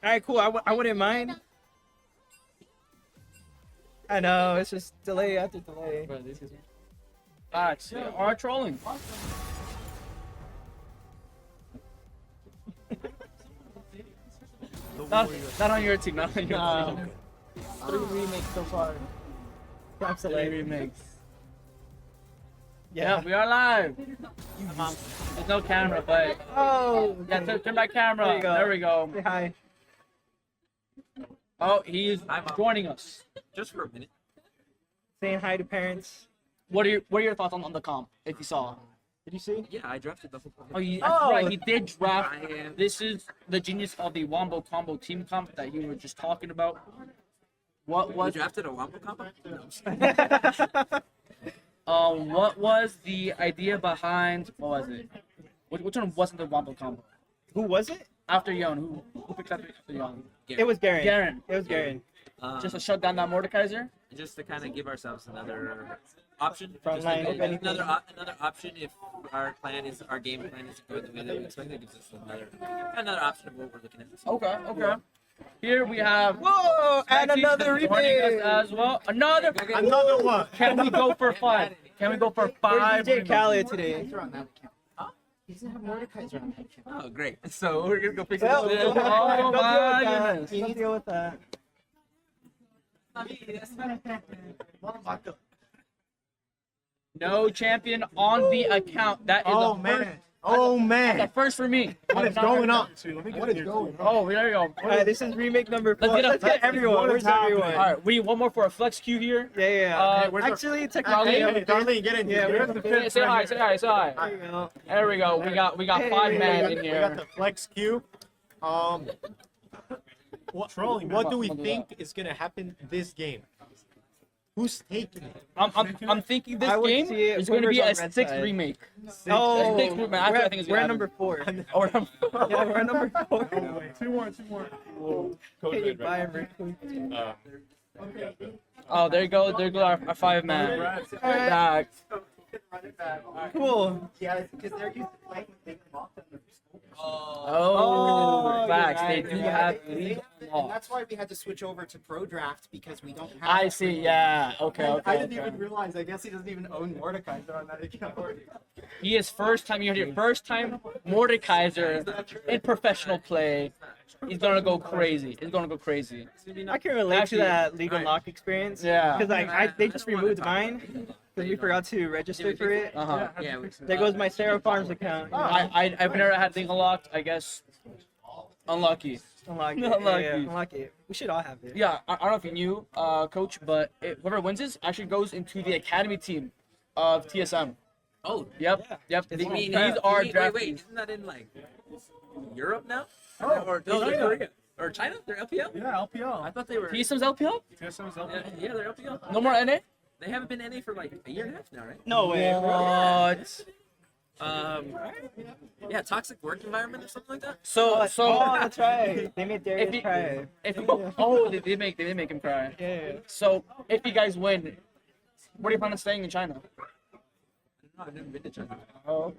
All right, cool. I wouldn't mind. I know it's just delay after delay. Facts. They are trolling. Not on your team. Not on your No. team. 3 remakes so far. Props to Three Lay. remakes. Yeah. Yeah, we are live. There's no camera, but Oh. yeah, turn back camera. There you go. There we go. Say hi. Oh, he's joining us. Just for a minute. Saying hi to parents. What are your thoughts on the comp? If you saw, Did you see? Yeah, I drafted the whole. oh, that's Oh. right. He did draft. I am- This is the genius of the Wombo Combo team comp that you were just talking about. What You was drafted a Wampo combo? what was the idea behind? What was it? Which one wasn't the Wombo combo? Who was it? After Yon, who picked up after Yon? It was Garen. Garen. It was Garen. Just to shut down that Mordekaiser. Just to kind of give ourselves another option. Front Just line, to if get anything. another option if our game plan is to go the way that we expect. It gives us another option of what we're looking at. Okay. Here we have. Whoa! And Maxi another joining us remake. as well. Another one. Can we go for 5? Can we go for 5? Where's DJ Khaled today? Oh, great. So we're gonna go fix Well, this. Oh don't deal my with that. goodness. You need to deal with that. No champion on the account. That is Oh the man. first. Oh That's man. a first for me. What is going on? What is going Oh, there you go. All right, this is remake number 4. Let's get a Let's get everyone. What Where's is happening? everyone? All right, we need one more for a flex queue here. Yeah. where's our- Actually, technically, Hey, Darlene, get in Yeah, here. we Here's have the to fifth Say right hi, here. say hi, say hi. there you go. There we go. We got Hey, 5 men in We got here. the flex queue. What do we think is gonna happen this game? Who's taking it? I'm thinking this I would game see it is going to be whoever's a on red 6 side. remake. Oh, Six remake. That's what I think is we're gonna at number 4. Or Yeah, we're at number 4. Two more. Can you buy him real quick? oh, there you go. There goes our 5 man. Back. Cool. Oh, facts. They do have league And law. that's why we had to switch over to Pro Draft because we don't have. I see. Yeah. Okay. I didn't Okay. even realize. I guess he doesn't even own Mordekaiser on that account. He is first time. You heard it. First time Mordekaiser in professional play. He's gonna go crazy. He's gonna go crazy. I can relate Actually, to that League Unlock experience. Yeah. Because they just removed mine. Because we forgot to register for it. Uh-huh. Yeah, There goes my Sarah Farms account. I've never had thing unlocked. I guess unlucky. Unlock it. Unlock Yeah, it. unlock it. We should all have it. Yeah, I don't know if you knew, Coach, but whoever wins this actually goes into the academy team of TSM. Oh, Yep. you mean These are wait, draft. wait, isn't that in like Europe now? Oh, or no, they're Korea or China? They're LPL. Yeah, LPL. I thought they were. TSM's LPL? TSM's Yeah, LPL. yeah, they're LPL. No more NA? They haven't been NA for like a year and a half now, right? No way. What? Yeah, toxic work environment or something like that. So Oh, that's right. They made if Darius you, cry. if oh they did make him cry. Yeah. So if you guys win, where do you plan on staying in China? No, I've never been to China. Oh.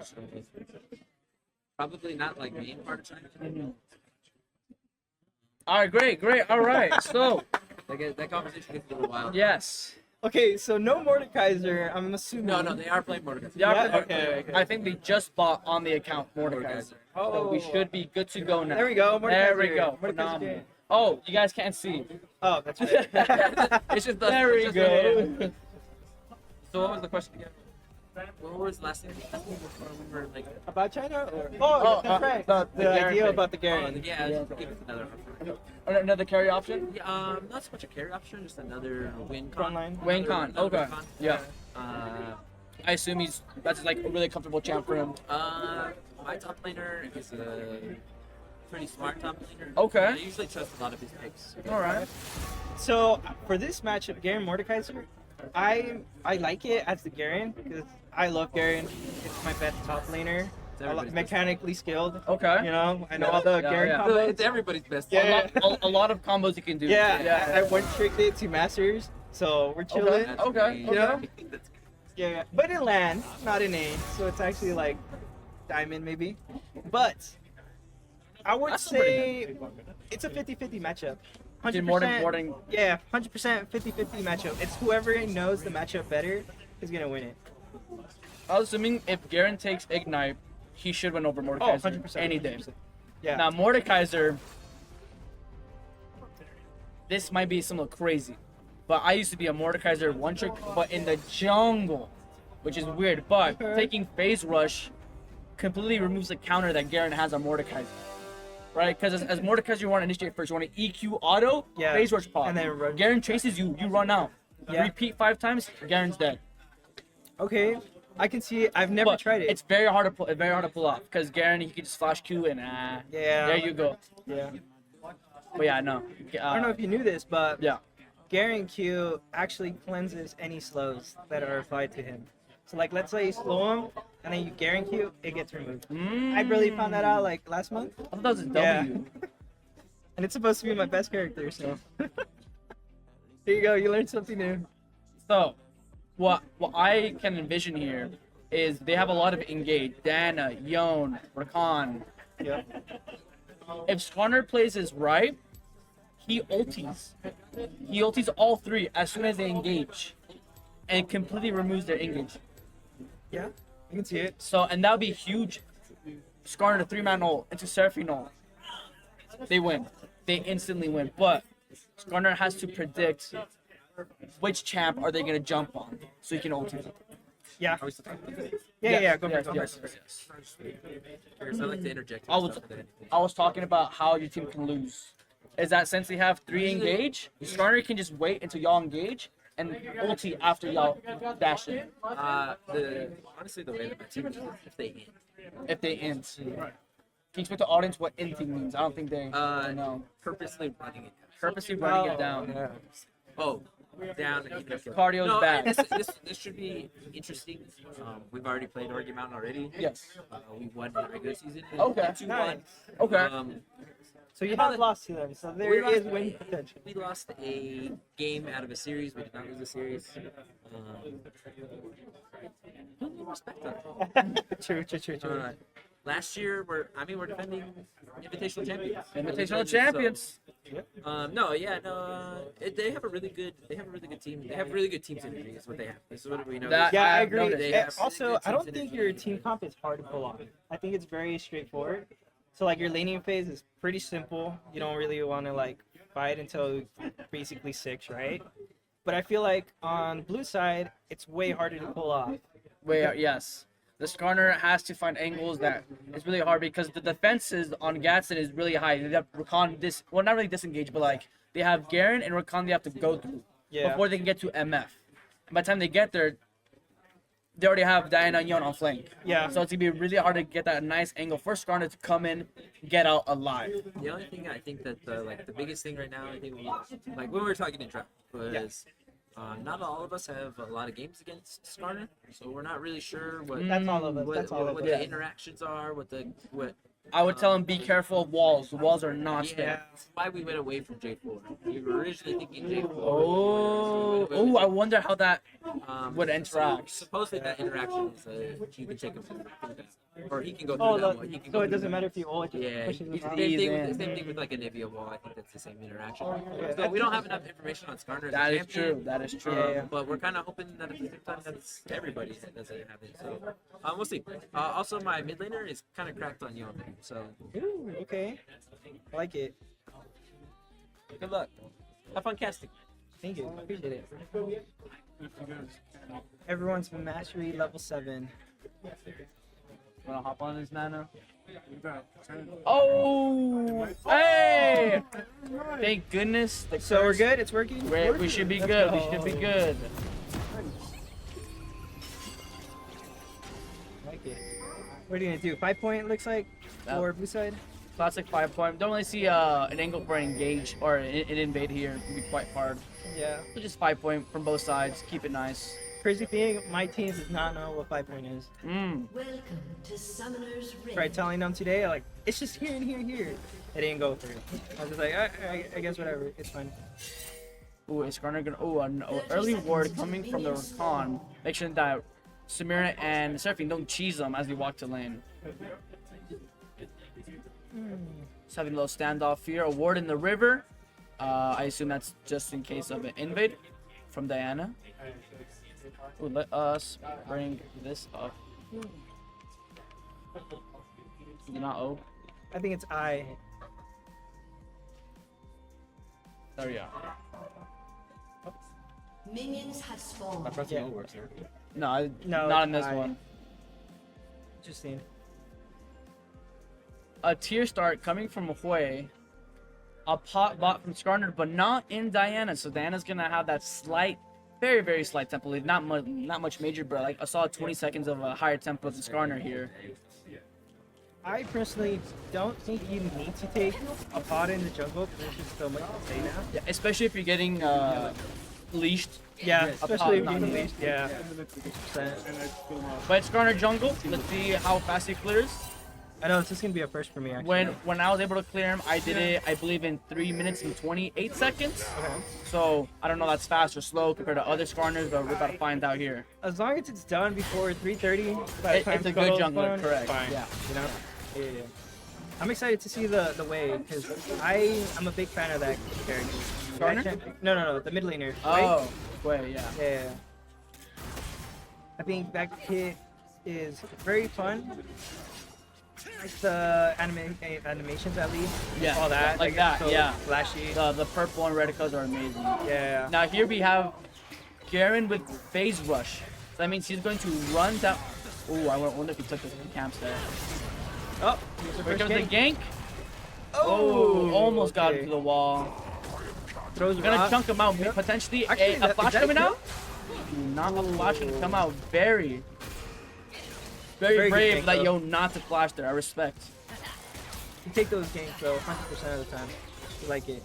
Probably not like main part of China. All right, great. All right, so That conversation gets a little wild. yes. Okay, so no Mordekaiser, I'm assuming. No, they are playing Mordekaiser. Yeah, okay. I think they just bought on the account Mordekaiser. So we Oh. should be good to go now. There we go. There we Mordekaiser. go. Mordekaiser Phenomenal. game. Oh, you guys can't see. Oh, that's right. It's just There we go. So what was the question again? What was the last thing we asked before we were like? About China? Or... Oh, Oh, that's right. the The Garen idea thing. about the Garen. Yeah, just give us another option. Another carry option? Yeah, not so much a carry option, just another win con. Frontline. Wayne Khan. Another Okay. win con. Yeah. Uh, I assume that's like a really comfortable champ for him. My top laner is a pretty smart top laner. Okay. I usually trust a lot of his picks. All right. So, for this matchup, Garen Mordekaiser, I like it as the Garen because I love Garen. It's my best top laner. everybody's best. Mechanically skilled. Okay. You know, I know all the Garen yeah. combos. It's everybody's best. Yeah. A lot of combos you can do. Yeah, I went strictly to Masters, so we're chilling. Okay. You know? Yeah, but in land, not in A, so it's actually like diamond maybe. But I would That's still pretty say it's a 50-50 matchup. Did more than Yeah, 100% 50-50 matchup. It's whoever knows the matchup better is gonna win it. I was assuming if Garen takes Ignite, he should win over Mordekaiser 100%, any day. 100%. Yeah. Now Mordekaiser, this might be something crazy, but I used to be a Mordekaiser one trick, but in the jungle, which is weird. But taking Phase Rush completely removes the counter that Garen has on Mordekaiser. Right? Because as Mordekaiser, you want to initiate first. You want to EQ auto, Phase Rush pop. And then Garen chases you, you run out. Yeah. Repeat 5 times, Garen's dead. Okay, I can see it. I've never tried it. It's very hard to pull. It's very hard to pull off because Garen, he can just flash Q and Yeah. there you go. Yeah. But yeah, no. I don't know if you knew this, but yeah, Garen Q actually cleanses any slows that are applied to him. So like, let's say you slow him, and then you Garen Q, it gets removed. I really found that out like last month. I thought that was a W. And it's supposed to be my best character, so. There you go, you learned something new. So, what I can envision here is they have a lot of engage. Dana, Yon, Rakan. Yeah. If Skarner plays this right, he ulties. He ulties all 3 as soon as they engage, and completely removes their engage. Yeah, you can see it. So, and that would be huge. Skarner to 3-man ult into Seraphine ult. They win. They instantly win. But Skarner has to predict which champ are they going to jump on so he can ult him. Yeah. Are we still talking about this? Yeah, go for it. Yes. I like to interject. I was talking about how your team can lose. Is that since they have 3 engage, Skarner can just wait until y'all engage and ulti after y'all dash in. Honestly, the way that my team is, if they end. If they int. Can you explain to the audience what inting means? I don't think they know. Purposely running it down. Purposely running it down. Yeah. Oh, down. Cardio's no, bad. This should be interesting. We've already played Orgy Mountain already. Yes. We won the regular season. Okay. 2-1. Okay. So you have lost to them, so there is win potential. We lost a game out of a series. We did not lose a series. Respect that. True. Last year, we're defending Invitational champions. Invitational champions. They have a really good team. They have really good team synergy. Is what they have. This is what we know. Yeah, I agree. They have Also, really good I don't team think synergy. your team comp is hard to pull off. I think it's very straightforward. So like your laning phase is pretty simple. You don't really want to like fight until basically 6, right? But I feel like on blue side, it's way harder to pull off. Yes. The Skarner has to find angles that it's really hard because the defenses on Gatson is really high. They have Rakan not really disengage, but like they have Garen and Rakan they have to go through before they can get to MF. And by the time they get there, they already have Diana and Yon on flank. Yeah. So it's gonna be really hard to get that nice angle for Skarner to come in, get out alive. The only thing I think that the biggest thing right now, I think like when we were talking in draft was not all of us have a lot of games against Skarner, so we're not really sure what That's all of us. what the interactions are, what I would tell him be careful of walls. The walls are not yeah, that's why we went away from J4. We were originally thinking J4. Oh, I wonder how that would interact. Supposedly that interaction is you can take him through that. Or he can go through that wall. He can so go it doesn't matter if you ult, yeah, pushes them out. same thing with like a Nivea wall. I think that's the same interaction. So we don't have enough information on Skarner. That is true. That is true. But we're kind of hoping that at the same time that's everybody that doesn't have it. So we'll see. Also, my mid laner is kind of cracked on Yon. So Ooh, okay. I like it. good luck. Have fun casting. Thank you. Appreciate it. Everyone's mastery level 7. Wanna hop on this nano? Oh! Hey! Thank goodness. So we're good? It's working? We should be good. We should be good. I like it. What are you gonna do? 5 point looks like for blue side? Classic 5-point. Don't really see an angle for an engage or an invade here. It would be quite hard. Yeah. So just 5-point from both sides. Keep it nice. Crazy thing, my team does not know what 5-point is. Welcome to Summoner's Rift. Tried telling them today, like, it's just here and here and here. It didn't go through. I was just like, I guess whatever, it's fine. Ooh, is Garner gonna? Oh, an early ward coming from the Rakan. Make sure that Samira and Surfing don't cheese them as they walk to lane. Just having a little standoff here. A ward in the river. I assume that's just in case of an invade from Diana. Ooh, let us bring this up. Not O. I think it's I. There we are. Minions have spawned. No, No, not in it's this I. one. Interesting. A tier start coming from Hui. A pot bot from Skarner, but not in Diana. So Diana's gonna have that slight, very, very slight tempo lead. Not much major, but like I saw 20 seconds of a higher tempo than Skarner here. I personally don't think you need to take a pot in the jungle because there's just so much to say now. Yeah, especially if you're getting leashed. Yeah, A especially if pot, you're not leashed. Yeah. 100%. But Skarner jungle. Let's see how fast he clears. I know this is gonna be a first for me. Actually. When I was able to clear him, I did it, I believe, in 3 minutes and 28 seconds. Okay. So I don't know if that's fast or slow compared to other Skarners, but we're about to find out here. As long as it's done before 3:30, by the time It's a good Skull's jungler, done, correct? Fine. Yeah. You know. Yeah. I'm excited to see the way because I'm a big fan of that character. Skarner? No, the mid laner. Oh, wait, yeah. Yeah. I think that kit is very fun. Like the animations at least. Yeah, All that. like it's that, so yeah. Flashy. The purple and red colors are amazing. Yeah. Now here we have Garen with phase rush. So that means he's going to run down. Ooh, I wonder if he took the camps there. Oh, here comes the gank. Oh, almost got him to the wall. Throws gonna rock. chunk him out. Potentially Actually, a is flash that coming good? out. Not a flash gonna come out. Very Very good brave gank, that though. yo not to flash there. I respect. You take those games though, 100% of the time. You like it.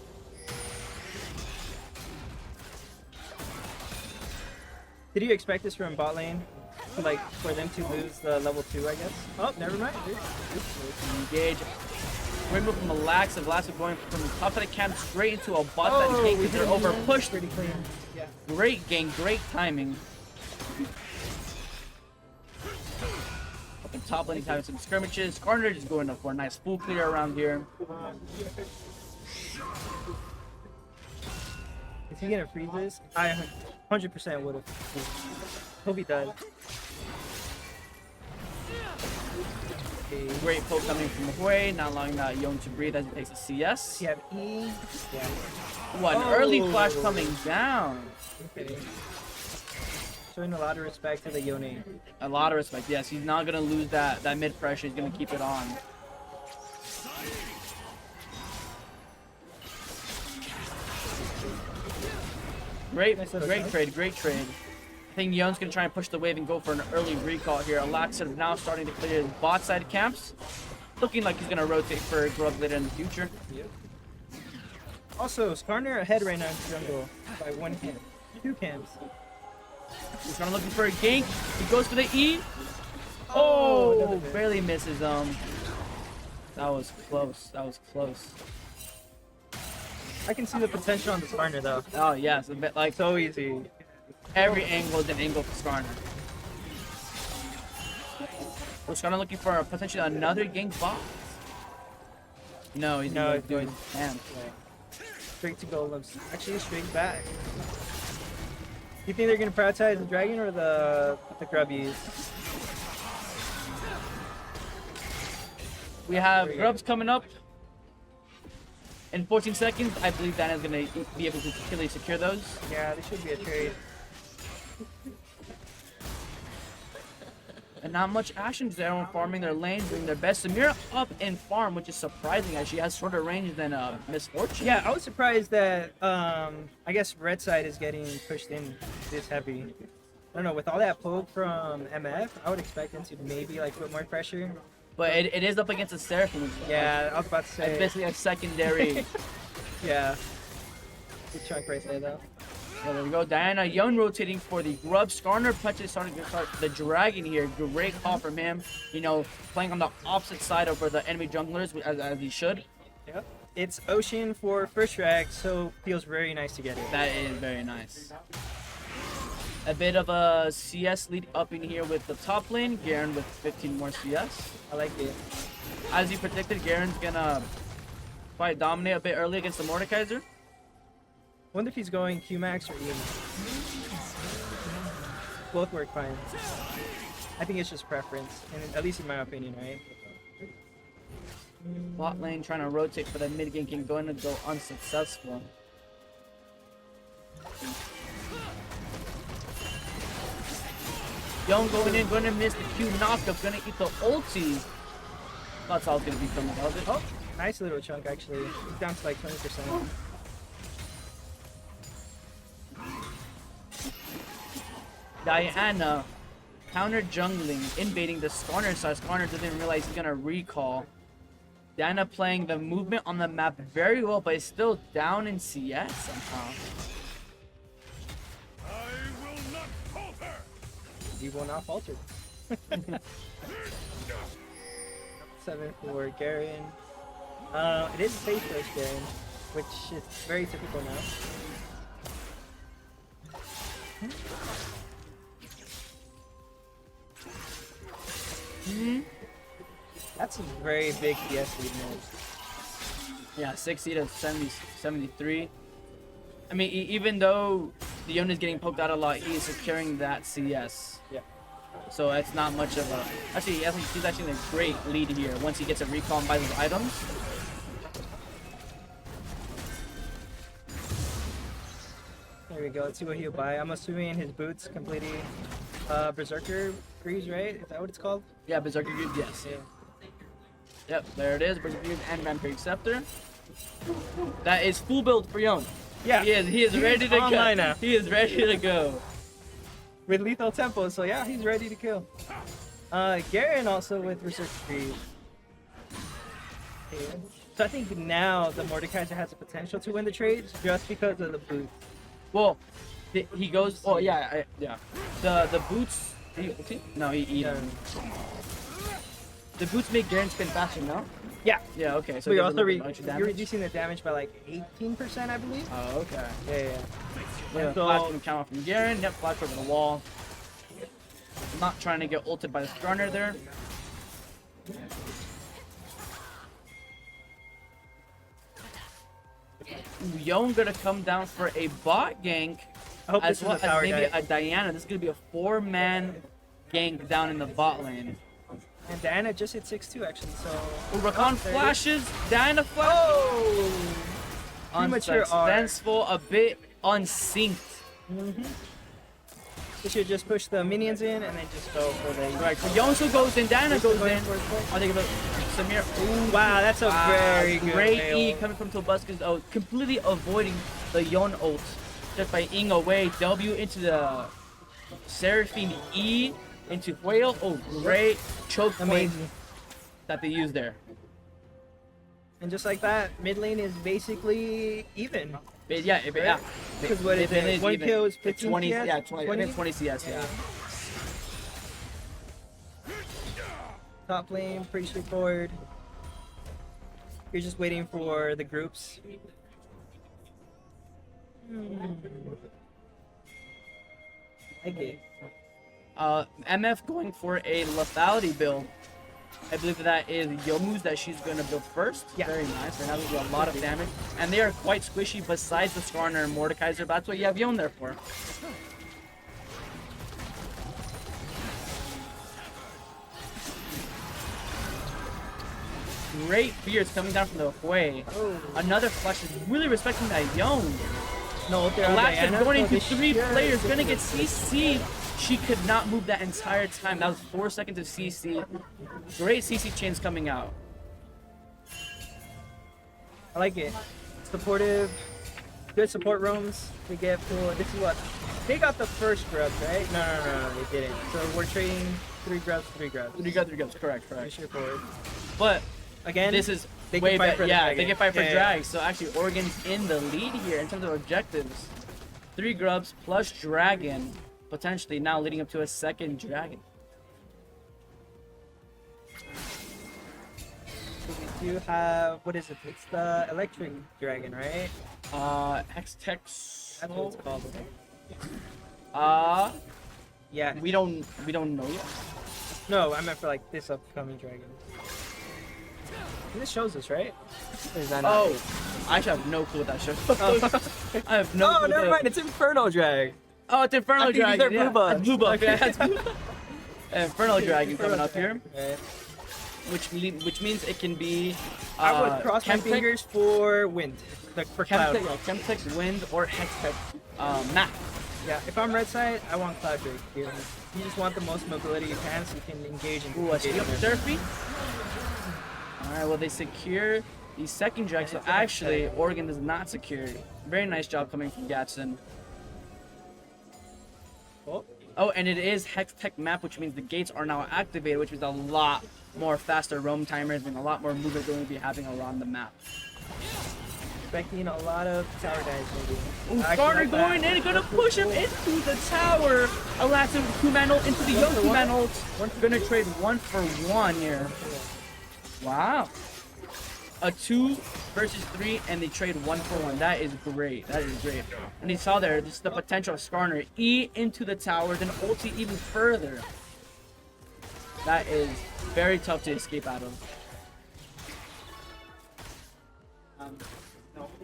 Did you expect this from bot lane? Like for them to lose the level 2, I guess? Oh, never mind. Engage. Rainbow from Alax. Alax going from the top of the camp straight into a bot that Oh, gank we is did over that. pushed. Pretty clean. Yeah. Great gank, great timing. Up in top lane, he's having some skirmishes. Skarner just going up for a nice full clear around here. Is he gonna freeze this? I 100% would have. Hope he does. Okay. Great poke coming from Hui, not allowing that Yon to breathe as he takes a CS. You have E. Yeah. What, an early flash coming down. Okay. Showing a lot of respect to the Yone. A lot of respect, yes. He's not going to lose that mid pressure. He's going to keep it on. Great trade, great trade. I think Yon's going to try and push the wave and go for an early recall here. Alax is now starting to clear his bot side camps. Looking like he's going to rotate for Grub later in the future. Yep. Also, Skarner ahead right now in jungle by 1 camp. 2 camps. He's kind of looking for a gank. He goes for the E. Oh, barely misses him. That was close. That was close. I can see the potential on the Skarner though. Oh yes, a bit like so easy. Every angle is an angle for Skarner. We're Skarner looking for potentially another gank bot. No, he's No, doing damn. Straight to golems. Actually, straight back. You think they're gonna prioritize the dragon or the grubbies? We have grubs coming up in 14 seconds. I believe Dana's gonna be able to clearly secure those. Yeah, this should be a trade. And not much action. Everyone farming their lane, doing their best. Samira up in farm, which is surprising as she has shorter range than Miss Fortune. Yeah, I was surprised that I guess red side is getting pushed in this heavy. I don't know, with all that poke from MF, I would expect them to maybe like put more pressure. But it is up against a Seraphim. Which is Yeah, I was about to say. it's basically a secondary. Yeah. Good chunk right there, though. Yeah, there we go. Diana Young rotating for the Grub. Skarner punches starting to start the Dragon here. Great call from him. You know, playing on the opposite side of where the enemy junglers, as he should. Yep. It's Ocean for first drag, so feels very nice to get it. That is very nice. A bit of a CS lead up in here with the top lane. Garen with 15 more CS. I like it. As you predicted, Garen's gonna probably dominate a bit early against the Mordekaiser. Wonder if he's going Q-Max or E. Both work fine. I think it's just preference, and at least in my opinion, right? Bot lane trying to rotate for the mid ganking, going to go unsuccessful. Young going in, going to miss the Q knockup, going to eat the ulti. That's all going to be coming out of it. Oh, nice little chunk actually. He's down to like 20%. Diana counter jungling, invading the Skarner side. Skarner doesn't even realize he's gonna recall. Diana playing the movement on the map very well, but is still down in CS somehow. He will not falter. 7 for Garen. It is safe first Garen, which is very typical now. That's a very big CS lead mode. Yeah, 60 to 70, 73. I mean, even though the Yone is getting poked out a lot, he is securing that CS. Yeah. So it's not much of a... Actually, I think he's actually in a great lead here once he gets a recall and buys his items. There we go. Let's see what he'll buy. I'm assuming his boots completely Berserker Greaves, right? Is that what it's called? Yeah, Berserker Greaves, yes. Yeah. Yep, there it is. Berserker Greaves and Vampiric Scepter. That is full build for Yone. Yeah. He is ready to go. Now. He is ready to go. With lethal tempo, so yeah, he's ready to kill. Garen also with Berserker Greaves. Okay. So I think now the Mordekaiser has the potential to win the trade just because of the boots. Well, he goes. Oh yeah, yeah. The boots. No, he them. The boots make Garen spin faster, no? Yeah. Yeah. Okay. So you're also you're reducing the damage by like 18%, I believe. Oh, okay. Yeah. So, flash from counter from Garen. Yep, flash over the wall. Not trying to get ulted by the Skarner there. Yone gonna come down for a bot gank, as well as maybe a Diana. This is gonna be a 4-man gank down in the bot lane. And Diana just hit 6-2 actually, so... Rakan flashes, Diana flashes. Oh! Unsuccessful, a bit unsynced. They should just push the minions in and then just go for the... Right, so Yonsu goes in, Diana goes in. I think about Samir. Ooh, wow, that's a very good great E coming from Tobuscus. Oh, completely avoiding the Yon ult. Just by ing away. W into the Seraphine E into Whale. Oh, great choke point that they used there. And just like that, mid lane is basically even. Yeah, yeah. Because what is it? One kill is 15 20, CS? yeah, 20 CS, yeah. Top lane, pretty straightforward. You're just waiting for the groups. Like it. MF going for a lethality build. I believe that is Yomu's that she's going to build first. Yeah. Very nice. Right now there's a lot of damage. And they are quite squishy besides the Skarner and Mordekaiser. That's what you have Yone there for. Great fears coming down from the Hui. Oh. Another flash is really respecting that Yone. No, they're Alaska going into 3 players, going to get CC. She could not move that entire time. That was 4 seconds of CC. Great CC chains coming out. I like it. Supportive. good support roams to get for. This is what they got the first grubs, right? No, they didn't. So we're trading 3 grubs, 3 grubs. 3 grubs, correct. Pretty straightforward. But again, this is they way can fight better. for the Yeah, dragon. they can fight for Yeah. drag. So actually, Oregon's in the lead here in terms of objectives. 3 grubs plus dragon, potentially now leading up to a second dragon. So we do have, what is it? It's the electric dragon, right? Hextech. That's what it's called. Yeah. We don't know yet. No, I meant for like this upcoming dragon. And this shows us, right? Or is that not Oh, it? I actually have no clue what that shows. Oh. I have no Oh, clue. never what mind. It's Inferno Drag. Oh, it's Inferno I think Dragon. these are Yeah. blue buffs. Blue buff. Okay. Yeah, it's blue buff. Inferno Dragon coming up here, Right. which means it can be. I would cross my Chemtech- fingers for wind, like for cloud. Chemtech, Wind, or Hextech map. Yeah, if I'm red side, I want Cloud Drake here. You just want the most mobility you can so you can engage and Ooh, I see engage up in Surfy. Alright, well they secure the second drag, so actually Oregon does not secure. Very nice job coming from Gatson. Oh, and it is Hextech map, which means the gates are now activated, which means a lot more faster roam timers and a lot more movement going to be having around the map. Expecting a lot of tower dives maybe. Ooh, Skarner going in, gonna push him into the tower. Alaska Kumano into the young Kumano. Gonna trade 1 for 1 here. Wow. A 2 versus 3, and they trade 1 for 1. That is great. That is great. And you saw there, this is the potential of Skarner. E into the tower, then ulti even further. That is very tough to escape out of.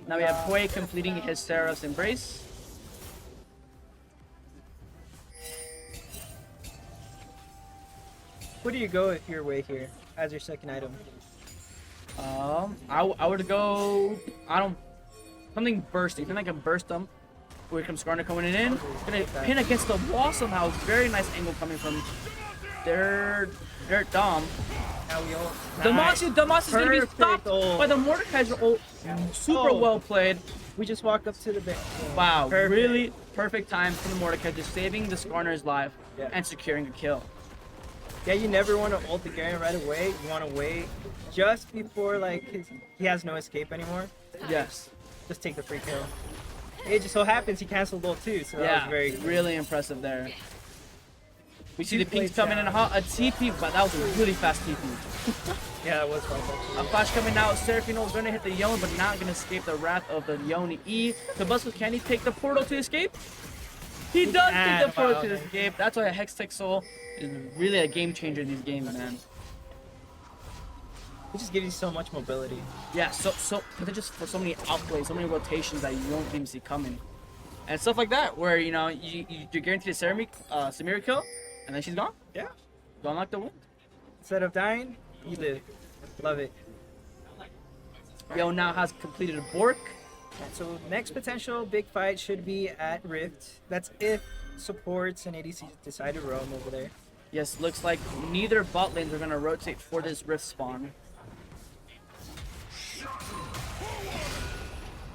Now we have Poi completing his Seraph's Embrace. Where do you go if you're way here as your second item? I would go. Something bursty. Something like a burst them. Here comes Skarner coming in. Gonna pin against the wall somehow. Very nice angle coming from their Dom. Now we all. Damacy is gonna be stopped by the Mordekaiser ult. Super well played. We just walk up to the bench. Wow, Perfect. really perfect time for the Mordekaiser, saving the Skarner's life and securing a kill. Yeah, you never want to ult the Garen right away. You want to wait just before like he has no escape anymore. Yes. Just take the free kill. It just so happens he canceled ult too, so that was very really impressive there. We see the Two pinks plays coming in down. hot. A TP, but that was a really fast TP. Yeah, that was fun. A flash coming out. Seraphino is going to hit the Yone, but not going to escape the wrath of the Yone E. Tabasco, can he take the portal to escape? He does take the portal to escape. That's why a Hextech Soul is really a game changer in these games, man. It just gives you so much mobility. Yeah, but they're just for so many outplays, so many rotations that you don't even see coming. And stuff like that, where, you know, you're guaranteed a Samira kill, and then she's gone. Yeah. Gone like the wind. Instead of dying, you live. Love it. Yo now has completed a Bork. So next potential big fight should be at Rift. That's if supports and ADCs decide to roam over there. Yes, looks like neither bot lanes are going to rotate for this Rift spawn.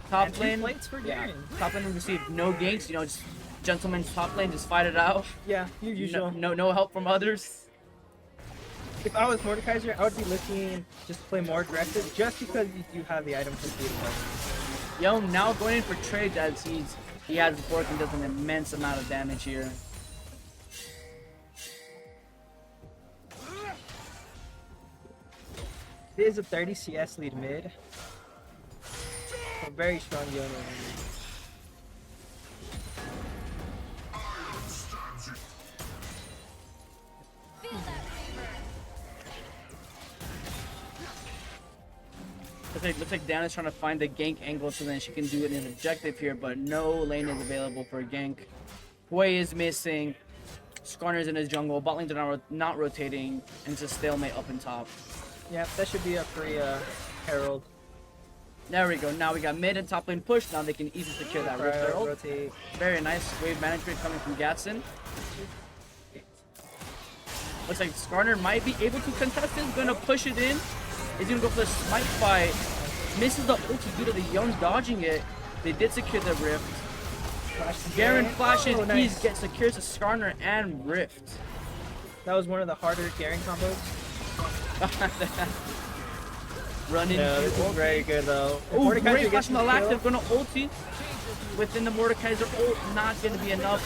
Top And 2 lane, plates for Garen. top lane will receive no ganks, you know, just gentlemen's top lane, just fight it out. Yeah, your usual. No help from others. If I was Mordekaiser, I would be looking just to play more aggressive, just because you do have the item completed. Yo, now going in for trade as he has Bork and does an immense amount of damage here. It is a 30 CS lead mid. A very strong Yone. Looks like Dan is trying to find the gank angle so then she can do it in an objective here, but no lane is available for a gank. Hwei is missing. Skarner's in his jungle. Bot lanes are not rotating, and it's a stalemate up and top. Yeah, that should be a free Herald. There we go. Now we got mid and top lane push. Now they can easily secure that Rift Herald. Rotate. Very nice wave management coming from Gatson. Looks like Skarner might be able to contest it. Gonna push it in. He's gonna go for the smite fight. Misses the ulti due to the Young dodging it. They did secure the Rift. Flash Garen again. flashes, Oh, he nice. secures the Skarner and Rift. That was one of the harder Garen combos. Running. No, this is very good though. If Oh, Mordekaiser great flash gets from the the Lactive, kill- gonna ulti. Within the Mordekaiser ult, not gonna be enough.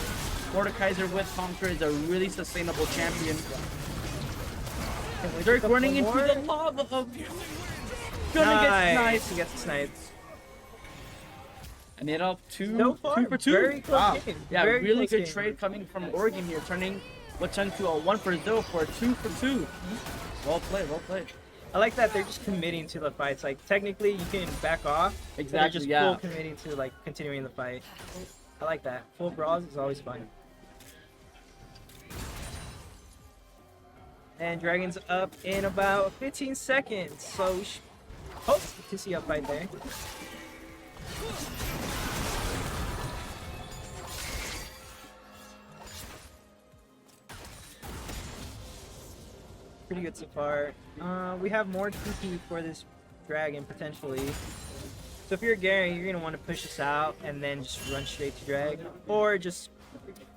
Mordekaiser with Conquer is a really sustainable champion. Dirk up running one into more. the lava of... Gonna get sniped. He gets sniped. And it up So far, 2 for 2. very close game. Yeah, Very really close good game. trade coming from Oregon here, turning what turned to a 1 for 0 for a 2 for 2. Well played, well played. I like that they're just committing to the fights. Like technically, you can back off. but Exactly, They're just yeah. full committing to like continuing the fight. I like that. Full brawls is always fun. And Dragon's up in about 15 seconds, so we should hope to see a fight there. Pretty good so far. We have more TP for this Dragon potentially. So if you're Gary, you're gonna want to push this out and then just run straight to drag, or just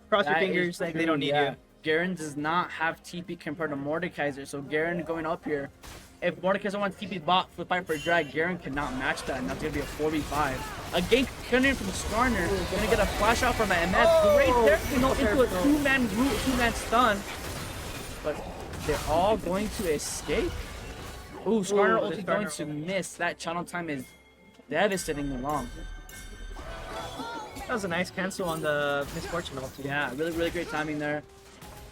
cross your That fingers is like they true, don't need yeah. you. Garen does not have TP compared to Mordekaiser, so Garen going up here. If Mordekaiser wants TP bot for fight for drag, Garen cannot match that, and that's gonna be a 4v5. A gank coming in from Skarner, gonna get a flash out from an MS. Great there, you know, into a two-man group, two-man stun. But they're all going to escape. Ooh, Skarner Ooh, ulti the going Skarner to miss. That channel time is devastatingly long. That was a nice cancel on the Misfortune ulti. Yeah, really, really great timing there.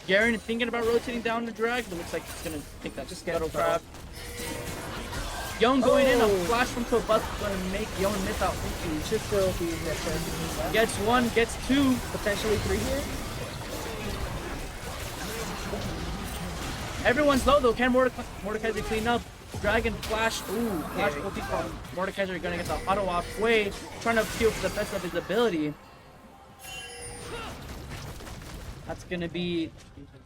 Garen thinking about rotating down the drag, but looks like he's gonna take that Just get scuttle trapped. trap. Yon going in, a flash from Tobus is gonna make Yon miss out ulti. Should still be there. Gets one, gets two. Potentially three here. Everyone's low though. Can Mordekaiser clean up? Dragon flash. Ooh, flash ulti from Mordekaiser. Gonna get the auto off way. Trying to appeal for the best of his ability. That's gonna be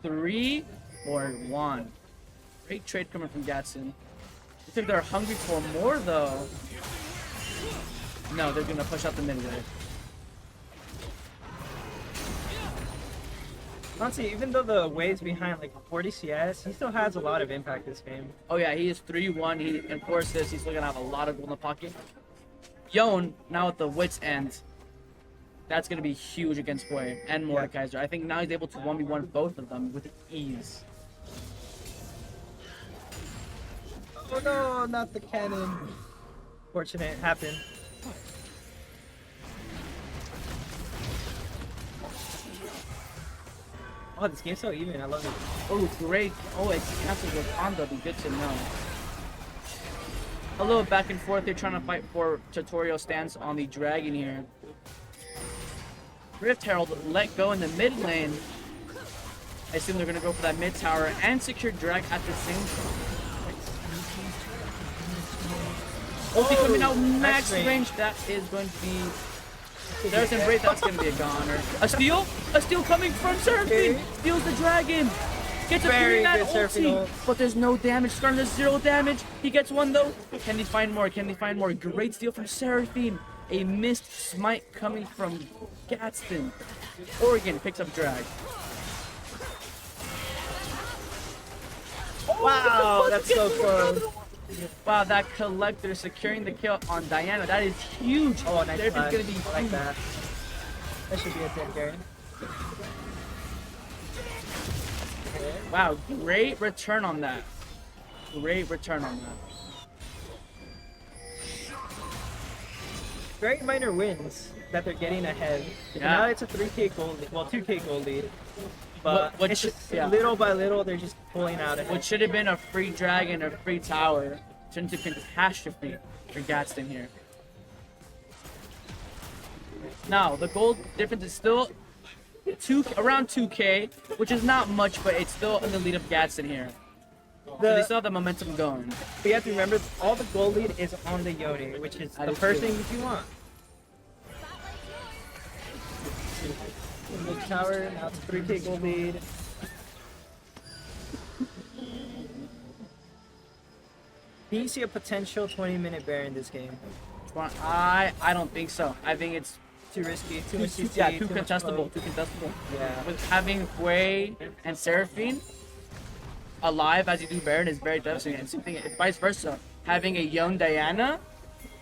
3 or 1. Great trade coming from Gatson. I think they're hungry for more though. No, they're gonna push out the mid wave. Honestly, even though the wave's behind like 40 CS, he still has a lot of impact this game. Oh yeah, he is 3-1. He enforced this. He's still gonna have a lot of gold in the pocket. Yon now at the wit's end. That's gonna be huge against Boy and Mordekaiser. I think now he's able to 1v1 both of them with ease. Oh no, not the cannon. Fortunate, happened. Oh, this game's so even. I love it. Oh, great. Oh, it's cancelled with Honda. Be good to know. A little back and forth. They're trying to fight for tutorial stance on the dragon here. Rift Herald let go in the mid lane. I assume they're going to go for that mid tower and secure drag at the same time. Ulti coming out max range. That is going to be... There's an break. That's going to be a goner. A steal? A steal coming from Seraphine. Steals the dragon. Gets a Very 3-man good Seraphine ulti. ult. But there's no damage. Skarner does 0 damage. He gets one though. Can he find more? Can he find more? Great steal from Seraphine. A missed smite coming from Gadsden. Oregon picks up drag. Wow, that's so close. Wow, that collector securing the kill on Diana. That is huge. Oh, nice Seraphine's flash. gonna be I like huge. that. That should be a dead Garen. Wow, great return on that. Great return on that. Very minor wins that they're getting ahead. Yeah. Now it's a 3K gold lead. Well, 2K gold lead. But What it's should- just yeah. little by little, they're just pulling out ahead. What should have been a free dragon or free tower turned to catastrophe for Gadsden here. Now, the gold difference is still around 2K, which is not much, but it's still in the lead of Gadsden here. So they still have the momentum going. But you have to remember, all the gold lead is on the Yone, which is That the is first true. thing that you want. Mid tower, now it's 3K gold lead. Do you see a potential 20-minute bear in this game? I don't think so. I think it's Too risky, too much CC, yeah, too too much contestable, poke. too contestable. Yeah. With having Hwei and Seraphine alive as you do Baron is very devastating. And same thing, vice versa. Having a young Diana,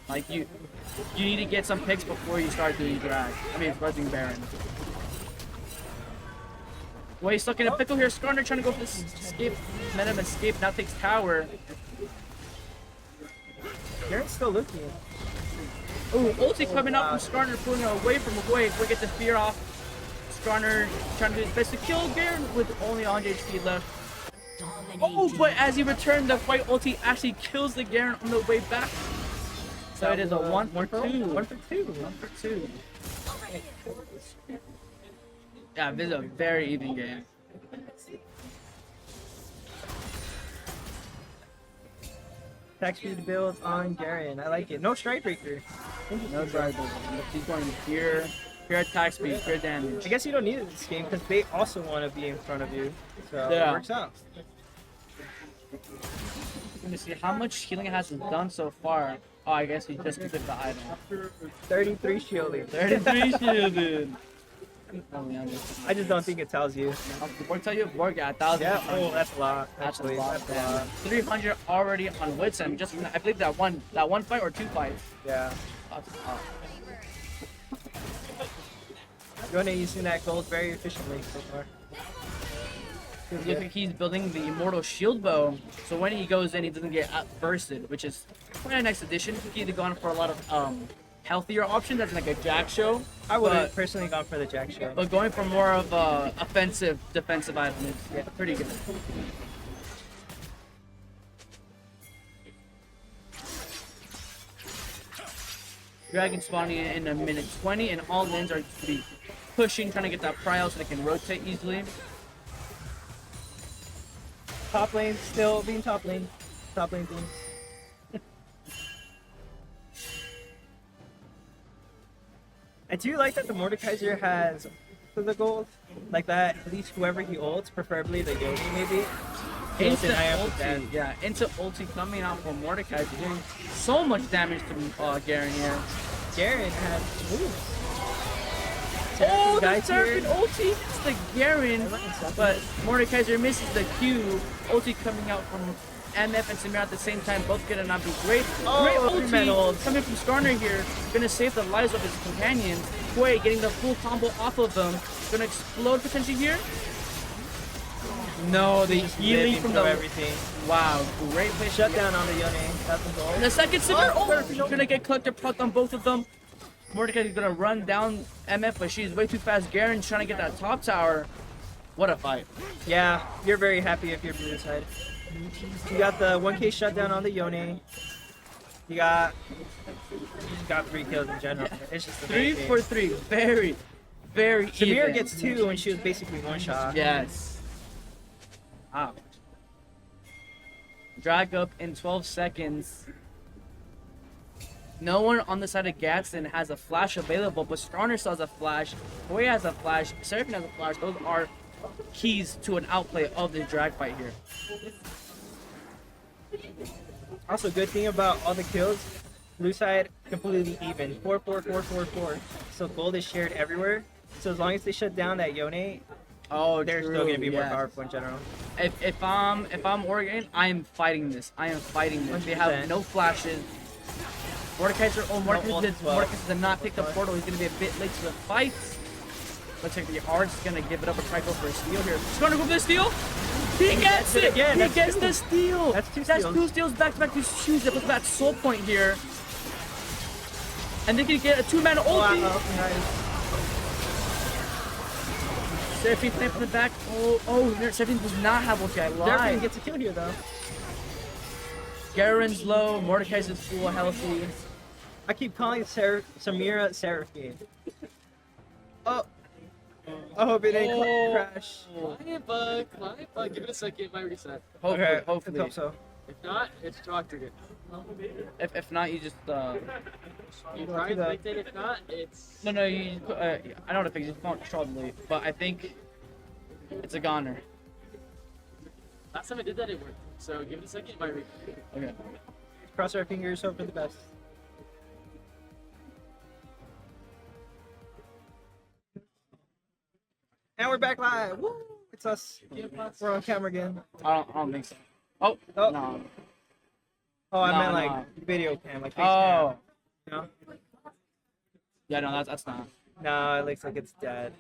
like you need to get some picks before you start doing drag. I mean, start doing Baron. Hwei stuck in a pickle here. Skarner trying to go for this escape. Venom escape now takes tower. Garen's still looking. Ooh, ulti coming out from Skarner, pulling her away from Hwei. Hwei gets the fear off. Skarner trying to do his best to kill Garen with only 100 HP left. Oh, but as he returned, the white ulti actually kills the Garen on the way back. So it is a 1 for 2. 1 for 2. 1 for 2. Yeah, this is a very even game. Attack speed build on Garen. I like it. No strike breaker. No strike breaker. He's going here. Pure attack speed, pure damage. I guess you don't need it in this game because they also want to be in front of you. So Yeah. it works out. Let me see how much healing it has done so far. Oh, I guess he just took the item. 33 shielding. 33 shielding. I just don't think it tells you. Borg tell you, Borg, yeah, 1,000. Yeah, oh, that's a lot. That's Actually, a lot. that's a lot. 300 already on Witsem. Just from, I believe that one fight or 2 fights. Yeah. That's a lot. Yone using that gold very efficiently so far. Look like he's building the Immortal Shield Bow, so when he goes in, he doesn't get outbursted, which is quite a nice addition. He could have gone for a lot of healthier options, as in like a Jack Show. I would have personally gone for the Jack Show. But going for more of a offensive, defensive item is pretty good. Dragon spawning in a minute 20, and all lanes are to be pushing, trying to get that prio so they can rotate easily. Top lane still being top lane. Top lane being. I do like that the Mordekaiser has for the gold. Like that, at least whoever he ults, preferably the Yoni maybe. Instant ulti, yeah, instant ulti coming out from Mordecai, doing so much damage to Garen here. Garen has moves. Oh, the Serpent ulti hits the Garen, but Mordekaiser misses the Q. Ulti coming out from MF and Samir at the same time, both gonna not be great. Great ulti coming from Skarner here, gonna save the lives of his companions. Hwei getting the full combo off of them, gonna explode potentially here. No, the healing from the everything. Wow, great play. Shut down on the Yone. That's the goal. And the second Samir, gonna get collector proc on both of them. Mordecai is gonna run down MF, but she's way too fast. Garen's trying to get that top tower. What a fight. Yeah, you're very happy if you're blue side. You got the 1K shutdown on the Yone. You got 3 kills in general. It's just 3 for 3. Very, very Samir even. gets 2 when she was basically one shot. Yes. Wow. Drag up in 12 seconds. No one on the side of Gatson has a flash available, but Skarner still has a flash. Hwei has a flash. Seraphine has a flash. Those are keys to an outplay of the drag fight here. Also, good thing about all the kills, blue side completely even. 4, 4, 4, 4, 4. So gold is shared everywhere. So as long as they shut down that Yone, they're still gonna be more powerful in general. If I'm Oregon, I am fighting this. I am fighting this. They have no flashes. Mordekaiser did not pick the portal. He's gonna be a bit late to the fight. Looks like the Ard's gonna give it up a try go for a steal here. He's gonna go for the steal. He gets it again. He gets the steal. That's 2 That's steals. 2 steals back to back to shoes. That puts that soul point here. And they can get a 2-man ulti. Seraphine playing from the back. Seraphine does not have ulti. I lied. Seraphine gets a kill here though. Garen's low. Mordekai's is full healthy. I keep calling Samira Seraphine. Oh. I hope it ain't crash. Client bug. Give it a second, it might reset. Hopefully. I hope so. If not, it's chalked again. If not, you just You try and clicked it. If not, it's no. You I know how to fix it. You can't control delete, but I think it's a goner. last time I did that, it worked. So give it a second, it might reset. Okay. Cross our fingers, hope for the best. back live. Woo! It's us. We're on camera again. I don't think so. Oh, Oh. no. Oh, I No, meant no. like video cam, like face Oh. cam. Yeah, no, that's not. No, it looks like it's dead.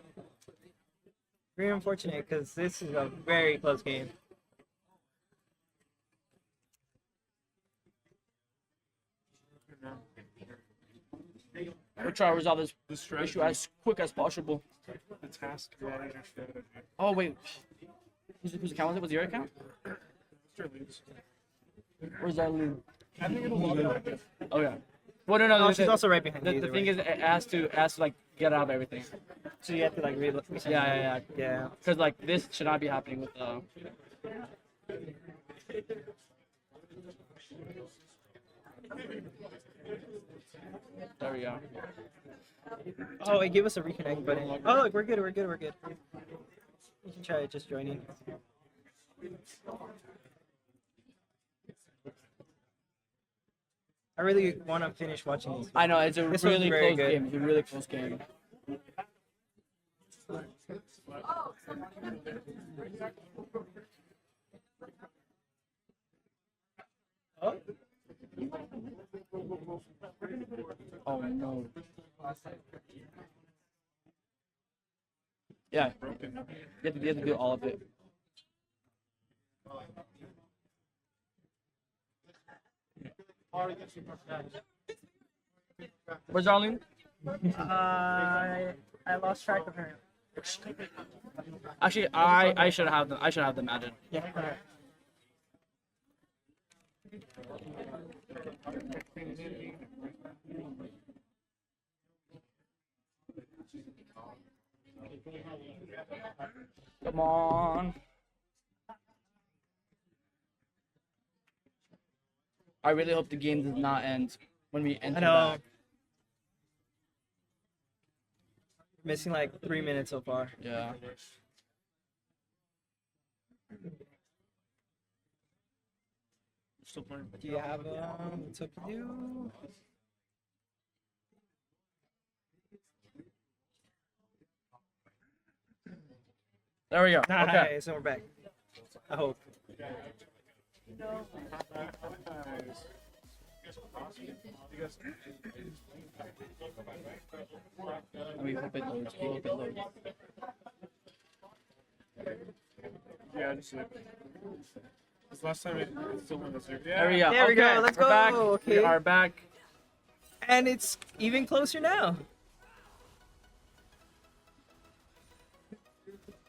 Very unfortunate because this is a very close game. We'll try to resolve this issue as quick as possible. The task manager strategy. Oh, wait. Whose account was it? Was it your account? Sterling's. Where's that lead? I think it'll log out. Oh, yeah. Well, no. Oh, she's also right behind you. The either thing way. is, it has to like get out of everything. So you have to like read. Yeah. Yeah. Because like this should not be happening with There we go. Oh, it gave us a reconnect button. Oh, look, we're good. You can try just joining. I really want to finish watching these. I know it's a This one's really very close good. game. It's a really close game. Oh. Oh no. Yeah. You have to do all of it. Where's Arlene? I lost track of her. Actually, I should have them added. Yeah. Alright. Come on. I really hope the game does not end when we enter I know. back. Missing like 3 minutes so far. Yeah. Still playing. Do you have took you? There we go. Okay. Alright, so we're back. I hope. We hope it loads. We hope it loads. Yeah, just like. This last time it still went this year. There we go. There we Okay, go. Let's we're go. back. Okay. We are back. And it's even closer now.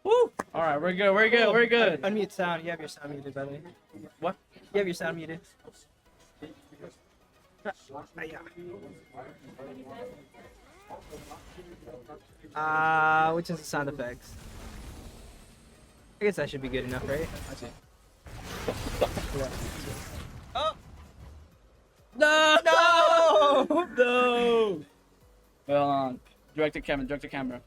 Woo! All right, we're good. We're good. We're good. Unmute sound. You have your sound muted, by the way. What? You have your sound muted. Which is the sound effects? I guess that should be good enough, right? I see. Yeah. Oh! No! No! No! Wait, hold on. Direct to camera. Direct to camera.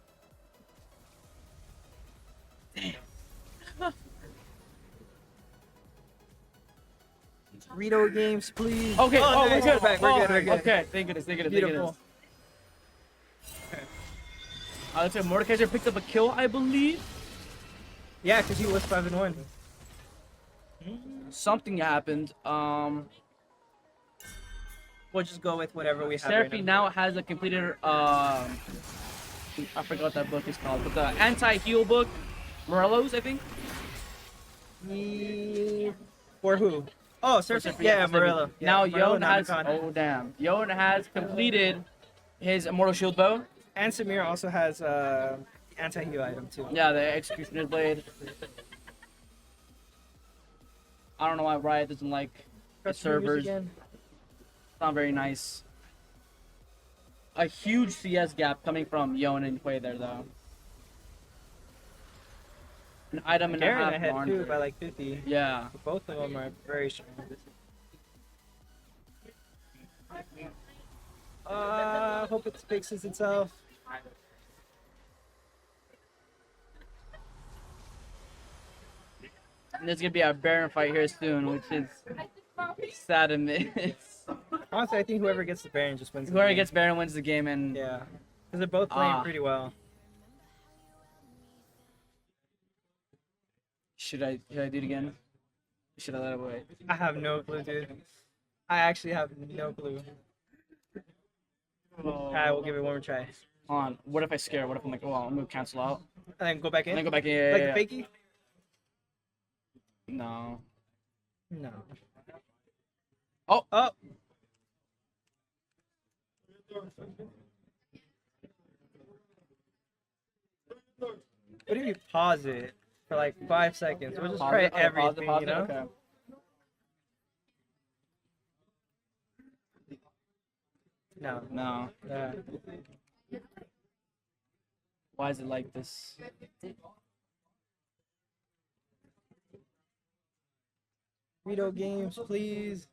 Rito games, please. Okay. Oh, nice. we're good. We're good. We're good. Okay. Thank goodness. Thank goodness. Beautiful. Let's say Mordekaiser picked up a kill, I believe. Yeah, because he was 5-1. Something happened. We'll just go with whatever we have. Seraphine right now has a completed. I forgot what that book is called, but the anti-heal book, Morello's, I think. For who? Oh, Seraphine. Yeah, Morello. Yeah, Now Morello Yon has. Namikon. Oh damn! Yon has completed his Immortal Shield bow. And Samir also has anti-heal item too. Yeah, the Executioner's Blade. I don't know why Riot doesn't like the Press servers. again. It's not very nice. A huge CS gap coming from Yon and Quay there though. An item and a Garen half ahead barn. too by like 50. Yeah. Both of them are very strong. Hope it fixes itself. And there's gonna be a Baron fight here soon, which is sad to miss. Honestly, I think whoever gets the Baron just wins. Whoever gets Baron wins the game, and yeah, because they're both playing pretty well. Should I do it again? Should I let it wait? I have no clue, dude. I actually have no clue. I will give it one more try. Hold on. What if I scare? What if I'm like, oh, I'm gonna cancel out? And then go back in? And then go back in. Yeah, Like yeah, the fakie? No. No. Oh. Oh. What if you pause it for like 5 seconds? We'll just Pause try it? Oh, everything, pause you it? know? Okay. No. No. Yeah. Why is it like this? Video games, please.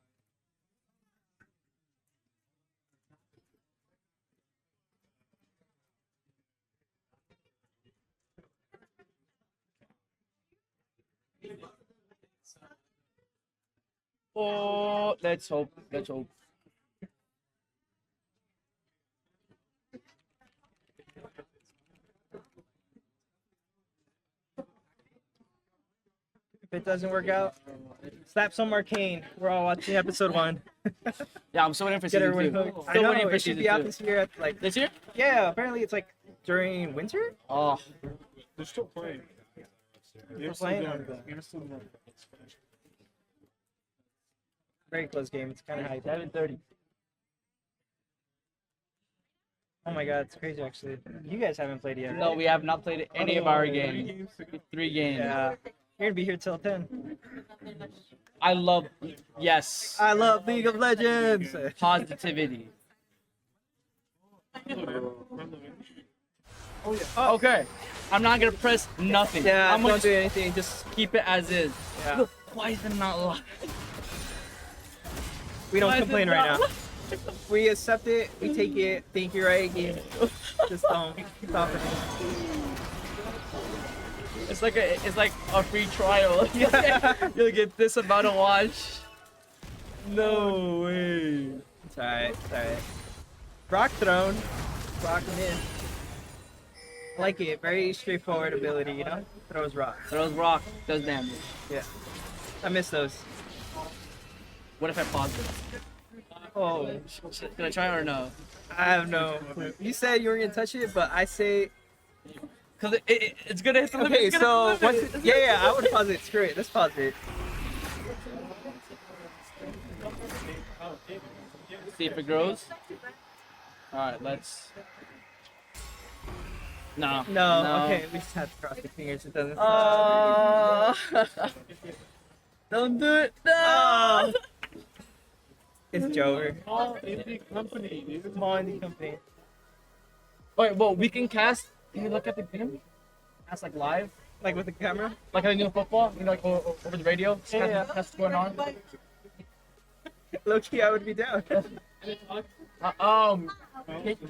Oh, let's hope. Let's hope. If it doesn't work out, slap some arcane. We're all watching episode 1. Yeah, I'm still waiting for Get season everyone 2. hooked. I Still know, waiting for it should season be out 2. this year. Like This year? Yeah, apparently it's like during winter. Oh. They're still playing. They're playing on the- Very close game. It's kind of hype. 7:30. Oh my god, it's crazy actually. You guys haven't played yet, right? No, we have not played any of our games. 3 games. Yeah. You're gonna be here till 10. I love. Yes. I love League of Legends. Positivity. Oh yeah. Okay. I'm not gonna press nothing. Yeah, I'm don't gonna do anything. Just keep it as is. Yeah. Look, why is it not live? We don't Why is it complain right not now. We accept it. We take it. Thank you, right? Just don't stop it. It's like a free trial. You'll get this amount of watch. No way. It's alright. It's alright. Rock throne. Rock mid. I like it. Very straightforward ability, you know? Throws rock. Throws rock, does damage. Yeah. I miss those. What if I pause it? Oh. Should I try or no? I have no clue. You said you were gonna touch it, but I say. Cause it's gonna hit the limit. Okay, It's gonna so hit the limit. yeah, I would pause it. Screw it. Let's pause it. See if it grows. All right, let's. No. No. Okay, we just have to cross the fingers. It doesn't. Stop. Don't do it. No. It's Jover. Small indie company, dude. Small indie company. Wait, well, we can cast. Can you look at the game? Cast like live, like with the camera, like how you do football. You know, like over the radio. Just Yeah, cast what's going on. Low key, I would be down. Can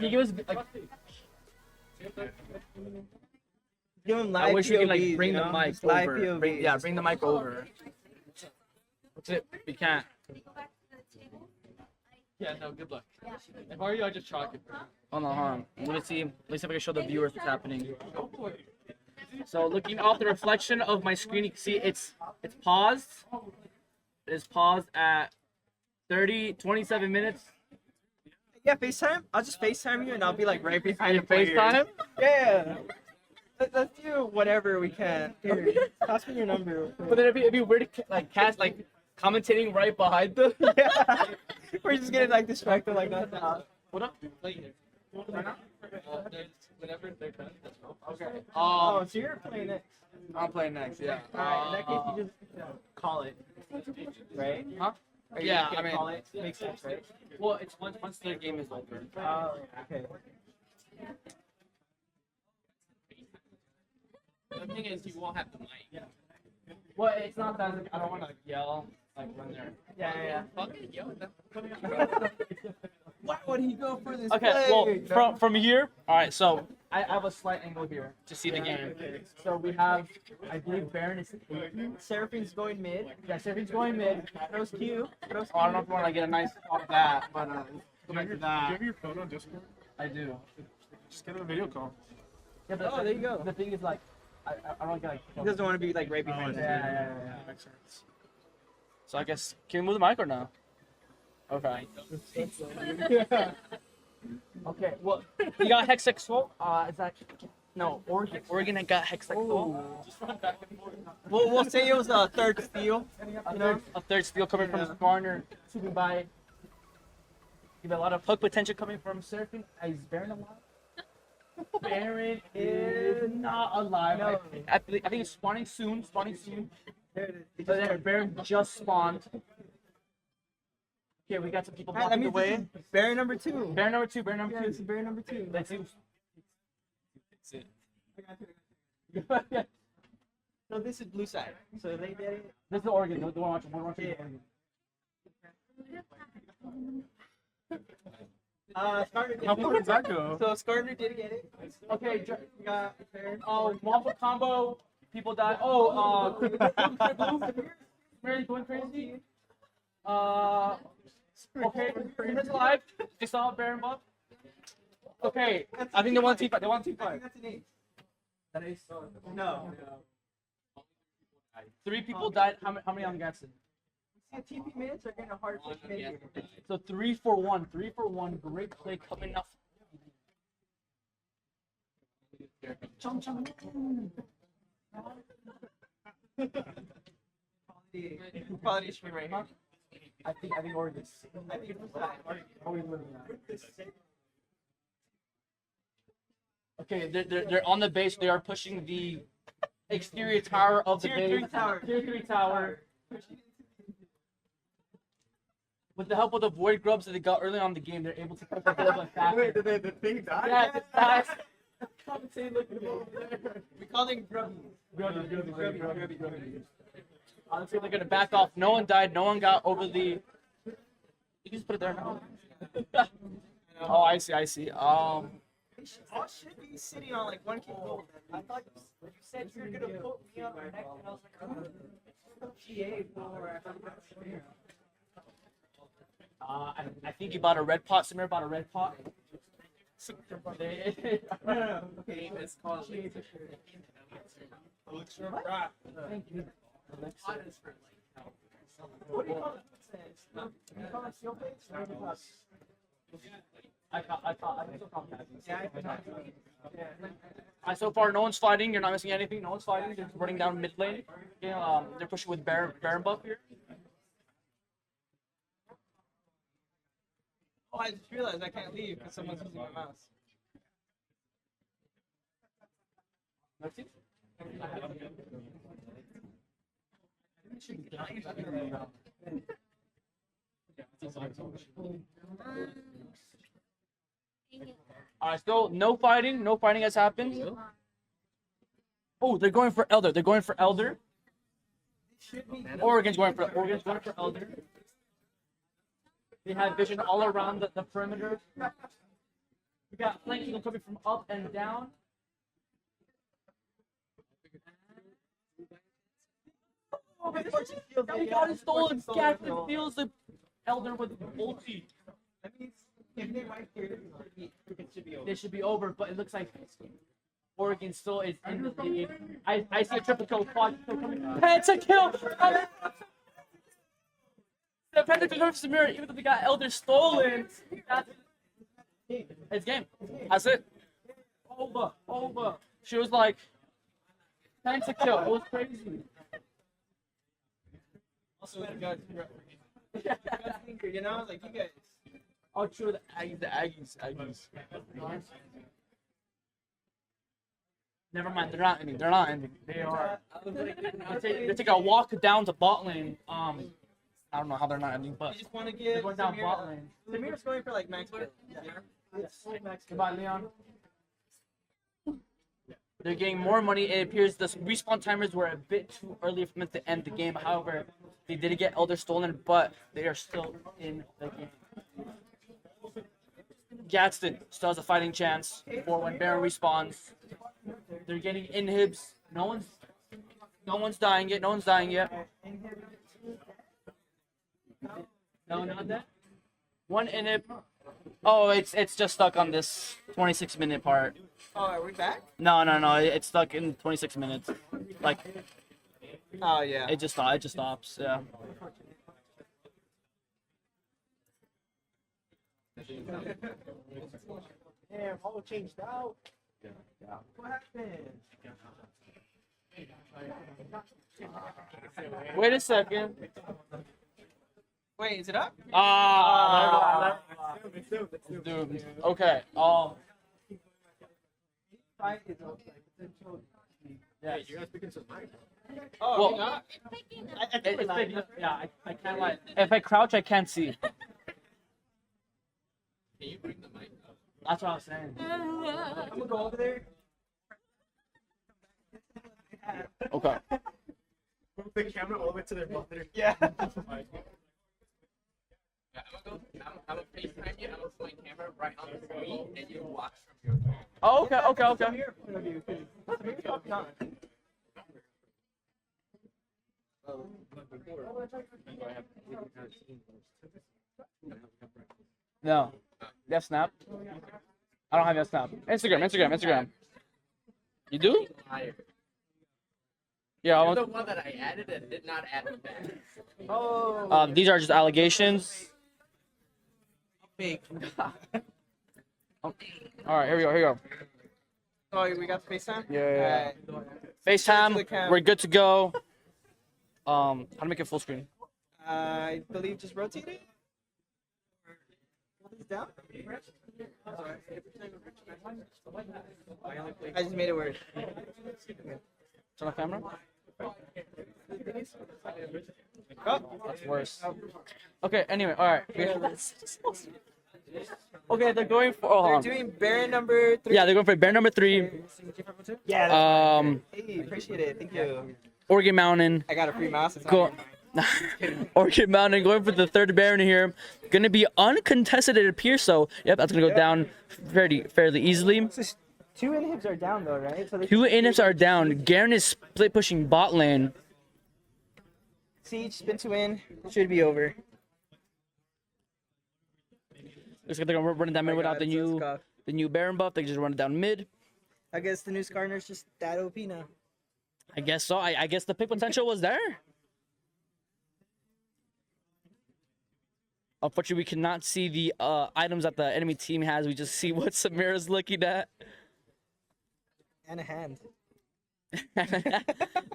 you give us like? Give him live I wish we could like POVs, bring you the know? mic Just live over. POVs. Bring the mic over. That's it. We can't. Yeah, no, good luck. If I were you, I'd just chalk it. Hold on. Let's see if I can show the viewers what's happening. So looking off the reflection of my screen, you can see it's paused. It is paused at 27 minutes. Yeah, FaceTime. I'll just FaceTime you, and I'll be like right behind your FaceTime? Yeah. Let's do whatever we can. Here, toss me your number. But then it'd be weird to like cast like commentating right behind them. Yeah. We're just getting like distracted like that. What up? Whenever they're done, that's all. Okay. Oh, so you're playing next. I'm playing next. Yeah. Alright, in that case, you just call it. Right? Huh? Or you Yeah, just I mean, call it. Makes sense, right? Well, it's once their game is over. Oh, okay. The thing is, you won't have the mic. Well, it's not that like, I don't want to yell like when they're. Yeah. Fucking yell at them. Why would he go for this Okay, play? well, from here, all right. So I have a slight angle here to see the game. So we have, I believe Baron is. Seraphine's going mid. Yeah, Seraphine's going mid. Throws Q. Oh, I don't know if you want to get a nice off that, but go back to Do you that. have your phone on Discord? I do. Just get a video call. Yeah, but Oh, there you go. The thing is like, I don't get like. He doesn't want to be like right behind him. Yeah. Makes sense. So I guess can we move the mic or no? Okay. Okay. Well, you got hexexual. Is that no Oregon? Oregon that got hexexual. We'll say it was a third steal. A third steal coming from Garner. Shooting by. You have a lot of hook potential coming from Surfing. Is Baron alive? Baron is not alive. No. I think it's spawning soon. Baron just spawned. Okay, we got some people blocking the way. Baron number 2. Baron number 2. It's Baron number 2. Let's see. So this is blue side. So they get it. This is Oregon. The one watching Oregon. Skarner How far did that go? So Skarner did get it. Okay, We got Baron. multiple combo. People die. Oh, Mary's going crazy. Okay, Baron's alive. They saw Baron buff. Okay, I think they want T5. They want I think T5. that's an ace. That is. No. 3 people died. How many I'm guessing? See, TP minutes are getting a hard push mid here. So 3 for 1. 3 for 1. Great play coming up. Quality stream right here. I think Oregon. I think Oregon winning that. Okay, they're on the base. They are pushing the exterior tower of the base. Tier 3 tower. With the help of the void grubs that they got early on in the game, they're able to put a bit of a factor. Wait, did the thing die? Yeah, it's nice. We call them grubbies. Honestly, they're gonna back off. No one died. No one got over the. You can just put it there now. Oh, I see. All should be sitting on like 1K gold. I thought you said you were gonna put me on my neck, and I was like, GA for. I think you bought a red pot. Samir bought a red pot. Okay, it's called. Thank you. What do you call it? Do you call it steel plates? So far, no one's fighting. You're not missing anything. No one's fighting. They're running down mid lane. They're pushing with Baron buff here. Oh, I just realized I can't leave because someone's using my mouse. Alright, still no fighting. No fighting has happened. Oh, they're going for Elder. Oregon's going for Elder. They have vision all around the perimeter. We got flanking coming from up and down. Oh, he got it stolen. Gatlin steals the Elder with ulti. That means if they wipe here, it should be over. This should be over, but it looks like Oregon still is in the lead. I see a triple kill, quad kill coming. Pentakill! The Pentakill from Samira, even though they got Elder stolen. It's game. That's it. Over. She was like, Pentakill. It was crazy. Also, you know, like you guys. Oh, true. The Aggies. Never mind. They're not ending. They are. They take a walk down to bot lane. I don't know how they're not ending, but You just want to give going down bot lane. Samir's going for like max kill. Goodbye, Leon. They're getting more money. It appears the respawn timers were a bit too early for them to end the game. However, they did get Elder stolen, but they are still in the game. Gadsden still has a fighting chance for when Baron respawns. They're getting inhibs. No one's dying yet. No, not that. One inhib. Oh, it's just stuck on this 26-minute part. Oh, are we back? No, it's stuck in 26 minutes. Like, Oh yeah. it just stops. Yeah. Damn, all changed out. What happened? Wait a second. Wait, is it up? Dude. Okay. Yeah, you guys picking some mic. Oh, Well, I think we're live. yeah, I can't like. If I crouch, I can't see. Can you bring the mic up? That's what I was saying. I'm gonna go over there. Okay. Move the camera all the way to their monitor. Yeah. Yeah, I'm gonna FaceTime you. I'm gonna put my camera right on the screen, and you watch from your phone. Oh, okay. No. You have Snap? I don't have your Snap. Instagram. You do? Liar. Yeah, I You're the want. one that I added and did not add me back. Oh. These are just allegations. Fake. All right, here we go. Oh, we got FaceTime? Yeah. Alright. FaceTime. We're good to go. How to make it full screen? I believe just rotate it. Hold this down. I just made it work. Turn on camera. Oh, That's worse. Okay. Anyway, all right. Okay, they're going for. Oh, hold on. They're doing Baron number 3. Yeah, they're going for bear number 3. Yeah. That's fine. Hey, Hey, appreciate it. Thank you. Orchid Mountain. I got a free mouse. It's Go. Orchid Mountain going for the 3rd Baron here. Going to be uncontested, it appears. So, yep, that's going to go down fairly easily. 2 inhibs are down though, right? So 2 inhibs are down. Garen is split pushing bot lane. Siege, spin to win. Should be over. Looks like they're going to run it down mid without the new Baron buff. They just run it down mid. I guess the new Skarner's just that OP now. I guess so. I guess the pick potential was there. Unfortunately, we cannot see the items that the enemy team has. We just see what Samira's looking at. And a hand.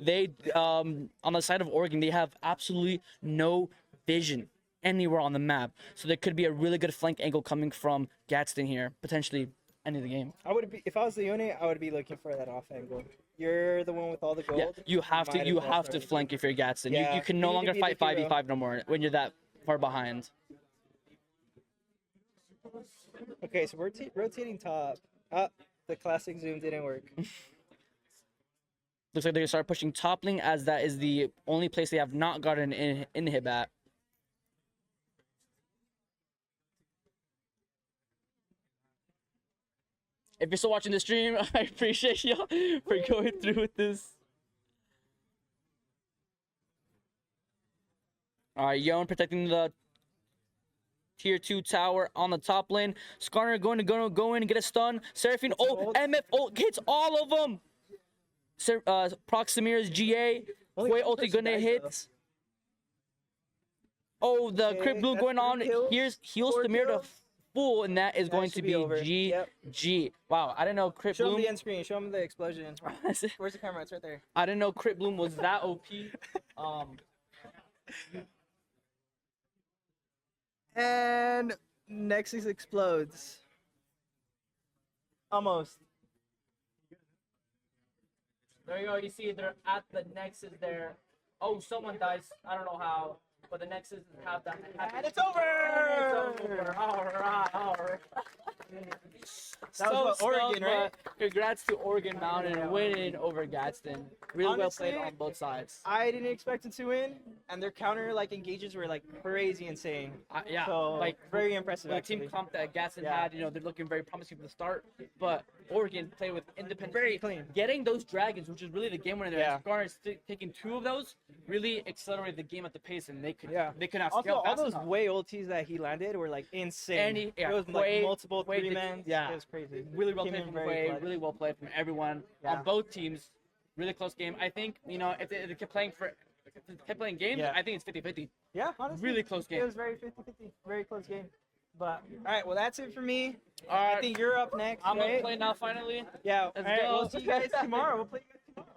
They, on the side of Oregon, they have absolutely no vision anywhere on the map. So there could be a really good flank angle coming from Gadsden here, potentially ending the game. I would be if I was the unit. I would be looking for that off angle. You're the one with all the gold. Yeah, you have Might to. as You well have start to flank if you're Gadsden. Yeah, You can you no need to longer be fight the hero. 5v5 no more when you're that far behind. Okay, so we're rotating top. The classic zoom didn't work. Looks like they're gonna start pushing top lane, as that is the only place they have not gotten an inhib at. If you're still watching the stream, I appreciate y'all for going through with this. All right, Yon protecting the tier 2 tower on the top lane. Skarner going to go in and get a stun. Seraphine MF ult hits all of them. Proximir's GA. Koi ulti gonna hit. Oh, the Crypt Blue going on. Here's heals Samir to full, and that is going to be GG. Wow, I didn't know Crypt Show Bloom. him the end screen. Show him the explosion. Where's the camera? It's right there. I didn't know Crypt Bloom was that OP. And Nexus explodes. Almost. There you go. You see, they're at the Nexus there. Oh, someone dies. I don't know how, but the Nexus have that. And it's over! It's over. All right. That was what, Oregon, right? Congrats to Oregon Mountain winning over Gadsden. Really Honestly, well played on both sides. I didn't expect it to win, and their counter engages were crazy insane. Yeah, so very impressive. The team comp that Gadsden had, they're looking very promising from the start, but Oregon play with independent. Very clean. Getting those dragons, which is really the game winner there. Yeah. Garner taking 2 of those really accelerated the game at the pace, and they could not Also, scale all fast those enough. way ultis that he landed were like insane. And it was like multiple 3-man. Yeah, It was crazy. Really well Came played in from very Way. clutch. Really well played from everyone Yeah. on both teams. Really close game. I think if they kept playing games, Yeah. I think it's 50-50. Yeah, honestly. Really close game. It was very 50-50. Very close game. But all right, well that's it for me. All right. I think you're up next. I'm right? gonna play now finally. Yeah. Let's all right, go. we'll see you guys tomorrow. We'll play you guys tomorrow.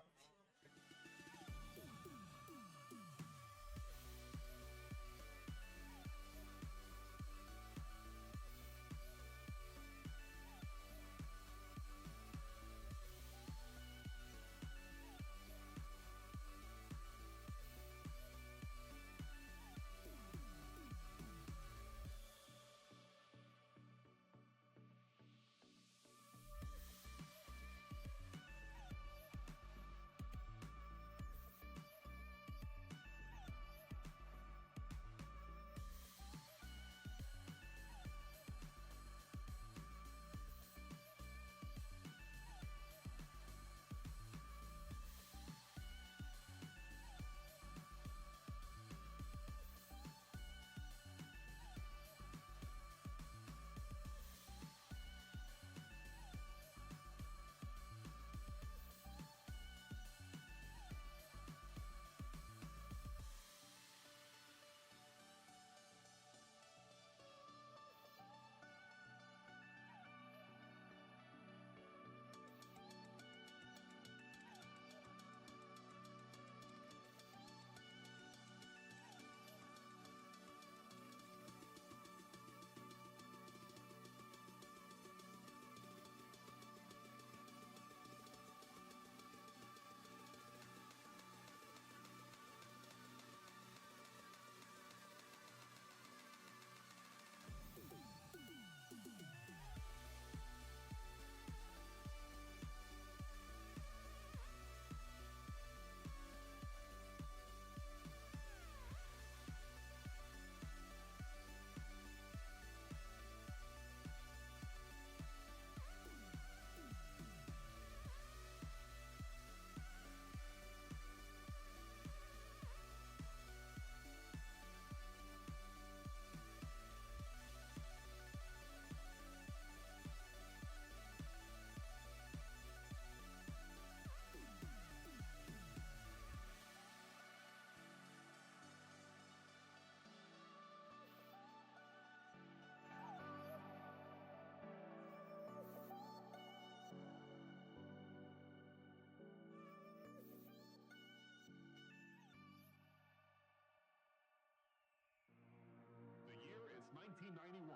The year is 1991.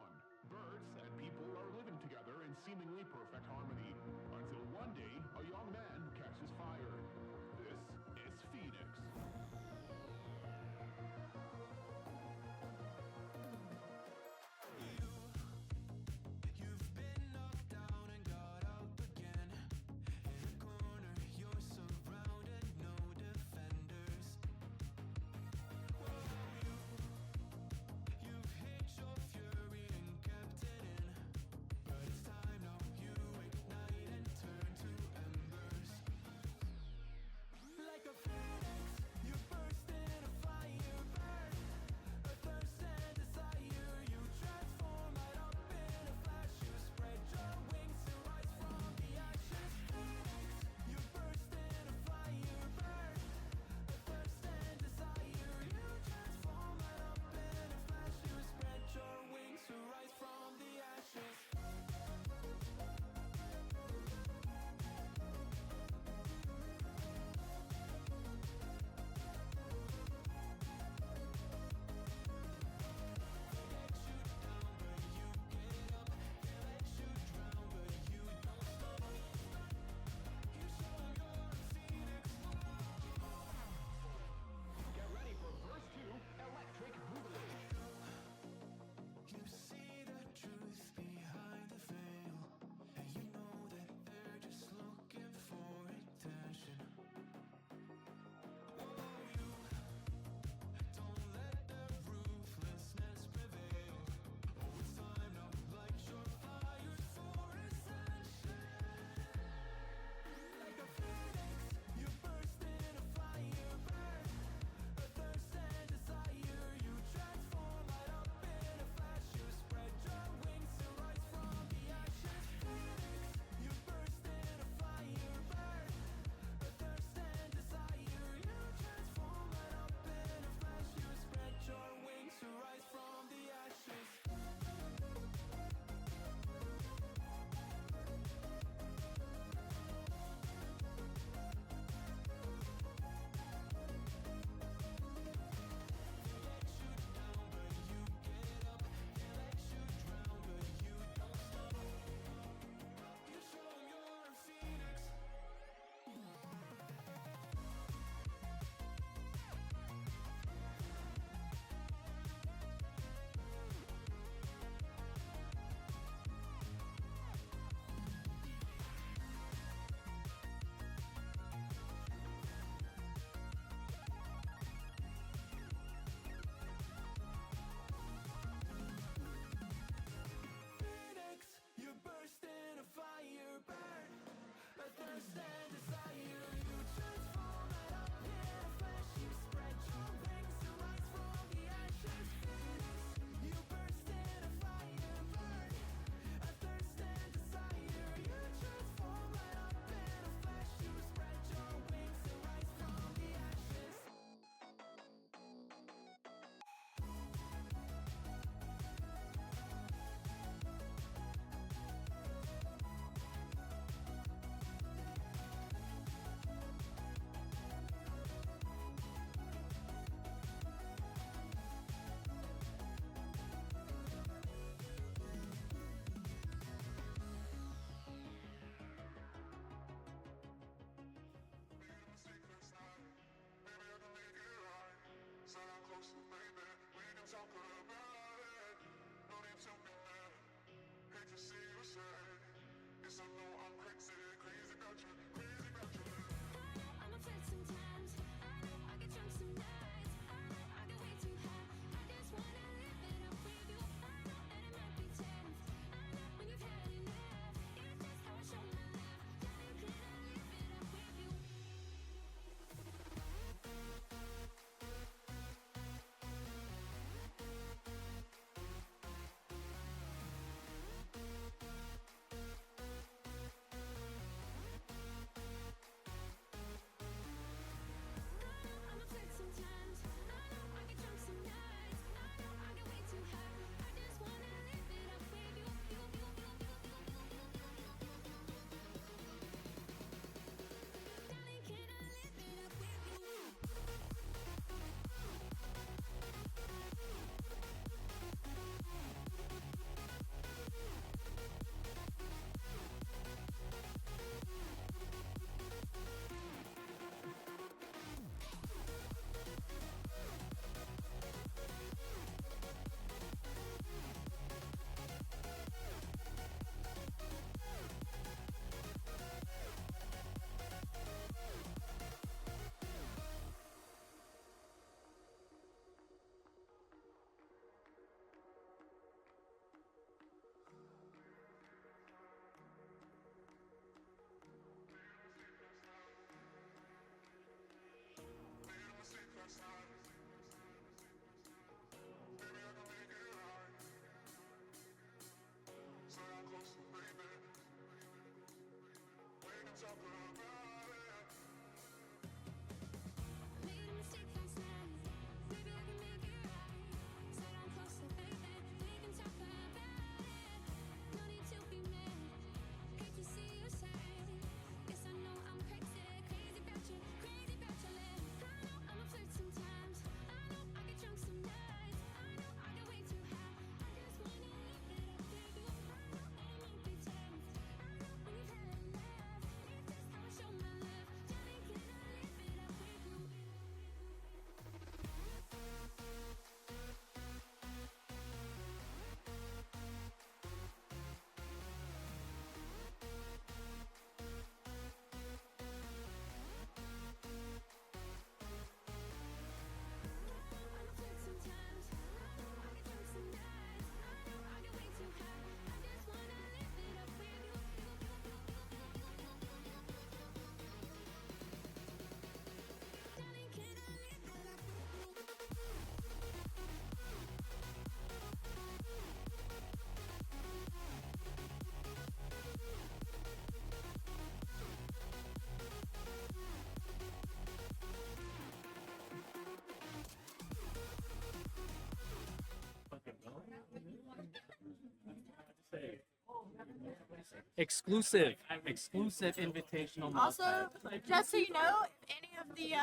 Birds and people are living together in seemingly perfect harmony. Until one day, a young man catches fire. This is Phoenix. You've been knocked down and got up again. In a corner, you're surrounded, no defenders. You've hid your fury and kept it in. But it's time now, you ignite and turn to embers. exclusive invitational. Also, just so you know, if any of the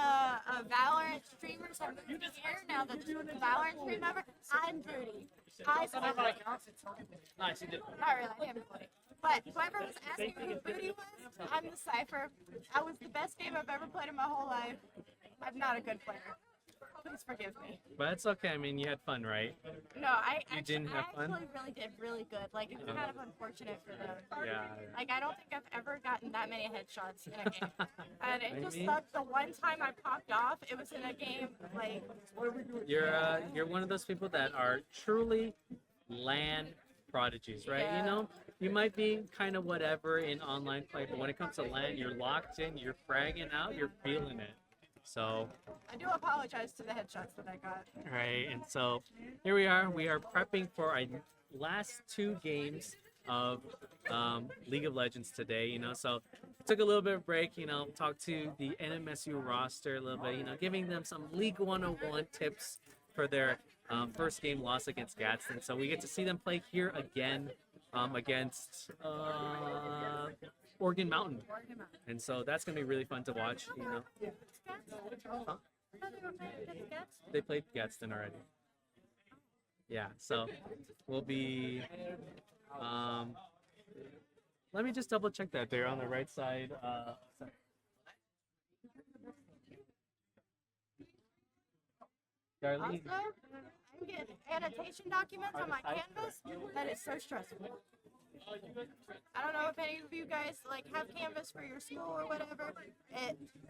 Valorant streamers have moved here now that the Valorant stream member, I'm Booty. Nice, you did. Not really, I am Booty. But whoever was asking who Booty was, I'm the Cypher. I was the best game I've ever played in my whole life. I'm not a good player. Please forgive me. But it's okay. I mean, you had fun, right? No, I didn't have fun? actually really did really good. Like, it's kind of unfortunate for them. Yeah. Like, I don't think I've ever gotten that many headshots in a game. And it just Maybe. sucked the one time I popped off. It was in a game, like... You're one of those people that are truly LAN prodigies, right? Yeah. You know, you might be kind of whatever in online play, but when it comes to LAN, you're locked in, you're fragging out, you're feeling it. So, I do apologize to the headshots that I got. right, and so here we are. We are prepping for our last 2 games of League of Legends today. You know, so took a little bit of break. You know, talked to the NMSU roster a little bit. You know, giving them some League 101 tips for their first game loss against Gadsden. So we get to see them play here again against Oregon Mountain, and so that's gonna be really fun to watch. You know. Huh? They played Gadsden already. Yeah, so we'll be. Let me just double check that they're on the right side. Darlene. Also, I'm getting annotation documents on my Canvas. That is so stressful. I don't know if any of you guys like have Canvas for your school or whatever.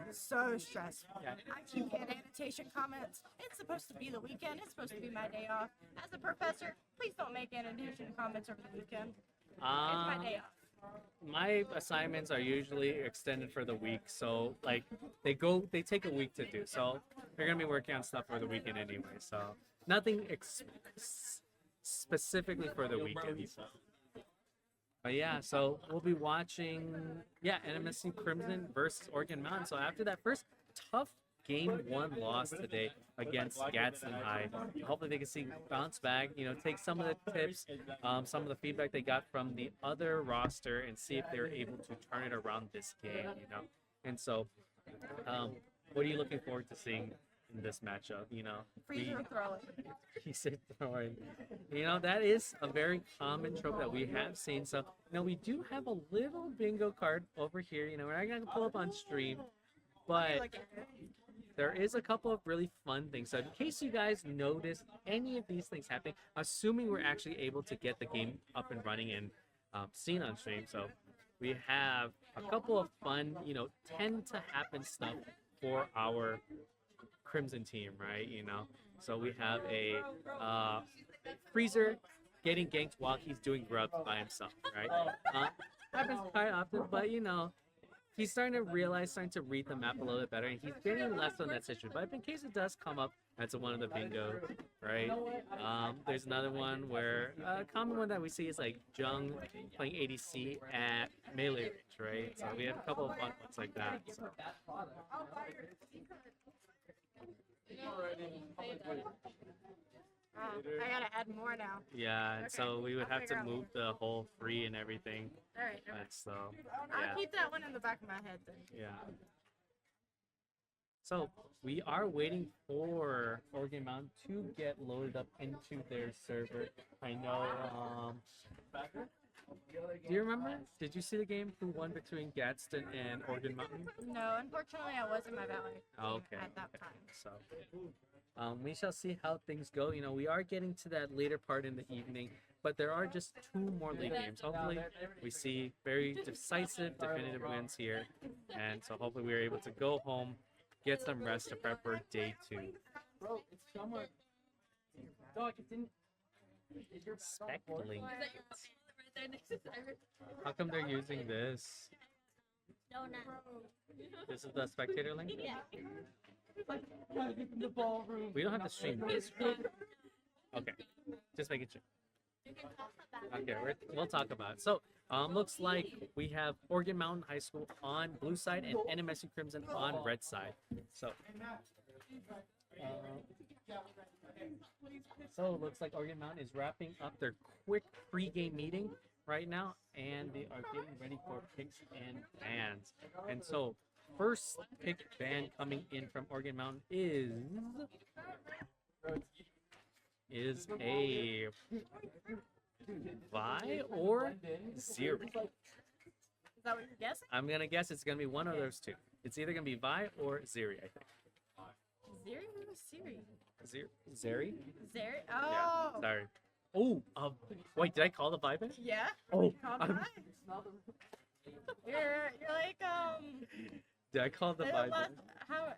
It's so stressful. I keep getting annotation comments. It's supposed to be the weekend. It's supposed to be my day off. As a professor, please don't make annotation comments over the weekend. It's my day off. My assignments are usually extended for the week, so like they take a week to do. So they're gonna be working on stuff for the weekend anyway. So nothing specifically for the weekend. But yeah, so we'll be watching NMSC Crimson versus Oregon Mountain. So after that first tough game 1 loss today against Gadsden High, hopefully they can see bounce back, you know, take some of the tips, some of the feedback they got from the other roster and see if they're able to turn it around this game, you know. And so what are you looking forward to seeing in this matchup? You know, Freezer throwing. He said throwing. You know, that is a very common trope that we have seen. So, you know, we do have a little bingo card over here. You know, we're not going to pull up on stream, but there is a couple of really fun things. So in case you guys notice any of these things happening, assuming we're actually able to get the game up and running and seen on stream. So we have a couple of fun, you know, tend to happen stuff for our Crimson team, right? You know, so we have a Freezer getting ganked while he's doing grubs by himself, right? Happens quite often, but you know, he's starting to read the map a little bit better, and he's getting less on that situation. But in case it does come up, that's one of the bingo, right? There's another one where a common one that we see is like Jung playing ADC at melee range, right? So we have a couple of fun ones like that. So. I gotta add more now. Yeah, and Okay, so we would I'll have to figure out move the whole free and everything. Alright, And so, I'll yeah. keep that one in the back of my head then. Yeah. So we are waiting for Oregon Mountain to get loaded up into their server. I know. Do you remember? Did you see the game who won between Gadsden and Oregon Mountain? No, unfortunately, I was in my valley Okay. at that time. So we shall see how things go. You know, we are getting to that later part in the evening, but there are just 2 more league games. Hopefully, we see very decisive, definitive wins here, and so hopefully we are able to go home, get some rest to prep for day 2. Bro, it's somewhere. Dog, it's in. Speckling. How come they're using this? No, not. This is the spectator link? Yeah. The ballroom. We don't have to stream this. Okay, just making sure. Okay, we'll talk about it. So, looks like we have Oregon Mountain High School on blue side and NMSU Crimson on red side. So, so it looks like Oregon Mountain is wrapping up their quick pre-game meeting right now, and they are getting ready for picks and bans. And so, first pick ban coming in from Oregon Mountain is a Vi or Ziri. Is that what you're guessing? I'm gonna guess it's gonna be one of those two. It's either gonna be Vi or Ziri, I think. Zeri? Who was Siri? Zeri? Zeri? Yeah, Oh. sorry. Oh, wait, did I call the Vi ban? Yeah. Oh, Called I'm- Vi. You're like Did I call the the Vi last- ban? how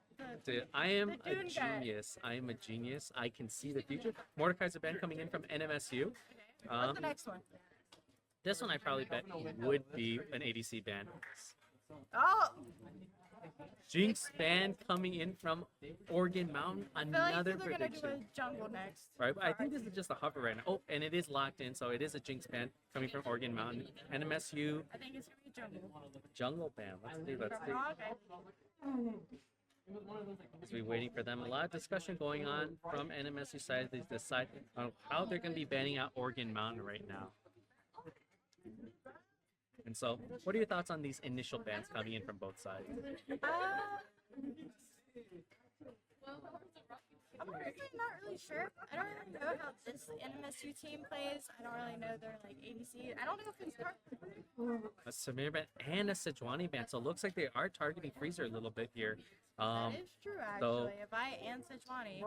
Dude, I am the a Dune guy. genius. I am a genius. I can see the future. Mordecai's a ban coming in from NMSU. What's the next one? This one I probably bet would be an ADC ban. Oh. Jinx ban coming in from Oregon Mountain. I feel like Another they're gonna do prediction. a jungle next. Right, but I think this is just a hover right now. Oh, and it is locked in, so it is a Jinx ban coming from Oregon Mountain. NMSU I think it's gonna be jungle. jungle ban. Let's see. Oh, okay. As we waiting for them, a lot of discussion going on from NMSU side. They decide on how they're going to be banning out Oregon Mountain right now. And so, what are your thoughts on these initial bans coming in from both sides? I'm honestly not really sure. I don't really know how this NMSU team plays. I don't really know their like ADC. I don't know if it's A Samir ban and a Sejuani ban. So it looks like they are targeting Freezer a little bit here. that is true so- actually. If I and Sejuani.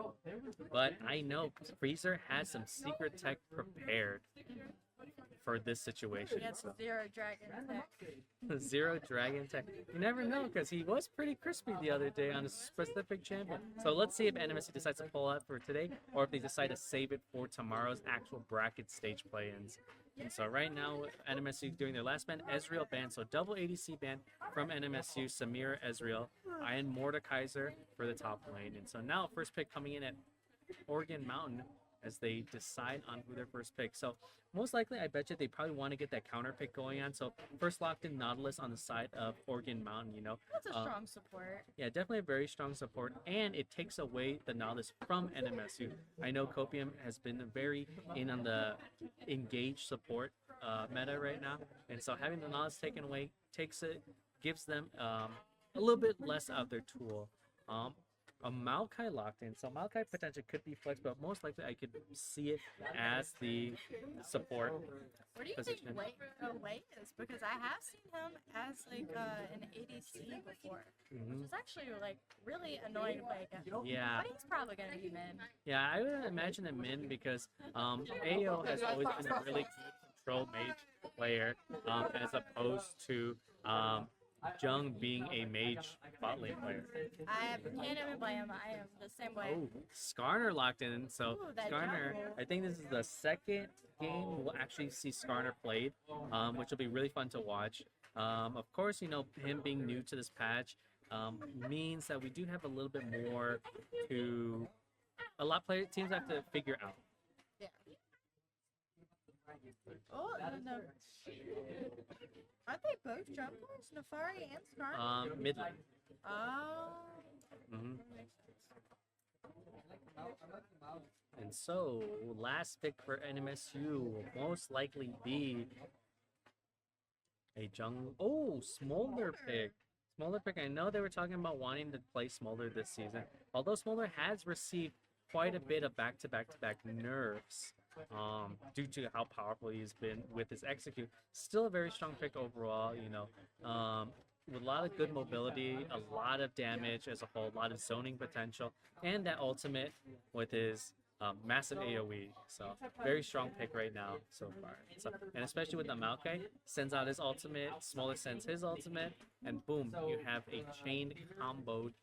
But I know Freezer has some secret tech prepared for this situation. Against So. Zero Dragon Tech. Zero Dragon Tech. You never know, because he was pretty crispy the other day on a specific champion. So let's see if NMSC decides to pull out for today, or if they decide to save it for tomorrow's actual bracket stage play-ins. And so right now, NMSU doing their last ban, Ezreal ban, so double ADC ban from NMSU, Samira, Ezreal, and Mordekaiser for the top lane. And so now first pick coming in at Oregon Mountain as they decide on who their first pick. So most likely, I bet you they probably want to get that counter pick going on. So first locked in Nautilus on the side of Oregon Mountain, you know. That's a strong support. Yeah, definitely a very strong support, and it takes away the Nautilus from NMSU. I know Copium has been very in on the engaged support meta right now, and so having the Nautilus taken away gives them a little bit less of their tool. A Maokai locked in, so Maokai potentially could be flex, but most likely I could see it as the support What do you position. think Wei is? Because I have seen him as like an ADC before, Mhm. which is actually like really annoying to play against. Yeah. But he's probably gonna be mid. Yeah, I would imagine a min because AO has always been a really good control mage player as opposed to Jung being a mage bot lane player. I can't even blame him. I am the same way. Oh, Skarner locked in. So Ooh, that Skarner, jungle. I think this is the second game we'll actually see Skarner played, which will be really fun to watch. Of course, you know, him being new to this patch means that we do have a little bit more to a lot of teams have to figure out. Yeah. Oh, no. Aren't they both junglers? Nefari and Skarner? Mid lane. Oh. Mhm. And so, last pick for NMSU will most likely be a jungle. Oh, Smolder pick. Smolder pick. I know they were talking about wanting to play Smolder this season. Although Smolder has received quite a bit of back-to-back-to-back nerfs due to how powerful he's been with his execute. Still a very strong pick overall, you know. With a lot of good mobility, a lot of damage as a whole, a lot of zoning potential, and that ultimate with his massive AoE. So very strong pick right now so far. So, and especially with the Maokai, sends out his ultimate, Smolder sends his ultimate, and boom, you have a chained comboed.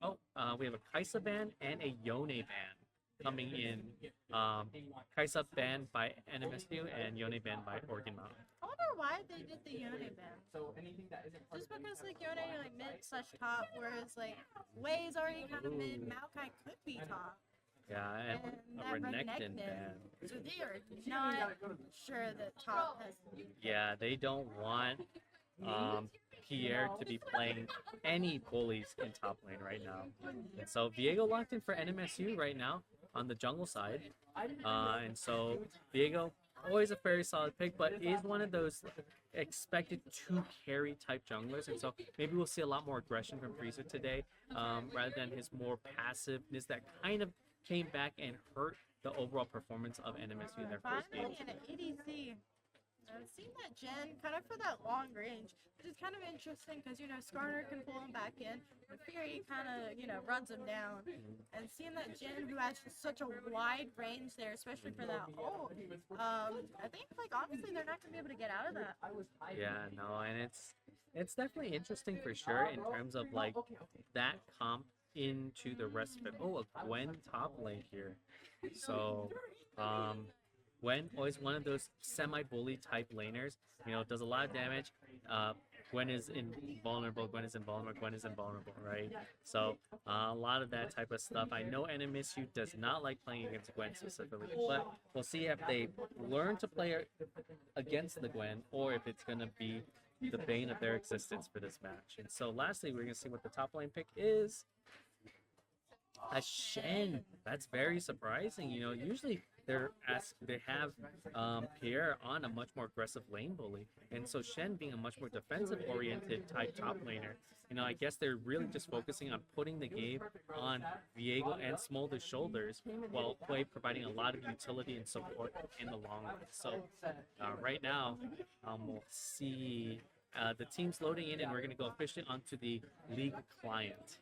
Oh, we have a Kaisa ban and a Yone ban coming in. Kaisa banned by NMSU and Yone banned by Oregon Mountain. I wonder why they did the Yone ban. Just because like Yone like mid slash top, whereas like Wei's already kind of mid, Maokai could be top. Yeah, and a that Renekton Renekton. ban. So they are not sure that top has. Yeah, they don't want Pierre to be playing any bullies in top lane right now. And so Viego locked in for NMSU right now. on the jungle side. And so Viego, always a very solid pick, but is one of those expected to carry type junglers, and so maybe we'll see a lot more aggression from Freezer today, rather than his more passiveness that kind of came back and hurt the overall performance of NMSU in their first game. Finally, an EDC. I've seen that Jen kind of for that long range, which is kind of interesting because, you know, Skarner can pull him back in, but Fury kind of, you know, runs him down. And seeing that Jen, who has such a wide range there, especially for that ult, I think, like, honestly, they're not going to be able to get out of that. Yeah, no, and it's definitely interesting for sure in terms of like that comp into the rest of it. Oh, a Gwen top lane here. So, Gwen, always one of those semi-bully type laners, you know, does a lot of damage. Gwen is invulnerable, Gwen is invulnerable, Gwen is invulnerable, right? So a lot of that type of stuff. I know NMSU does not like playing against Gwen specifically, but we'll see if they learn to play against the Gwen or if it's going to be the bane of their existence for this match. And so lastly, we're going to see what the top lane pick is. A Shen. That's very surprising. You know, usually they have Pierre on a much more aggressive lane bully, and so Shen being a much more defensive oriented type top laner, you know, I guess they're really just focusing on putting the game on Viego and Smolder's shoulders while providing a lot of utility and support in the long run. So right now we'll see the teams loading in, and we're going to go officially onto the league client.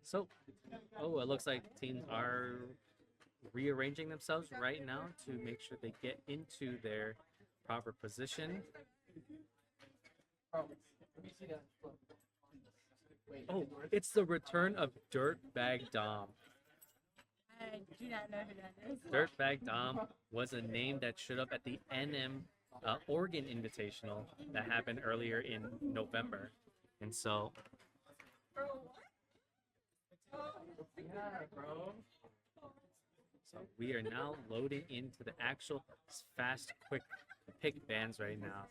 So, it looks like teams are rearranging themselves right now to make sure they get into their proper position. Oh, it's the return of Dirtbag Dom. I do not know who that is. Dirtbag Dom was a name that showed up at the NM Oregon Invitational that happened earlier in November. And so we are now loading into the actual fast, quick pick bands right now.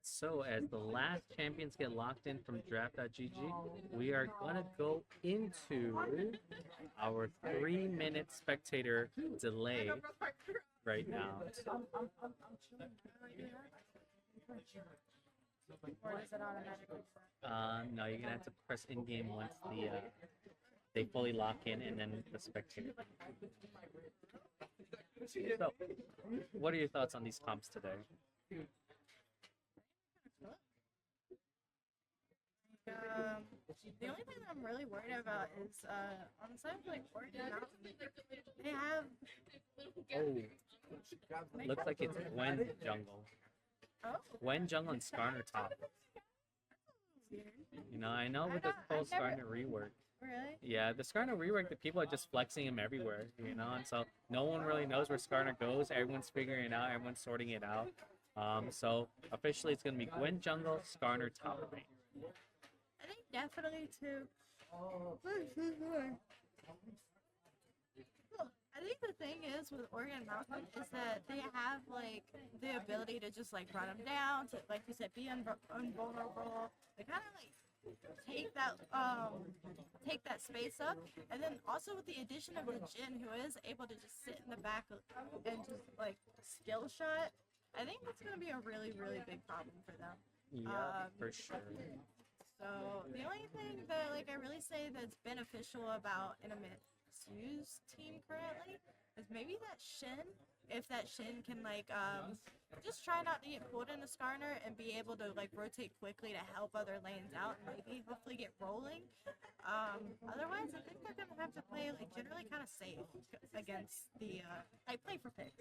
So as the last champions get locked in from draft.gg, we are gonna go into our 3-minute spectator delay right now. Or is it automatically? No, you're gonna have to press in-game once they fully lock in, and then the spectator. So, what are your thoughts on these comps today? The only thing that I'm really worried about is on the side of like Oregon Mountain, they have. Oh, looks like it's Gwen jungle. Oh. Gwen jungle and Skarner top. You know, I know with the whole Skarner rework. Really? Yeah, the Skarner rework, the people are just flexing him everywhere, you know, and so no one really knows where Skarner goes. Everyone's figuring it out. Everyone's sorting it out. So officially, it's gonna be Gwen jungle, Skarner top lane. I think definitely too. I think the thing is with Oregon Mountain is that they have like the ability to just like run them down, to like you said, be invulnerable. They kind of like take that space up, and then also with the addition of the Jin, who is able to just sit in the back and just like skill shot. I think that's gonna be a really, really big problem for them. Yeah, for sure. So the only thing that like I really say that's beneficial about NMSU's team currently is maybe that Shin. If that Shin can like just try not to get pulled into Skarner and be able to like rotate quickly to help other lanes out and maybe hopefully get rolling. Otherwise, I think they're gonna have to play like generally kind of safe against the like play for pick.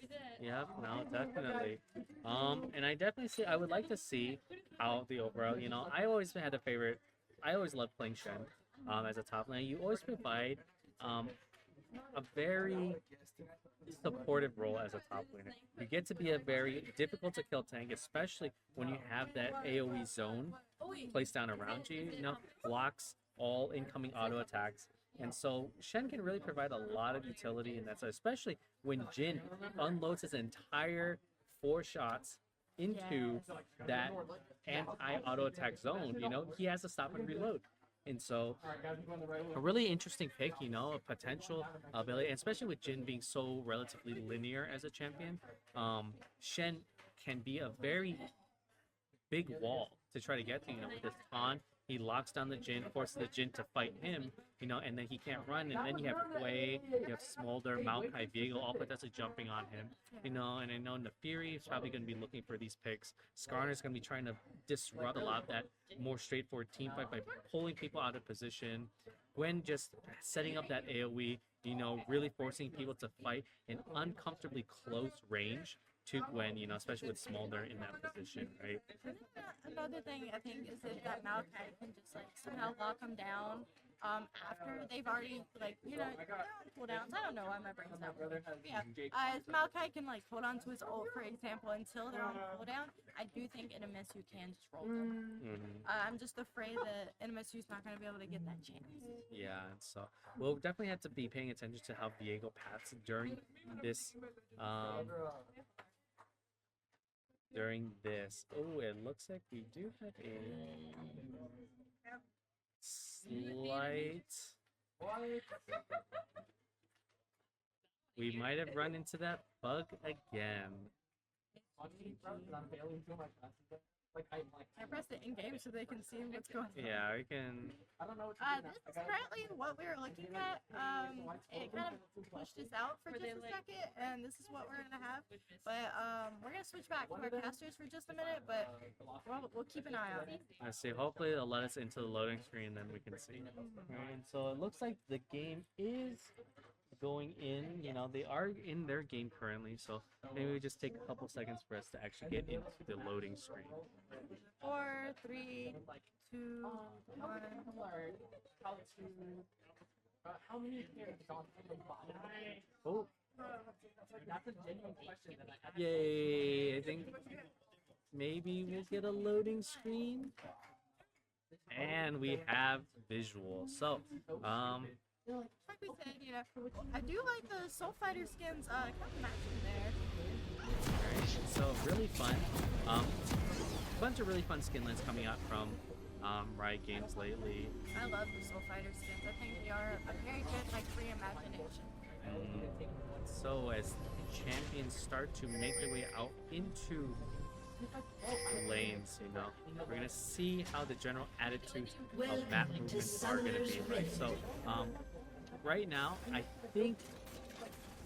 Yep, no, definitely. And I definitely see. I would like to see how the overall. You know, I always had a favorite. I always loved playing Shen as a top lane. You always provide a very supportive role as a top laner. You get to be a very difficult to kill tank, especially when you have that AoE zone placed down around you, you know, blocks all incoming auto attacks. And so Shen can really provide a lot of utility in that side, especially when Jin unloads his entire 4 shots into that anti-auto attack zone. You know, he has to stop and reload. And so, a really interesting pick, you know, a potential ability, especially with Jin being so relatively linear as a champion. Shen can be a very big wall to try to get to, you know, with this taunt. He locks down the Jin, forces the Jin to fight him, you know, and then he can't run. And then you have Hwei, you have Smolder, Maokai, Viego, all potentially jumping on him, you know. And I know Nefiri is probably going to be looking for these picks. Skarner's going to be trying to disrupt a lot of that more straightforward team fight by pulling people out of position. Gwen just setting up that AoE, you know, really forcing people to fight in uncomfortably close range to Gwen, you know, especially with Smolder in that position, right? Another thing I think is that Maokai can just like somehow lock him down after they've already like, you know, they're on cooldowns. I don't know why my brain's not working. Yeah, Maokai can like hold on to his ult, for example, until they're on cooldown. I do think NMSU can just roll them. I'm just afraid that NMSU's not going to be able to get that chance. Yeah, so we'll definitely have to be paying attention to how Viego paths during this Oh, it looks like we do have a slight... We might have run into that bug again. I pressed it in game so they can see what's going on. Yeah, we can... This is currently what we were looking at. It kind of pushed us out for just a second, and this is what we're going to have. But we're going to switch back to our casters for just a minute, but we'll keep an eye on it. I see. Hopefully they'll let us into the loading screen, then we can see. Right, so it looks like the game is going in. You know, they are in their game currently, so maybe we just take a couple seconds for us to actually get into the loading screen. 4, 3, 2, 1. How many players on the bottom? Oh. That's a genuine question that I have. Yay! I think maybe we'll get a loading screen. And we have visual. So, like we said, you know, I do like the Soul Fighter skins kind of matching there. Right, so really fun. Bunch of really fun skinlets coming out from Riot Games lately. I love the Soul Fighter skins. I think they are a very good like reimagination. So as champions start to make their way out into the lanes, you know, we're gonna see how the general attitudes of map movements are gonna be, right? So right now I think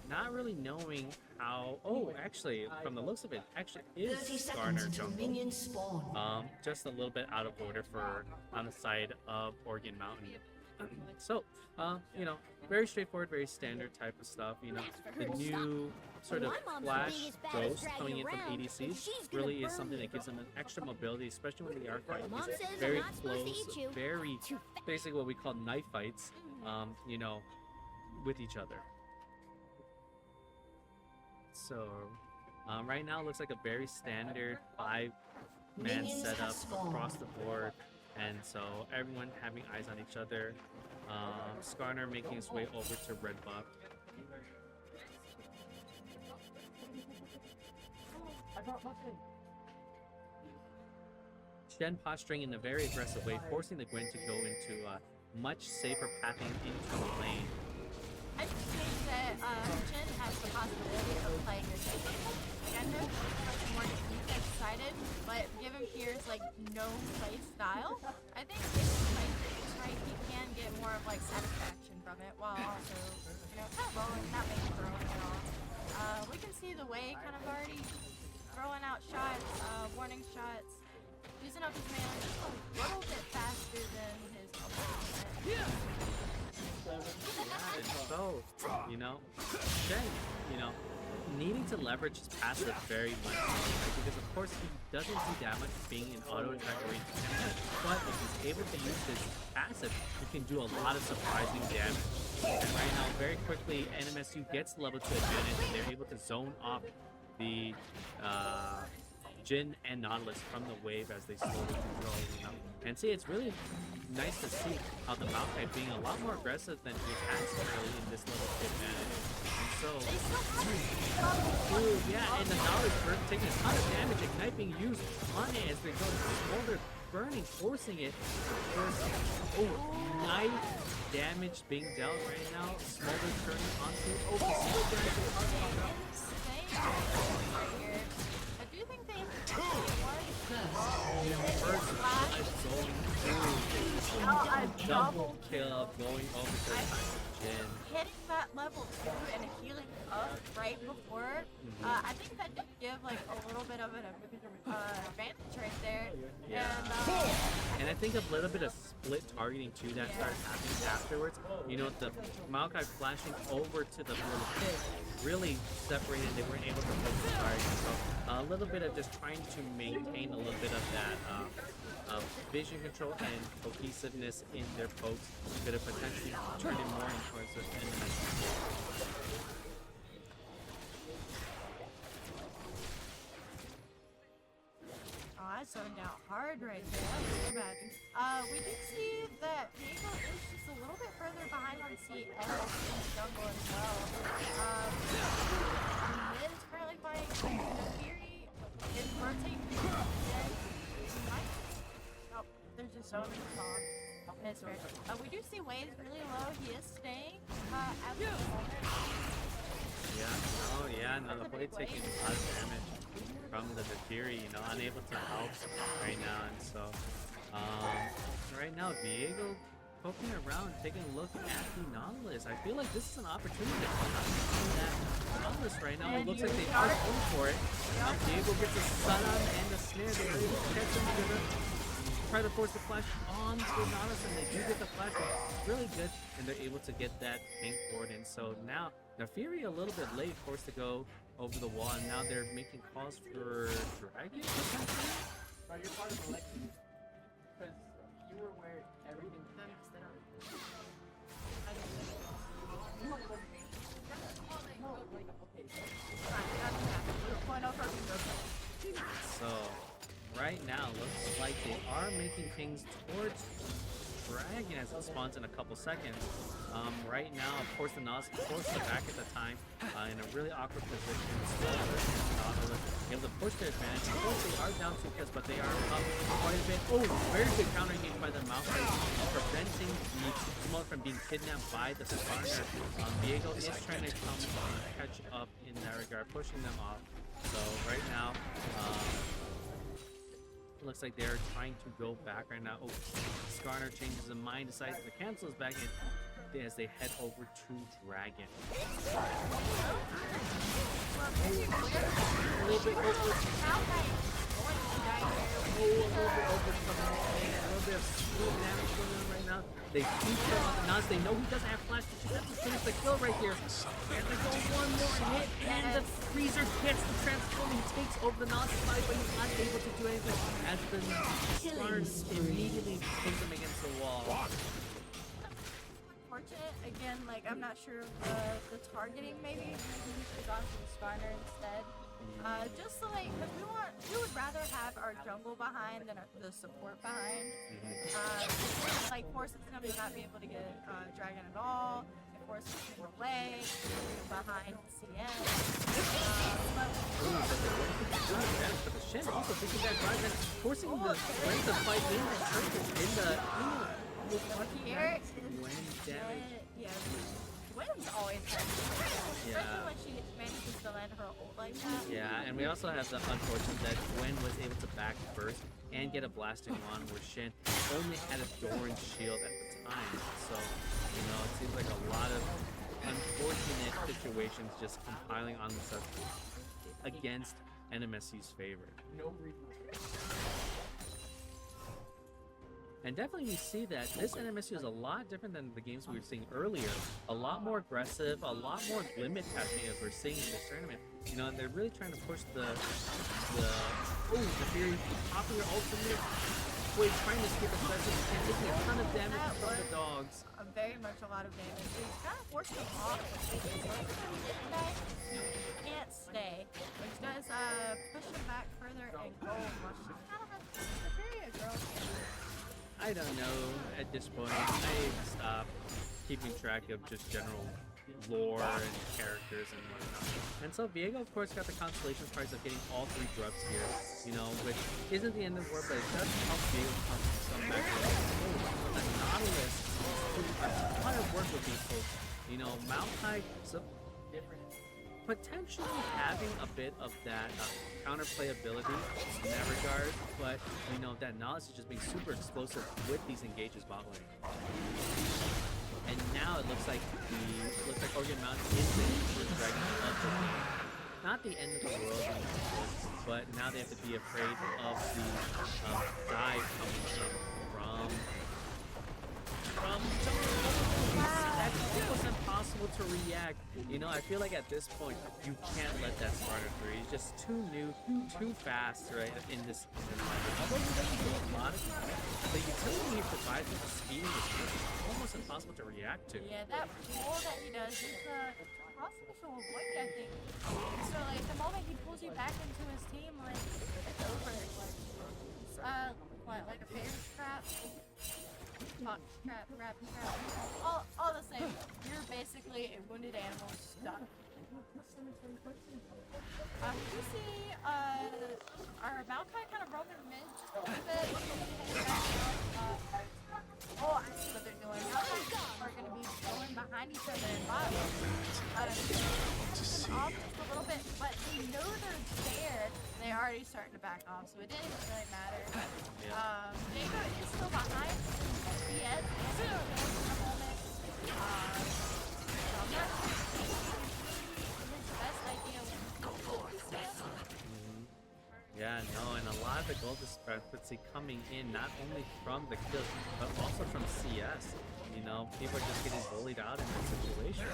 not really knowing how... Oh, actually, from the looks of it, actually is Skarner jungle. Just a little bit out of order for on the side of Oregon Mountain. So, you know, very straightforward, very standard type of stuff. You know, the new sort of Flash Ghost coming in from ADCs really is something that gives them an extra mobility, especially when they are fighting these very close, very basically what we call knife fights, you know, with each other. So, right now it looks like a very standard 5-man setup across the board, and so everyone having eyes on each other. Skarner making his way over to red buff. Shen posturing in a very aggressive way, forcing the Gwen to go into a much safer pathing into the lane. I just think that Jin has the possibility of playing this game. Like, I know he's more excited, but given Pierre's like no play style, I think if he plays it right, he can get more of like satisfaction from it, while also, you know, kind of rolling, not maybe throwing at all. We can see the way kind of already throwing out shots, warning shots, using up his mana just a little bit faster than his opponent. So, you know, Shen, you know, needing to leverage his passive very much, right? Because of course he doesn't do damage being an auto attack range, but if he's able to use this passive, you can do a lot of surprising damage. And right now, very quickly, NMSU gets level 2 advantage, and they're able to zone off the Jin and Nautilus from the wave as they slowly control. And see, it's really nice to see how the Maokai being a lot more aggressive than he has early in this level 2 advantage. And so, yeah, and the Nautilus burn taking a ton of damage, Ignite being used on it as they go Smolder burning, forcing it. Ignite damage being dealt right now. Smolder turning onto it. Smolder damage is I do think they first going through. Double kill going over to Jin. hitting that level 2 and healing up right before, I think that did give like a little bit of an advantage right there. Yeah. And I think a little bit of split targeting too that started happening afterwards. You know, the Maokai flashing over to the little pit really separated. They weren't able to focus targeting. So a little bit of just trying to maintain a little bit of that vision control and cohesiveness in their pokes could have potentially turned it more towards the enemy. Oh, I zoned out hard right there. That was so bad. We did see that Diego is just a little bit further behind on CS in the jungle as well. Mid is currently fighting the Fury. It's rotating. Oh, there's just so many songs. It's fair. We do see Waves really low. He is staying at the moment. Yeah, oh yeah, no, the Blade taking a lot of damage from the Fury, you know, unable to help right now. And so, right now, Diego poking around, taking a look at the Nautilus. I feel like this is an opportunity to come out that Nautilus right now. It looks like they are going for it. Diego gets a stun on and the snare. They're able to catch him together. Try to force the flash onto the Nautilus, and they do get the flash. It's really good, and they're able to get that pink board. And so now, the Fury a little bit late, forced to go over the wall, and now they're making calls for Dragon. Bro, you're part of the election. Because you were where everything So, right now, looks like they are making things towards Dragon as it spawns in a couple seconds. Right now, of course, the Nautilus forced it back at the time in a really awkward position. Nautilus able to push their advantage. Of course, they are down 2 kills, but they are up quite a bit. Oh, very good counter engage by the Maokai, preventing the Smoke from being kidnapped by the Sparner. Diego is trying to come catch up in that regard, pushing them off. So right now, looks like they're trying to go back right now. Oh, Skarner changes his mind, decides to cancel his back in as they head over to Dragon. A little bit of smooth damage going on right now. They keep him on the Nas. They know he doesn't have flash. They have to finish the kill right here. And they go one more hit, and the Freezer gets the transform. He takes over the Nas side, but he's not able to do anything as the Sparns immediately push him against the wall. Unfortunate. Again, like, I'm not sure of the targeting maybe. Maybe we should have gone for the Skarner instead. Just so like, because we would rather have our jungle behind than the support behind. Like, forces them to not be able to get Dragon at all. It forces them away behind CM. But the Shen also thinking that Dragon forcing the Gwen to fight in the here is damage. Yeah. Gwen's always especially when she manages to land her ult like that. Yeah, and we also have the unfortunate that Gwen was able to back first and get a blasting wand where Shen only had a Doran shield at the time. So, you know, it seems like a lot of unfortunate situations just compiling on themselves against NMSU's favor. No reason. And definitely we see that this NMSU is a lot different than the games we were seeing earlier. A lot more aggressive, a lot more limit testing as we're seeing in this tournament. You know, and they're really trying to push the Fury popping their ultimate, halfway trying to skip a special and taking a ton of damage That from the was dogs. Very much a lot of damage. He's kind of forced him off. He can't stay, which does push him back further and gold, which is kind of a superior girl. I don't know at this point. I stopped keeping track of just general lore and characters and whatnot. And so Viego, of course, got the consolation prize of getting all 3 drops here, you know, which isn't the end of the world, but it does help Viego come back with the Nautilus to a ton of work with these folks. You know, Maokai, so potentially having a bit of that counterplay ability in that regard, but you know that Nautilus is just being super explosive with these engages bot lane. And now it looks like Organ Mountain is the first dragon of the game. Not the end of the world, but now they have to be afraid of the dive coming from that's almost impossible to react. You know, I feel like at this point you can't let that starter through. He's just too new, too fast, right? In this environment. Although he doesn't do a lot of the utility he provides with the speed and the strength is almost impossible to react to. Yeah, that pull that he does is impossible to avoid, I think. So like the moment he pulls you back into his team, like it's over. Like what, like a bear trap? Fox trap, rabbit trap, all the same. You're basically a wounded animal stuck. We see our Maokai kind of roaming mid just a little bit. I see what they're doing. Maokai are going to be going behind each other in bot. Off just a little bit, but they know they're there. They're already starting to back off, so it didn't really matter. Diego is still behind. Yet, so I'm not his best idea. Go for it. Yeah, no, and a lot of the goal discrepancy coming in not only from the kills, but also from CS. You know, people are just getting bullied out in that situation.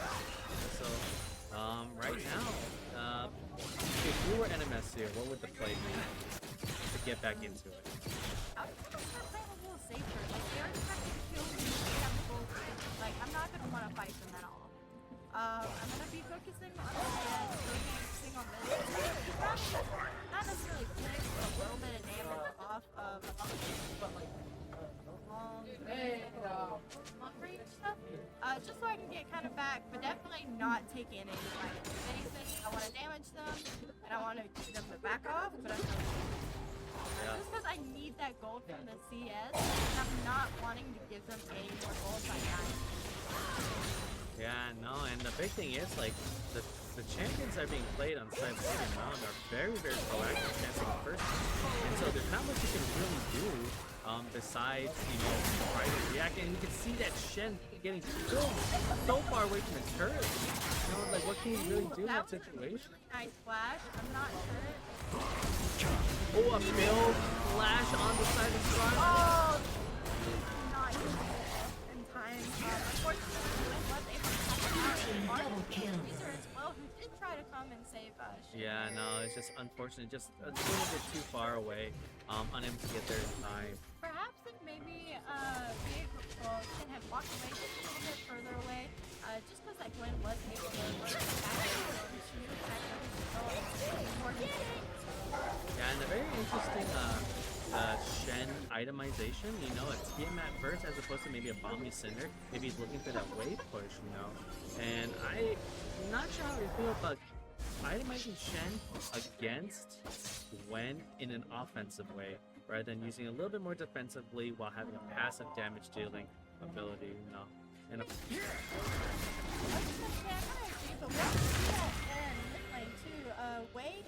So, right now, if you were NMS here, what would the play be to get back into it? I was gonna start playing a little safer. Like, they already tried to kill me. Like, I'm not gonna want to fight them at all. I'm gonna be focusing on the CS, focusing on this. Not necessarily putting a little bit of damage off of long range stuff. Just so I can get kind of back, but definitely not take any fight. If anything, I want to damage them, and I want to get them to back off, but I'm not. Just because I need that gold from the CS, and I'm not wanting to give them any more gold by dying. Yeah, no, and the big thing is, like, the champions that are being played on side Organ Mountain are very, very proactive chancing first. And so there's not much you can really do besides, you know, try to react. And you can see that Shen getting so far away from his turret. You know, like, what can you really do in that situation? Nice flash. I'm not sure. Oh, a build flash on the side of Strong. Oh, not in time. Unfortunately, was able to come out and User as well, who did try to come and save us. Yeah, no, it's just unfortunate. Just a little bit too far away. Unable to get there in time. Perhaps if maybe can have walked away just a little bit further away, just because that Glenn was able to work Yeah, and a very interesting Shen itemization, you know, a Tiamat first as opposed to maybe a Bombi Cinder. Maybe he's looking for that wave push, you know. And I'm not sure how we feel about itemizing Shen against Gwen in an offensive way, rather than using a little bit more defensively while having a passive damage dealing ability, you know. And a Wade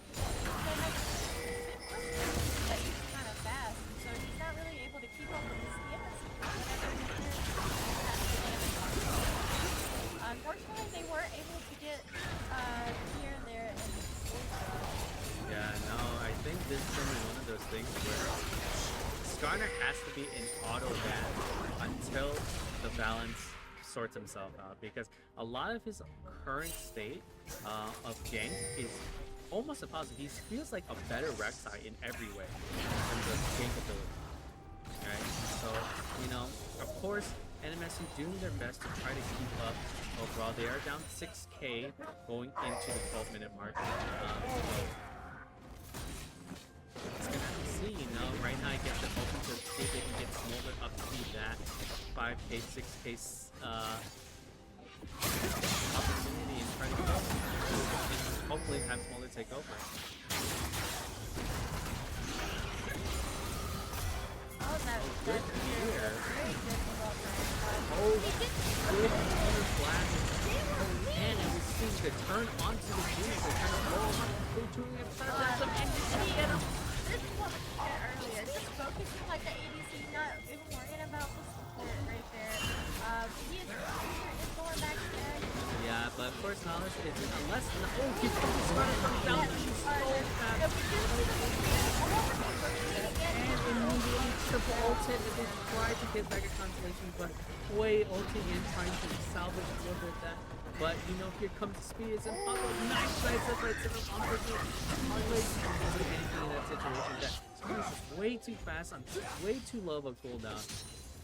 kind of fast, so he's not really able to keep up with his skills. Unfortunately, they weren't able to get here and there. Yeah, no, I think this is gonna be one of those things where Skarner has to be in auto ban until the balance sorts himself out, because a lot of his current state of gank is almost impossible. He feels like a better Rek'Sai in every way in terms of gank ability. Right? So, you know, of course, NMSU doing their best to try to keep up. Overall, they are down 6K going into the 12-minute mark. So it's gonna have to see, you know. Right now, I guess they're hoping to see if they can get Smolder up to that 5K, 6K opportunity and try to go. And hopefully have Smolder take over. Oh, Good here. Oh, good corner flash. And it was seen to turn onto the Genius. They kind of roll on the doing it. This is what we said earlier. Just focusing like the ADC, not even worrying about the support right there. He is going back there. Yeah, but of course, knowledge is unless. Oh, he comes down. He's so fast. And immediately triple ulted if they try to get back a constellation, but way ulting in, trying to salvage a little bit of that. But you know, here comes the speed. It's impossible. Nice side step right to the unfortunate. Hardly can't do anything in that situation. That Smolder's just way too fast on way too low of a cooldown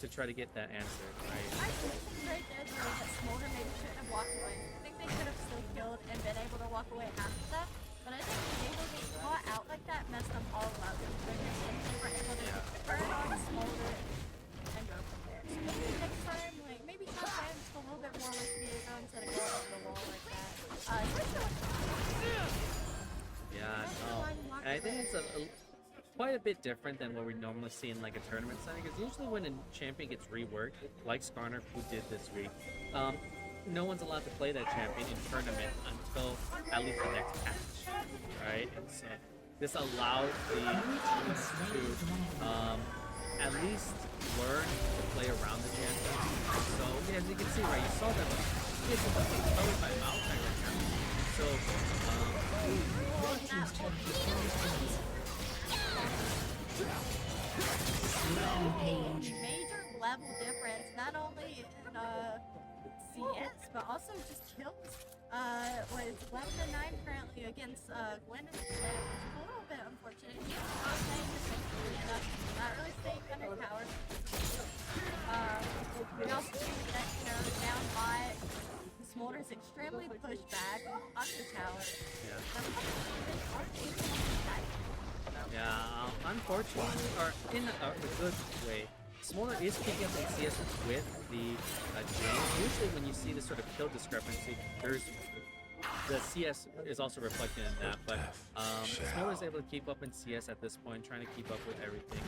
to try to get that answer, right? I think right there that Smolder maybe shouldn't have walked away. I think they could have still killed and been able to walk away after that. But I think being able to get caught out like that messed them all up. They were able to turn on Smolder and go from there. So maybe next time, like, maybe try to plan just a little bit more with Diego instead of going over the wall like that. Yeah, no. And I think it's quite a bit different than what we normally see in like a tournament setting, because usually when a champion gets reworked, like Skarner, who did this week, no one's allowed to play that champion in tournament until at least the next patch, right? And so this allows the teams to at least learn to play around the champion. So yeah, as you can see, right, you saw that it's covered by Malphite right now. So major level difference, not only in CS, but also just kills. Was 11 to 9 currently against Gwen and Shed. A little bit unfortunate. He's not playing defensively enough, not really staying under tower. We also see that, you know, down bot, Smolder's extremely pushed back on the tower. Yeah, unfortunately, or in a good way, Smolder is picking up the CS with the James. Usually when you see this sort of kill discrepancy, the CS is also reflected in that, but Smolder is able to keep up in CS at this point, trying to keep up with everything.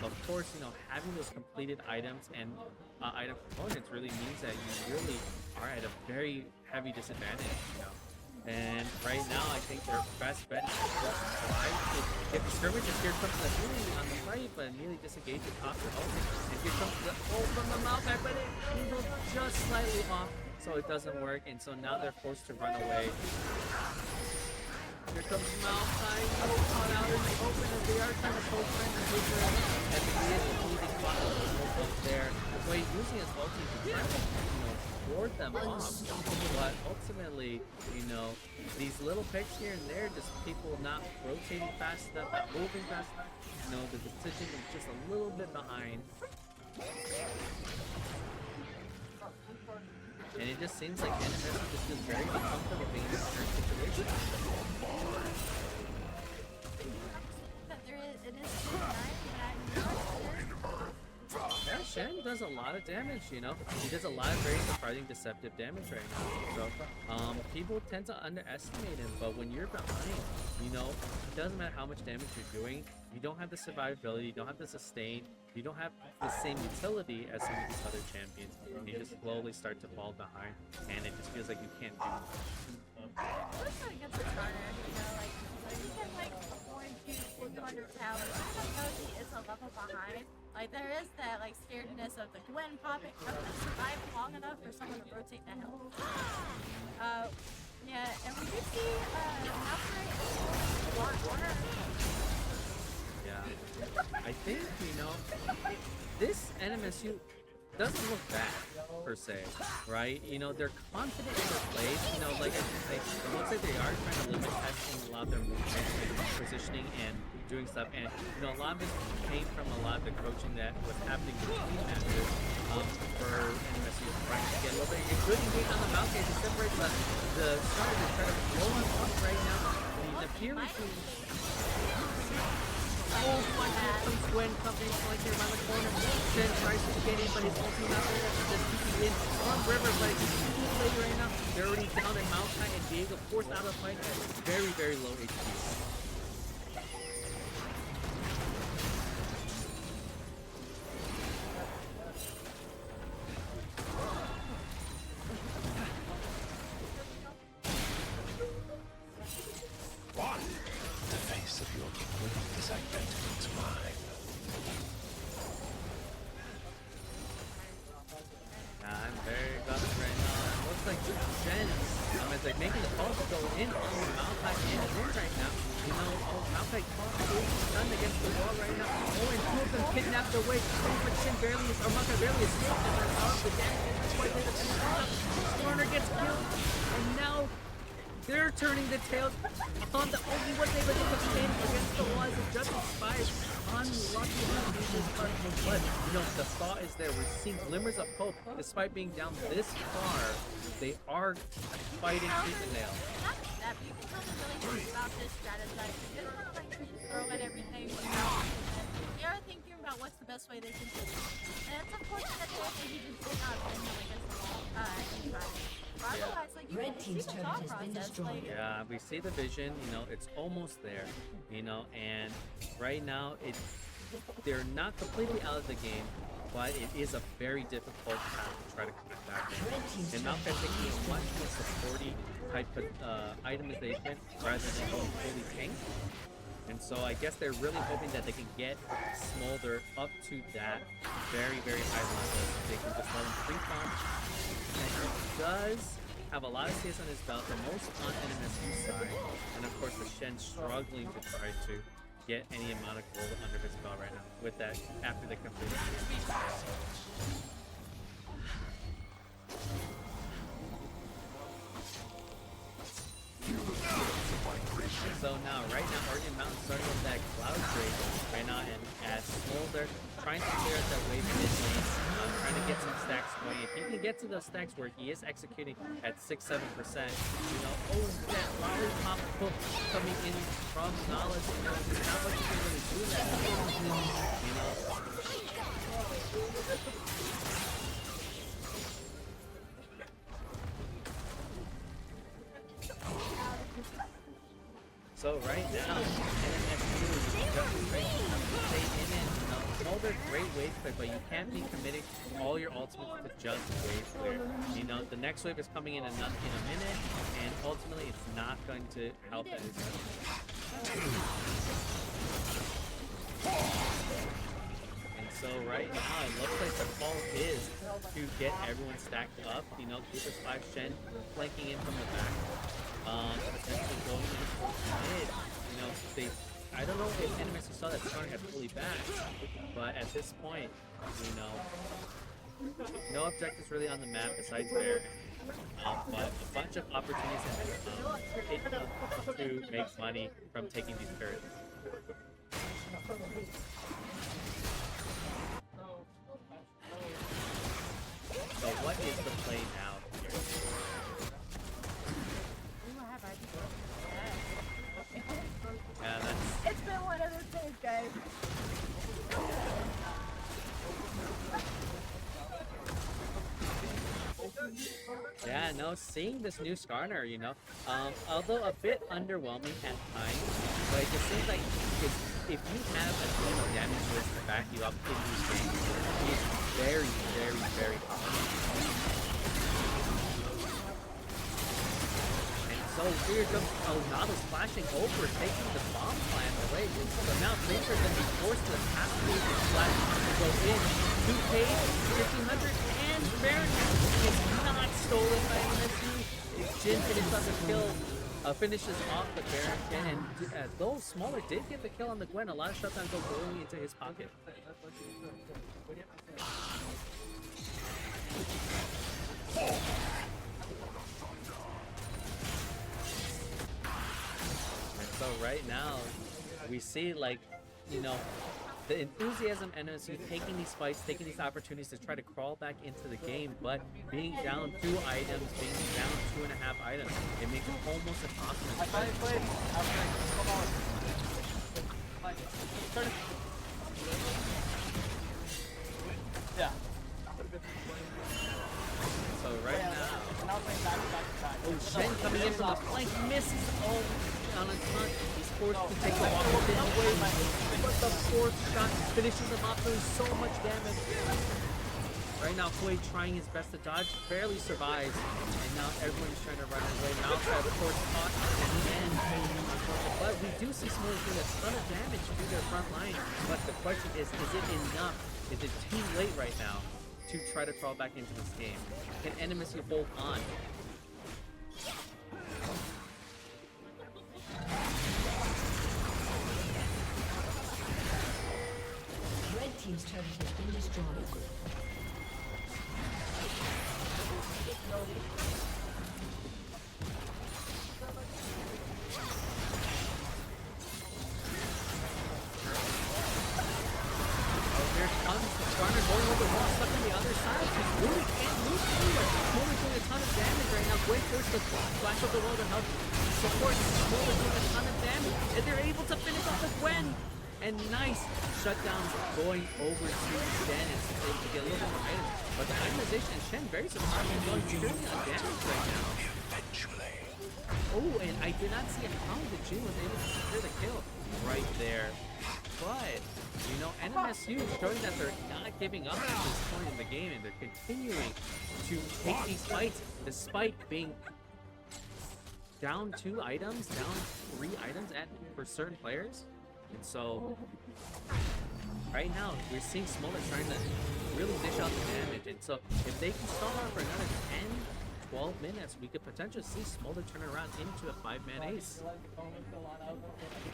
Of course, you know, having those completed items and item components really means that you really are at a very heavy disadvantage, you know. And right now, I think their best bet is to just try to get the skirmishes. Here comes the really on the right, but immediately disengage the top of the And here comes the ult from the Malphite, but it goes just slightly off, so it doesn't work. And so now they're forced to run away. Here comes Malphite, no caught out in the open, and they are trying to poke trying to take her. And he is immediately caught up there. Wait, using his ulti to try to, you know, ward them off, but ultimately, you know, these little picks here and there, just people not rotating fast enough, not moving fast enough, you know, the decision is just a little bit behind. And it just seems like NMS just feels very uncomfortable being in this current situation. Yeah, Shen does a lot of damage, you know. He does a lot of very surprising deceptive damage right now. So, people tend to underestimate him, but when you're behind, you know, it doesn't matter how much damage you're doing, you don't have the survivability, you don't have the sustain, you don't have the same utility as some of these other champions. And you just slowly start to fall behind, and it just feels like you can't do much. Also against the Skarner, you know, like, you can like afford to go under tower, even though he is a level behind. Like, there is that like scaredness of the Gwen popping up to survive long enough for someone to rotate the hell. Yeah, and we do see Malphite a lot more. Yeah, I think, you know, this NMSU doesn't look bad per se, right? You know, they're confident in their plays. You know, like I say, it looks like they are trying to limit testing a lot of their movement and positioning and doing stuff. And you know, a lot of it came from a lot of the coaching that was happening between matches for NMSU trying to get a little bit. A good engage on the mouth game to separate the starter to try to blow him up right now. The appearance Gwen coming flanking around the corner. Shen tries to get in, but his ultimate out there just keeping in from Riverside. It's too late right now. They're already down in Maokai and Diego forced out of the fight at very, very low HP. The face of your kingdom is identical to mine. I'm very gutted right now. It looks like Shen is like making the call to go in on Maokai and Rin right now. You know, Maokai caught stunned against the wall right now. Oh, and two of them kidnapped their way. But Shen barely is, or Maokai barely escaped and they're out of the damage. That's why they finish off. Corner gets killed. And now they're turning the tails on the only one they were able to stand against the wall as it just expires. Unlucky to lose this card, but you know the thought is there. We're seeing glimmers of hope, despite being down this far. They are fighting tooth and nail. Not just that, but you can tell they're really thinking about this strategize. They don't want to like just throw at everything. They are thinking about what's the best way they can do it. And it's unfortunate that he just did not win them against the wall. Otherwise, like, you can see the thought process. Like, Yeah, we see the vision. You know, it's almost there. You know, and right now they're not completely out of the game, but it is a very difficult path to try to come back in. And Maokai taking a much more supporty type of itemization rather than going fully tank. And so I guess they're really hoping that they can get Smolder up to that very, very high level. They can just let him creep on. And he does have a lot of CS on his belt, the most on NMSU side. And of course the Shen struggling to try to get any amount of gold under his belt right now with that after they complete it. So now, right now, Oregon Mountain starting with that Cloud Trade right now, and as Smolder trying to clear out that wave mid lane, trying to get some stacks going. If he can get to those stacks where he is executing at 6-7%, you know, oh, that lollipop hook coming in from Knowledge, you know, there's not much you can really do that, you know. So right now, NMSU is just trying to stay in it. Smolder, great wave clear, but you can't be committing all your ultimates to just wave clear. You know, the next wave is coming in a minute, and ultimately it's not going to help that. And so right now, it looks like the call is to get everyone stacked up. You know, Keeper's 5 Shen flanking in from the back. Potentially going into mid. You know, I don't know if NMSU saw that Skarner had fully back, but at this point, you know, no objectives really on the map besides Bear. But a bunch of opportunities to make money from taking these turrets. So what is the play now here? Yeah, that's... It's been one of those days, guys. Yeah, no, seeing this new Skarner, you know, although a bit underwhelming at times, but it just seems like if you have a team of damage list to back you up in these games, it's very, very, very hard. So weird, Nado's flashing over, taking the bomb plant away. So now Tracer is going to be forced to pass through the flash to go in. 2K, 1500, and Baron is not stolen by NMSU. Jin finishes off the kill, finishes off the Baron, and though Smaller did get the kill on the Gwen, a lot of shutdowns go going into his pocket. right now, we see like, you know, the enthusiasm NMSU taking these fights, taking these opportunities to try to crawl back into the game, but being down 2 items, being down 2.5 items, it makes it almost impossible. Yeah. So right now, oh, Shen coming in from the flank, misses on a taunt. He's forced to take the walk within away, but the 4th shot finishes him off, doing so much damage. Right now, Koi trying his best to dodge, barely survives, and now everyone's trying to run away. Now, of course, caught at the end. But we do see Smolder doing a ton of damage to their front line. But the question is it enough? Is it too late right now to try to crawl back into this game? Can NMSU hold on? Red team's turret has been destroyed. Here comes Garner going over the wall, stuck on the other side. He really can't move anywhere. Smolder's doing a ton of damage right now. Great force to flash up the wall to help support. Smolder's doing a ton of damage, and they're able to finish off the Gwen. And nice shutdowns going over to Shen and able to get a little bit more items. But the itemization and Shen very surprisingly going purely on damage right now. Oh, and I did not see how the Jin was able to secure the kill right there. But, you know, NMSU showing that they're not giving up at this point in the game, and they're continuing to take these fights despite being down 2 items, down 3 items for certain players. And so, right now, we're seeing Smolder trying to really dish out the damage. And so, if they can stall out for another 10, 12 minutes, we could potentially see Smolder turn around into a 5-man ace.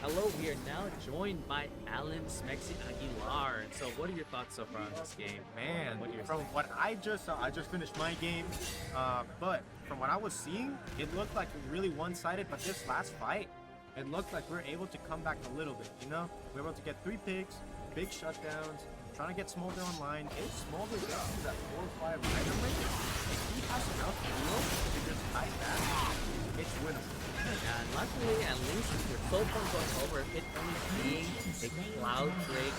Hello, we are now joined by Alan Smexy Aguilar. And so, what are your thoughts so far on this game? Man, from what I just saw, I just finished my game, but from what I was seeing, it looked like really one-sided. But this last fight, it looked like we were able to come back a little bit, you know? We were able to get 3 picks, big shutdowns, trying to get Smolder online. If Smolder gets to that 4 or 5 item range, if he has enough heals to just fight that, it's winnable. And luckily, at least with soul form going over, it only being a cloud break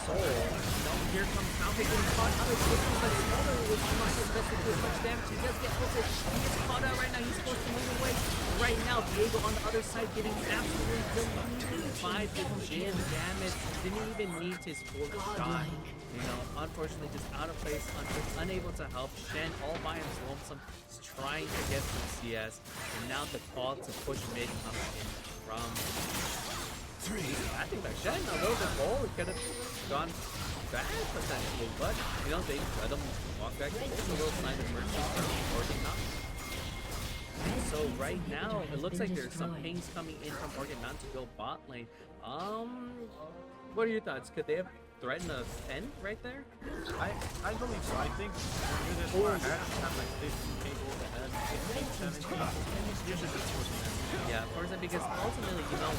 soul. No, here comes now taking caught out of the but Smolder was trying his best to do as much damage. He does get closer. He gets caught out right now. He's supposed to move away. Right now, Diego on the other side getting absolutely deleted by the Jin damage. Didn't even need his 4th shot. You know, unfortunately, just out of place, unable to help. Shen all by his lonesome, is trying to get some CS, and now the call to push mid comes in from 3. I think that Shen, a little bit bold, it could have gone bad potentially, but you know they let him walk back. There's a little sign of mercy from Oregon Mountain. So right now, it looks like there's some pings coming in from Oregon Mountain to go bot lane. What are your thoughts? Could they have threatened a 10 right there? I believe so. I think when you're this far ahead, you have like 15k gold ahead, 15, 17. You should just force them. Yeah, force them because ultimately, you know,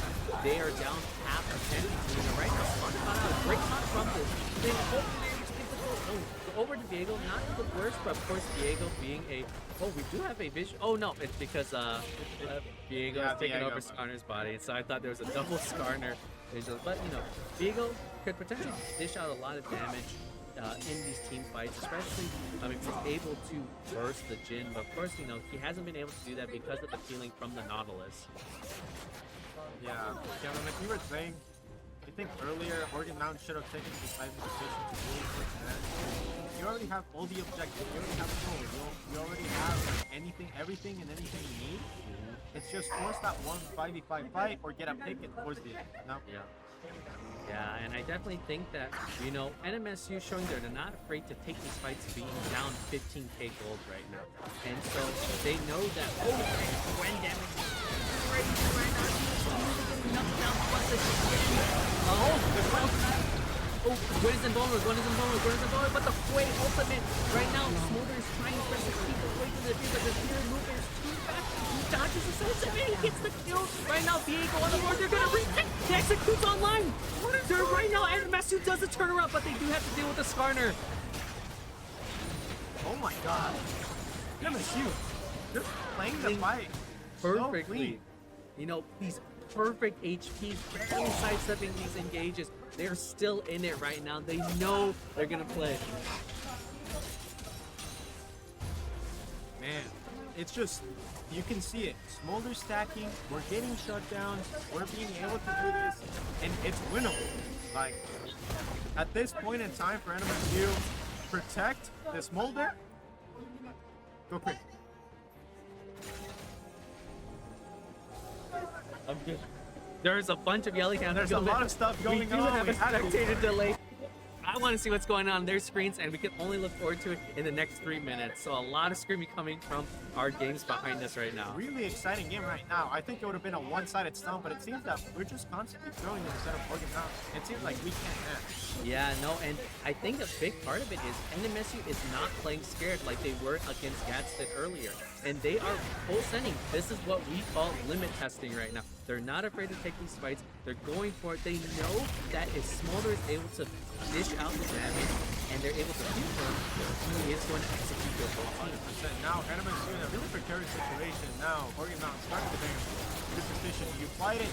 they are down half a 10. You know, right now, Smart got out a great shot from this. They hopefully able to get the goal. Oh, over to Diego, not the worst, but of course Diego being a. Oh, we do have a vision. Oh no, it's because Diego is taking over Skarner's body, so I thought there was a double Skarner visual. But you know, Diego could potentially dish out a lot of damage in these team fights, especially if he's able to burst the Jin. But of course, you know, he hasn't been able to do that because of the feeling from the Nautilus. Yeah, Kevin, like you were saying, I think earlier Oregon Mountain should have taken the decisive decision to really push that. You already have all the objectives, you already have goals, you already have everything and anything you need. It's just force that one 5v5 fight or get a pick it towards the end. No? Yeah. Yeah, and I definitely think that, you know, NMSU showing they're not afraid to take these fights being down 15k gold right now. And so they know that, Gwen damage is crazy right now. He's knocked down plus the Gwen is invulnerable, but the Quay ultimate right now, Smolder is trying to keep away from and it feels like the spear movement is too fast. He dodges the sunset and he gets the kill. Right now, Diego on the board, they're gonna retake. The execute's online. They're right now, and Messi does the turnaround, but they do have to deal with the Skarner. Oh my god. MSU. They're playing the fight so Perfectly. clean. You know, these perfect HPs, barely sidestepping these engages. They're still in it right now. They know they're gonna play. Man, it's just, you can see it. Smolder stacking, we're getting shutdowns, we're being able to do this, and it's winnable. Like, at this point in time for NMSU, protect the Smolder, go quick. I'm good. There's a bunch of yelling. There's a lot of stuff going We do on. have We a had to- spectator delay. I want to see what's going on their screens, and we can only look forward to it in the next 3 minutes. So a lot of screaming coming from our games behind us right now. Really exciting game right now. I think it would have been a one-sided stomp, but it seems that we're just constantly throwing it instead of working out. It seems like we can't match. Yeah, no, and I think a big part of it is NMSU is not playing scared like they were against Gadsden earlier. And they are full sending. This is what we call limit testing right now. They're not afraid to take these fights. They're going for it. They know that if Smolder is able to dish out the damage and they're able to keep him, he is going to execute their whole team. 100%. Now, NMSU in a really precarious situation. Now, Oregon Mountain starting the game. Good position. Do you fight it,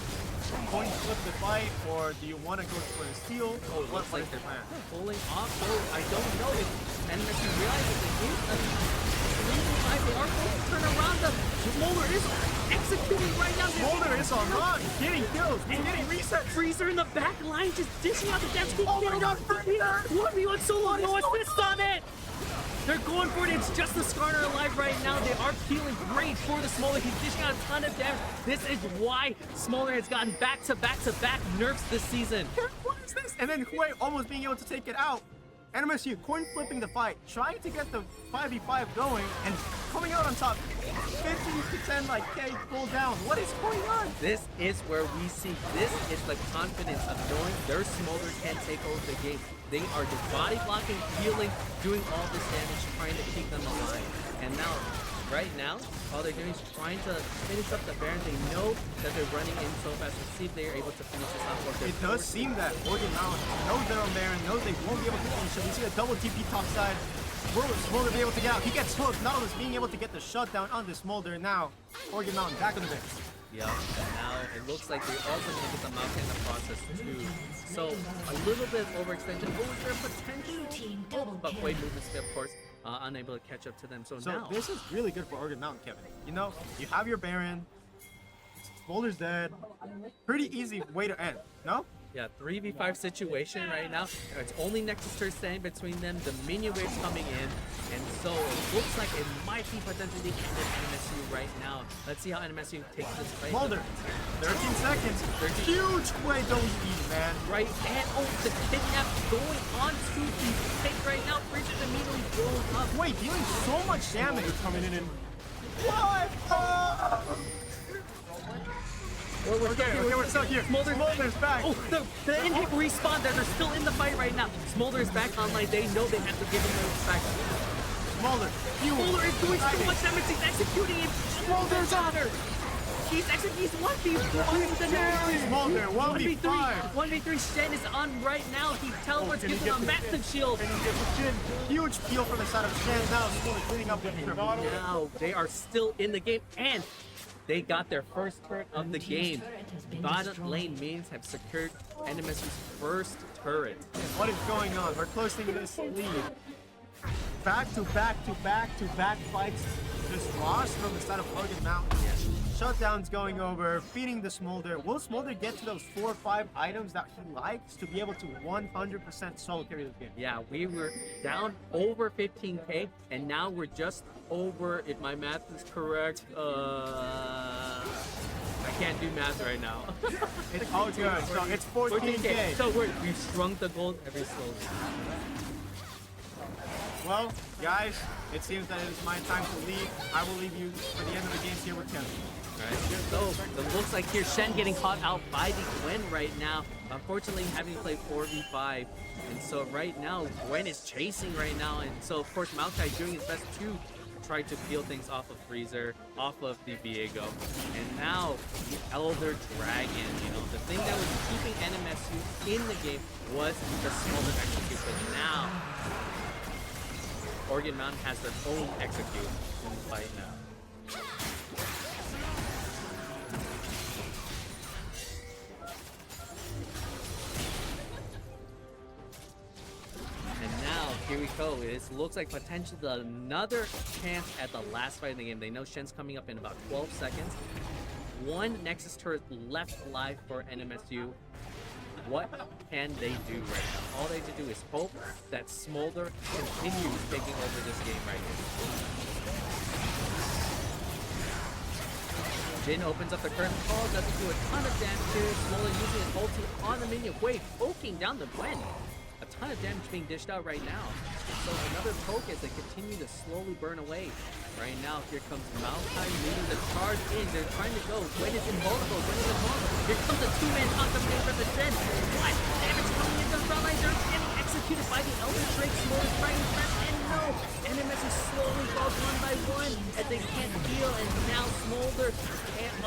coin flip the fight, or do you want to go for the steal? Oh, What looks like is they're the plan? pulling off. So I don't know if NMSU realizes the game. They are going to turn around. The Smolder is executing right now. Smolder is online. Getting kills. He's getting resets. Freezer in the back line just dishing out the damage. Oh my god, Freezer! 1v1 solo. No assist on it. They're going for it. It's just the Skarner alive right now. They are feeling great for the Smolder. He's dishing out a ton of damage. This is why Smolder has gotten back-to-back-to-back nerfs this season. What is this? And then Hui almost being able to take it out. NMSU coin flipping the fight, trying to get the 5v5 going, and coming out on top. 50 to 10 like K pull down. What is going on? This is where we see, this is the confidence of knowing their Smolder can take over the game. They are just body blocking, healing, doing all this damage, trying to keep them alive. And now, right now, all they're doing is trying to finish up the Baron. They know that they're running in so fast to see if they're able to finish this off. Or It does seem that Oregon Mountain knows they're on Baron, knows they won't be able to finish it. We see a double TP top side. Will Smolder be able to get out? He gets hooked, not only being able to get the shutdown on the Smolder. Now, Oregon Mountain back on the bench. Yeah, and now it looks like they're also going to get the mount in the process too. So a little bit of overextension. Oh, is there potential? But Quaid movements, of course, unable to catch up to them. So now this is really good for Oregon Mountain, Kevin. You know, you have your Baron, Smolder's dead. Pretty easy way to end, no? yeah, 3v5 situation right now. It's only Nexus Turret standing between them. The minion waves coming in. And so it looks like it might be potentially the end of NMSU right now. Let's see how NMSU takes this fight. Smolder, 13 seconds. Huge play WE, man. Right, and oh, the kidnap going on to the pick right now. Bridget immediately blown up. Wait, dealing so much damage. Coming in and... What? We're stuck here. Smolder's back. Oh, the in-hit respawn there. They're still in the fight right now. Smolder is back online. They know they have to give him the respect. Smolder, Smolder is doing so much damage. He's executing it. Smolder's on her. He's executing. He's 1v1 with the narrative. Smolder, 1v5. 1v3. Shen is on right now. He teleports, gives him a massive shield. And he gets a chin. Huge peel from the side of Shen. Now Smolder cleaning up the triple. Now they are still in the game, and they got their first turret of the game. Bottom lane minions have secured NMSU's first turret. What is going on? We're closing this lead. Back to back to back to back fights. Just lost from the side of Oregon Mountain. Shutdowns going over, feeding the Smolder. Will Smolder get to those 4 or 5 items that he likes to be able to 100% solo carry this game? Yeah, we were down over 15k, and now we're just over, if my math is correct, I can't do math right now. It's all good. So it's 14k. So we've shrunk the gold every slowly. Well, guys, it seems that it is my time to leave. I will leave you for the end of the games here with Kevin. Alright, so it looks like here Shen getting caught out by the Gwen right now. Unfortunately, having to play 4v5. And so right now, Gwen is chasing right now. And so, of course, Maokai is doing his best to tried to peel things off of Freezer, off of the Viego, and now the Elder Dragon. You know, the thing that was keeping NMSU in the game was the Smolder execute, but now Oregon Mountain has their own execute in the fight now. And now, here we go. It looks like potentially another chance at the last fight in the game. They know Shen's coming up in about 12 seconds. One Nexus turret left alive for NMSU. What can they do right now? All they have to do is hope that Smolder continues taking over this game right here. Jin opens up the curtain call, doesn't do a ton of damage here. Smolder using his ulti on the minion. Wait, poking down the Gwen. A ton of damage being dished out right now. So another poke as they continue to slowly burn away. Right now, here comes Maokai leading the charge in. They're trying to go. Gwen is invulnerable. Gwen is invulnerable. Here comes a two-man taunt coming in from the Zen. What? Damage coming into the front line. They're getting executed by the Elder Drake. Smolder trying to press, and no! NMS is slowly falls one by one as they can't heal, and now Smolder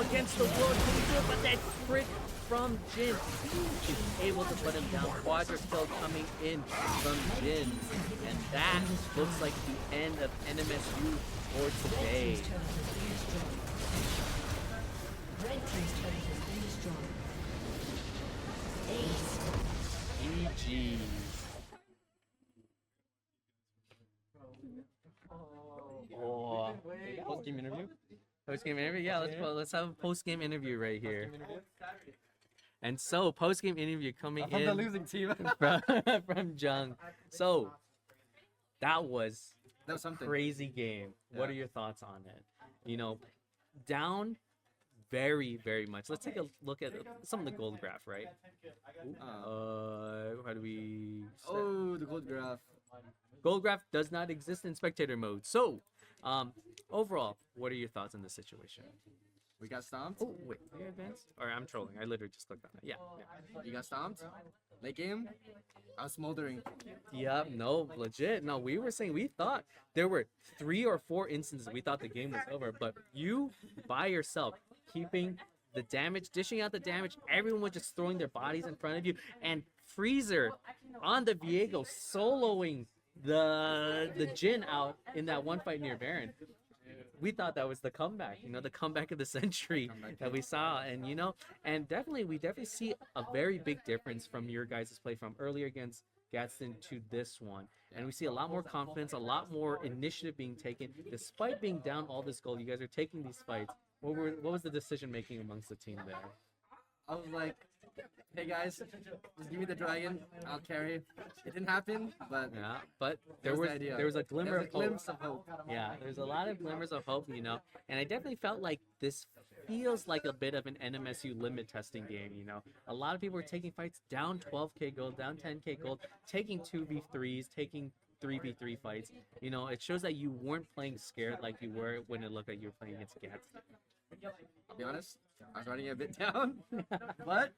against the world can do it, but that crit from Jin is able to put him down. Quadra kill coming in from Jin, and that looks like the end of NMSU for today. Red team's turret has been destroyed. Ace. GG. Oh. Post-game interview? Post-game interview? Yeah, let's have a post-game interview right here. And so, post-game interview coming I'm from in the losing team. from Jung. So, that was something. Crazy game. What are your thoughts on it? You know, down very, very much. Let's take a look at some of the gold graph, right? How do we... Oh, the gold graph. Gold graph does not exist in spectator mode. So, overall, what are your thoughts on this situation? We got stomped. Oh, wait, did I advance? Or I'm trolling. I literally just clicked on it. Yeah. You got stomped. Late game, I was smoldering. Yep, no, legit. No, we were saying we thought there were 3 or 4 instances we thought the game was over, but you by yourself keeping the damage, dishing out the damage, everyone was just throwing their bodies in front of you, and Freezer on the Viego soloing the Jin out in that one fight near Baron. We thought that was the comeback, you know, the comeback of the century that we saw. And, you know, and we definitely see a very big difference from your guys' play from earlier against Gadsden to this one. And we see a lot more confidence, a lot more initiative being taken. Despite being down all this gold, you guys are taking these fights. What was the decision making amongst the team there? I was like, hey guys, just give me the dragon, I'll carry. It didn't happen, but yeah, but there was a glimmer of hope. Yeah, there's a lot of glimmers of hope, you know, and I definitely felt like this feels like a bit of an NMSU limit testing game, you know. A lot of people were taking fights down 12k gold, down 10k gold, taking 2v3s, taking 3v3 fights. You know, it shows that you weren't playing scared like you were when it looked like you were playing against Gadsden. I'll be honest, I was running a bit down, but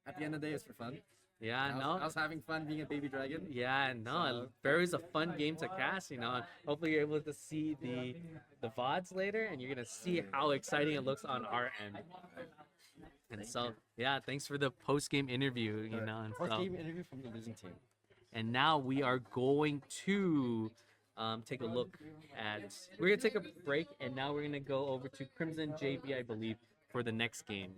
at the end of the day, it's for fun. Yeah, I was having fun being a baby dragon. Yeah, no, Barry was a fun game to cast, you know. And hopefully you're able to see the VODs later, and you're gonna see how exciting it looks on our end. And so, yeah, thanks for the post-game interview, you know. And Post-game interview from the losing team. And now we are going to take a look at. We're gonna take a break, and now we're gonna go over to Crimson JV, I believe, for the next game.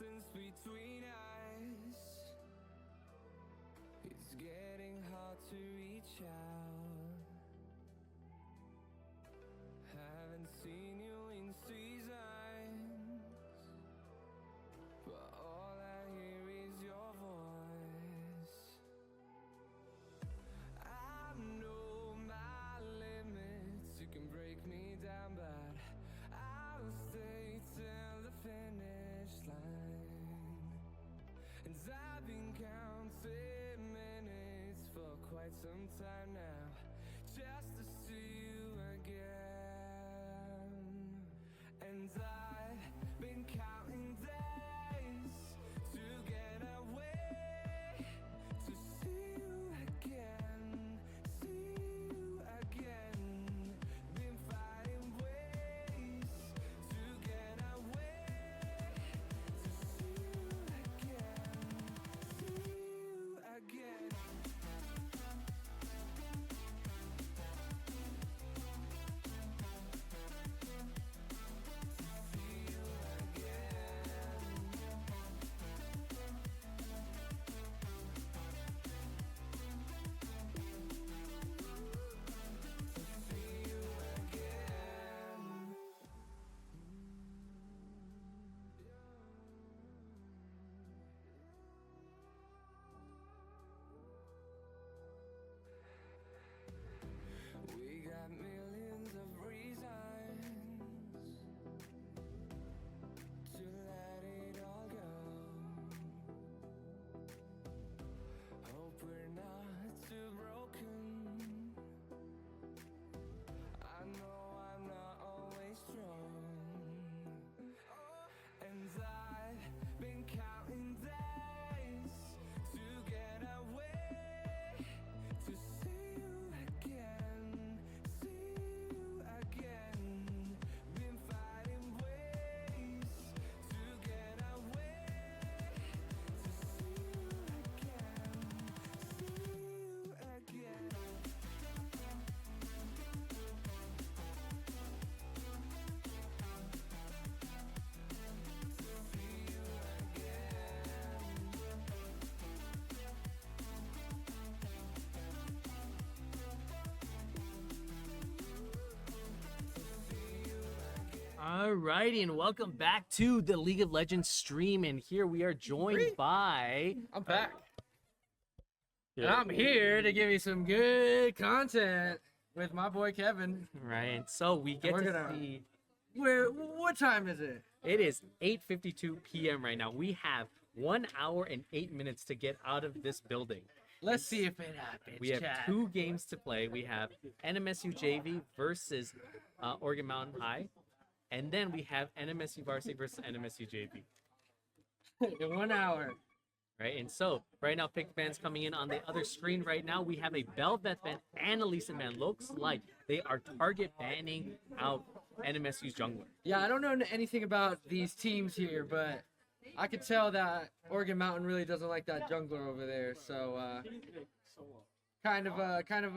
distance between us. It's getting hard to reach out. Haven't seen you in seasons, but all I hear is your voice. I know my limits, you can break me down, but I'll stay till the finish line. And I've been counting minutes for quite some time now, just to see you again. And I've been counting days to get away, to see you again, see you again. Been finding ways to get away, to see you again, see you again. We got millions of reasons to let it all go. Hope we're not too broken. I know I'm not always strong. And I've been counting days to get away, to see you again, see you again. Been finding ways to get away, to see you again, see you again. Alrighty, and welcome back to the League of Legends stream, and here we are joined by... I'm back. Yeah. And I'm here to give you some good content with my boy Kevin. Right, and so we get We're to gonna- see... What time is it? It is 8:52 p.m. right now. We have 1 hour and 8 minutes to get out of this building. Let's see if it happens. We have chat. 2 games to play. We have NMSU JV versus Oregon Mountain High. And then we have NMSU Varsity versus NMSU JV. In 1 hour. Right, and so right now, pick bands coming in on the other screen right now. We have a Belveth band and a Leeson band. Looks like they are target banning out NMSU's jungler. Yeah, I don't know anything about these teams here, but I could tell that Oregon Mountain really doesn't like that jungler over there. So kind of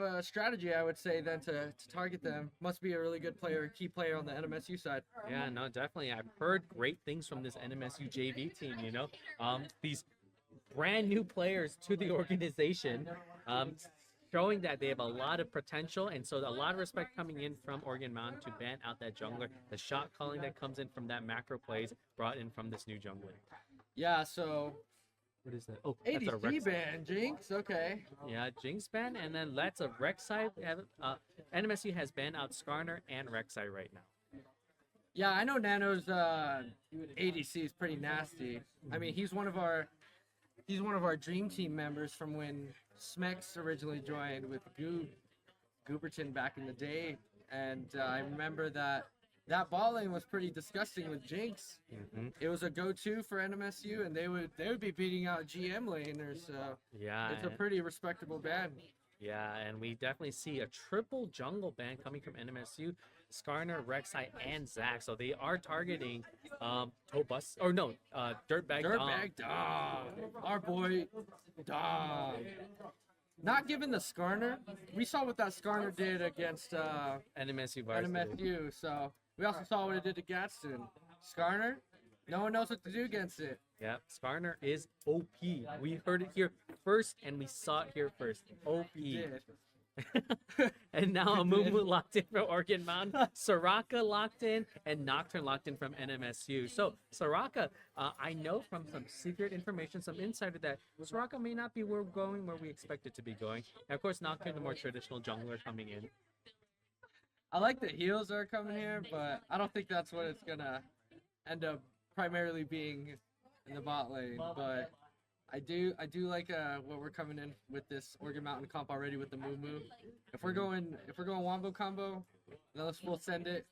a strategy, I would say, then to target them. Must be a really good player, key player on the NMSU side. Yeah, no, definitely. I've heard great things from this NMSU JV team. You know, these brand new players to the organization, showing that they have a lot of potential, and so a lot of respect coming in from Oregon Mountain to ban out that jungler. The shot calling that comes in from that macro plays brought in from this new jungler. Yeah, so what is that? Oh, that's a ADC Rek'Sai. ban, Jinx. Okay. Yeah, Jinx ban, and then let's a Rek'Sai. NMSU has banned out Skarner and Rek'Sai right now. Yeah, I know Nano's ADC is pretty nasty. I mean, he's one of our dream team members from when Smex originally joined with Gooberton back in the day, and I remember that ball lane was pretty disgusting with Jinx. It was a go-to for NMSU, and they would be beating out GM laners. So Yeah, it's a pretty respectable ban. Yeah, and we definitely see a triple jungle ban coming from NMSU. Skarner, Rek'Sai, and Zac. So they are targeting Tobus, or no, Dirtbag Dom. Dirtbag Dom. Our boy Dom. Not given the Skarner. We saw what that Skarner did against NMSU Varsity. NMSU. So we also saw what it did to Gadsden. Skarner, No one knows what to do against it. Yep, Skarner is OP. We heard it here first, and we saw it here first. OP. Did. And now a Mumu locked in from Orchid Mountain, Soraka locked in, and Nocturne locked in from NMSU. So Soraka, I know from some secret information, some insider, that Soraka may not be where we're going where we expect it to be going. And of course, Nocturne, the more traditional jungler coming in. I like the heals that are coming here, but I don't think that's what it's gonna end up primarily being in the bot lane. But I do like what we're coming in with this Organ Mountain comp already with the Moo. If we're going wombo combo, then let's full send it.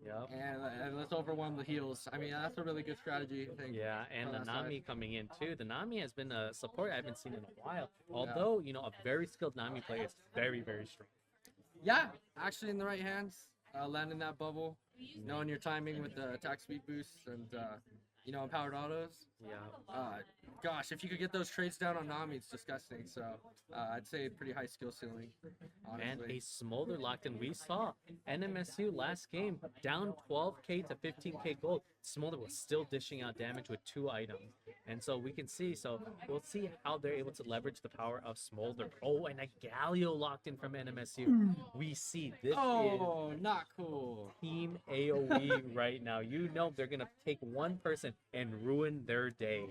Yep. And let's overwhelm the heals. I mean, that's a really good strategy, I think. Yeah, and the on that Nami side. coming in too. The Nami has been a support I haven't seen in a while. Although, you know, a very skilled Nami player is very, very strong. Yeah, actually in the right hands, landing that bubble, knowing your timing with the attack speed boosts and empowered autos. Yeah. Gosh, if you could get those trades down on Nami, it's disgusting. So I'd say pretty high skill ceiling. Honestly. And a Smolder locked in. We saw NMSU last game down 12k to 15k gold. Smolder was still dishing out damage with 2 items. And so we can see, we'll see how they're able to leverage the power of Smolder. Oh, and a Galio locked in from NMSU. We see this is not cool. Team AoE right now. You know they're going to take one person and ruin their day.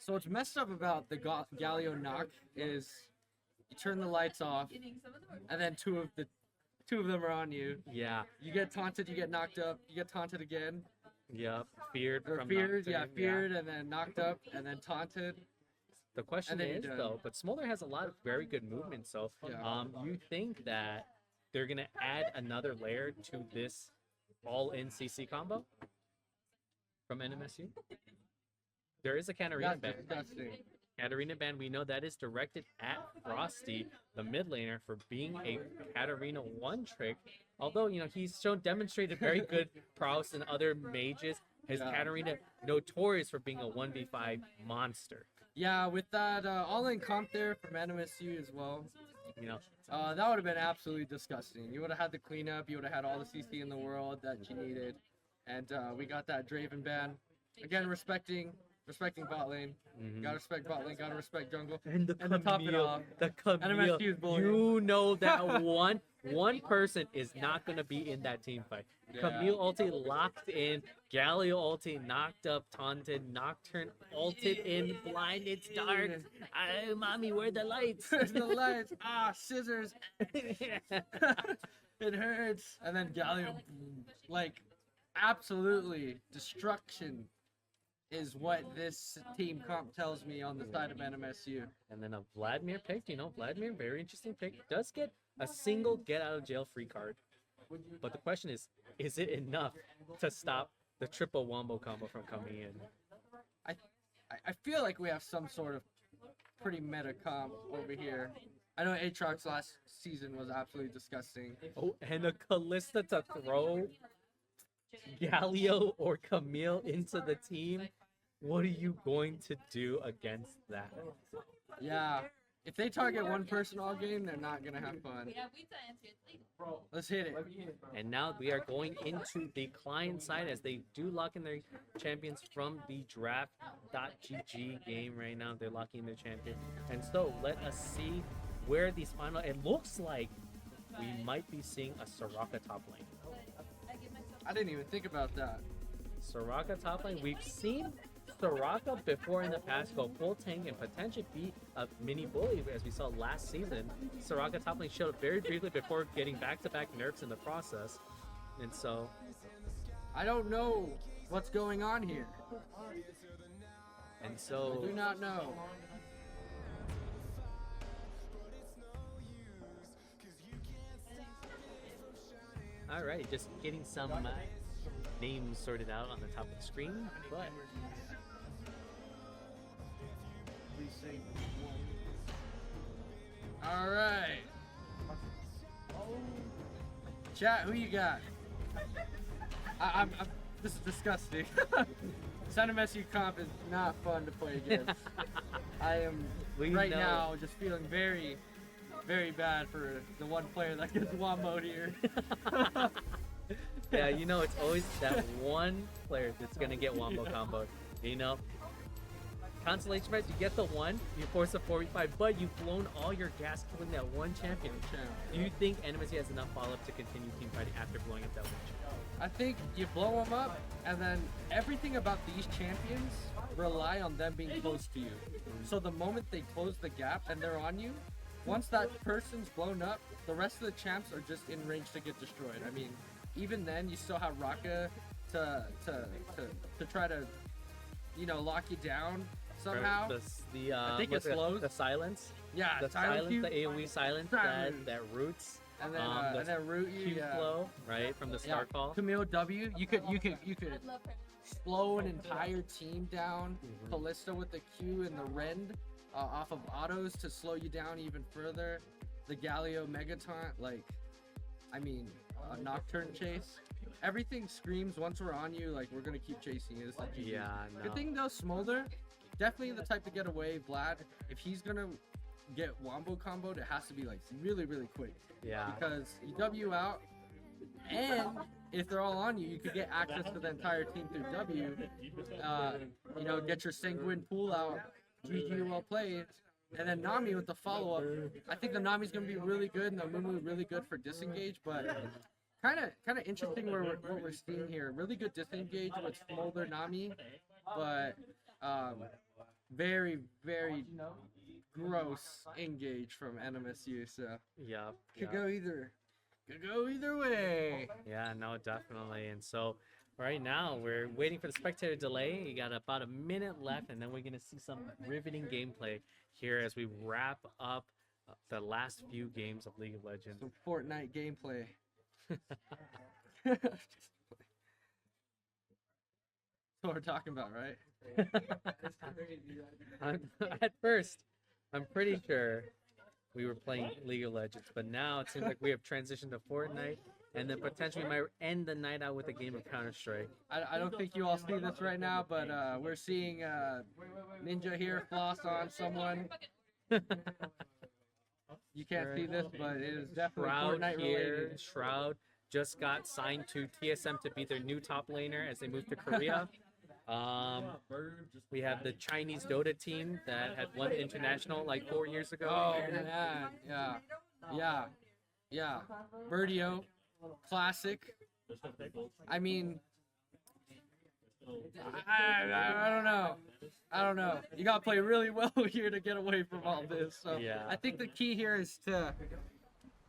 So what's messed up about the Galio knock is you turn the lights off, and then two of them are on you. Yeah. You get taunted, you get knocked up, you get taunted again. Yep. Feared Or from feared, Nocturne, feared, and then knocked up, and then taunted. The question And then is you're though, done. but Smolder has a lot of very good movement. So, you think that they're gonna add another layer to this all-in CC combo from NMSU? There is a Katarina ban. Disgusting. Katarina ban, we know that is directed at Frosty, the mid laner, for being a Katarina one trick. Although, you know, he's demonstrated very good prowess in other mages. His Katarina notorious for being a 1v5 monster. Yeah, with that all-in comp there from NMSU as well. You know, that would have been absolutely disgusting. You would have had the cleanup, you would have had all the CC in the world that you needed, and we got that Draven ban. Again, respecting bot lane. Gotta respect bot lane, gotta respect jungle. And to top it off, the Camille, NMSU is bullying. you know that one person is not going to be in that team fight. Yeah. Camille ulti locked in, Galio ulti knocked up, taunted, Nocturne ulted in, blind, it's dark. Mommy, where the lights? Where's the lights? Scissors. It hurts. And then Galio, like, absolutely destruction is what this team comp tells me on the side of NMSU. And then a Vladimir pick, Vladimir, very interesting pick. Does get a single get out of jail free card. But the question is it enough to stop the triple wombo combo from coming in? I feel like we have some sort of pretty meta comp over here. I know Aatrox last season was absolutely disgusting. Oh, and a Callista to throw Galio or Camille into the team. What are you going to do against that? Yeah, if they target one person all game, they're not gonna have fun. Let's hit it. And now we are going into the client side as they do lock in their champions from the draft.gg game right now. They're locking their champion. And so let us see where these final. It looks like we might be seeing a Soraka top lane. I didn't even think about that. Soraka top lane. We've seen Soraka before in the past go full tank and potentially be a mini bully as we saw last season. Soraka top lane showed up very briefly before getting back-to-back nerfs in the process. And so I don't know what's going on here. And so I do not know. Alright, just getting some names sorted out on the top of the screen, but All right. Chat, who you got? I'm this is disgusting. NMSU comp is not fun to play against. I am right now just feeling very, very bad for the one player that gets womboed here. Yeah, you know, it's always that one player that's gonna get wombo comboed. You know, consolation prize, you get the one, you force a 4v5, but you've blown all your gas killing that one champion. Do you think NMSC has enough follow-up to continue team fighting after blowing up that one champion? I think you blow them up, and then everything about these champions rely on them being close to you. So the moment they close the gap and they're on you, once that person's blown up, the rest of the champs are just in range to get destroyed. I mean, even then, you still have Raka to try to, you know, lock you down somehow. I think it slows. The silence. Yeah, the silence, the AoE silence that roots. And then root you. Q flow, right, from the star call. Camille W. You could slow an entire team down. Callista with the Q and the Rend off of autos to slow you down even further. The Galio Megataunt, like, I mean, Nocturne chase. Everything screams once we're on you, like we're gonna keep chasing you. It's like GG. Yeah, no. Good thing though, Smolder, definitely the type to get away. Vlad, if he's gonna get wombo comboed, it has to be like really, really quick. Yeah. Because you W out, and if they're all on you, you could get access to the entire team through W. You know, get your Sanguine pool out. GG, well played. And then Nami with the follow-up. I think the Nami's gonna be really good, and the Mumu really good for disengage, but kind of interesting what we're seeing here. Really good disengage with Smolder Nami, but very, very gross engage from NMSU. So yeah, could go either way. Yeah, no, definitely. And so right now we're waiting for the spectator delay. You got about a minute left, and then we're gonna see some riveting gameplay here as we wrap up the last few games of League of Legends. Some Fortnite gameplay. That's what we're talking about, right? At first, I'm pretty sure we were playing League of Legends, but now it seems like we have transitioned to Fortnite, and then potentially might end the night out with a game of Counter-Strike. I don't think you all see this right now, but we're seeing Ninja here floss on someone. You can't see this, but it is definitely Shroud Fortnite here. related. Shroud just got signed to TSM to be their new top laner as they move to Korea. We have the Chinese Dota team that had won international like 4 years ago. Oh man, yeah. Birdio, classic. I mean, I don't know. You gotta play really well here to get away from all this. So yeah. I think the key here is to.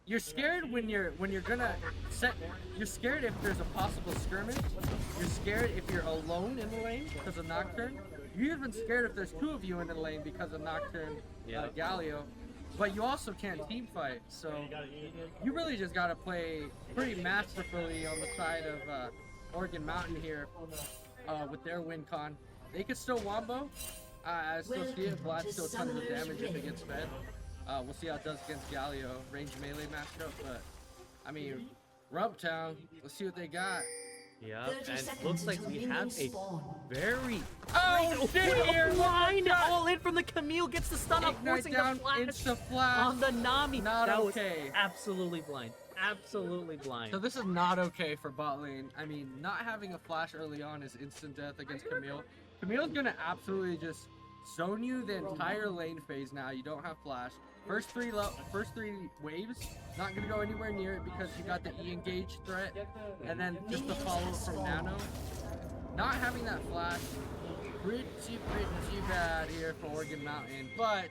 You're scared when you're gonna set. You're scared if there's a possible skirmish. You're scared if you're alone in the lane because of Nocturne. You're even scared if there's two of you in the lane because of Nocturne, Galio. But you also can't team fight, so you really just gotta play pretty masterfully on the side of Oregon Mountain here with their win con. They could still wombo. I still see it. Vlad still tons of damage if it gets fed. We'll see how it does against Galio, range melee matchup, but I mean, Rumptown, let's see what they got. Yeah, and looks like we have a very blind all in from the Camille, gets the stun up, forcing the flash on the Nami. Not that okay. Was absolutely blind. Absolutely blind. So this is not okay for bot lane. I mean, not having a flash early on is instant death against Camille. Camille's gonna absolutely just zone you the entire lane phase now. You don't have flash. First three waves, not gonna go anywhere near it because you got the E-engage threat, and then just the follow from Nano. Not having that flash, pretty bad here for Oregon Mountain, but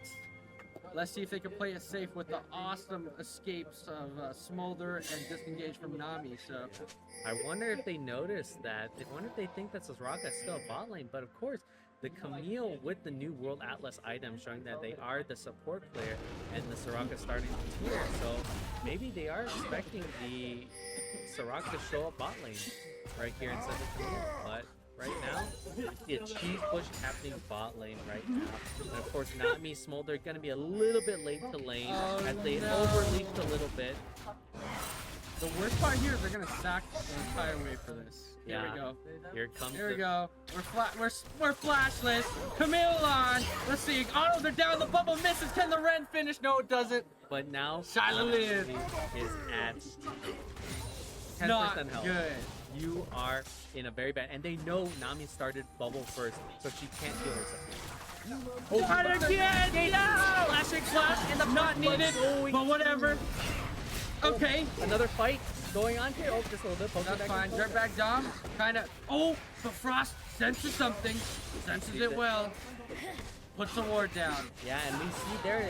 let's see if they can play it safe with the awesome escapes of Smolder and disengage from Nami. So I wonder if they noticed that. I wonder if they think that Soraka is still a bot lane, but of course, the Camille with the new World Atlas item showing that they are the support player and the Soraka starting to tier. So maybe they are expecting the Soraka to show up bot lane right here instead of Camille. But right now, the cheese push happening bot lane right now. And of course, Nami, Smolder going to be a little bit late to lane as they overleaped a little bit. The worst part here is they're gonna sack the entire wave for this. Here we go. Here it comes. Here we go. We're flashless. Camille on. Let's see. Oh, they're down. The bubble misses. Can the Ren finish? No, it doesn't. But now Silent is at 10% not health. good. You are in a very bad, and they know Nami started bubble first, so she can't heal herself. Oh, not again! No! Flashing flash, and the Not needed, but whatever. Okay. Another fight going on here. Oh, just a little bit. poking That's back fine. and forth. Dirtbag Dom, kind of. Oh, but Frost senses something. Senses it well. Puts the ward down. Yeah, and we see there.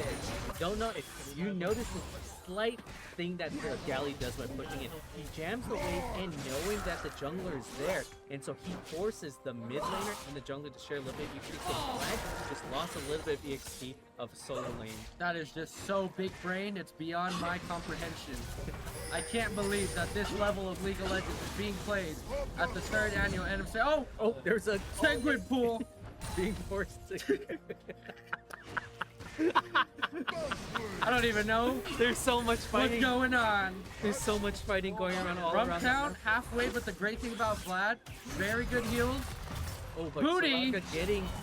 Don't know if you notice the slight thing that Galley does by pushing in. He jams the wave in knowing that the jungler is there, and so he forces the mid laner and the jungler to share a little bit of XP. So Vlad just lost a little bit of EXP of solo lane. That is just so big brain, it's beyond my comprehension. I can't believe that this level of League of Legends is being played at the 3rd annual NM State. Oh, there's a Segwit pool being forced to. I don't even know. There's so much fighting. What's going on? There's so much fighting going around all around. Rumptown halfway, but the great thing about Vlad, very good heals. Oh, but Booty Soraka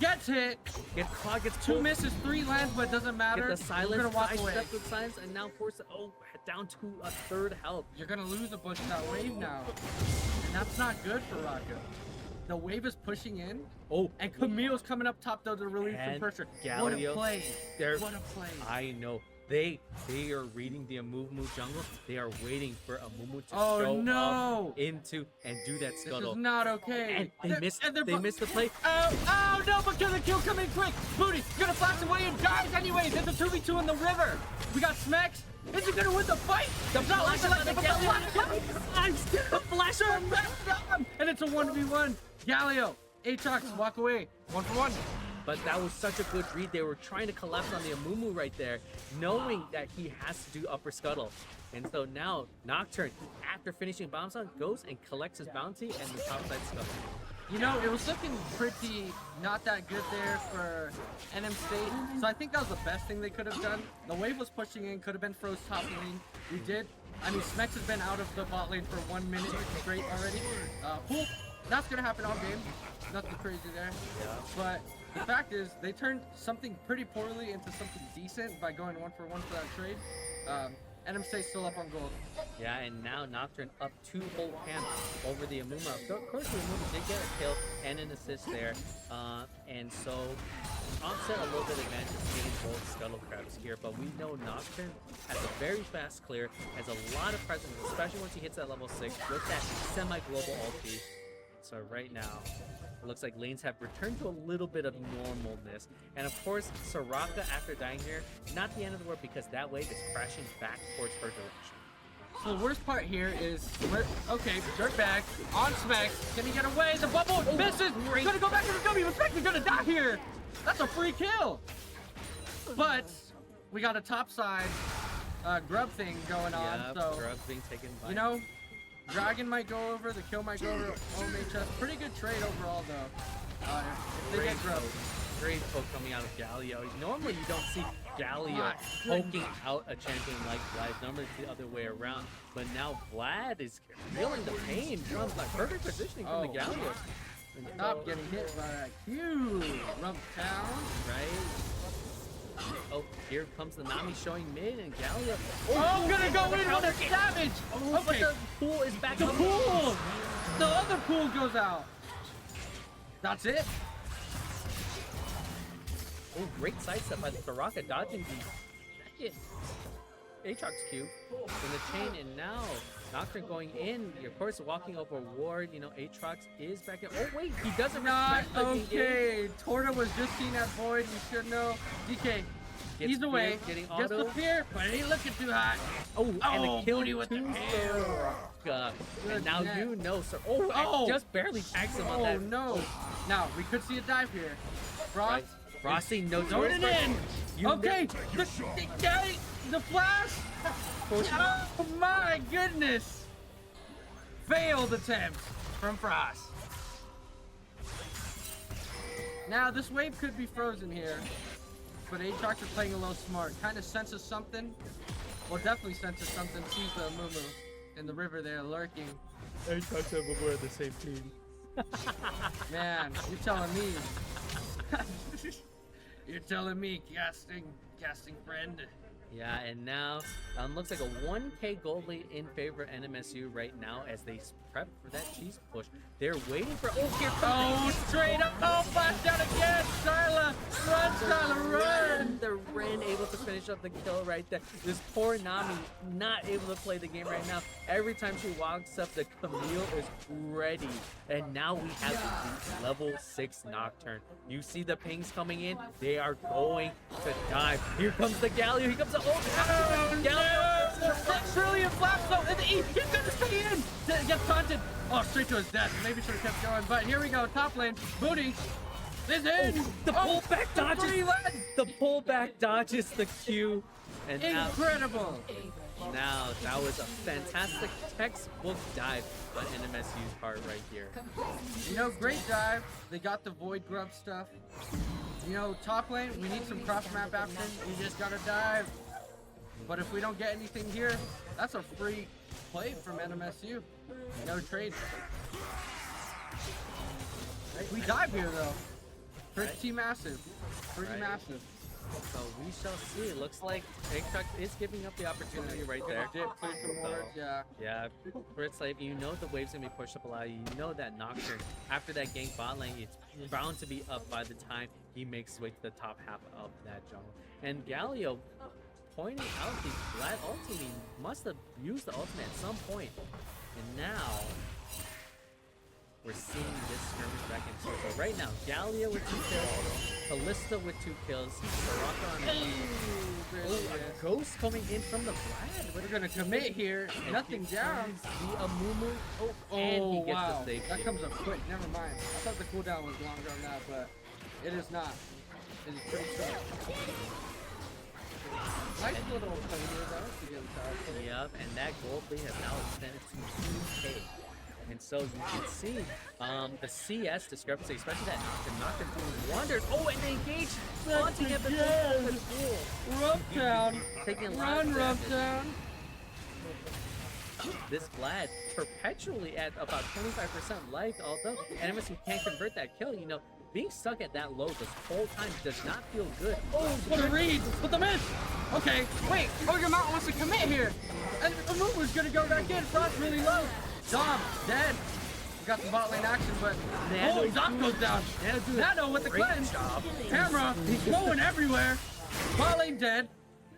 gets hit. Gets caught, gets 2 pulled. misses, 3 lands, but it doesn't matter. Get the silence. We're gonna walk away. Step with silence, and now force it. Oh, down to a 3rd health. You're gonna lose a bunch of that wave now, and that's not good for Raka. The wave is pushing in. Oh, and Camille's coming up top though to relieve some And pressure. Galio, What a play! they're- What a play! I know. They are reading the Amumu jungle. They are waiting for Amumu to Oh, show no. up into and do that This scuttle. is not okay. And they missed the play. Oh no! But can the kill come in quick? Booty gonna flash away and dies anyway. There's a 2v2 in the river. We got Smacks. Is he gonna win the fight? The It's not flash looking on like the it, but Galio. I'm still the flash on. And it's a 1v1. Galio, Aatrox, walk away. 1-for-1. But that was such a good read. They were trying to collapse on the Amumu right there, knowing that he has to do upper scuttle. And so now Nocturne, after finishing bomb song, goes and collects his bounty and the topside scuttle. You know, it was looking pretty not that good there for NM State. So I think that was the best thing they could have done. The wave was pushing in, could have been froze top lane. We did. I mean, Smex has been out of the bot lane for 1 minute straight already. Pool, that's going to happen all game. Nothing crazy there. Yeah. But the fact is, they turned something pretty poorly into something decent by going 1-for-1 for that trade. NM State's still up on gold. Yeah, and now Nocturne up 2 whole camps over the Amuma. So of course the Amuma did get a kill and an assist there. And so offset a little bit advantage getting both Scuttle Crabs here, but we know Nocturne has a very fast clear, has a lot of presence, especially once he hits that level 6 with that semi-global ulti. So right now, it looks like lanes have returned to a little bit of normalness. And of course, Soraka, after dying here, not the end of the world because that wave is crashing back towards her direction. So the worst part here is, okay, Dirtbag on Smack. Can he get away? The bubble misses. Gonna go back to the W, but Smack is gonna die here. That's a free kill. But we got a topside grub thing going on. Yeah, So Grub being taken by... you know, Dragon might go over, the kill might go over OMHS. Pretty good trade overall though. If they get Grub. Great poke coming out of Galio. Normally you don't see Galio poking out a champion like Vlad. Normally it's the other way around. But now Vlad is feeling the pain from like perfect positioning from the Galio. And Stop so- getting hit by that huge Rump Town. Right? Oh, here comes the Nami showing mid and Galio. Oh, gonna go in on a savage! Oh, but the pool is back The up. pool! The other pool goes out. That's it. Oh, great sidestep by the Soraka dodging the second Aatrox Q in the chain, and now Nocturne going in. Of course, walking over ward. You know, Aatrox is back in. Oh wait, he doesn't Not respect the engage. okay. Torta was just seen at Void. You should know. DK. Gets He's away. fear, getting Gets the auto. fear, but he ain't looking too hot. Oh, and a kill Booty with the to hair. Soraka. And now Goodness. you know, sir. Oh, Oh. just barely tags him on that. Oh no. Now we could see a dive here. Frost. Right. Frosty, no Zoning choice. in. You Okay. The flash. Oh my goodness. Failed attempt from Frost. Now this wave could be frozen here, but Aatrox is playing a little smart. Kind of senses something. Well, definitely senses something. Sees the Mumu in the river there lurking. Aatrox and Mumu are the same team. Man, you're telling me. You're telling me, casting friend. Yeah, and now looks like a 1K gold lead in favor of NMSU right now as they prep for that cheese push. They're waiting for. Oh, here comes straight up! Oh, flash down again! Shyla, run, Shyla, run! The Ren able to finish up the kill right there. This poor Nami not able to play the game right now. Every time she walks up, the Camille is ready, and now we have the level 6 Nocturne. You see the pings coming in. They are going to dive. Here comes the Galio. Here comes the Galio. Trillion flaps though, and he's gonna stay in. Gets taunted. Oh, straight to his death. Maybe should have kept going, but here we go. Top lane. Booty is in. The pullback dodges. The pullback dodges the Q. And incredible. Now that was a fantastic textbook dive on NMSU's part right here. You know, great dive. They got the Void Grub stuff. You know, top lane, we need some cross map action. We just gotta dive. But if we don't get anything here, that's a free play from NMSU. No trade. We dive here though. Pretty massive. Pretty massive. So we shall see. It looks like Aatrox is giving up the opportunity right there. Dip, clear some wards, yeah. Yeah, Fritz, like, you know the wave's gonna be pushed up a lot. You know that Nocturne, after that gank bot lane, it's bound to be up by the time he makes his way to the top half of that jungle. And Galio pointing out the Vlad ultimate, he must have used the ultimate at some point. And now we're seeing this skirmish back and forth. So right now, Galio with 2 kills, Kalista with 2 kills, Soraka on a ghost coming in from the Vlad. We're gonna commit here. Nothing down. The Amumu. And he gets wow. the save That kill. comes up quick. Never mind. I thought the cooldown was longer on that, but it is not. It is pretty short. Nice little play here though to get the Yep, and that gold lead has now extended to 2K. And so you can see the CS discrepancy, especially that Nocturne doing wonders. Oh, and they engage taunting him, but the pool. Rough down. Taking a lot Run, of rough down. This Vlad perpetually at about 25% life, although NMSU can't convert that kill. You know, being stuck at that low this whole time does not feel good. Oh, what a read! Put them in! Okay, wait, Ogre Mountain wants to commit here. And Amumu's gonna go back in. Frost really low. Dom, dead. We got the bot lane action, but holy Dom goes down. Nano with the cleanse. Camera going everywhere. Bot lane dead.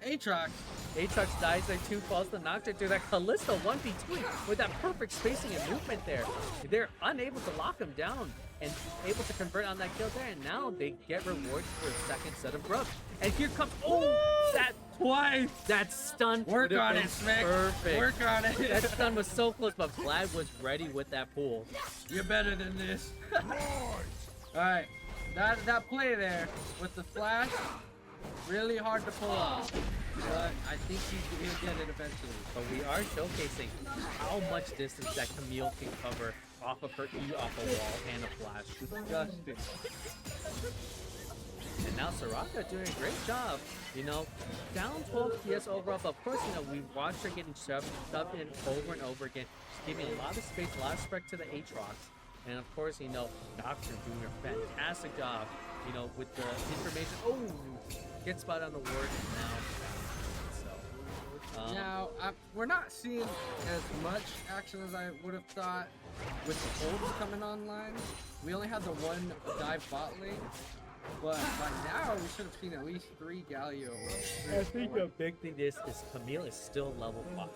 Aatrox. Aatrox dies there too, falls the Nocturne to that Kalista 1v2 with that perfect spacing and movement there. They're unable to lock him down and able to convert on that kill there, and now they get rewards for a second set of grubs. And here comes, that twice! That stun. Work on it, Smick. Perfect. Work on it. That stun was so close, but Vlad was ready with that pool. You're better than this. Alright, that play there with the flash, really hard to pull off. But I think he'll get it eventually. But we are showcasing how much distance that Camille can cover off of her E off a wall and a flash. Disgusting. And now Soraka doing a great job. You know, down 12 PS overall, but of course, you know, we've watched her getting shoved in over and over again. She's giving a lot of space, a lot of spec to the Aatrox. And of course, you know, Nocturne doing a fantastic job, you know, with the information. Oh, gets spot on the ward and now. Now, we're not seeing as much action as I would have thought with the ults coming online. We only had the one dive bot lane, but by now we should have seen at least 3 Galio. I think a big thing is Camille is still level 5.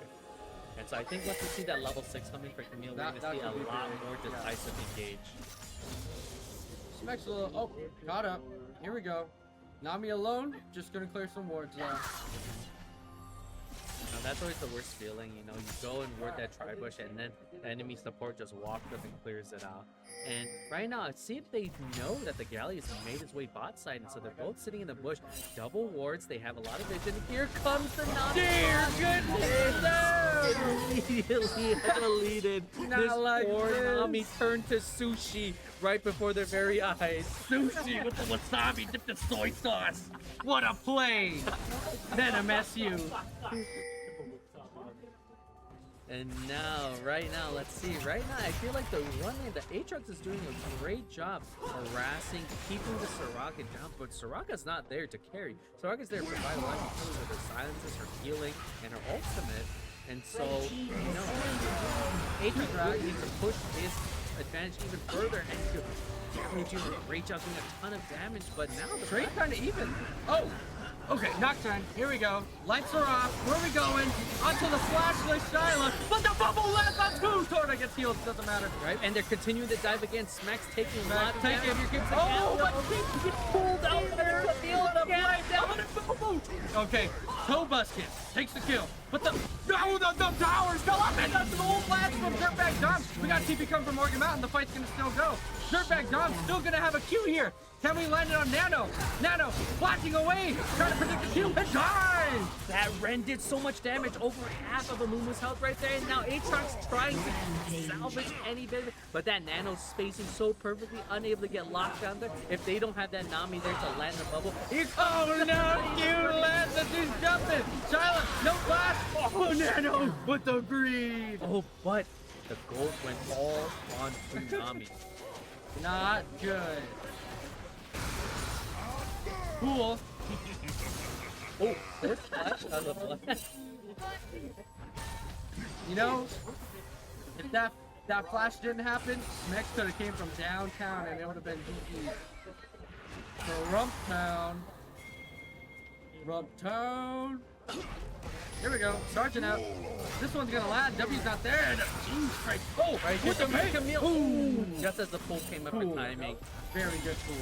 And so I think once we see that level 6 coming for Camille, we're going to see a lot more decisive engage. Smack's a little, oh, caught up. Here we go. Nami alone, just going to clear some wards though. Now, that's always the worst feeling, you know, you go and ward that tri-bush and then the enemy support just walks up and clears it out. And right now, see if they know that the Galio has made his way bot side, and so they're both sitting in the bush, double wards, they have a lot of vision. Here comes the Nami! Dear goodness! Immediately deleted. This like poor this. Nami turned to sushi right before their very eyes. Sushi with the wasabi dipped in soy sauce. What a play! NMSU. And now, right now, let's see. Right now, I feel like the one lane, the Aatrox is doing a great job harassing, keeping the Soraka down, but Soraka's not there to carry. Soraka's there to provide a lot of utility with her silences, her healing, and her ultimate. And so, you know, Aatrox really needs to push his advantage even further and to definitely do a great job doing a ton of damage, but now the Trade kind of even. Oh! Okay, Nocturne, here we go. Lights are off. Where are we going? Onto the flashless Shyla, but the bubble lands on two! Torta gets healed, doesn't matter. Right, and they're continuing to dive against Smacks, taking a lot of Take damage. it. Here gets Oh, but but he gets pulled out there. Okay, toe busket takes the kill. But the towers go up, and that's an old blast from Dirtbag Dom. We got TP come from Morgan Mountain. The fight's gonna still go. Dirtbag Dom's still gonna have a Q here. Can we land it on Nano? Nano flashing away, trying to predict the kill and dies. That Ren did so much damage, over half of Amumu's health right there, and now Aatrox trying to salvage any bit of it, but that Nano spacing so perfectly, unable to get locked down there. If they don't have that Nami there to land the bubble, oh no, you lands it, she's jumping. Shyla, no flash. Oh, Nano with the greed. Oh, but the gold went all on Tsunami. Not good. Cool. Oh, first flash on the blood. You know, if that flash didn't happen, Mex could have came from downtown and it would have been GG. So Rumptown. Here we go, Sergeant out. This one's gonna land. W's not there. And jeez, right. Oh, Right, with the make make. Ooh, just as the pull came up in timing. Very good pull.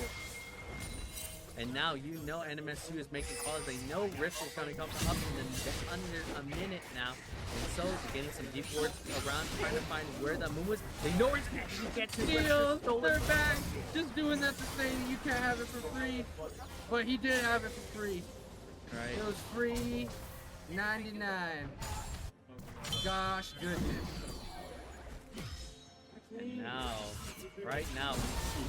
And now you know NMSU is making calls. They know Rift is going to come up in under a minute now. And so they're getting some deep wards around, trying to find where the moon was. They know where it's actually get to. Steal, they're back. Just doing that to say you can't have it for free. But he did have it for free. Right. It was free 99. Gosh goodness. And now, right now,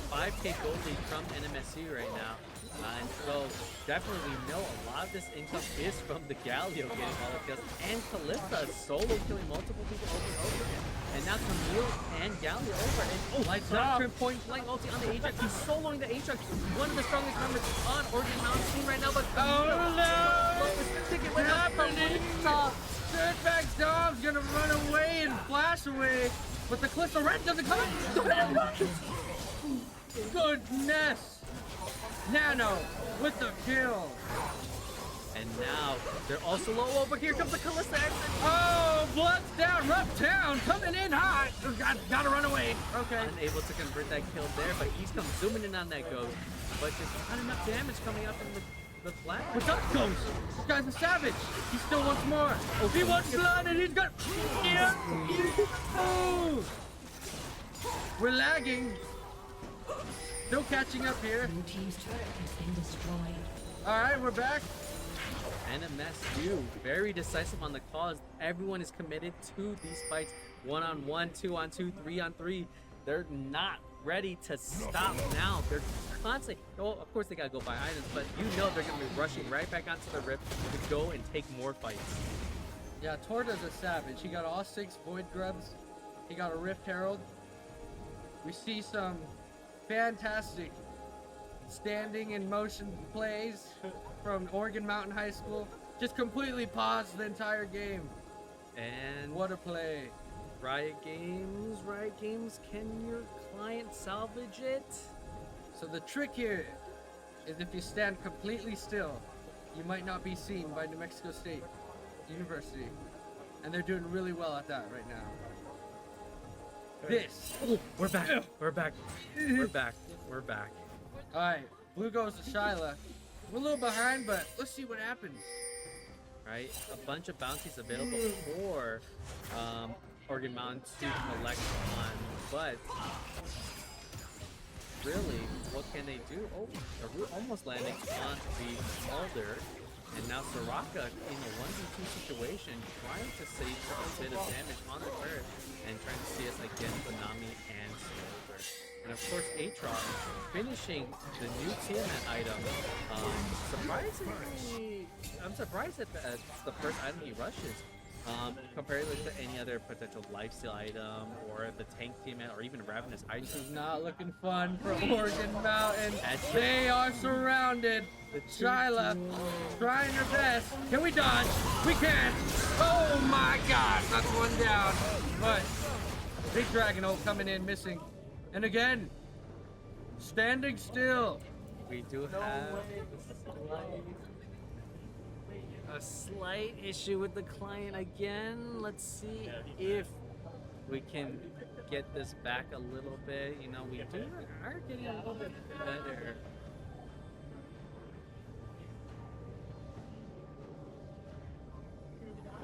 5K gold lead from NMSU right now. And so definitely know a lot of this income is from the Galio getting all the kills. And Kalista solo killing multiple people over and over again. And now Camille and Galio over. And lights Doctrine point blank ulti on the Aatrox. He's soloing the Aatrox. One of the strongest members on Oregon Mountain team right now. But oh no! Ticket went up from Dirtbag Dom's gonna run away and flash away. But the Callisto Red doesn't come in. Goodness! Nano with the kill. And now they're also low over here. Comes the Kalista exit. Oh, blood's down. Rough town coming in hot. Gotta run away. Okay. Unable to convert that kill there, but he's come zooming in on that ghost. But just not enough damage coming up from the flag. What's up, Ghost? This guy's a savage. He still wants more. Oh, he wants blood and he's got. Yeah. Oh. We're lagging. Still catching up here. Blue team's turret has been destroyed. All right, we're back. NMSU, very decisive on the cause. Everyone is committed to these fights. 1-on-1, 2-on-2, 3-on-3. They're not ready to stop now. They're constantly, well, of course they gotta go buy items, but you know they're gonna be rushing right back onto the Rift to go and take more fights. Yeah, Torta's a savage. He got all 6 Void Grubs. He got a Rift Herald. We see some fantastic standing in motion plays from Oregon Mountain High School. Just completely paused the entire game. And what a play. Riot Games, can your client salvage it? So the trick here is if you stand completely still, you might not be seen by New Mexico State University. And they're doing really well at that right now. This. Oh, we're back. We're back. We're back. We're back. All right. Blue goes to Shyla. We're a little behind, but let's see what happens. Right. A bunch of bounties available for Oregon Mountain to collect on, but really, what can they do? Oh, the root almost landing on the Alder. And now Soraka in a 1v2 situation, trying to save a bit of damage on the turret and trying to see us against the Nami and Silver. And of course, Aatrox finishing the new Tiamat item. Surprisingly, I'm surprised that the first item he rushes Comparatively to any other potential lifesteal item or the tank team or even Ravenous item. This is not looking fun for Oregon Mountain. They are surrounded. Shyla trying her best. Can we dodge? We can't. Oh my gosh, that's one down. But Big Dragon Ult coming in missing. And again, standing still. We do have a slight issue with the client again. Let's see if we can get this back a little bit. You know, we are getting a little bit better.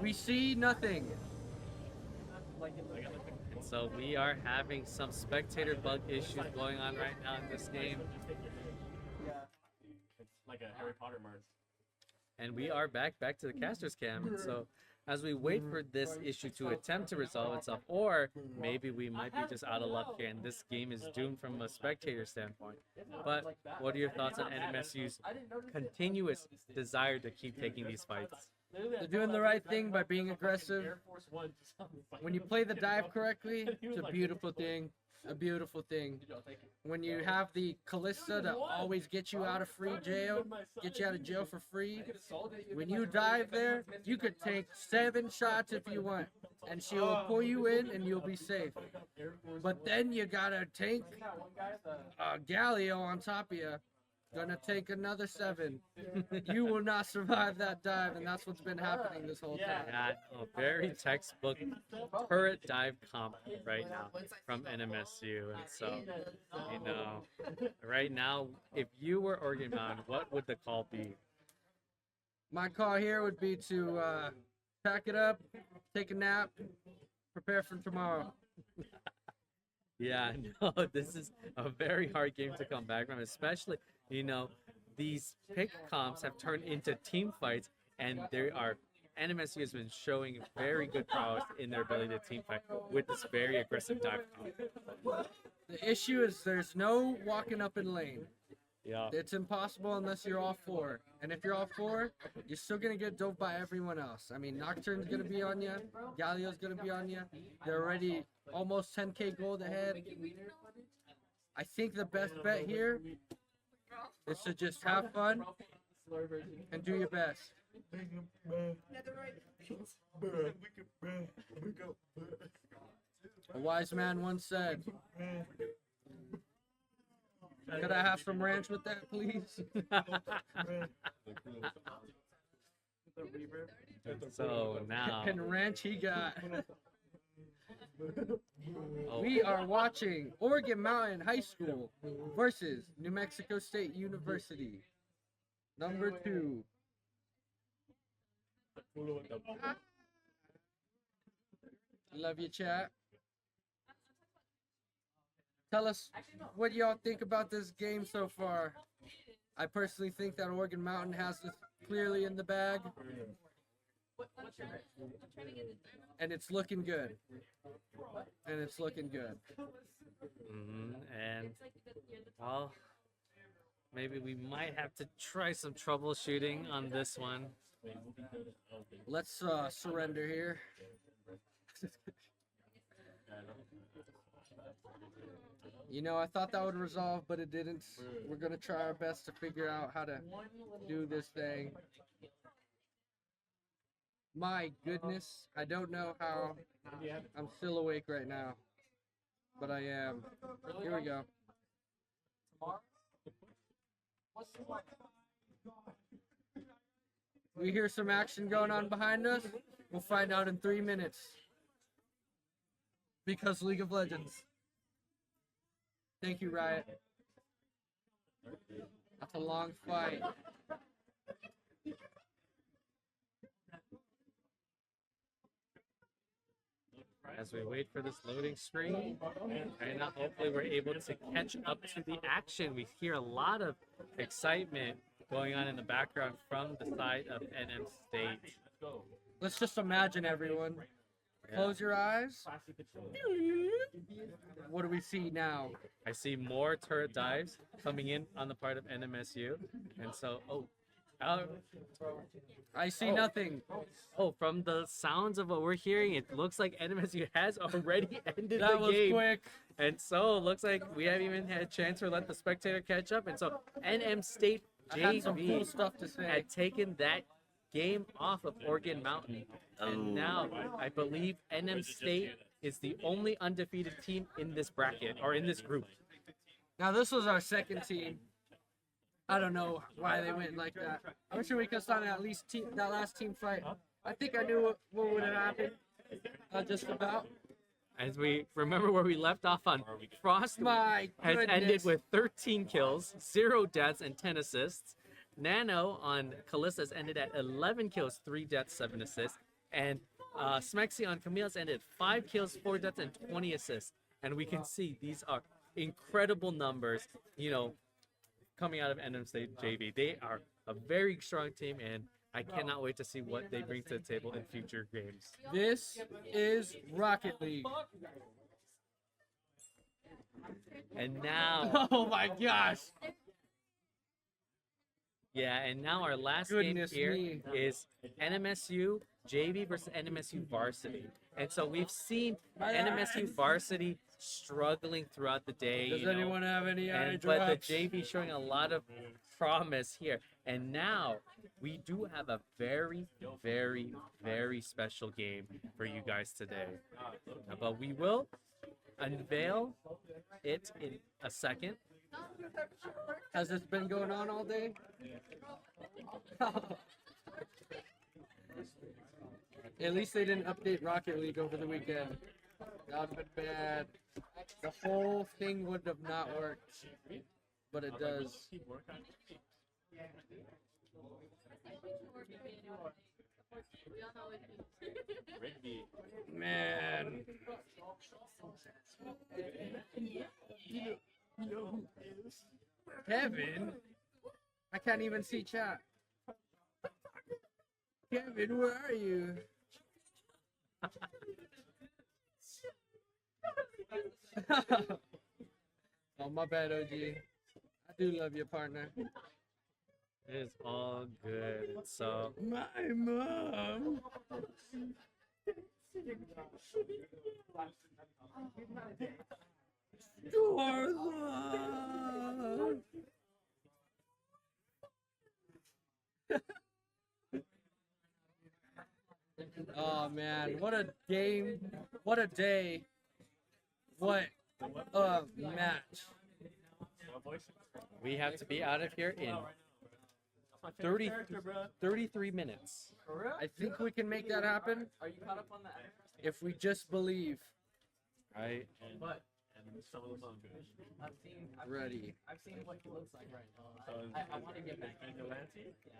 We see nothing. And so we are having some spectator bug issues going on right now in this game. It's like a Harry Potter merge. And we are back to the caster's cam. And so as we wait for this issue to attempt to resolve itself, or maybe we might be just out of luck here and this game is doomed from a spectator standpoint. But what are your thoughts on NMSU's continuous desire to keep taking these fights? They're doing the right thing by being aggressive. When you play the dive correctly, it's a beautiful thing. A beautiful thing. When you have the Callista to always get you out of jail for free, when you dive there, you could take 7 shots if you want, and she will pull you in and you'll be safe. But then you gotta tank Galio on top of you. Gonna take another 7. You will not survive that dive, and that's what's been happening this whole time. Yeah, a very textbook turret dive comp right now from NMSU. And so, you know, right now, if you were Oregon Mountain, what would the call be? My call here would be to pack it up, take a nap, prepare for tomorrow. Yeah, no, this is a very hard game to come back from, especially, you know, these pick comps have turned into team fights, and NMSU has been showing very good prowess in their ability to team fight with this very aggressive dive comp. The issue is there's no walking up in lane. Yeah. It's impossible unless you're all 4. And if you're all 4, you're still going to get dove by everyone else. I mean, Nocturne's going to be on you. Galio's going to be on you. They're already almost 10k gold ahead. I think the best bet here is to just have fun and do your best. A wise man once said, could I have some ranch with that, please? So now, and ranch he got. We are watching Oregon Mountain High School versus New Mexico State University. Number 2. Love you, chat. Tell us what y'all think about this game so far. I personally think that Oregon Mountain has this clearly in the bag. And it's looking good. And it's looking good. And, well, maybe we might have to try some troubleshooting on this one. Let's surrender here. You know, I thought that would resolve, but it didn't. We're going to try our best to figure out how to do this thing. My goodness, I don't know how. I'm still awake right now, but I am. Here we go. We hear some action going on behind us. We'll find out in 3 minutes. Because League of Legends. Thank you, Riot. That's a long fight. As we wait for this loading screen, and now hopefully we're able to catch up to the action. We hear a lot of excitement going on in the background from the side of NM State. Let's just imagine, everyone. Close your eyes. What do we see now? I see more turret dives coming in on the part of NMSU. And so, I see Oh. nothing. Oh, from the sounds of what we're hearing, it looks like NMSU has already ended That the was game. quick. And so it looks like we haven't even had a chance to let the spectator catch up. And so NM State I had some JV cool stuff to say. had taken that game off of Oregon Mountain. And now I believe NM State is the only undefeated team in this bracket or in this group. Now this was our second team. I don't know why they went like that. I'm sure we could have started at least that last team fight. I think I knew what would have happened. Just about. As we remember where we left off on, Frost My has ended goodness. with 13 kills, 0 deaths, and 10 assists. Nano on Kalista has ended at 11 kills, 3 deaths, 7 assists. And Smexy on Camille's ended 5 kills, 4 deaths, and 20 assists. And we can see these are incredible numbers, you know, coming out of NM State JV. They are a very strong team, and I cannot wait to see what they bring to the table in future games. This is Rocket League. And now... Oh my gosh. Yeah, and now our last Goodness game here me. is NMSU JV versus NMSU Varsity. And so we've seen NMSU Varsity struggling throughout the day. Does you know, anyone have any eye but the drops? JV showing a lot of promise here. And now we do have a very, very, very special game for you guys today. But we will unveil it in a second. Has this been going on all day? At least they didn't update Rocket League over the weekend. That would have been bad. The whole thing would have not worked. But it does. Man. Kevin? I can't even see chat. Kevin, where are you? Oh, my bad, OG. I do love you, partner. It is all good. So My mom. Dorla. Oh man, what a game, what a day, what a match. we have to be out of here in 33 minutes. I think we can make that happen. Are you caught up on that? If we just believe. Right. But some of the songs good. Ready. I've seen what he looks like right now. I want to get back. And Galanti? Yeah.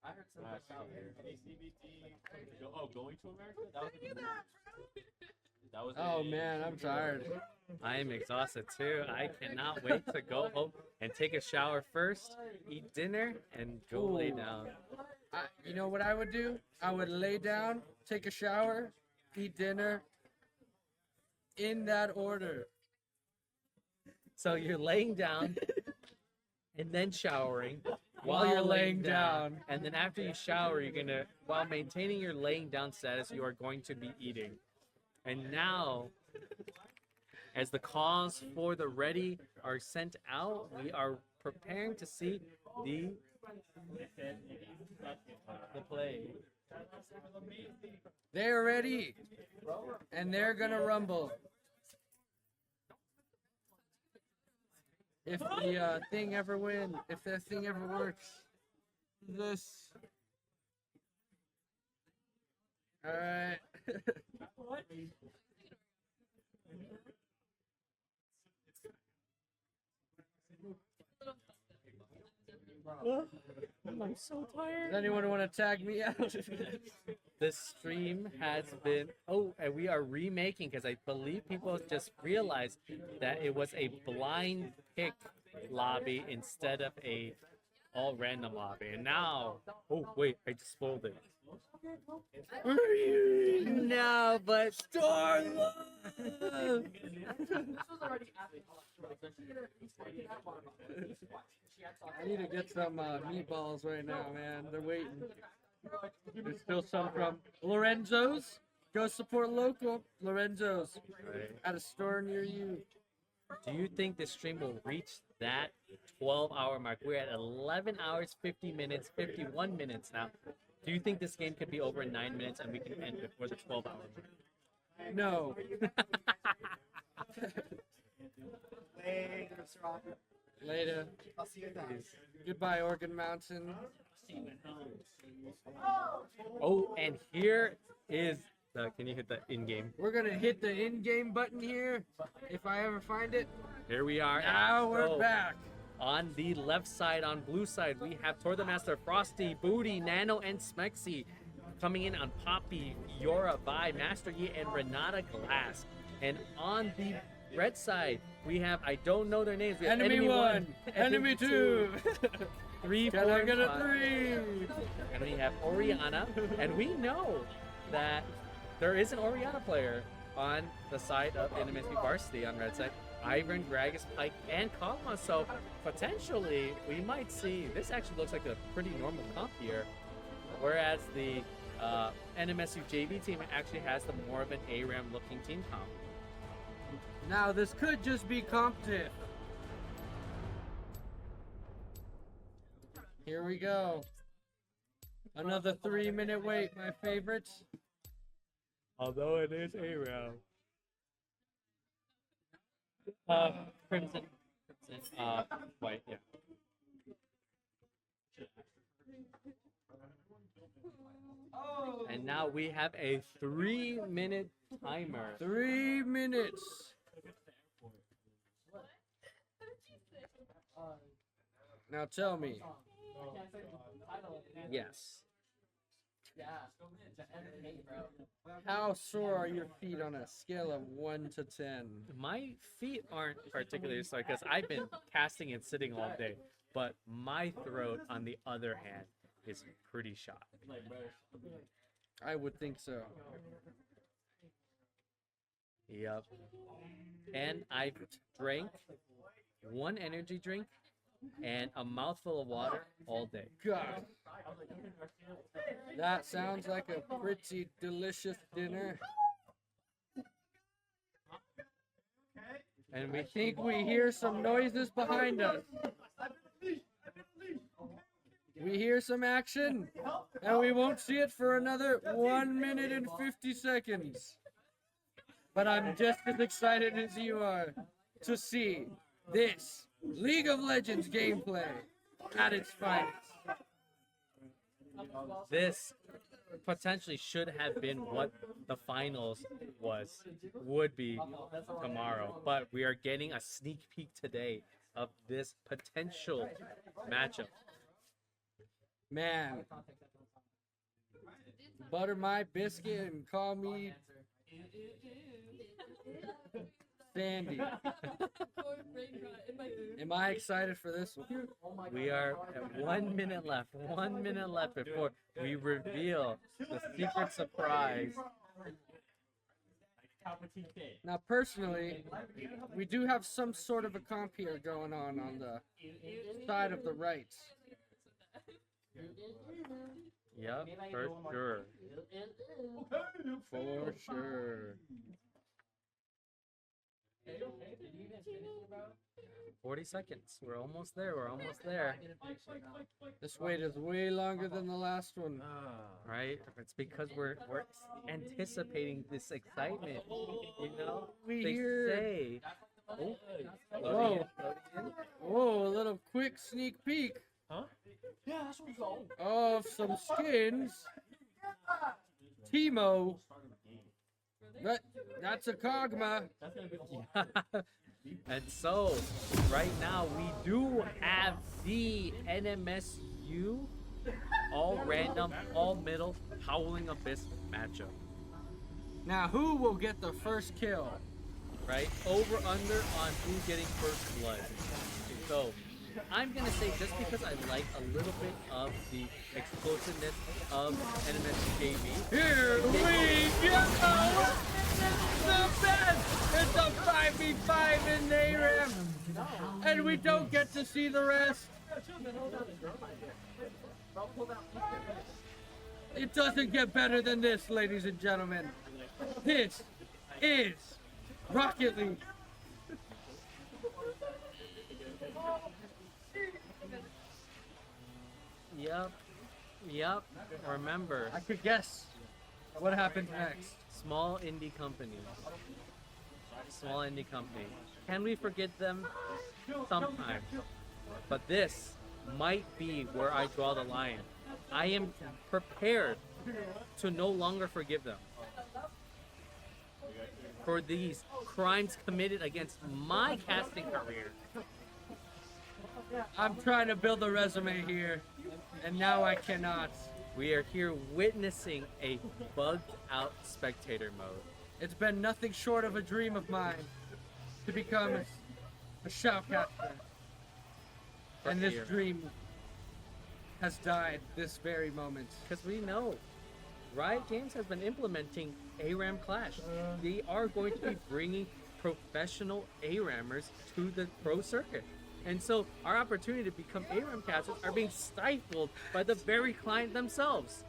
I heard some stuff out here. Going to America? That was that was Oh man, I'm tired. I am exhausted too. I cannot wait to go home and take a shower first, eat dinner, and go lay down. You know what I would do? I would lay down, take a shower, eat dinner, in that order. So you're laying down and then showering while While you're laying laying down. down. And then after you shower, you're gonna, while maintaining your laying down status, you are going to be eating. And now, as the calls for the ready are sent out, we are preparing to see the play. They're ready. And they're gonna rumble. If the thing ever wins, if that thing ever works. This. Alright. I'm so tired. Does anyone want to tag me out? This stream has been, oh, and we are remaking because I believe people just realized that it was a blind pick lobby instead of a all random lobby. And now, oh wait, I just spoiled it. No, but Starla. I need to get some meatballs right now, man. They're waiting. There's still some from Lorenzo's. Go support local Lorenzo's at a store near you. Do you think this stream will reach that 12-hour mark? We're at 11 hours, 50 minutes, 51 minutes now. Do you think this game could be over in 9 minutes and we can end before the 12-hour mark? No. Later. I'll see you then. Goodbye, Organ Mountain. Oh, and here is the. Can you hit the in-game? We're gonna hit the in-game button here, if I ever find it. Here we are. Now we're So, back. On the left side, on blue side, we have Tor the Master, Frosty, Booty, Nano, and Smexy. Coming in on Poppy, Fiora, Vi, Master Yi, and Renata Glass. And on the red side, we have, I don't know their names. We have Enemy 1, Enemy 2. 3, Can 4, I get a 5. 3? And we have Oriana. And we know that there is an Oriana player on the side of NM State Varsity on red side. Ivan, Gragas, Pike, and Kog'Maw. So potentially we might see, this actually looks like a pretty normal comp here. Whereas the NMSU JV team actually has the more of an ARAM looking team comp. Now this could just be competitive. Here we go. Another 3-minute wait, my favorites. Although it is ARAM. Crimson. White, yeah. And now we have a 3-minute timer. 3 minutes. Now tell me. Yes. How sore are your feet on a scale of 1 to 10? My feet aren't particularly sore because I've been casting and sitting all day. But my throat, on the other hand, is pretty shot. I would think so. Yep. And I drank 1 energy drink and a mouthful of water all day. God. That sounds like a pretty delicious dinner. And we think we hear some noises behind us. We hear some action, and we won't see it for another 1 minute and 50 seconds. But I'm just as excited as you are to see this League of Legends gameplay at its finest. This potentially should have been what the finals would be tomorrow, but we are getting a sneak peek today of this potential matchup. Man, butter my biscuit and call me Sandy. Am I excited for this one? We are at 1 minute left. 1 minute left before we reveal the secret surprise. Now, personally, we do have some sort of a comp here going on the side of the right. Yep, for sure. For sure. 40 seconds. We're almost there. We're almost there. This wait is way longer than the last one. Right? It's because we're anticipating this excitement. You know? We they hear- say. Oh, Whoa. Whoa, a little quick sneak peek. Huh? Yeah, that's what we go. Of some skins. Timo. That's a Kog'Maw. And so, right now, we do have the NMSU all random, all middle, Howling Abyss matchup. Now, who will get the first kill? Right? Over, under on who getting first blood. So, I'm gonna say just because I like a little bit of the explosiveness of NMSJV. Here we go! It's the best! It's a 5v5 in the ARAM! And we don't get to see the rest! It doesn't get better than this, ladies and gentlemen. This is Rocket League. Yep. Remember, I could guess what happens next. small indie company. Small indie company. Can we forget them? Sometimes. But this might be where I draw the line. I am prepared to no longer forgive them for these crimes committed against my casting career. I'm trying to build a resume here, and now I cannot. We are here witnessing a bugged out spectator mode. It's been nothing short of a dream of mine to become a shoutcaster. And this dream has died this very moment. Because we know Riot Games has been implementing ARAM Clash. They are going to be bringing professional ARAMers to the pro circuit. And so our opportunity to become ARAM casters are being stifled by the very client themselves.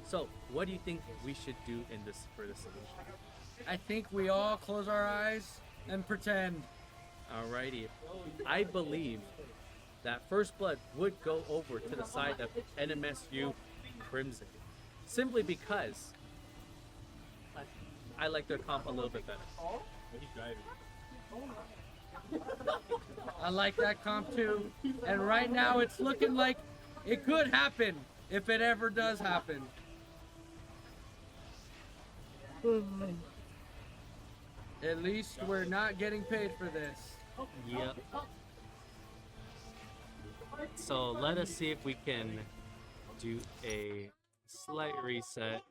So what do you think we should do in this for the solution? I think we all close our eyes and pretend. Alrighty. I believe that First Blood would go over to the side of NMSU Crimson. Simply because I like their comp a little bit better. He's driving. I like that comp too. And right now it's looking like it could happen if it ever does happen. At least we're not getting paid for this. Yep. So let us see if we can do a slight reset.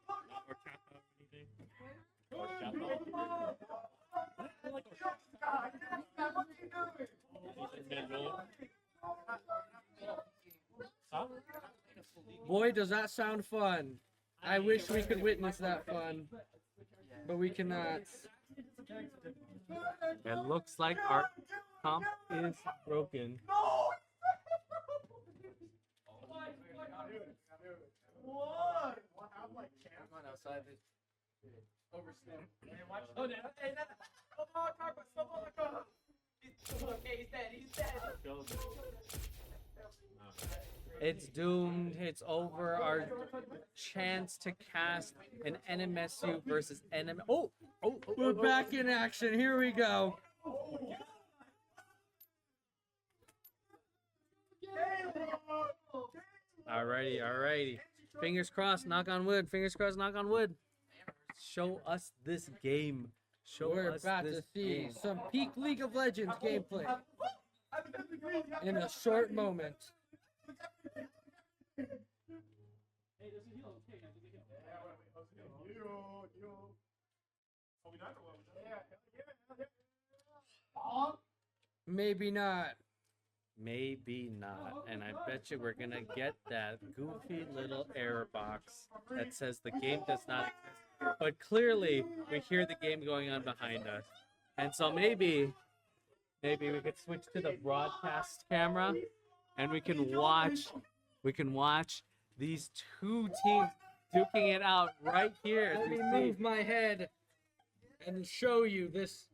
Boy, does that sound fun. I wish we could witness that fun, but we cannot. It looks like our comp is broken. It's doomed. It's over. Our chance to cast an NMSU versus NM. We're back in action. Here we go. Alrighty. Fingers crossed, knock on wood. Fingers crossed, knock on wood. Show us this game. We're about to see some peak League of Legends gameplay in a short moment. Maybe not. Maybe not. And I bet you we're gonna get that goofy little error box that says the game does not exist. But clearly we hear the game going on behind us. And so maybe we could switch to the broadcast camera and we can watch these two teams duking it out right here. Let me move my head and show you this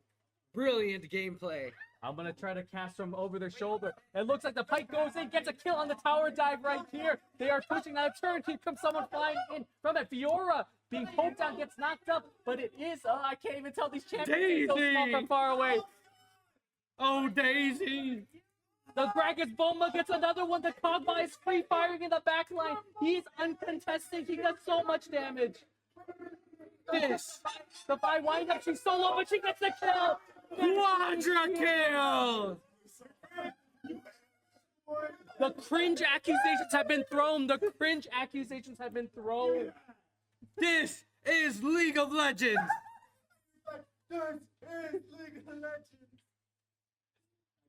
brilliant gameplay. I'm gonna try to cast from over their shoulder. It looks like the pike goes in, gets a kill on the tower dive right here. They are pushing that turn. Here comes someone flying in from it. Fiora being poked out, gets knocked up, but it is, I can't even tell these champions are so small from far away. Oh, Daisy! The Gragas Bomba gets another one. The Kog'Maw is free firing in the back line. He's uncontested. He does so much damage. The Vi wind up. She's so low, but she gets the kill. Quadra kill! The cringe accusations have been thrown. This is League of Legends.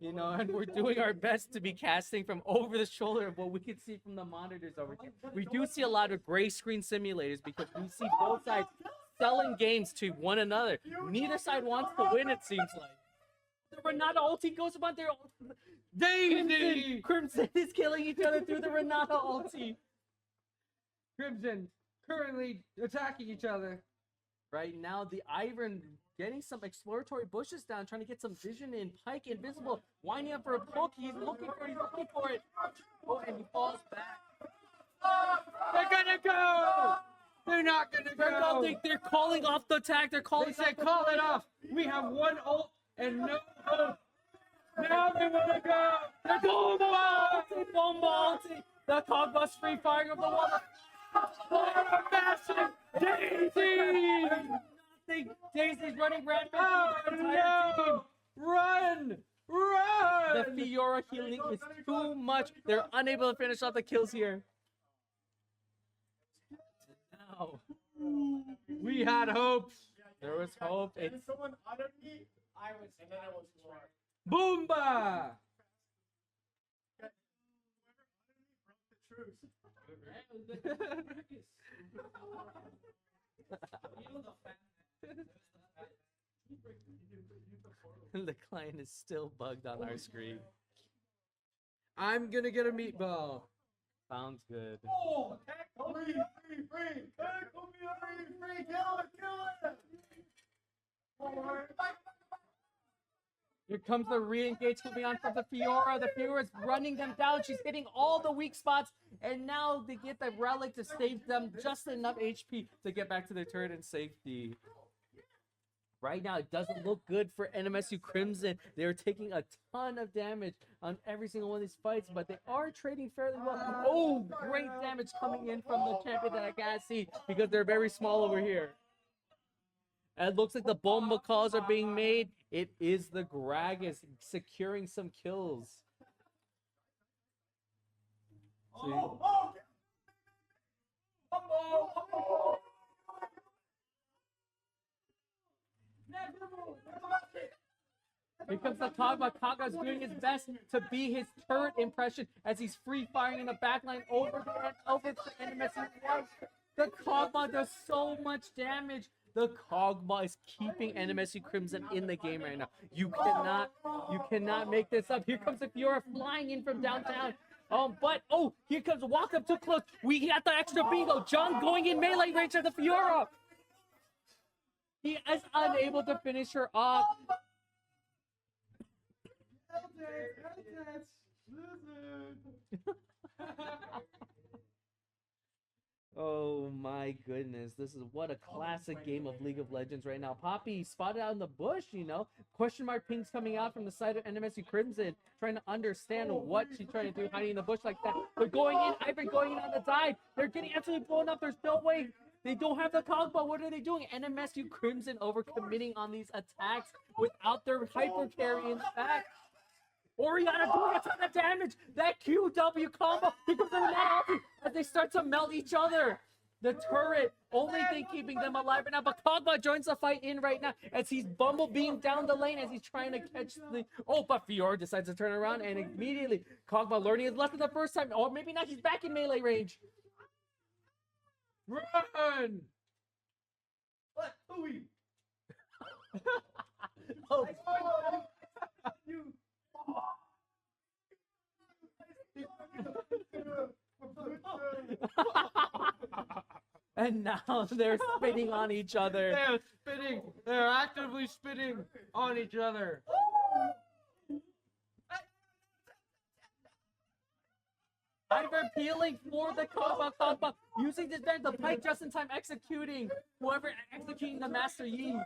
You know, and we're doing our best to be casting from over the shoulder of what we can see from the monitors over here. We do see a lot of gray screen simulators because we see both sides selling games to one another. Neither side wants to win, it seems like. The Renata ulti goes about their Daisy! Crimson is killing each other through the Renata ulti. Crimson currently attacking each other. Right now, the Ivan getting some exploratory bushes down, trying to get some vision in. Pike invisible, winding up for a poke. He's looking for it. Oh, and he falls back. They're gonna go! They're not gonna go! They're calling off the attack. They're calling. They said call it off. We have one ult and no hope. Now they wanna go! They're going bomba ulti. The Cogba's free firing of the water. Massive Daisy! Nothing. Daisy's running rampant. Oh no! Run! Run! The Fiora healing is too much. They're unable to finish off the kills here. Now, we had hopes. There was hope. It's someone underneath. I was, and then I was smart. Boomba! The client is still bugged on our screen. I'm gonna get a meatball. Sounds good. Oh, free, free, kill it. Here comes the re-engage coming on from the Fiora. The Fiora is running them down. She's hitting all the weak spots. And now they get the relic to save them just enough HP to get back to their turret in safety. Right now, it doesn't look good for NMSU Crimson. They're taking a ton of damage on every single one of these fights, but they are trading fairly well. Oh, great damage coming in from the champion that I can't see because they're very small over here. And it looks like the bomba calls are being made. It is the Gragas securing some kills. Here comes the Kagba. Kaga's doing his best to be his turret impression as he's free firing in the backline over to NMSU. The Kagba does so much damage. The Kog'Maw is keeping NMSU Crimson in the game right now. You cannot make this up. Here comes the Fiora flying in from downtown. Here comes walk up too close. We got the extra bingo. John going in melee range of the Fiora. He is unable to finish her off. Oh my goodness, this is what a classic game of League of Legends right now. Poppy spotted out in the bush, you know. Question mark pings coming out from the side of NMSU Crimson, trying to understand what she's trying to do, hiding in the bush like that. They're going in, Ivan going in on the dive. They're getting absolutely blown up. There's no way. They don't have the Kog'Maw. What are they doing? NMSU Crimson overcommitting on these attacks without their hyper carry in the back. Orianna doing a ton of damage. That QW combo. Here comes the Renata as they start to melt each other. The turret, only thing keeping them alive right now. But Kog'Maw joins the fight in right now as he's bumblebeing down the lane as he's trying to catch the... Oh, but Fiora decides to turn around and immediately Kog'Maw learning his lesson the first time. Or maybe not, he's back in melee range. Run! What? Ooh. Oh. And now they're spitting on each other. They're spitting. They're actively spitting on each other. Iver peeling for the Kog'Maw, using this band, the Pike just in time executing whoever executing the Master Yi.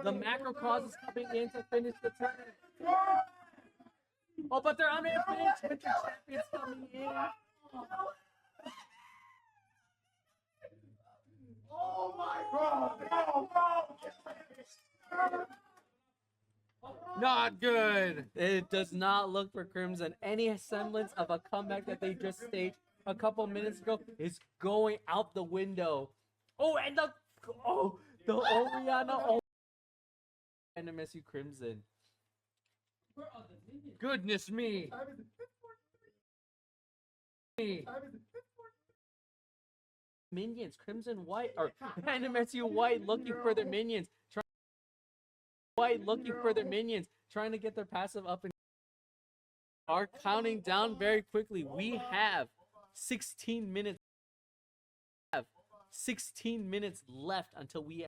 The macro cause is coming in to finish the turn. Oh, but they're unable to finish with the champions coming in. Oh my God! Not good. It does not look for Crimson. Any semblance of a comeback that they just staged a couple minutes ago is going out the window. Oh, and the Orianna NMSU Crimson. Goodness me. Minions, Crimson White, or NMSU White looking for their minions. White looking for their minions, trying to get their passive up and are counting down very quickly. We have 16 minutes. 16 minutes left until we.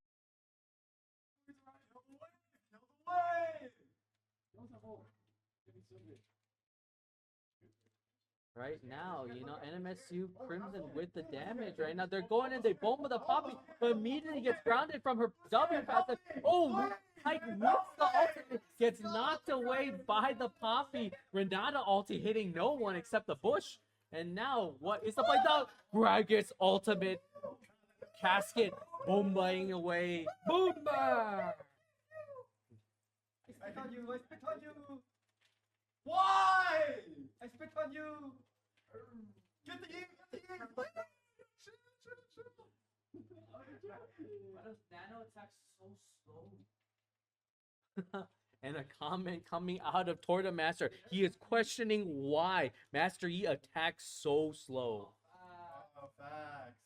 Right now, you know, NMSU Crimson with the damage right now. They're going in, they bomb with a poppy, but immediately gets grounded from her W passive. Oh, Pike missed the ultimate, gets knocked away by the poppy. Renata ulti hitting no one except the bush. And now, what is the play down? Gragas ultimate. Casket booming away. Boomba! I spit on you! I spit on you! Why? I spit on you! Get the game! Get the game! Why does Nano attack so slow? And a comment coming out of Torta Master. He is questioning why Master Yi attacks so slow. Oh, facts.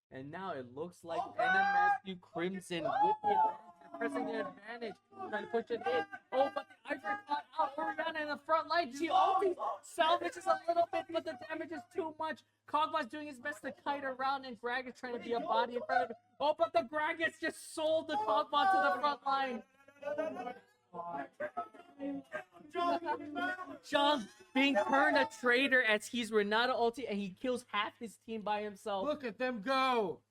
And now it looks like NMSU Crimson with the advantage, pressing the advantage, trying to push it in. Oh, but the Ivory caught out Oriana in the front line. She only salvages a little bit, but the damage is too much. Kogma's doing his best to kite around, and Grag is trying to be a body in front of him. Oh, but the Gragas just sold the Kogma to the front line. Jung being turned a traitor as he's Renata ulti and he kills half his team by himself. Look at them go.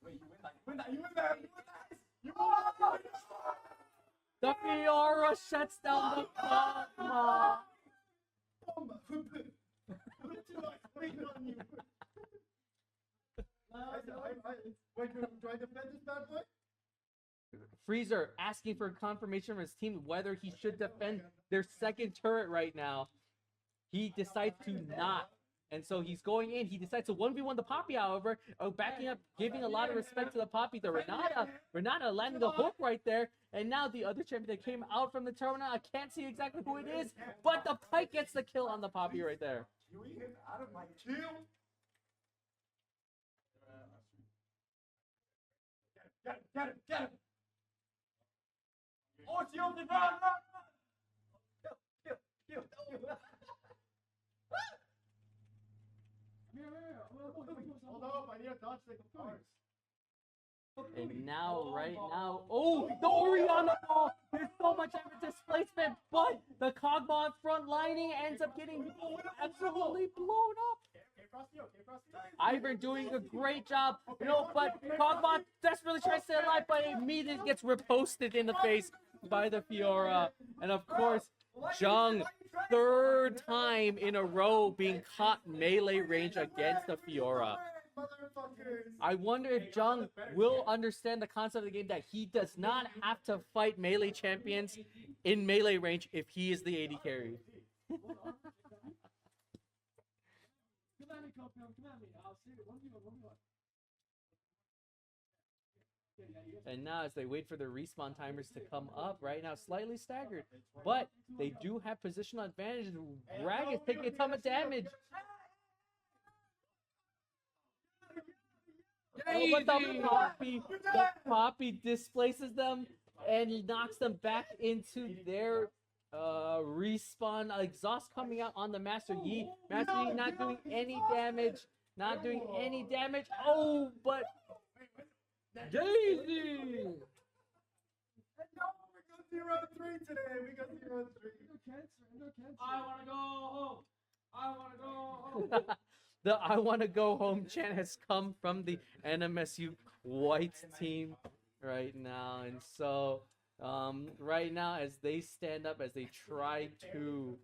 The Fiora shuts down the Kogma. Wait, do I defend this bad boy? Freezer asking for confirmation from his team whether he should defend their second turret right now. He decides to not. And so he's going in. He decides to 1v1 the Poppy, however. Backing up, giving a lot of respect to the Poppy. The Renata landing the hook right there. And now the other champion that came out from the terminal. I can't see exactly who it is. But the Pike gets the kill on the Poppy right there. Out of my kill. Get him! Get him! Oh, it's the only run! Kill! Hold up, I need a dodge stick, of course. And now, right now, oh, the Oriana ball! There's so much effort displacement, but the Kogma front lining ends up getting absolutely blown up. Ivan doing a great job, you know, but Kogma desperately tries to stay alive, but immediately gets riposted in the face by the Fiora. And of course, Jung, third time in a row being caught melee range against the Fiora. I wonder if Jung will understand the concept of the game that he does not have to fight melee champions in melee range if he is the AD carry. And now as they wait for the respawn timers to come up, right now slightly staggered, but they do have positional advantage. Rag is taking a ton of damage. Oh, but the Poppy displaces them and knocks them back into their respawn. Exhaust coming out on the Master Yi. Master Yi not doing any damage. Not doing any damage. Oh, but Daisy! We got 0-3 today. We got 0-3. I want to go home. I want to go home. The I want to go home chant has come from the NMSU White team right now. And so right now as they stand up, as they try to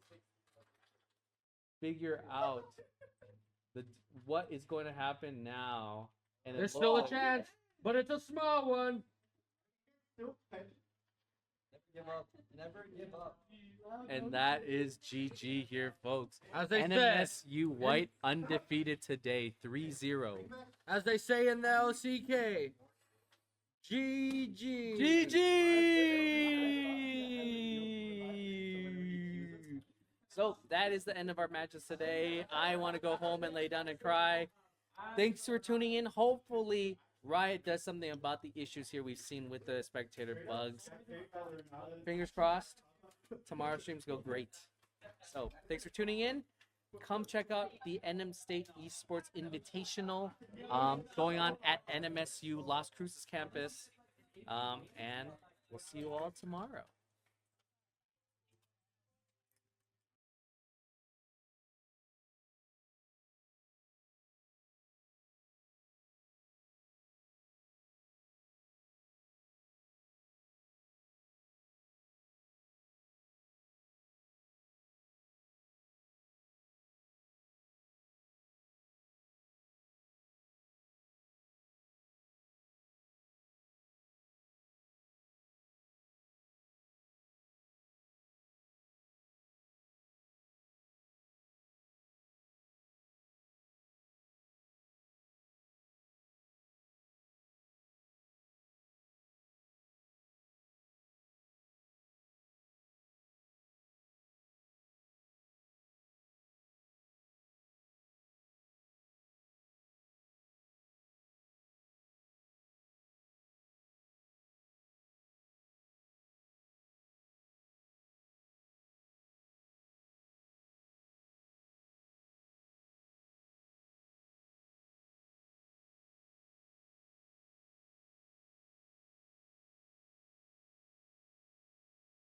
figure out what is going to happen now. And there's still a chance, but it's a small one. Never give up. Never give up. And that is GG here, folks. As they NMSU White undefeated today, 3-0. As they say in the LCK, GG. GG! So that is the end of our matches today. I want to go home and lay down and cry. Thanks for tuning in. Hopefully, Riot does something about the issues here we've seen with the spectator bugs. Fingers crossed. Tomorrow's streams go great. So thanks for tuning in. Come check out the NM State Esports Invitational going on at NMSU Las Cruces campus. And we'll see you all tomorrow.